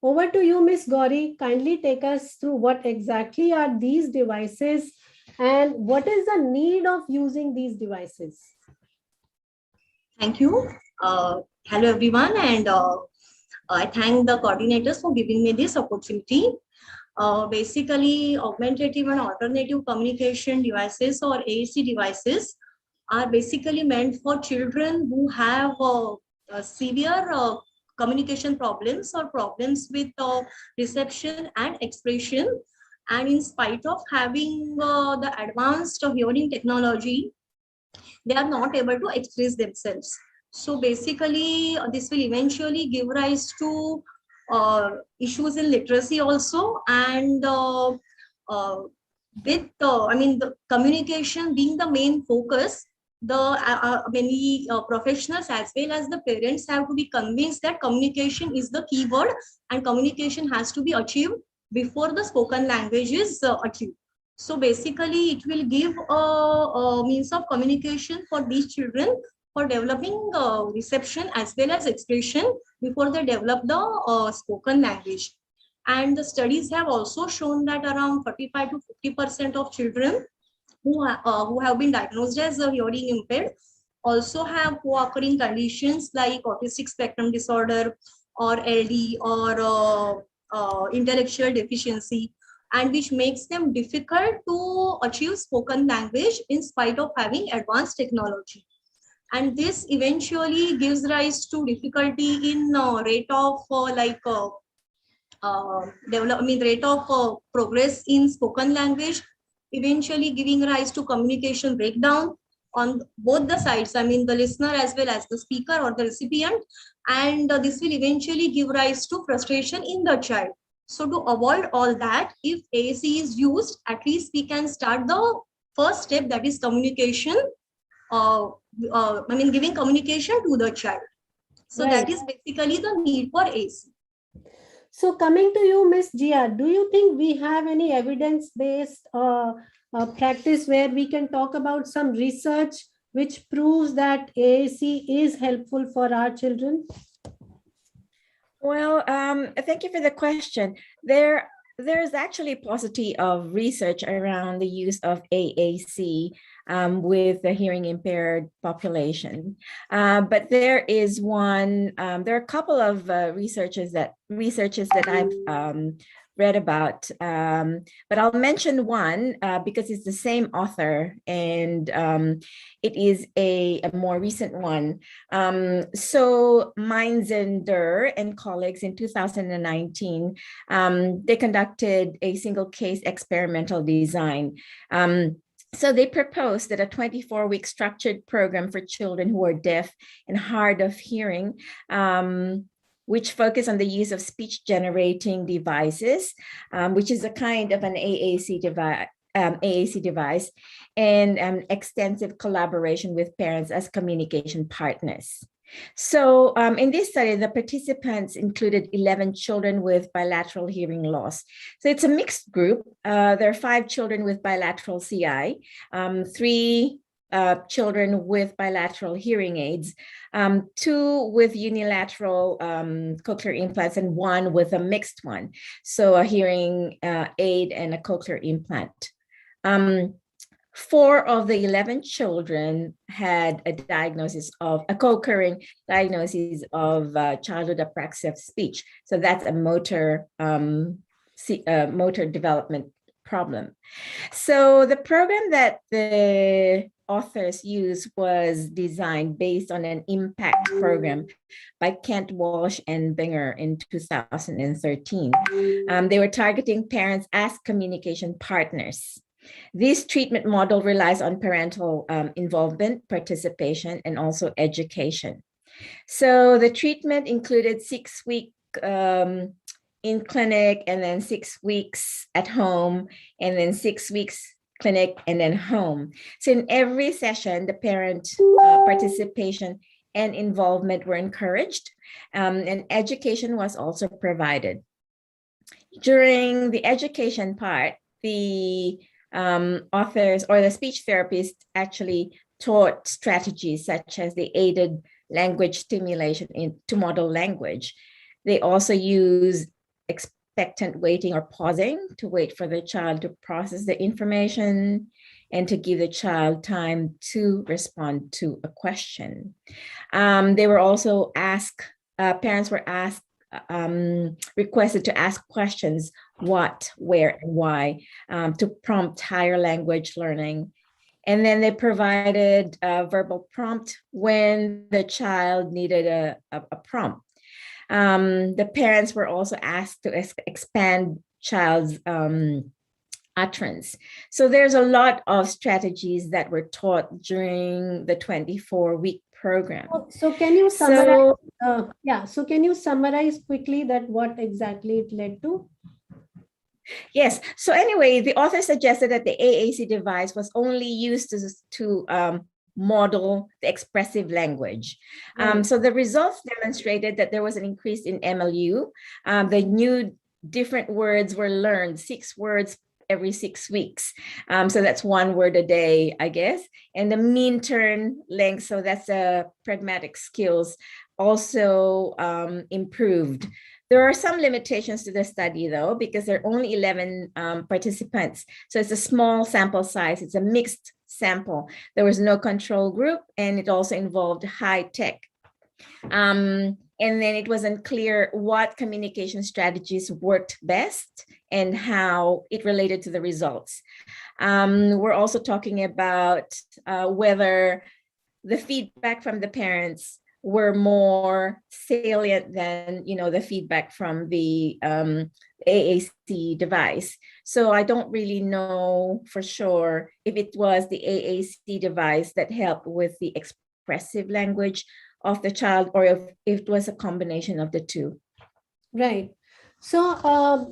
Over to you, Ms. Gauri. Kindly take us through what exactly are these devices and what is the need of using these devices? Thank you. Hello, everyone. And I thank the coordinators for giving me this opportunity. Basically, augmentative and alternative communication devices or AAC devices are basically meant for children who have severe communication problems or problems with reception and expression. And in spite of having the advanced hearing technology, they are not able to express themselves. So basically, this will eventually give rise to issues in literacy also, and the communication being the main focus, the many professionals as well as the parents have to be convinced that communication is the key word, and communication has to be achieved before the spoken language is achieved. So basically, it will give a means of communication for these children for developing reception as well as expression before they develop the spoken language. And the studies have also shown that around 35 to 50% of children who have been diagnosed as hearing impaired also have co-occurring conditions like autistic spectrum disorder or LD or intellectual deficiency, and which makes them difficult to achieve spoken language in spite of having advanced technology. And this eventually gives rise to difficulty in rate of rate of progress in spoken language, eventually giving rise to communication breakdown on both the sides, the listener as well as the speaker or the recipient, and this will eventually give rise to frustration in the child. So to avoid all that, if AAC is used, at least we can start the first step, that is communication, giving communication to the child. So Right. that is basically the need for AAC. So coming to you, Ms. Jia, do you think we have any evidence-based practice where we can talk about some research which proves that AAC is helpful for our children? Well, thank you for the question. There's actually a paucity of research around the use of AAC with the hearing impaired population. But there is one, there are a couple of researches that I've read about, but I'll mention one because it's the same author, and it is a more recent one. So Meinzender and colleagues in 2019, they conducted a single case experimental design. So they proposed that a 24-week structured program for children who are deaf and hard of hearing, which focus on the use of speech generating devices, which is a kind of an AAC device, and extensive collaboration with parents as communication partners. So in this study, the participants included 11 children with bilateral hearing loss. So it's a mixed group. There are 5 children with bilateral CI, 3 children with bilateral hearing aids, 2 with unilateral cochlear implants, and 1 with a mixed one. So a hearing aid and a cochlear implant. 4 of the 11 children had a diagnosis of a co-occurring diagnosis of childhood apraxia of speech. So that's a motor development problem. So the program that the authors used was designed based on an impact program by Kent Walsh and Binger in 2013. They were targeting parents as communication partners. This treatment model relies on parental involvement, participation, and also education. So the treatment included 6 weeks in clinic, and then 6 weeks at home, and then 6 weeks clinic, and then home. So in every session, the parent participation and involvement were encouraged, and education was also provided. During the education part, the authors or the speech therapist actually taught strategies such as the aided language stimulation to model language. They also use expectant waiting or pausing to wait for the child to process the information and to give the child time to respond to a question. They were also asked, parents were asked, requested to ask questions, what, where, and why, to prompt higher language learning. And then they provided a verbal prompt when the child needed a prompt. The parents were also asked to expand child's utterance. So there's a lot of strategies that were taught during the 24-week program. So can you summarize? So can you summarize quickly that what exactly it led to? Yes. So anyway, the author suggested that the AAC device was only used to model the expressive language. So the results demonstrated that there was an increase in MLU. The new different words were learned, 6 words every 6 weeks. So that's 1 word a day, I guess. And the mean turn length, so that's pragmatic skills, also improved. There are some limitations to the study though, because there are only 11 participants. So it's a small sample size, it's a mixed sample. There was no control group, and it also involved high tech. And then it wasn't clear what communication strategies worked best and how it related to the results. We're also talking about whether the feedback from the parents were more salient than, the feedback from the AAC device. So I don't really know for sure if it was the AAC device that helped with the expressive language of the child, or if it was a combination of the two. Right. So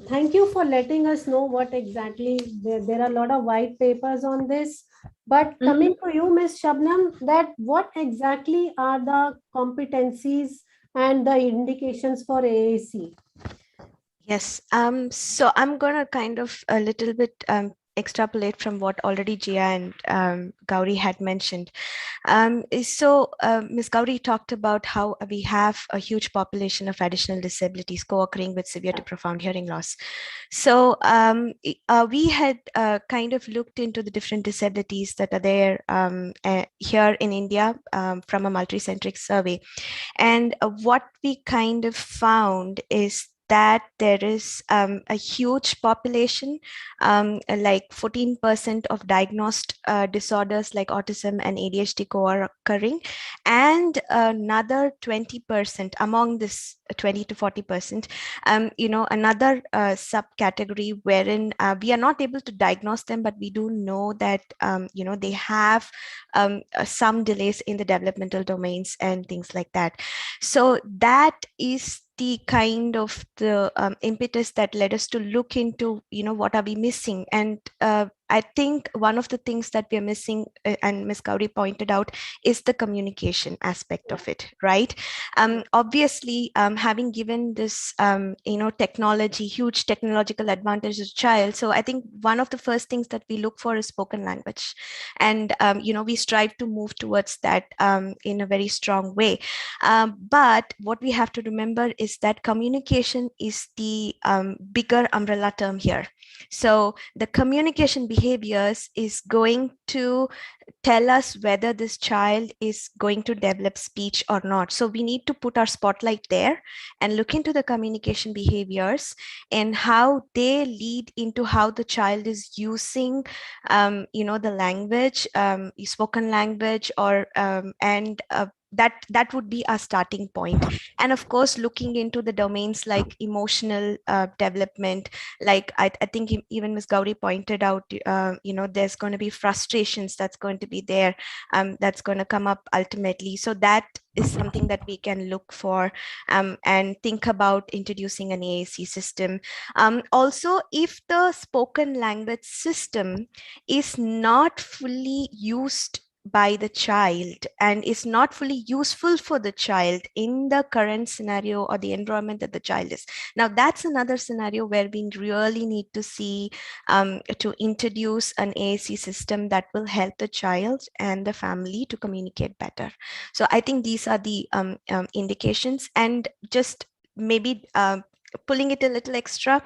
thank you for letting us know what exactly, there are a lot of white papers on this, but coming to you, Ms. Shabnam, that what exactly are the competencies and the indications for AAC? Yes, so I'm gonna kind of a little bit extrapolate from what already Jia and Gauri had mentioned. Ms. Gauri talked about how we have a huge population of additional disabilities co-occurring with severe to profound hearing loss. So we had kind of looked into the different disabilities that are there here in India from a multi-centric survey. And what we kind of found is that there is a huge population, like 14% of diagnosed disorders like autism and ADHD co-occurring, and another 20% among this 20 to 40%, another subcategory wherein we are not able to diagnose them, but we do know that, they have some delays in the developmental domains and things like that. So that is the kind of the impetus that led us to look into, what are we missing? And I think one of the things that we are missing, and Ms. Gauri pointed out, is the communication aspect of it, right? Obviously, having given this, technology, huge technological advantage to child. So I think one of the first things that we look for is spoken language. And, we strive to move towards that in a very strong way. But what we have to remember is that communication is the bigger umbrella term here. So the communication behaviors is going to tell us whether this child is going to develop speech or not. So we need to put our spotlight there and look into the communication behaviors and how they lead into how the child is using, the language, spoken language, or that would be a starting point. And of course, looking into the domains like emotional development, like I think even Ms. Gauri pointed out, there's going to be frustrations that's going to be there, that's going to come up ultimately. So that is something that we can look for and think about introducing an AAC system. Also, if the spoken language system is not fully used by the child and is not fully useful for the child in the current scenario or the environment that the child is. Now, that's another scenario where we really need to see to introduce an AAC system that will help the child and the family to communicate better. So I think these are the indications. And just maybe pulling it a little extra,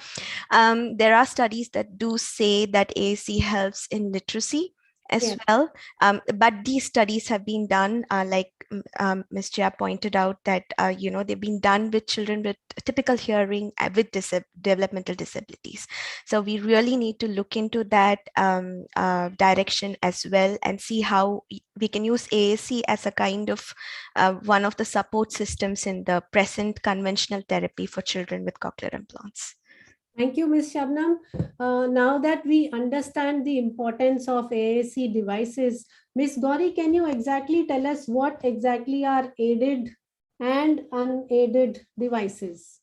there are studies that do say that AAC helps in literacy as well. But these studies have been done, like Ms. Jia pointed out, that they've been done with children with typical hearing with developmental disabilities. So we really need to look into that direction as well and see how we can use AAC as a kind of one of the support systems in the present conventional therapy for children with cochlear implants. Thank you, Ms. Shabnam. Now that we understand the importance of AAC devices, Ms. Gauri, can you exactly tell us what exactly are aided and unaided devices?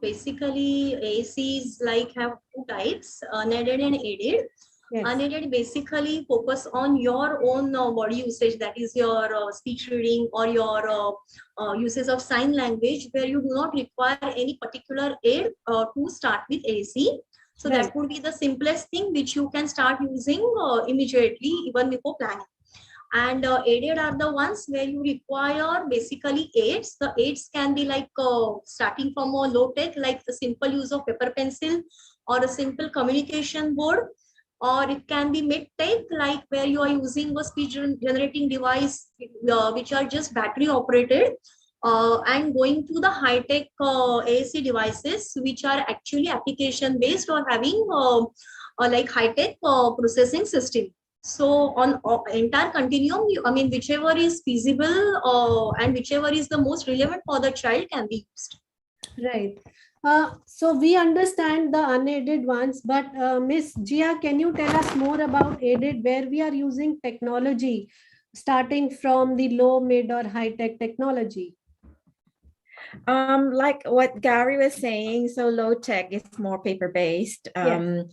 Basically, AACs have two types, unaided and aided. Yes. Unaided basically focus on your own body usage, that is your speech reading or your uses of sign language, where you do not require any particular aid to start with AAC. So right. That would be the simplest thing which you can start using immediately, even before planning. And aided are the ones where you require basically aids. The aids can be starting from a low tech, like the simple use of paper pencil or a simple communication board, or it can be mid tech, like where you are using a speech generating device which are just battery operated, and going to the high tech AAC devices which are actually application based or having like high tech processing system. So on entire continuum, whichever is feasible and whichever is the most relevant for the child can be used. Right. So we understand the unaided ones, but Ms. Jia, can you tell us more about aided, where we are using technology starting from the low, mid, or high tech technology? Like what Gary was saying, so low tech is more paper based. Yes.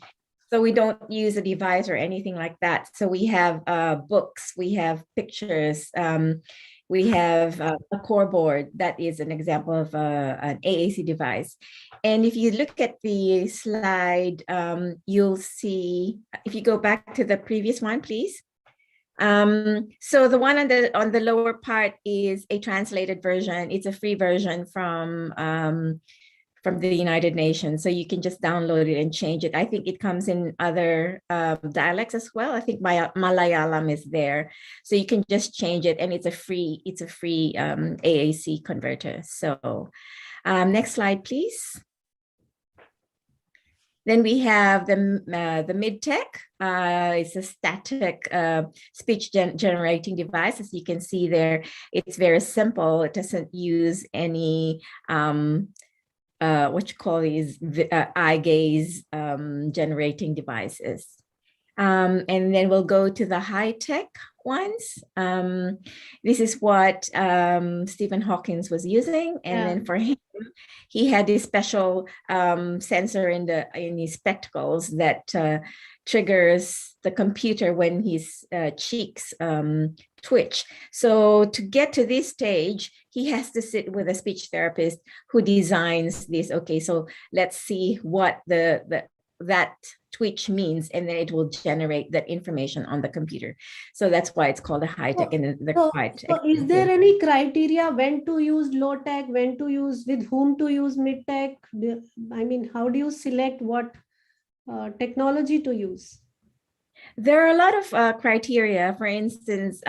So we don't use a device or anything like that. So we have books, we have pictures, we have a core board. That is an example of an AAC device. And if you look at the slide, you'll see, if you go back to the previous one, please. So the one on the lower part is a translated version. It's a free version from the United Nations. So you can just download it and change it. I think it comes in other dialects as well. I think Malayalam is there. So you can just change it, and it's a free AAC converter. So next slide, please. Then we have the mid-tech. It's a static speech generating device. As you can see there, it's very simple. It doesn't use any what you call these eye gaze generating devices. And then we'll go to the high-tech ones. This is what Stephen Hawkins was using. And then for him, he had this special sensor in his spectacles that triggers the computer when his cheeks twitch. So to get to this stage, he has to sit with a speech therapist who designs this. Okay, so let's see what that twitch means, and then it will generate that information on the computer. So that's why it's called a high tech. And quite. So is there any criteria when to use low tech, when to use, with whom to use mid tech? I mean, how do you select what technology to use? There are a lot of criteria. For instance,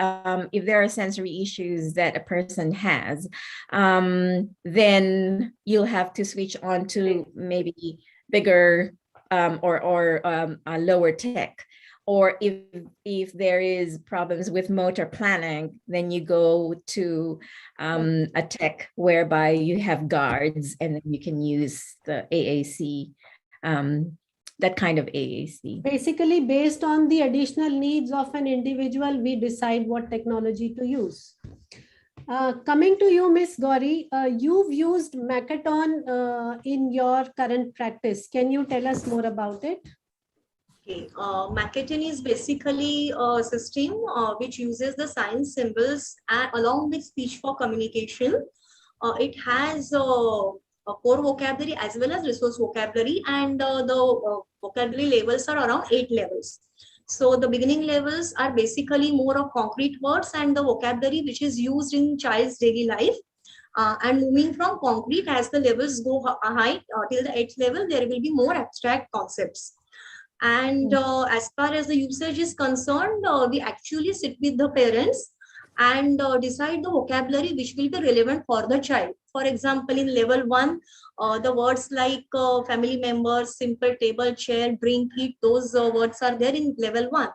if there are sensory issues that a person has, then you'll have to switch on to maybe bigger or a lower tech. Or if there is problems with motor planning, then you go to a tech whereby you have guards and then you can use the AAC, that kind of AAC. Basically, based on the additional needs of an individual, we decide what technology to use. Coming to you, Miss Gauri, you've used Hackathon in your current practice. Can you tell us more about it? Okay, Hackathon is basically a system which uses the science symbols along with speech for communication. It has a core vocabulary as well as resource vocabulary, and the vocabulary levels are around 8 levels. So the beginning levels are basically more of concrete words and the vocabulary which is used in child's daily life. And moving from concrete, as the levels go high till the 8th level, there will be more abstract concepts. And as far as the usage is concerned, we actually sit with the parents and decide the vocabulary which will be relevant for the child. For example, in level 1, the words like family members, simple, table, chair, drink, eat, those words are there in level 1.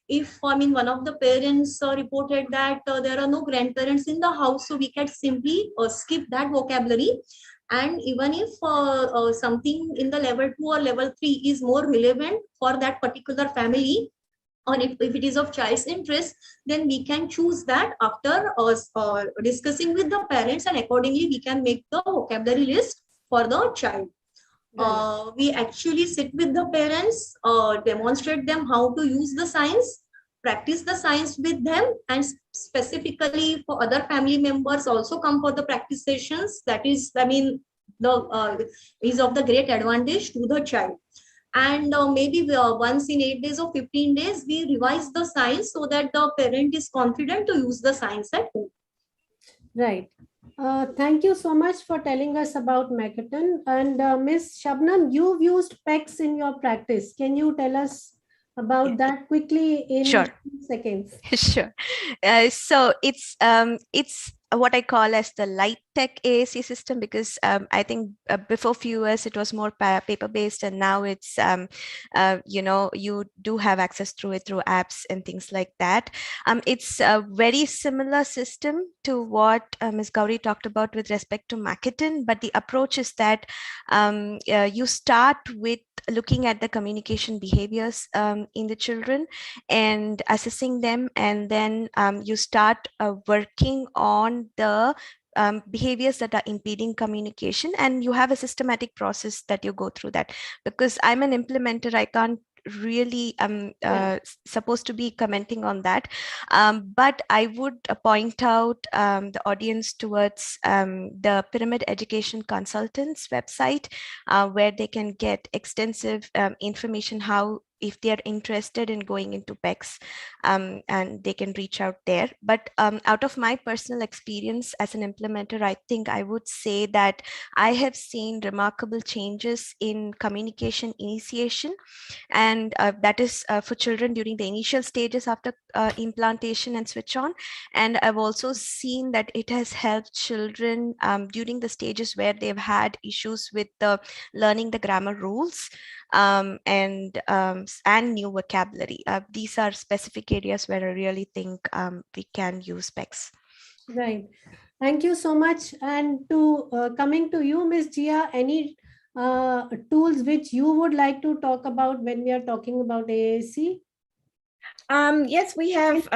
If one of the parents reported that there are no grandparents in the house, so we can simply skip that vocabulary. And even if something in the level 2 or level 3 is more relevant for that particular family, or if it is of child's interest, then we can choose that after discussing with the parents, and accordingly we can make the vocabulary list for the child. We actually sit with the parents, demonstrate them how to use the science, practice the science with them, and specifically for other family members also come for the practice sessions. That is, is of the great advantage to the child. And maybe once in 8 days or 15 days, we revise the science so that the parent is confident to use the science at home. Right. Thank you so much for telling us about Hackathon. And Ms. Shabnam, you've used PECs in your practice. Can you tell us about that quickly in seconds? Sure. So it's what I call as the light tech AAC system, because I think before few years it was more paper based, and now it's you do have access through it through apps and things like that. It's a very similar system to what Ms. Gauri talked about with respect to Hackathon, but the approach is that you start with looking at the communication behaviors in the children and assessing them, and then you start working on the behaviors that are impeding communication, and you have a systematic process that you go through that. Because I'm an implementer, I can't really supposed to be commenting on that, but I would point out the audience towards the Pyramid Education Consultants website, where they can get extensive information how, if they are interested in going into PECs, and they can reach out there. But out of my personal experience as an implementer, I think I would say that I have seen remarkable changes in communication initiation, and that is for children during the initial stages after implantation and switch on. And I've also seen that it has helped children during the stages where they've had issues with learning the grammar rules and new vocabulary. These are specific areas where I really think we can use PECs. Right. Thank you so much. And to coming to you, Ms. Jia, any tools which you would like to talk about when we are talking about AAC? Yes, we have.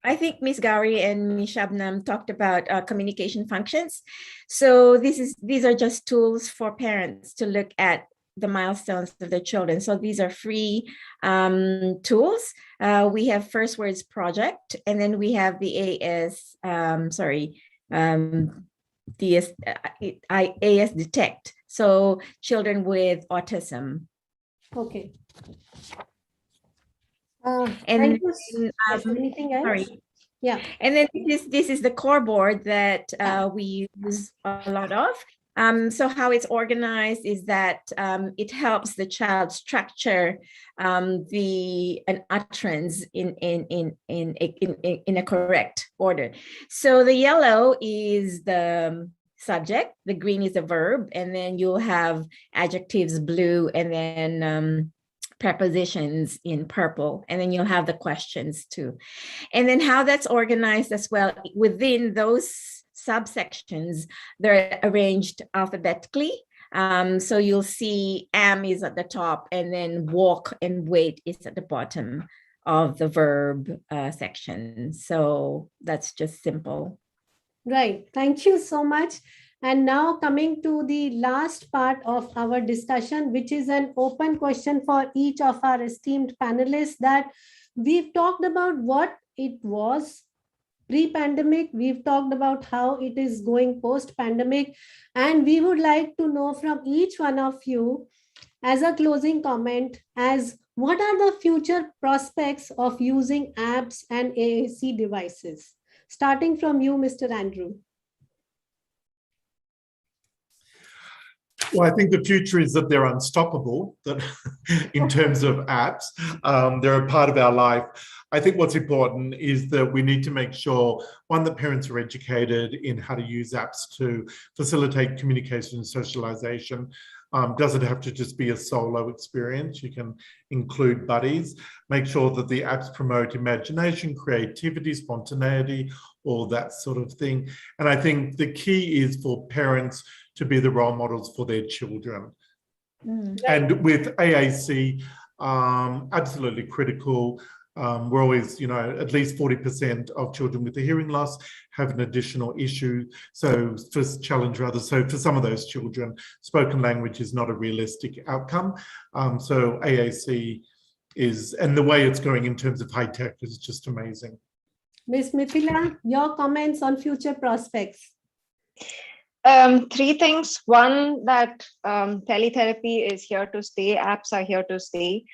I think Ms. Gauri and Ms. Shabnam talked about communication functions. So these are just tools for parents to look at the milestones of their children. So these are free tools. We have First Words Project, and then we have the AS Detect. So children with autism. Okay. And anything else? Sorry. Yeah. And then this is the core board that we use a lot of. So how it's organized is that it helps the child structure an utterance in a correct order. So the yellow is the subject, the green is the verb, and then you'll have adjectives blue, and then prepositions in purple, and then you'll have the questions too. And then how that's organized as well, within those subsections, they're arranged alphabetically. So you'll see am is at the top, and then walk and wait is at the bottom of the verb section. So that's just simple. Right. Thank you so much. And now coming to the last part of our discussion, which is an open question for each of our esteemed panelists, that we've talked about what it was pre-pandemic, we've talked about how it is going post-pandemic, and we would like to know from each one of you, as a closing comment, as what are the future prospects of using apps and AAC devices? Starting from you, Mr. Andrew. Well, I think the future is that they're unstoppable, that in terms of apps, they're a part of our life. I think what's important is that we need to make sure, one, that parents are educated in how to use apps to facilitate communication and socialization. Does it have to just be a solo experience? You can include buddies. Make sure that the apps promote imagination, creativity, spontaneity, all that sort of thing. And I think the key is for parents to be the role models for their children. And with AAC, absolutely critical. We're always, at least 40% of children with a hearing loss have an additional issue. So for some of those children, spoken language is not a realistic outcome. So AAC is, and the way it's going in terms of high tech is just amazing. Ms. Mithila, your comments on future prospects. Three things. One, that teletherapy is here to stay. Apps are here to stay.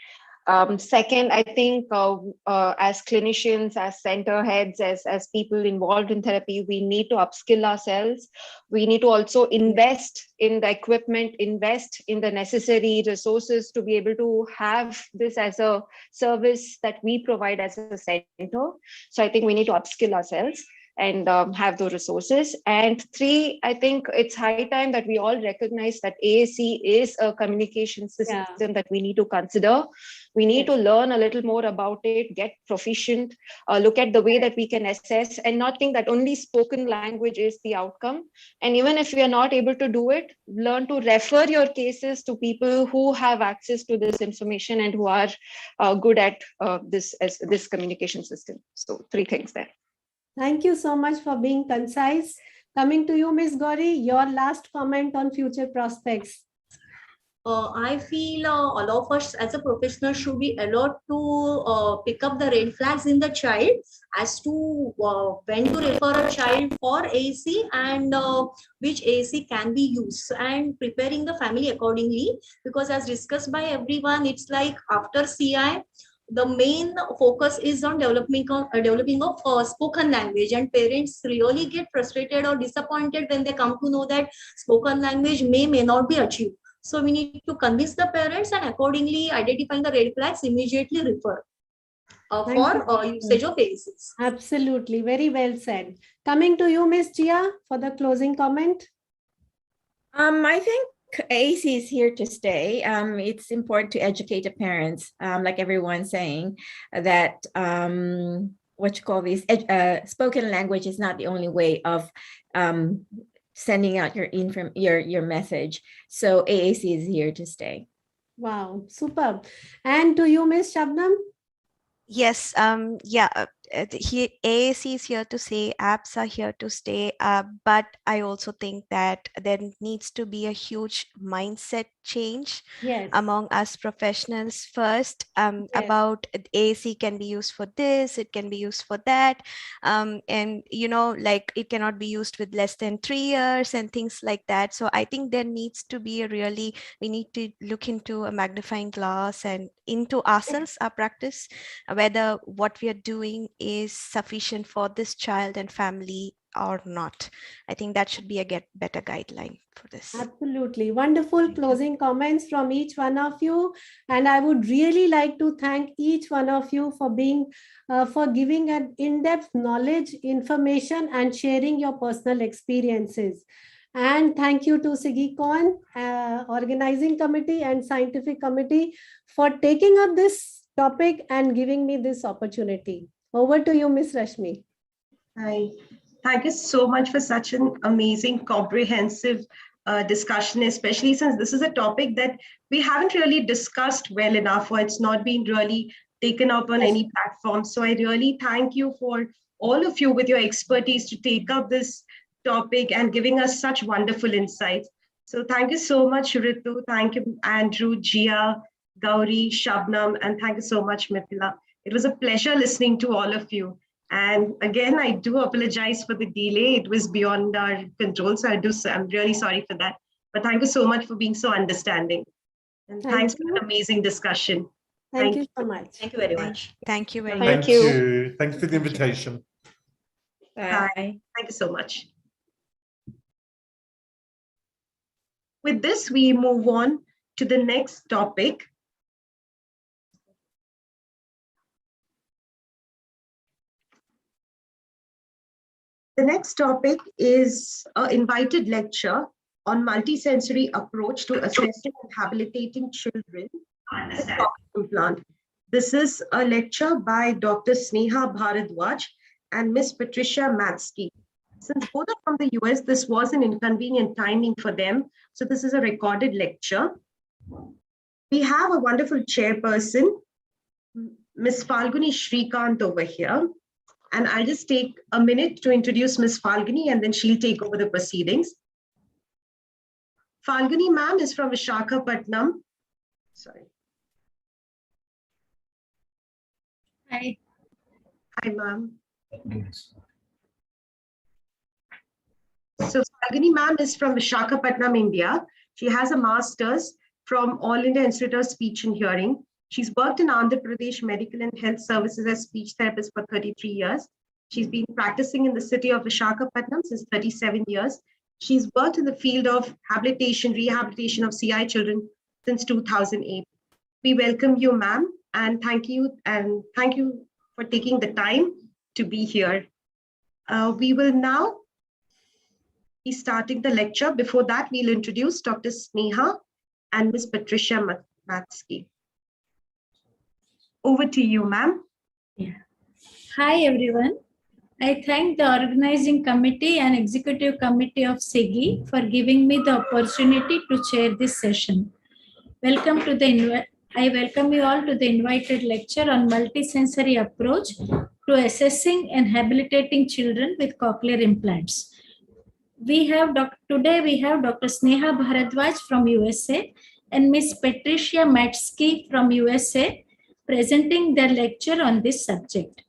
Second, I think as clinicians, as center heads, as people involved in therapy, we need to upskill ourselves. We need to also invest in the equipment, invest in the necessary resources to be able to have this as a service that we provide as a center. So I think we need to upskill ourselves and have those resources. And three, I think it's high time that we all recognize that AAC is a communication system that we need to consider. We need to learn a little more about it, get proficient, look at the way that we can assess, and not think that only spoken language is the outcome. And even if we are not able to do it, learn to refer your cases to people who have access to this information and who are good at this communication system. So three things there. Thank you so much for being concise. Coming to you, Ms. Gauri, your last comment on future prospects. I feel all of us as a professional should be allowed to pick up the red flags in the child as to when to refer a child for AAC and which AAC can be used, and preparing the family accordingly, because as discussed by everyone, it's like after CI, the main focus is on developing of spoken language, and parents really get frustrated or disappointed when they come to know that spoken language may not be achieved. So we need to convince the parents, and accordingly identifying the red flags, immediately refer for usage of AACs. Absolutely, very well said. Coming to you, Ms. Jia, for the closing comment. I think AAC is here to stay. It's important to educate the parents, like everyone's saying, that spoken language is not the only way of sending out your message. So AAC is here to stay. Wow, superb. And to you, Ms. Shabnam? Yes, AAC is here to stay, apps are here to stay, but I also think that there needs to be a huge mindset change among us professionals first, about AAC can be used for this, it can be used for that, and like it cannot be used with less than 3 years and things like that. So I think there needs to be we need to look into a magnifying glass and into ourselves, our practice, whether what we are doing is sufficient for this child and family or not. I think that should be a better guideline for this. Absolutely. Wonderful closing comments from each one of you. And I would really like to thank each one of you for being, for giving an in-depth knowledge, information, and sharing your personal experiences. And thank you to CIGICON, organizing committee and scientific committee for taking up this topic and giving me this opportunity. Over to you, Ms. Rashmi. Hi. Thank you so much for such an amazing, comprehensive discussion, especially since this is a topic that we haven't really discussed well enough, or it's not been really taken up on any platform. So I really thank you for all of you with your expertise to take up this topic and giving us such wonderful insights. So thank you so much, Ritu. Thank you, Andrew, Jia, Gauri, Shabnam, and thank you so much, Mithila. It was a pleasure listening to all of you. And again, I do apologize for the delay. It was beyond our control, so I'm really sorry for that. But thank you so much for being so understanding. And thanks for an amazing discussion. Thank you so much. Thank you very much. Thank you very Thank much. you. Thank you for the invitation. Bye. Thank you so much. With this, we move on to the next topic. The next topic is an invited lecture on multisensory approach to assessing and habilitating children with cochlear implant. This is a lecture by Dr. Sneha Bharadwaj and Miss Patricia Matsky. Since both are from the US, this was an inconvenient timing for them. So this is a recorded lecture. We have a wonderful chairperson, Miss Falguni Shrikant over here. And I'll just take a minute to introduce Ms. Falguni, and then she'll take over the proceedings. Falguni ma'am is from Visakhapatnam. Sorry. Hi. Hi, ma'am. So Falguni ma'am is from Visakhapatnam, India. She has a master's from All India Institute of Speech and Hearing. She's worked in Andhra Pradesh Medical and Health Services as speech therapist for 33 years. She's been practicing in the city of Visakhapatnam since 37 years. She's worked in the field of habilitation, rehabilitation of CI children since 2008. We welcome you, ma'am, and thank you for taking the time to be here. We will now be starting the lecture. Before that, we'll introduce Dr. Sneha and Ms. Patricia Matsky. Over to you, ma'am. Yeah. Hi, everyone. I thank the organizing committee and executive committee of CIGI for giving me the opportunity to chair this session. I welcome you all to the invited lecture on multisensory approach to assessing and habilitating children with cochlear implants. Today we have Dr. Sneha Bharadwaj from USA and Ms. Patricia Matsky from USA presenting their lecture on this subject.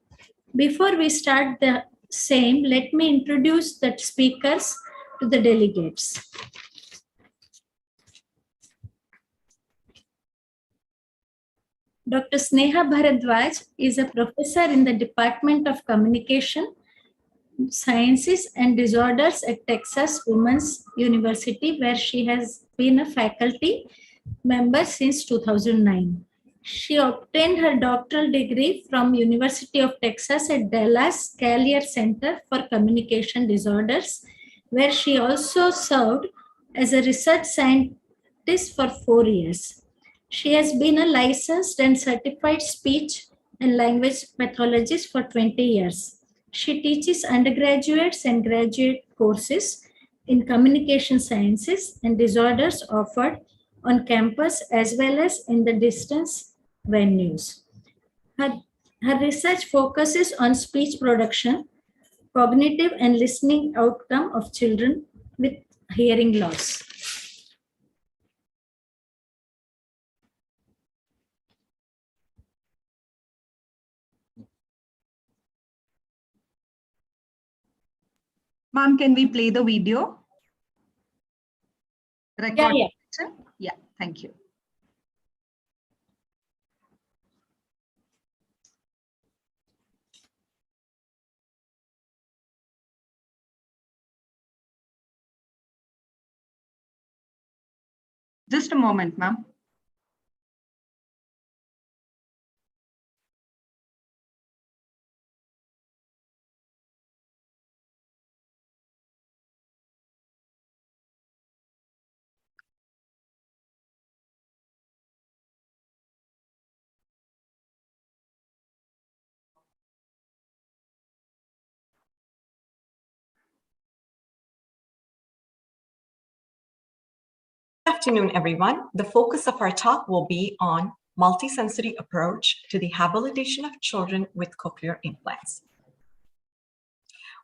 Before we start the same, let me introduce the speakers to the delegates. Dr. Sneha Bharadwaj is a professor in the Department of Communication Sciences and Disorders at Texas Women's University, where she has been a faculty member since 2009. She obtained her doctoral degree from University of Texas at Dallas Callier Center for Communication Disorders, where she also served as a research scientist for 4 years. She has been a licensed and certified speech and language pathologist for 20 years. She teaches undergraduates and graduate courses in communication sciences and disorders offered on campus as well as in the distance venues. Her research focuses on speech production, cognitive and listening outcome of children with hearing loss. Ma'am, can we play the video? Record. Yeah. Yeah, thank you. Just a moment, ma'am. Good afternoon, everyone. The focus of our talk will be on multisensory approach to the habilitation of children with cochlear implants.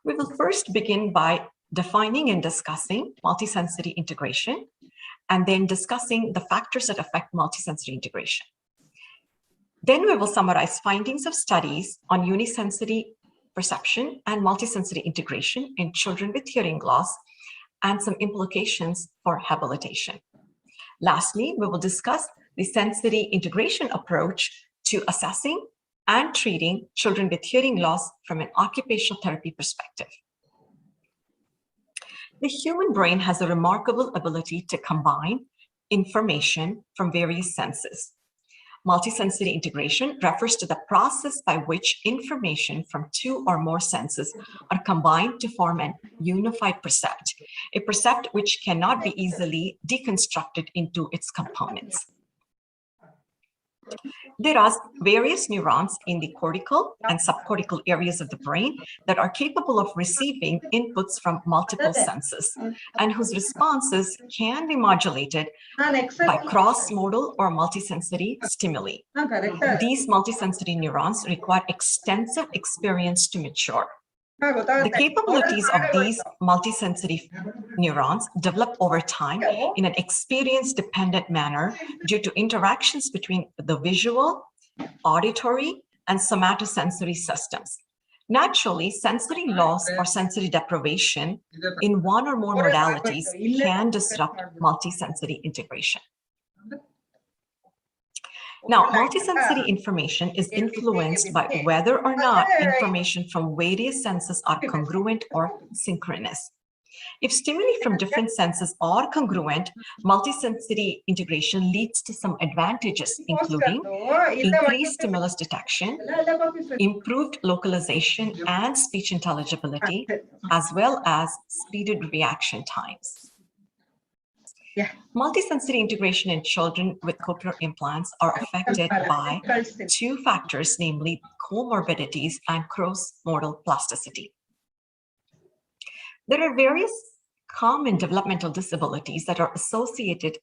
We will first begin by defining and discussing multisensory integration, and then discussing the factors that affect multisensory integration. Then we will summarize findings of studies on unisensory perception and multisensory integration in children with hearing loss and some implications for habilitation. Lastly, we will discuss the sensory integration approach to assessing and treating children with hearing loss from an occupational therapy perspective. The human brain has a remarkable ability to combine information from various senses. Multisensory integration refers to the process by which information from two or more senses are combined to form an unified percept, a percept which cannot be easily deconstructed into its components. There are various neurons in the cortical and subcortical areas of the brain that are capable of receiving inputs from multiple senses and whose responses can be modulated by cross-modal or multisensory stimuli. These multisensory neurons require extensive experience to mature. The capabilities of these multisensory neurons develop over time in an experience-dependent manner due to interactions between the visual, auditory, and somatosensory systems. Naturally, sensory loss or sensory deprivation in one or more modalities can disrupt multisensory integration. Now, multisensory information is influenced by whether or not information from various senses are congruent or synchronous. If stimuli from different senses are congruent, multisensory integration leads to some advantages, including increased stimulus detection, improved localization and speech intelligibility, as well as speeded reaction times. Multisensory integration in children with cochlear implants are affected by two factors, namely comorbidities and cross-modal plasticity. There are various common developmental disabilities that are associated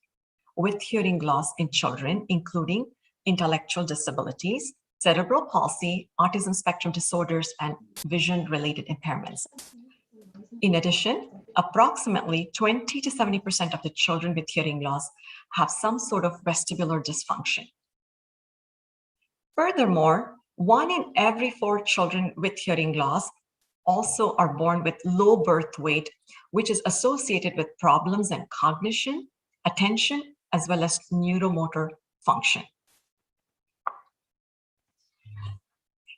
with hearing loss in children, including intellectual disabilities, cerebral palsy, autism spectrum disorders, and vision-related impairments. In addition, approximately 20 to 70% of the children with hearing loss have some sort of vestibular dysfunction. Furthermore, 1 in every 4 children with hearing loss also are born with low birth weight, which is associated with problems in cognition, attention, as well as neuromotor function.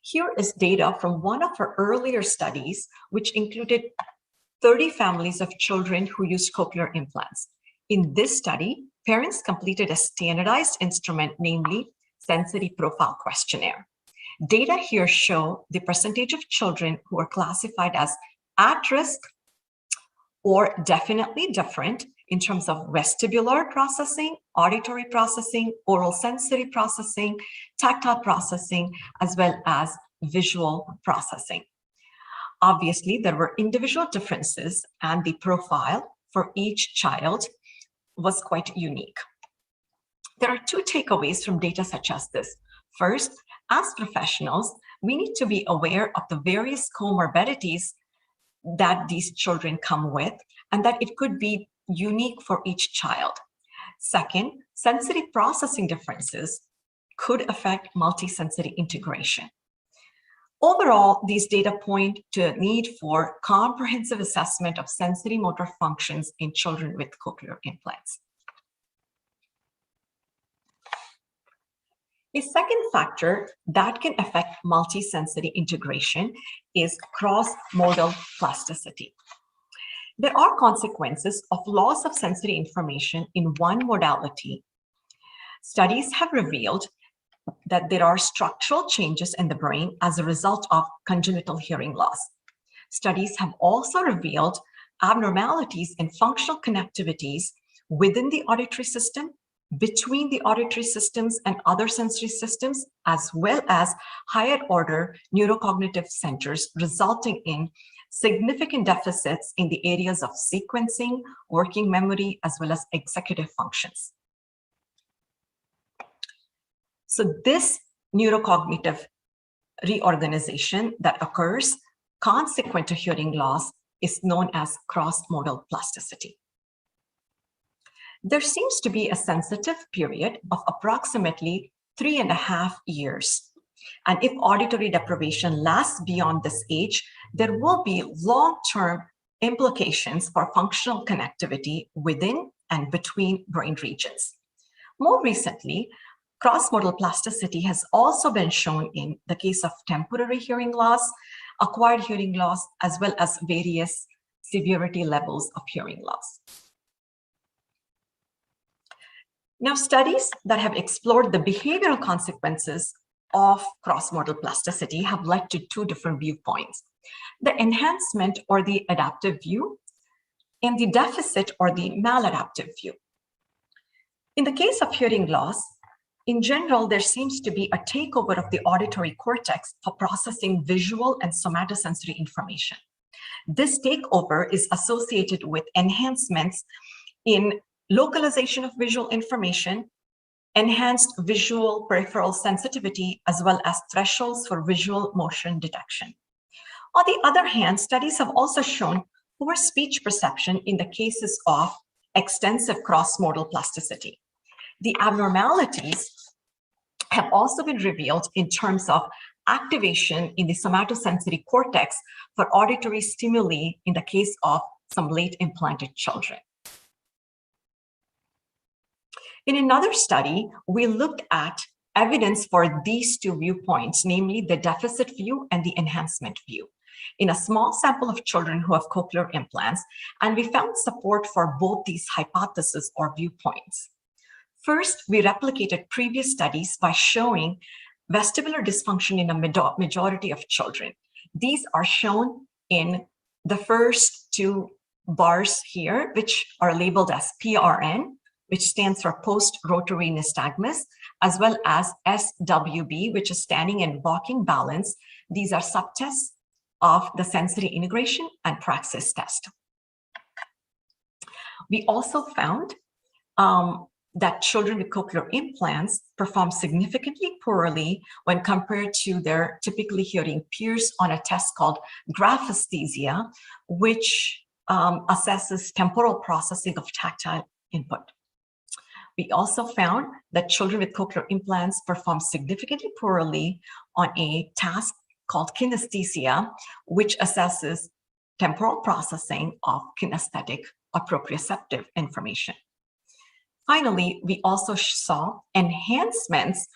Here is data from one of our earlier studies, which included 30 families of children who used cochlear implants. In this study, parents completed a standardized instrument, namely sensory profile questionnaire. Data here show the percentage of children who are classified as at risk or definitely different in terms of vestibular processing, auditory processing, oral sensory processing, tactile processing, as well as visual processing. Obviously, there were individual differences, and the profile for each child was quite unique. There are 2 takeaways from data such as this. First, as professionals, we need to be aware of the various comorbidities that these children come with, and that it could be unique for each child. Second, sensory processing differences could affect multisensory integration. Overall, these data point to a need for comprehensive assessment of sensory motor functions in children with cochlear implants. A second factor that can affect multisensory integration is cross-modal plasticity. There are consequences of loss of sensory information in one modality. Studies have revealed that there are structural changes in the brain as a result of congenital hearing loss. Studies have also revealed abnormalities in functional connectivities within the auditory system, between the auditory systems and other sensory systems, as well as higher order neurocognitive centers, resulting in significant deficits in the areas of sequencing, working memory, as well as executive functions. So this neurocognitive reorganization that occurs consequent to hearing loss is known as cross-modal plasticity. There seems to be a sensitive period of approximately 3.5 years. And if auditory deprivation lasts beyond this age, there will be long-term implications for functional connectivity within and between brain regions. More recently, cross-modal plasticity has also been shown in the case of temporary hearing loss, acquired hearing loss, as well as various severity levels of hearing loss. Now, studies that have explored the behavioral consequences of cross-modal plasticity have led to two different viewpoints: the enhancement or the adaptive view, and the deficit or the maladaptive view. In the case of hearing loss, in general, there seems to be a takeover of the auditory cortex for processing visual and somatosensory information. This takeover is associated with enhancements in localization of visual information, enhanced visual peripheral sensitivity, as well as thresholds for visual motion detection. On the other hand, studies have also shown poor speech perception in the cases of extensive cross-modal plasticity. The abnormalities have also been revealed in terms of activation in the somatosensory cortex for auditory stimuli in the case of some late implanted children. In another study, we looked at evidence for these two viewpoints, namely the deficit view and the enhancement view, in a small sample of children who have cochlear implants, and we found support for both these hypotheses or viewpoints. First, we replicated previous studies by showing vestibular dysfunction in a majority of children. These are shown in the first two bars here, which are labeled as PRN, which stands for post-rotary nystagmus, as well as SWB, which is standing and walking balance. These are subtests of the sensory integration and praxis test. We also found that children with cochlear implants perform significantly poorly when compared to their typically hearing peers on a test called graphesthesia, which assesses temporal processing of tactile input. We also found that children with cochlear implants perform significantly poorly on a task called kinesthesia, which assesses temporal processing of kinesthetic or proprioceptive information. Finally, we also saw enhancements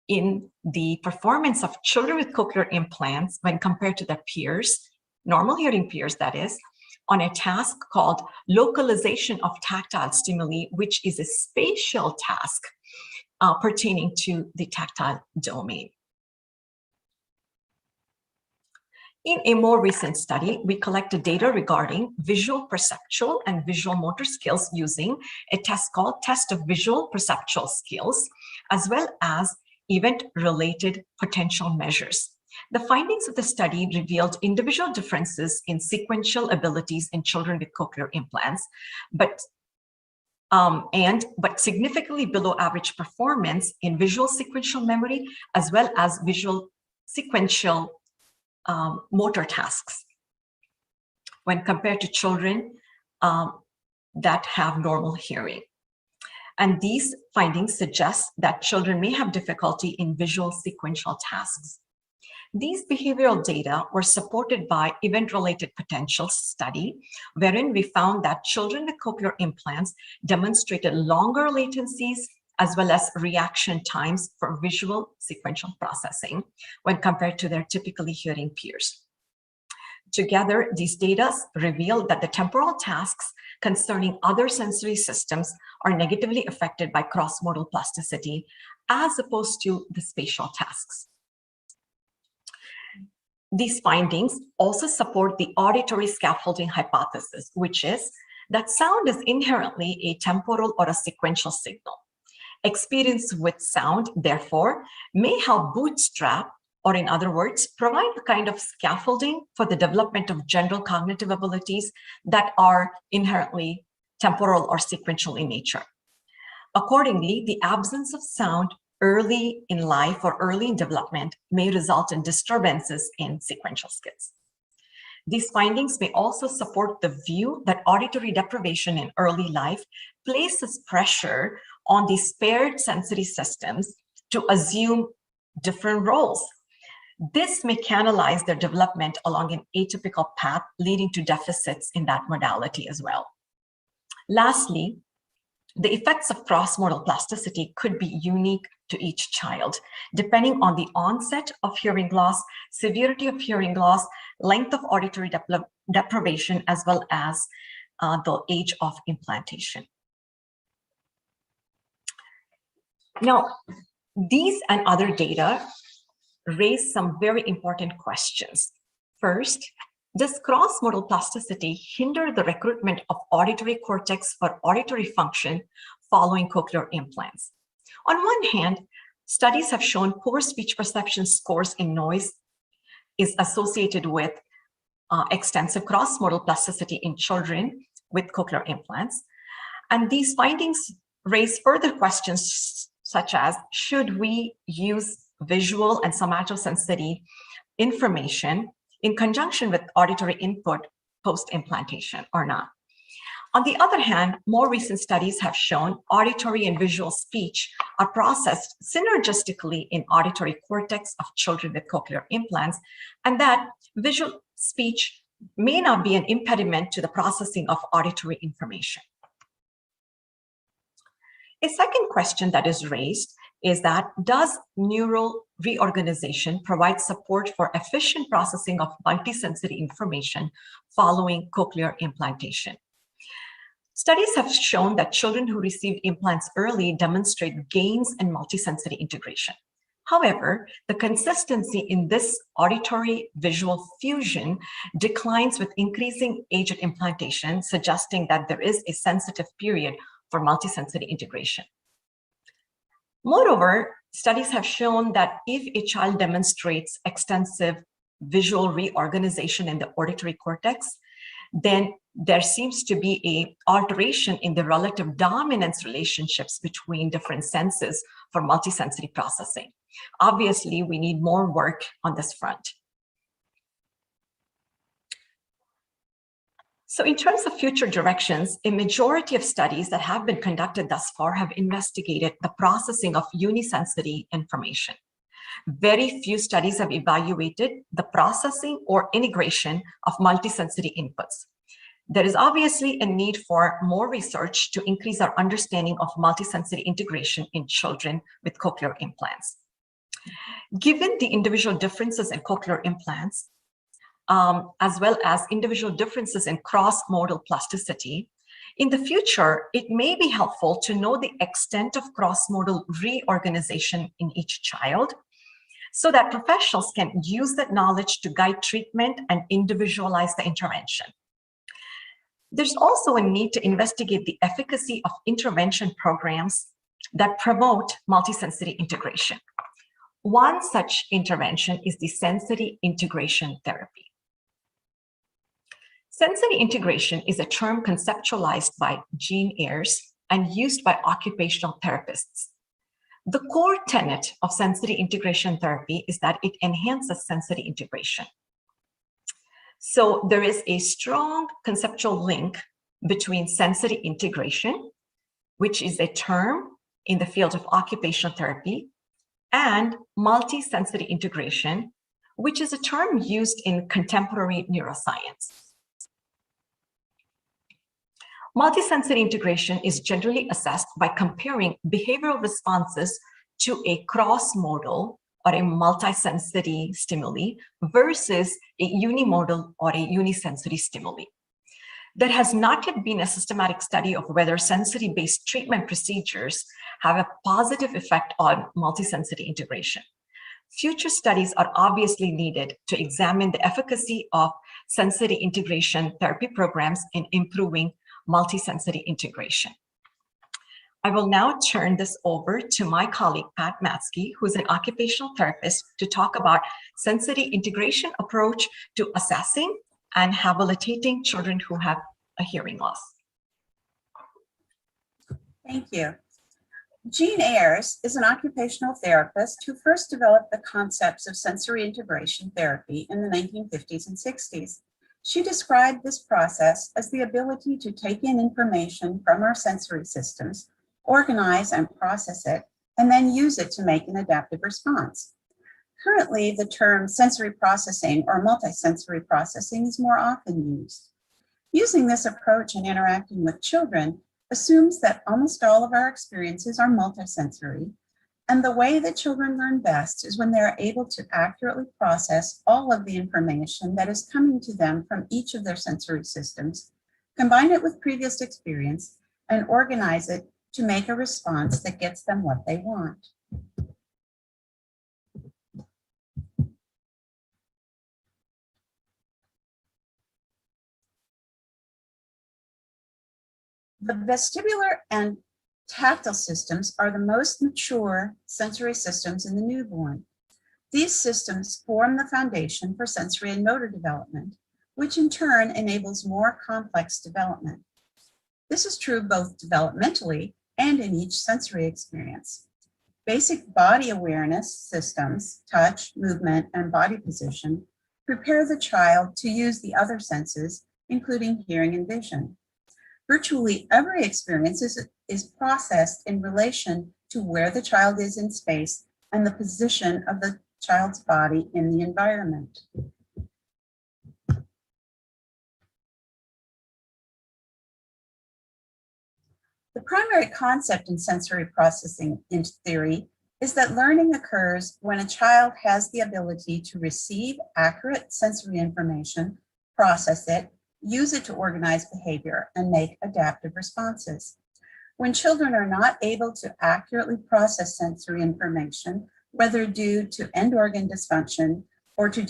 in the performance of children with cochlear implants when compared to their peers, normal hearing peers that is, on a task called localization of tactile stimuli, which is a spatial task pertaining to the tactile domain. In a more recent study, we collected data regarding visual perceptual and visual motor skills using a test called Test of Visual Perceptual Skills, as well as event-related potential measures. The findings of the study revealed individual differences in sequential abilities in children with cochlear implants, but significantly below average performance in visual sequential memory, as well as visual sequential motor tasks when compared to children that have normal hearing. And these findings suggest that children may have difficulty in visual sequential tasks. These behavioral data were supported by event-related potential study, wherein we found that children with cochlear implants demonstrated longer latencies as well as reaction times for visual sequential processing when compared to their typically hearing peers. Together, these data reveal that the temporal tasks concerning other sensory systems are negatively affected by cross-modal plasticity as opposed to the spatial tasks. These findings also support the auditory scaffolding hypothesis, which is that sound is inherently a temporal or a sequential signal. Experience with sound, therefore, may help bootstrap, or in other words, provide the kind of scaffolding for the development of general cognitive abilities that are inherently temporal or sequential in nature. Accordingly, the absence of sound early in life or early in development may result in disturbances in sequential skills. These findings may also support the view that auditory deprivation in early life places pressure on the spared sensory systems to assume different roles. This may canalize their development along an atypical path, leading to deficits in that modality as well. Lastly, the effects of cross-modal plasticity could be unique to each child, depending on the onset of hearing loss, severity of hearing loss, length of auditory deprivation, as well as the age of implantation. Now, these and other data raise some very important questions. First, does cross-modal plasticity hinder the recruitment of auditory cortex for auditory function following cochlear implants? On one hand, studies have shown poor speech perception scores in noise is associated with extensive cross-modal plasticity in children with cochlear implants. And these findings raise further questions such as, should we use visual and somatosensory information in conjunction with auditory input post-implantation or not? On the other hand, more recent studies have shown auditory and visual speech are processed synergistically in auditory cortex of children with cochlear implants, and that visual speech may not be an impediment to the processing of auditory information. A second question that is raised is that, does neural reorganization provide support for efficient processing of multisensory information following cochlear implantation? Studies have shown that children who received implants early demonstrate gains in multisensory integration. However, the consistency in this auditory visual fusion declines with increasing age of implantation, suggesting that there is a sensitive period for multisensory integration. Moreover, studies have shown that if a child demonstrates extensive visual reorganization in the auditory cortex, then there seems to be an alteration in the relative dominance relationships between different senses for multisensory processing. Obviously, we need more work on this front. So in terms of future directions, a majority of studies that have been conducted thus far have investigated the processing of unisensory information. Very few studies have evaluated the processing or integration of multisensory inputs. There is obviously a need for more research to increase our understanding of multisensory integration in children with cochlear implants. Given the individual differences in cochlear implants, as well as individual differences in cross-modal plasticity, in the future, it may be helpful to know the extent of cross-modal reorganization in each child, so that professionals can use that knowledge to guide treatment and individualize the intervention. There's also a need to investigate the efficacy of intervention programs that promote multisensory integration. One such intervention is the sensory integration therapy. Sensory integration is a term conceptualized by Jean Ayres and used by occupational therapists. The core tenet of sensory integration therapy is that it enhances sensory integration. So there is a strong conceptual link between sensory integration, which is a term in the field of occupational therapy, and multisensory integration, which is a term used in contemporary neuroscience. Multisensory integration is generally assessed by comparing behavioral responses to a cross-modal or a multisensory stimuli versus a unimodal or a unisensory stimuli. There has not yet been a systematic study of whether sensory-based treatment procedures have a positive effect on multisensory integration. Future studies are obviously needed to examine the efficacy of sensory integration therapy programs in improving multisensory integration. I will now turn this over to my colleague, Pat Matsky, who's an occupational therapist, to talk about sensory integration approach to assessing and habilitating children who have a hearing loss. Thank you. Jean Ayers is an occupational therapist who first developed the concepts of sensory integration therapy in the 1950s and 60s. She described this process as the ability to take in information from our sensory systems, organize and process it, and then use it to make an adaptive response. Currently, the term sensory processing or multisensory processing is more often used. Using this approach in interacting with children assumes that almost all of our experiences are multisensory, and the way that children learn best is when they're able to accurately process all of the information that is coming to them from each of their sensory systems, combine it with previous experience, and organize it to make a response that gets them what they want. The vestibular and tactile systems are the most mature sensory systems in the newborn. These systems form the foundation for sensory and motor development, which in turn enables more complex development. This is true both developmentally and in each sensory experience. Basic body awareness systems, touch, movement, and body position, prepare the child to use the other senses, including hearing and vision. Virtually every experience is processed in relation to where the child is in space and the position of the child's body in the environment. The primary concept in sensory processing in theory is that learning occurs when a child has the ability to receive accurate sensory information, process it, use it to organize behavior, and make adaptive responses. When children are not able to accurately process sensory information, whether due to end organ dysfunction or to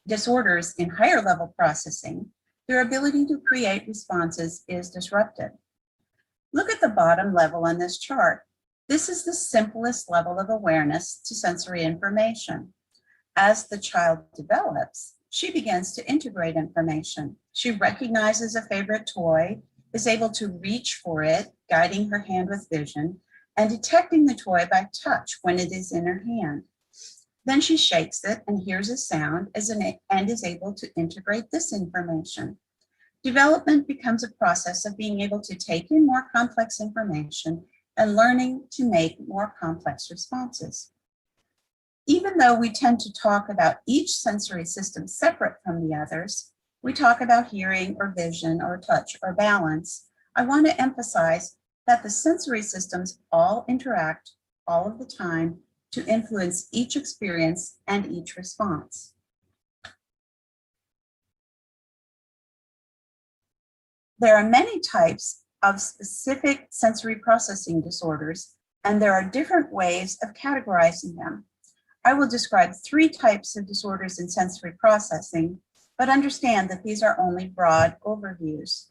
disorders in higher level processing, their ability to create responses is disrupted. Look at the bottom level on this chart. This is the simplest level of awareness to sensory information. As the child develops, she begins to integrate information. She recognizes a favorite toy, is able to reach for it, guiding her hand with vision, and detecting the toy by touch when it is in her hand. Then she shakes it and hears a sound and is able to integrate this information. Development becomes a process of being able to take in more complex information and learning to make more complex responses. Even though we tend to talk about each sensory system separate from the others, we talk about hearing or vision or touch or balance, I want to emphasize that the sensory systems all interact all of the time to influence each experience and each response. There are many types of specific sensory processing disorders, and there are different ways of categorizing them. I will describe 3 types of disorders in sensory processing, but understand that these are only broad overviews.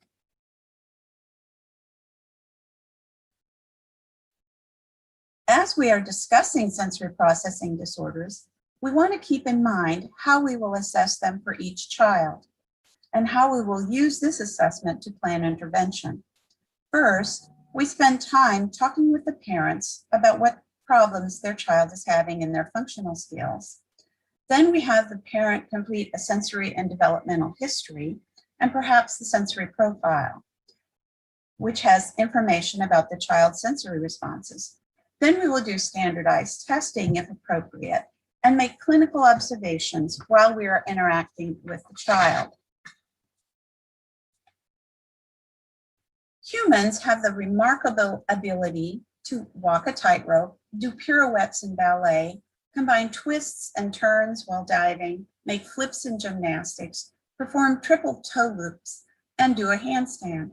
As we are discussing sensory processing disorders, we want to keep in mind how we will assess them for each child and how we will use this assessment to plan intervention. First, we spend time talking with the parents about what problems their child is having in their functional skills. Then we have the parent complete a sensory and developmental history and perhaps the sensory profile, which has information about the child's sensory responses. Then we will do standardized testing if appropriate and make clinical observations while we are interacting with the child. Humans have the remarkable ability to walk a tightrope, do pirouettes in ballet, combine twists and turns while diving, make flips in gymnastics, perform triple toe loops, and do a handstand.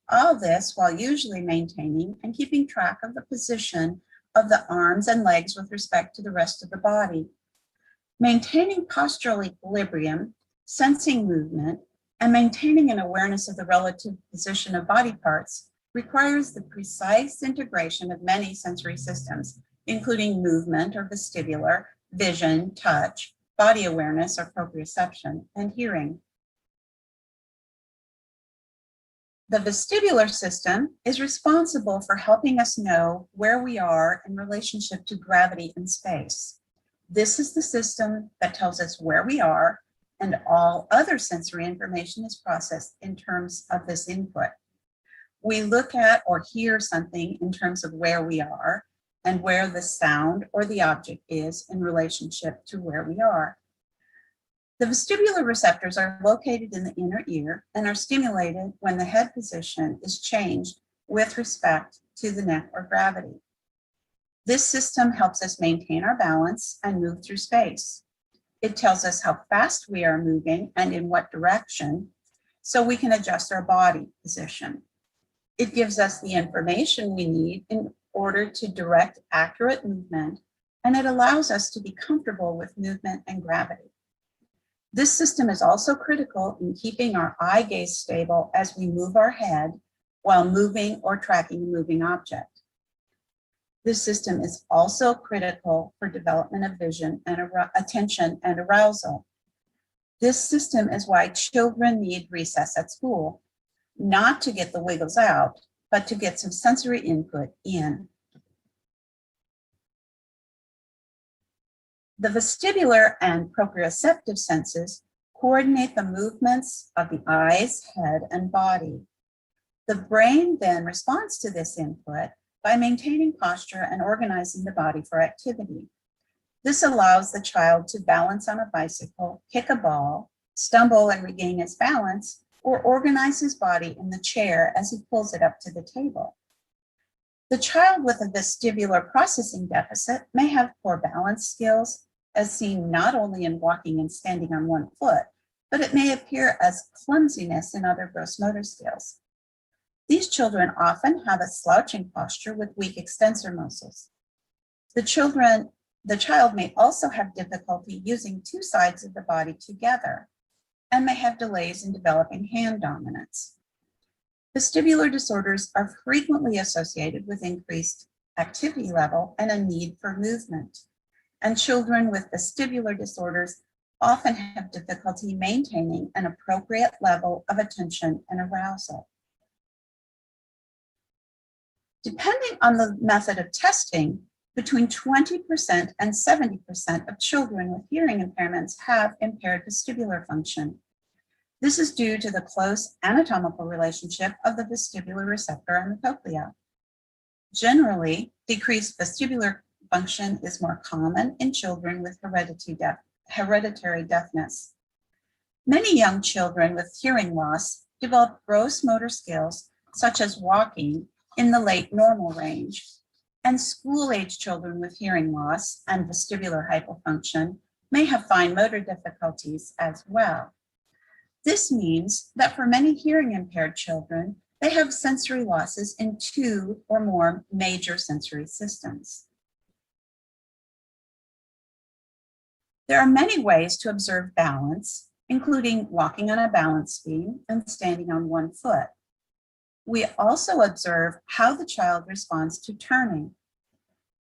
All this while usually maintaining and keeping track of the position of the arms and legs with respect to the rest of the body. Maintaining postural equilibrium, sensing movement, and maintaining an awareness of the relative position of body parts requires the precise integration of many sensory systems, including movement or vestibular, vision, touch, body awareness or proprioception, and hearing. The vestibular system is responsible for helping us know where we are in relationship to gravity and space. This is the system that tells us where we are, and all other sensory information is processed in terms of this input. We look at or hear something in terms of where we are and where the sound or the object is in relationship to where we are. The vestibular receptors are located in the inner ear and are stimulated when the head position is changed with respect to the neck or gravity. This system helps us maintain our balance and move through space. It tells us how fast we are moving and in what direction, so we can adjust our body position. It gives us the information we need in order to direct accurate movement, and it allows us to be comfortable with movement and gravity. This system is also critical in keeping our eye gaze stable as we move our head while moving or tracking a moving object. This system is also critical for development of vision and attention and arousal. This system is why children need recess at school, not to get the wiggles out, but to get some sensory input in. The vestibular and proprioceptive senses coordinate the movements of the eyes, head, and body. The brain then responds to this input by maintaining posture and organizing the body for activity. This allows the child to balance on a bicycle, kick a ball, stumble and regain his balance, or organize his body in the chair as he pulls it up to the table. The child with a vestibular processing deficit may have poor balance skills, as seen not only in walking and standing on one foot, but it may appear as clumsiness in other gross motor skills. These children often have a slouching posture with weak extensor muscles. The child may also have difficulty using two sides of the body together and may have delays in developing hand dominance. Vestibular disorders are frequently associated with increased activity level and a need for movement. And children with vestibular disorders often have difficulty maintaining an appropriate level of attention and arousal. Depending on the method of testing, between 20% and 70% of children with hearing impairments have impaired vestibular function. This is due to the close anatomical relationship of the vestibular receptor and the cochlea. Generally, decreased vestibular function is more common in children with hereditary deafness. Many young children with hearing loss develop gross motor skills, such as walking, in the late normal range, and school-age children with hearing loss and vestibular hypofunction may have fine motor difficulties as well. This means that for many hearing impaired children, they have sensory losses in two or more major sensory systems. There are many ways to observe balance, including walking on a balance beam and standing on one foot. We also observe how the child responds to turning.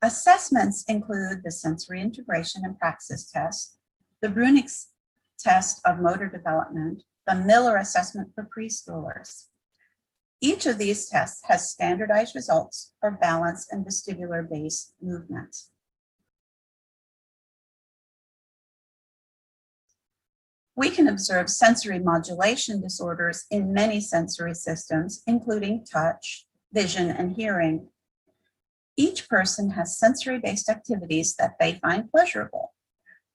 Assessments include the sensory integration and praxis test, the Brunick's test of motor development, the Miller assessment for preschoolers. Each of these tests has standardized results for balance and vestibular-based movements. We can observe sensory modulation disorders in many sensory systems, including touch, vision, and hearing. Each person has sensory-based activities that they find pleasurable.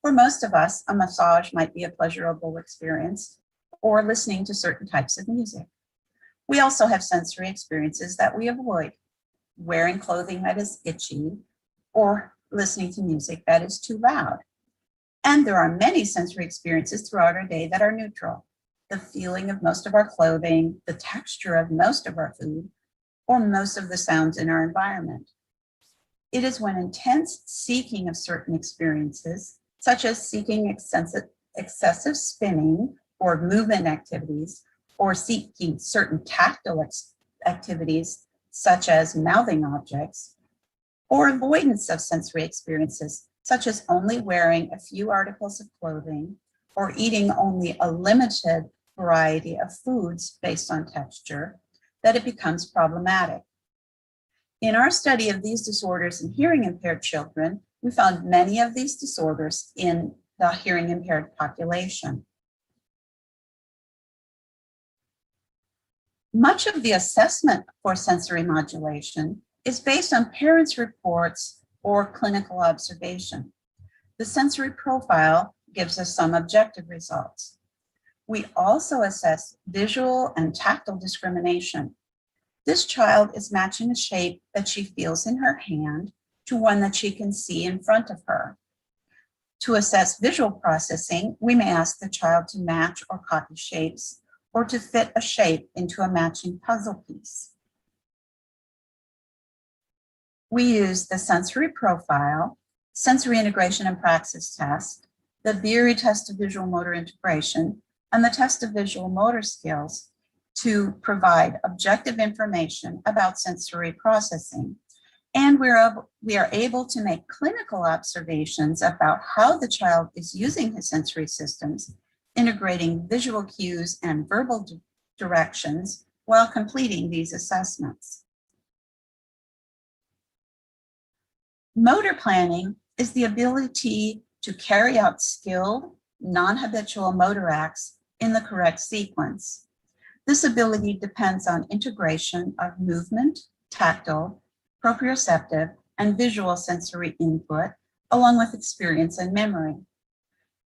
For most of us, a massage might be a pleasurable experience, or listening to certain types of music. We also have sensory experiences that we avoid, wearing clothing that is itchy, or listening to music that is too loud. And there are many sensory experiences throughout our day that are neutral. The feeling of most of our clothing, the texture of most of our food, or most of the sounds in our environment. It is when intense seeking of certain experiences, such as seeking excessive spinning or movement activities, or seeking certain tactile activities, such as mouthing objects, or avoidance of sensory experiences, such as only wearing a few articles of clothing or eating only a limited variety of foods based on texture, that it becomes problematic. In our study of these disorders in hearing impaired children, we found many of these disorders in the hearing impaired population. Much of the assessment for sensory modulation is based on parents' reports or clinical observation. The sensory profile gives us some objective results. We also assess visual and tactile discrimination. This child is matching a shape that she feels in her hand to one that she can see in front of her. To assess visual processing, we may ask the child to match or copy shapes, or to fit a shape into a matching puzzle piece. We use the sensory profile, sensory integration and praxis test, the Beery test of visual motor integration, and the test of visual motor skills to provide objective information about sensory processing. And we are able to make clinical observations about how the child is using his sensory systems, integrating visual cues and verbal directions while completing these assessments. Motor planning is the ability to carry out skilled, non-habitual motor acts in the correct sequence. This ability depends on integration of movement, tactile, proprioceptive, and visual sensory input, along with experience and memory.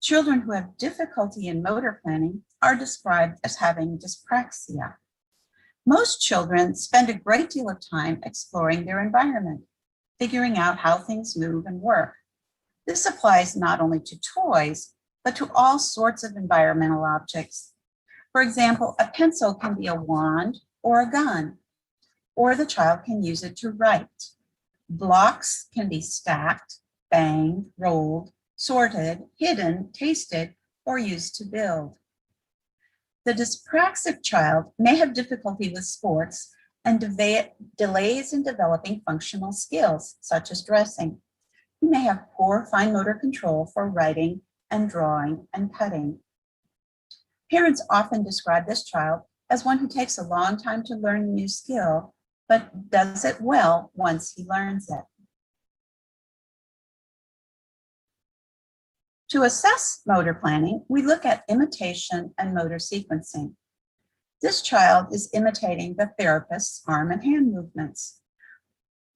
Children who have difficulty in motor planning are described as having dyspraxia. Most children spend a great deal of time exploring their environment, figuring out how things move and work. This applies not only to toys, but to all sorts of environmental objects. For example, a pencil can be a wand or a gun, or the child can use it to write. Blocks can be stacked, banged, rolled, sorted, hidden, tasted, or used to build. The dyspraxic child may have difficulty with sports and delays in developing functional skills, such as dressing. He may have poor fine motor control for writing and drawing and cutting. Parents often describe this child as one who takes a long time to learn a new skill, but does it well once he learns it. To assess motor planning, we look at imitation and motor sequencing. This child is imitating the therapist's arm and hand movements.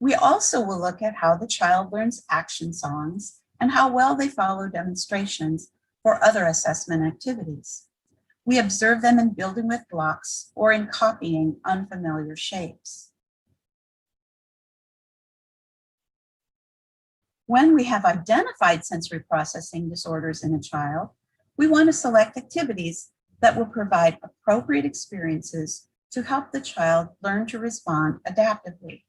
We also will look at how the child learns action songs and how well they follow demonstrations for other assessment activities. We observe them in building with blocks or in copying unfamiliar shapes. When we have identified sensory processing disorders in a child, we want to select activities that will provide appropriate experiences to help the child learn to respond adaptively.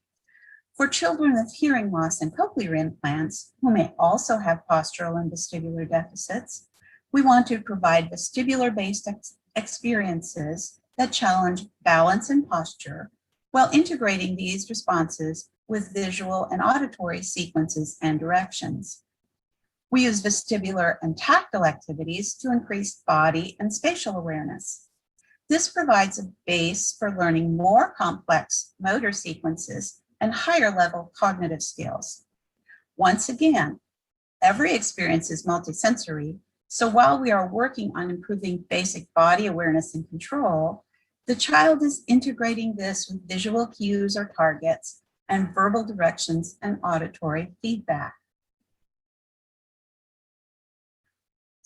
For children with hearing loss and cochlear implants, who may also have postural and vestibular deficits, we want to provide vestibular-based experiences that challenge balance and posture while integrating these responses with visual and auditory sequences and directions. We use vestibular and tactile activities to increase body and spatial awareness. This provides a base for learning more complex motor sequences and higher level cognitive skills. Once again, every experience is multisensory, so while we are working on improving basic body awareness and control, the child is integrating this with visual cues or targets and verbal directions and auditory feedback.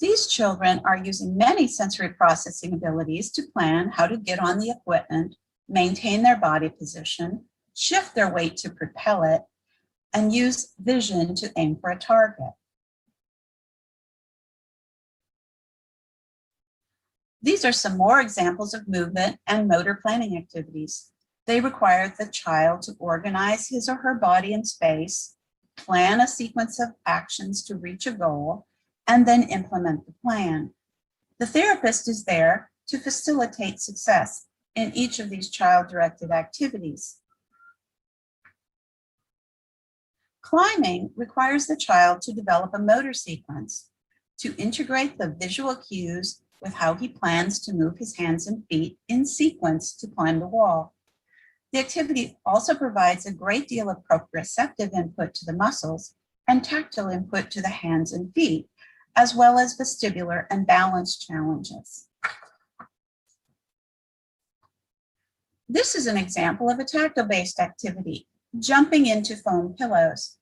These children are using many sensory processing abilities to plan how to get on the equipment, maintain their body position, shift their weight to propel it, and use vision to aim for a target. These are some more examples of movement and motor planning activities. They require the child to organize his or her body in space, plan a sequence of actions to reach a goal, and then implement the plan. The therapist is there to facilitate success in each of these child-directed activities. Climbing requires the child to develop a motor sequence to integrate the visual cues with how he plans to move his hands and feet in sequence to climb the wall. The activity also provides a great deal of proprioceptive input to the muscles and tactile input to the hands and feet, as well as vestibular and balance challenges. This is an example of a tactile-based activity, jumping into foam pillows.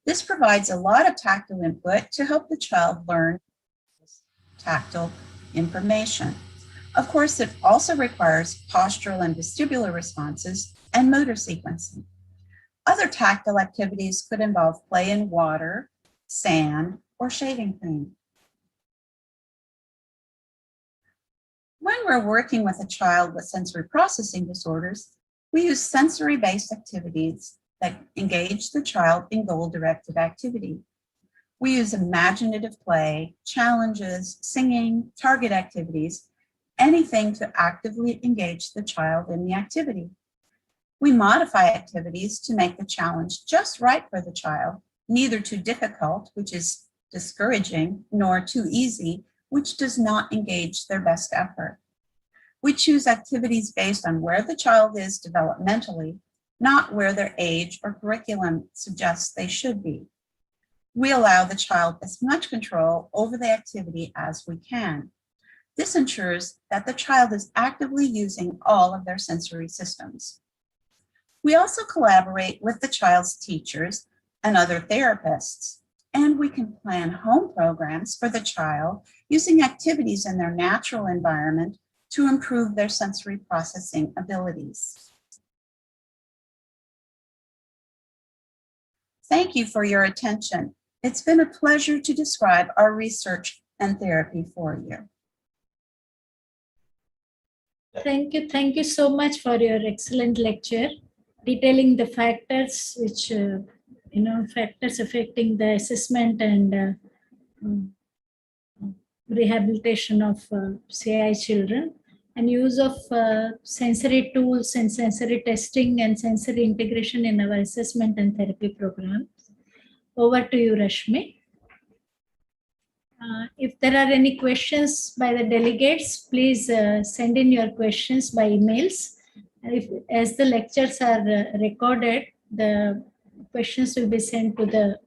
This provides a lot of tactile input to help the child learn tactile information. Of course, it also requires postural and vestibular responses and motor sequencing. Other tactile activities could involve play in water, sand, or shaving cream. When we're working with a child with sensory processing disorders, we use sensory-based activities that engage the child in goal-directed activity. We use imaginative play, challenges, singing, target activities, anything to actively engage the child in the activity. We modify activities to make the challenge just right for the child, neither too difficult, which is discouraging, nor too easy, which does not engage their best effort. We choose activities based on where the child is developmentally, not where their age or curriculum suggests they should be. We allow the child as much control over the activity as we can. This ensures that the child is actively using all of their sensory systems. We also collaborate with the child's teachers and other therapists, and we can plan home programs for the child using activities in their natural environment to improve their sensory processing abilities. Thank you for your attention. It's been a pleasure to describe our research and therapy for you. Thank you so much for your excellent lecture, detailing the factors which, factors affecting the assessment and rehabilitation of CI children, and use of sensory tools and sensory testing and sensory integration in our assessment and therapy programs. Over to you, Rashmi. If there are any questions by the delegates, please send in your questions by emails. As the lectures are recorded, the questions will be sent to the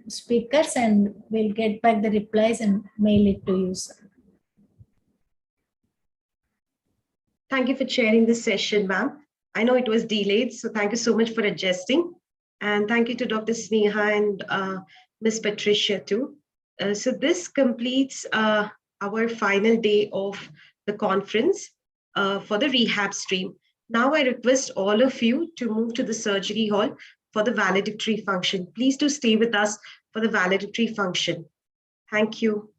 speakers and we'll get back the replies and mail it to you, sir. Thank you for chairing this session, ma'am. I know it was delayed, so thank you so much for adjusting. And thank you to Dr. Sneha and Ms. Patricia too. So this completes our final day of the conference for the rehab stream. Now I request all of you to move to the surgery hall for the valedictory function. Please do stay with us for the valedictory function. Thank you.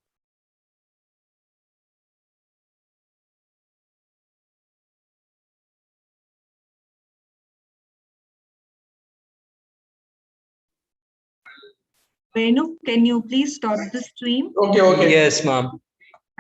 Venu, can you please stop the stream? Okay. Yes, ma'am.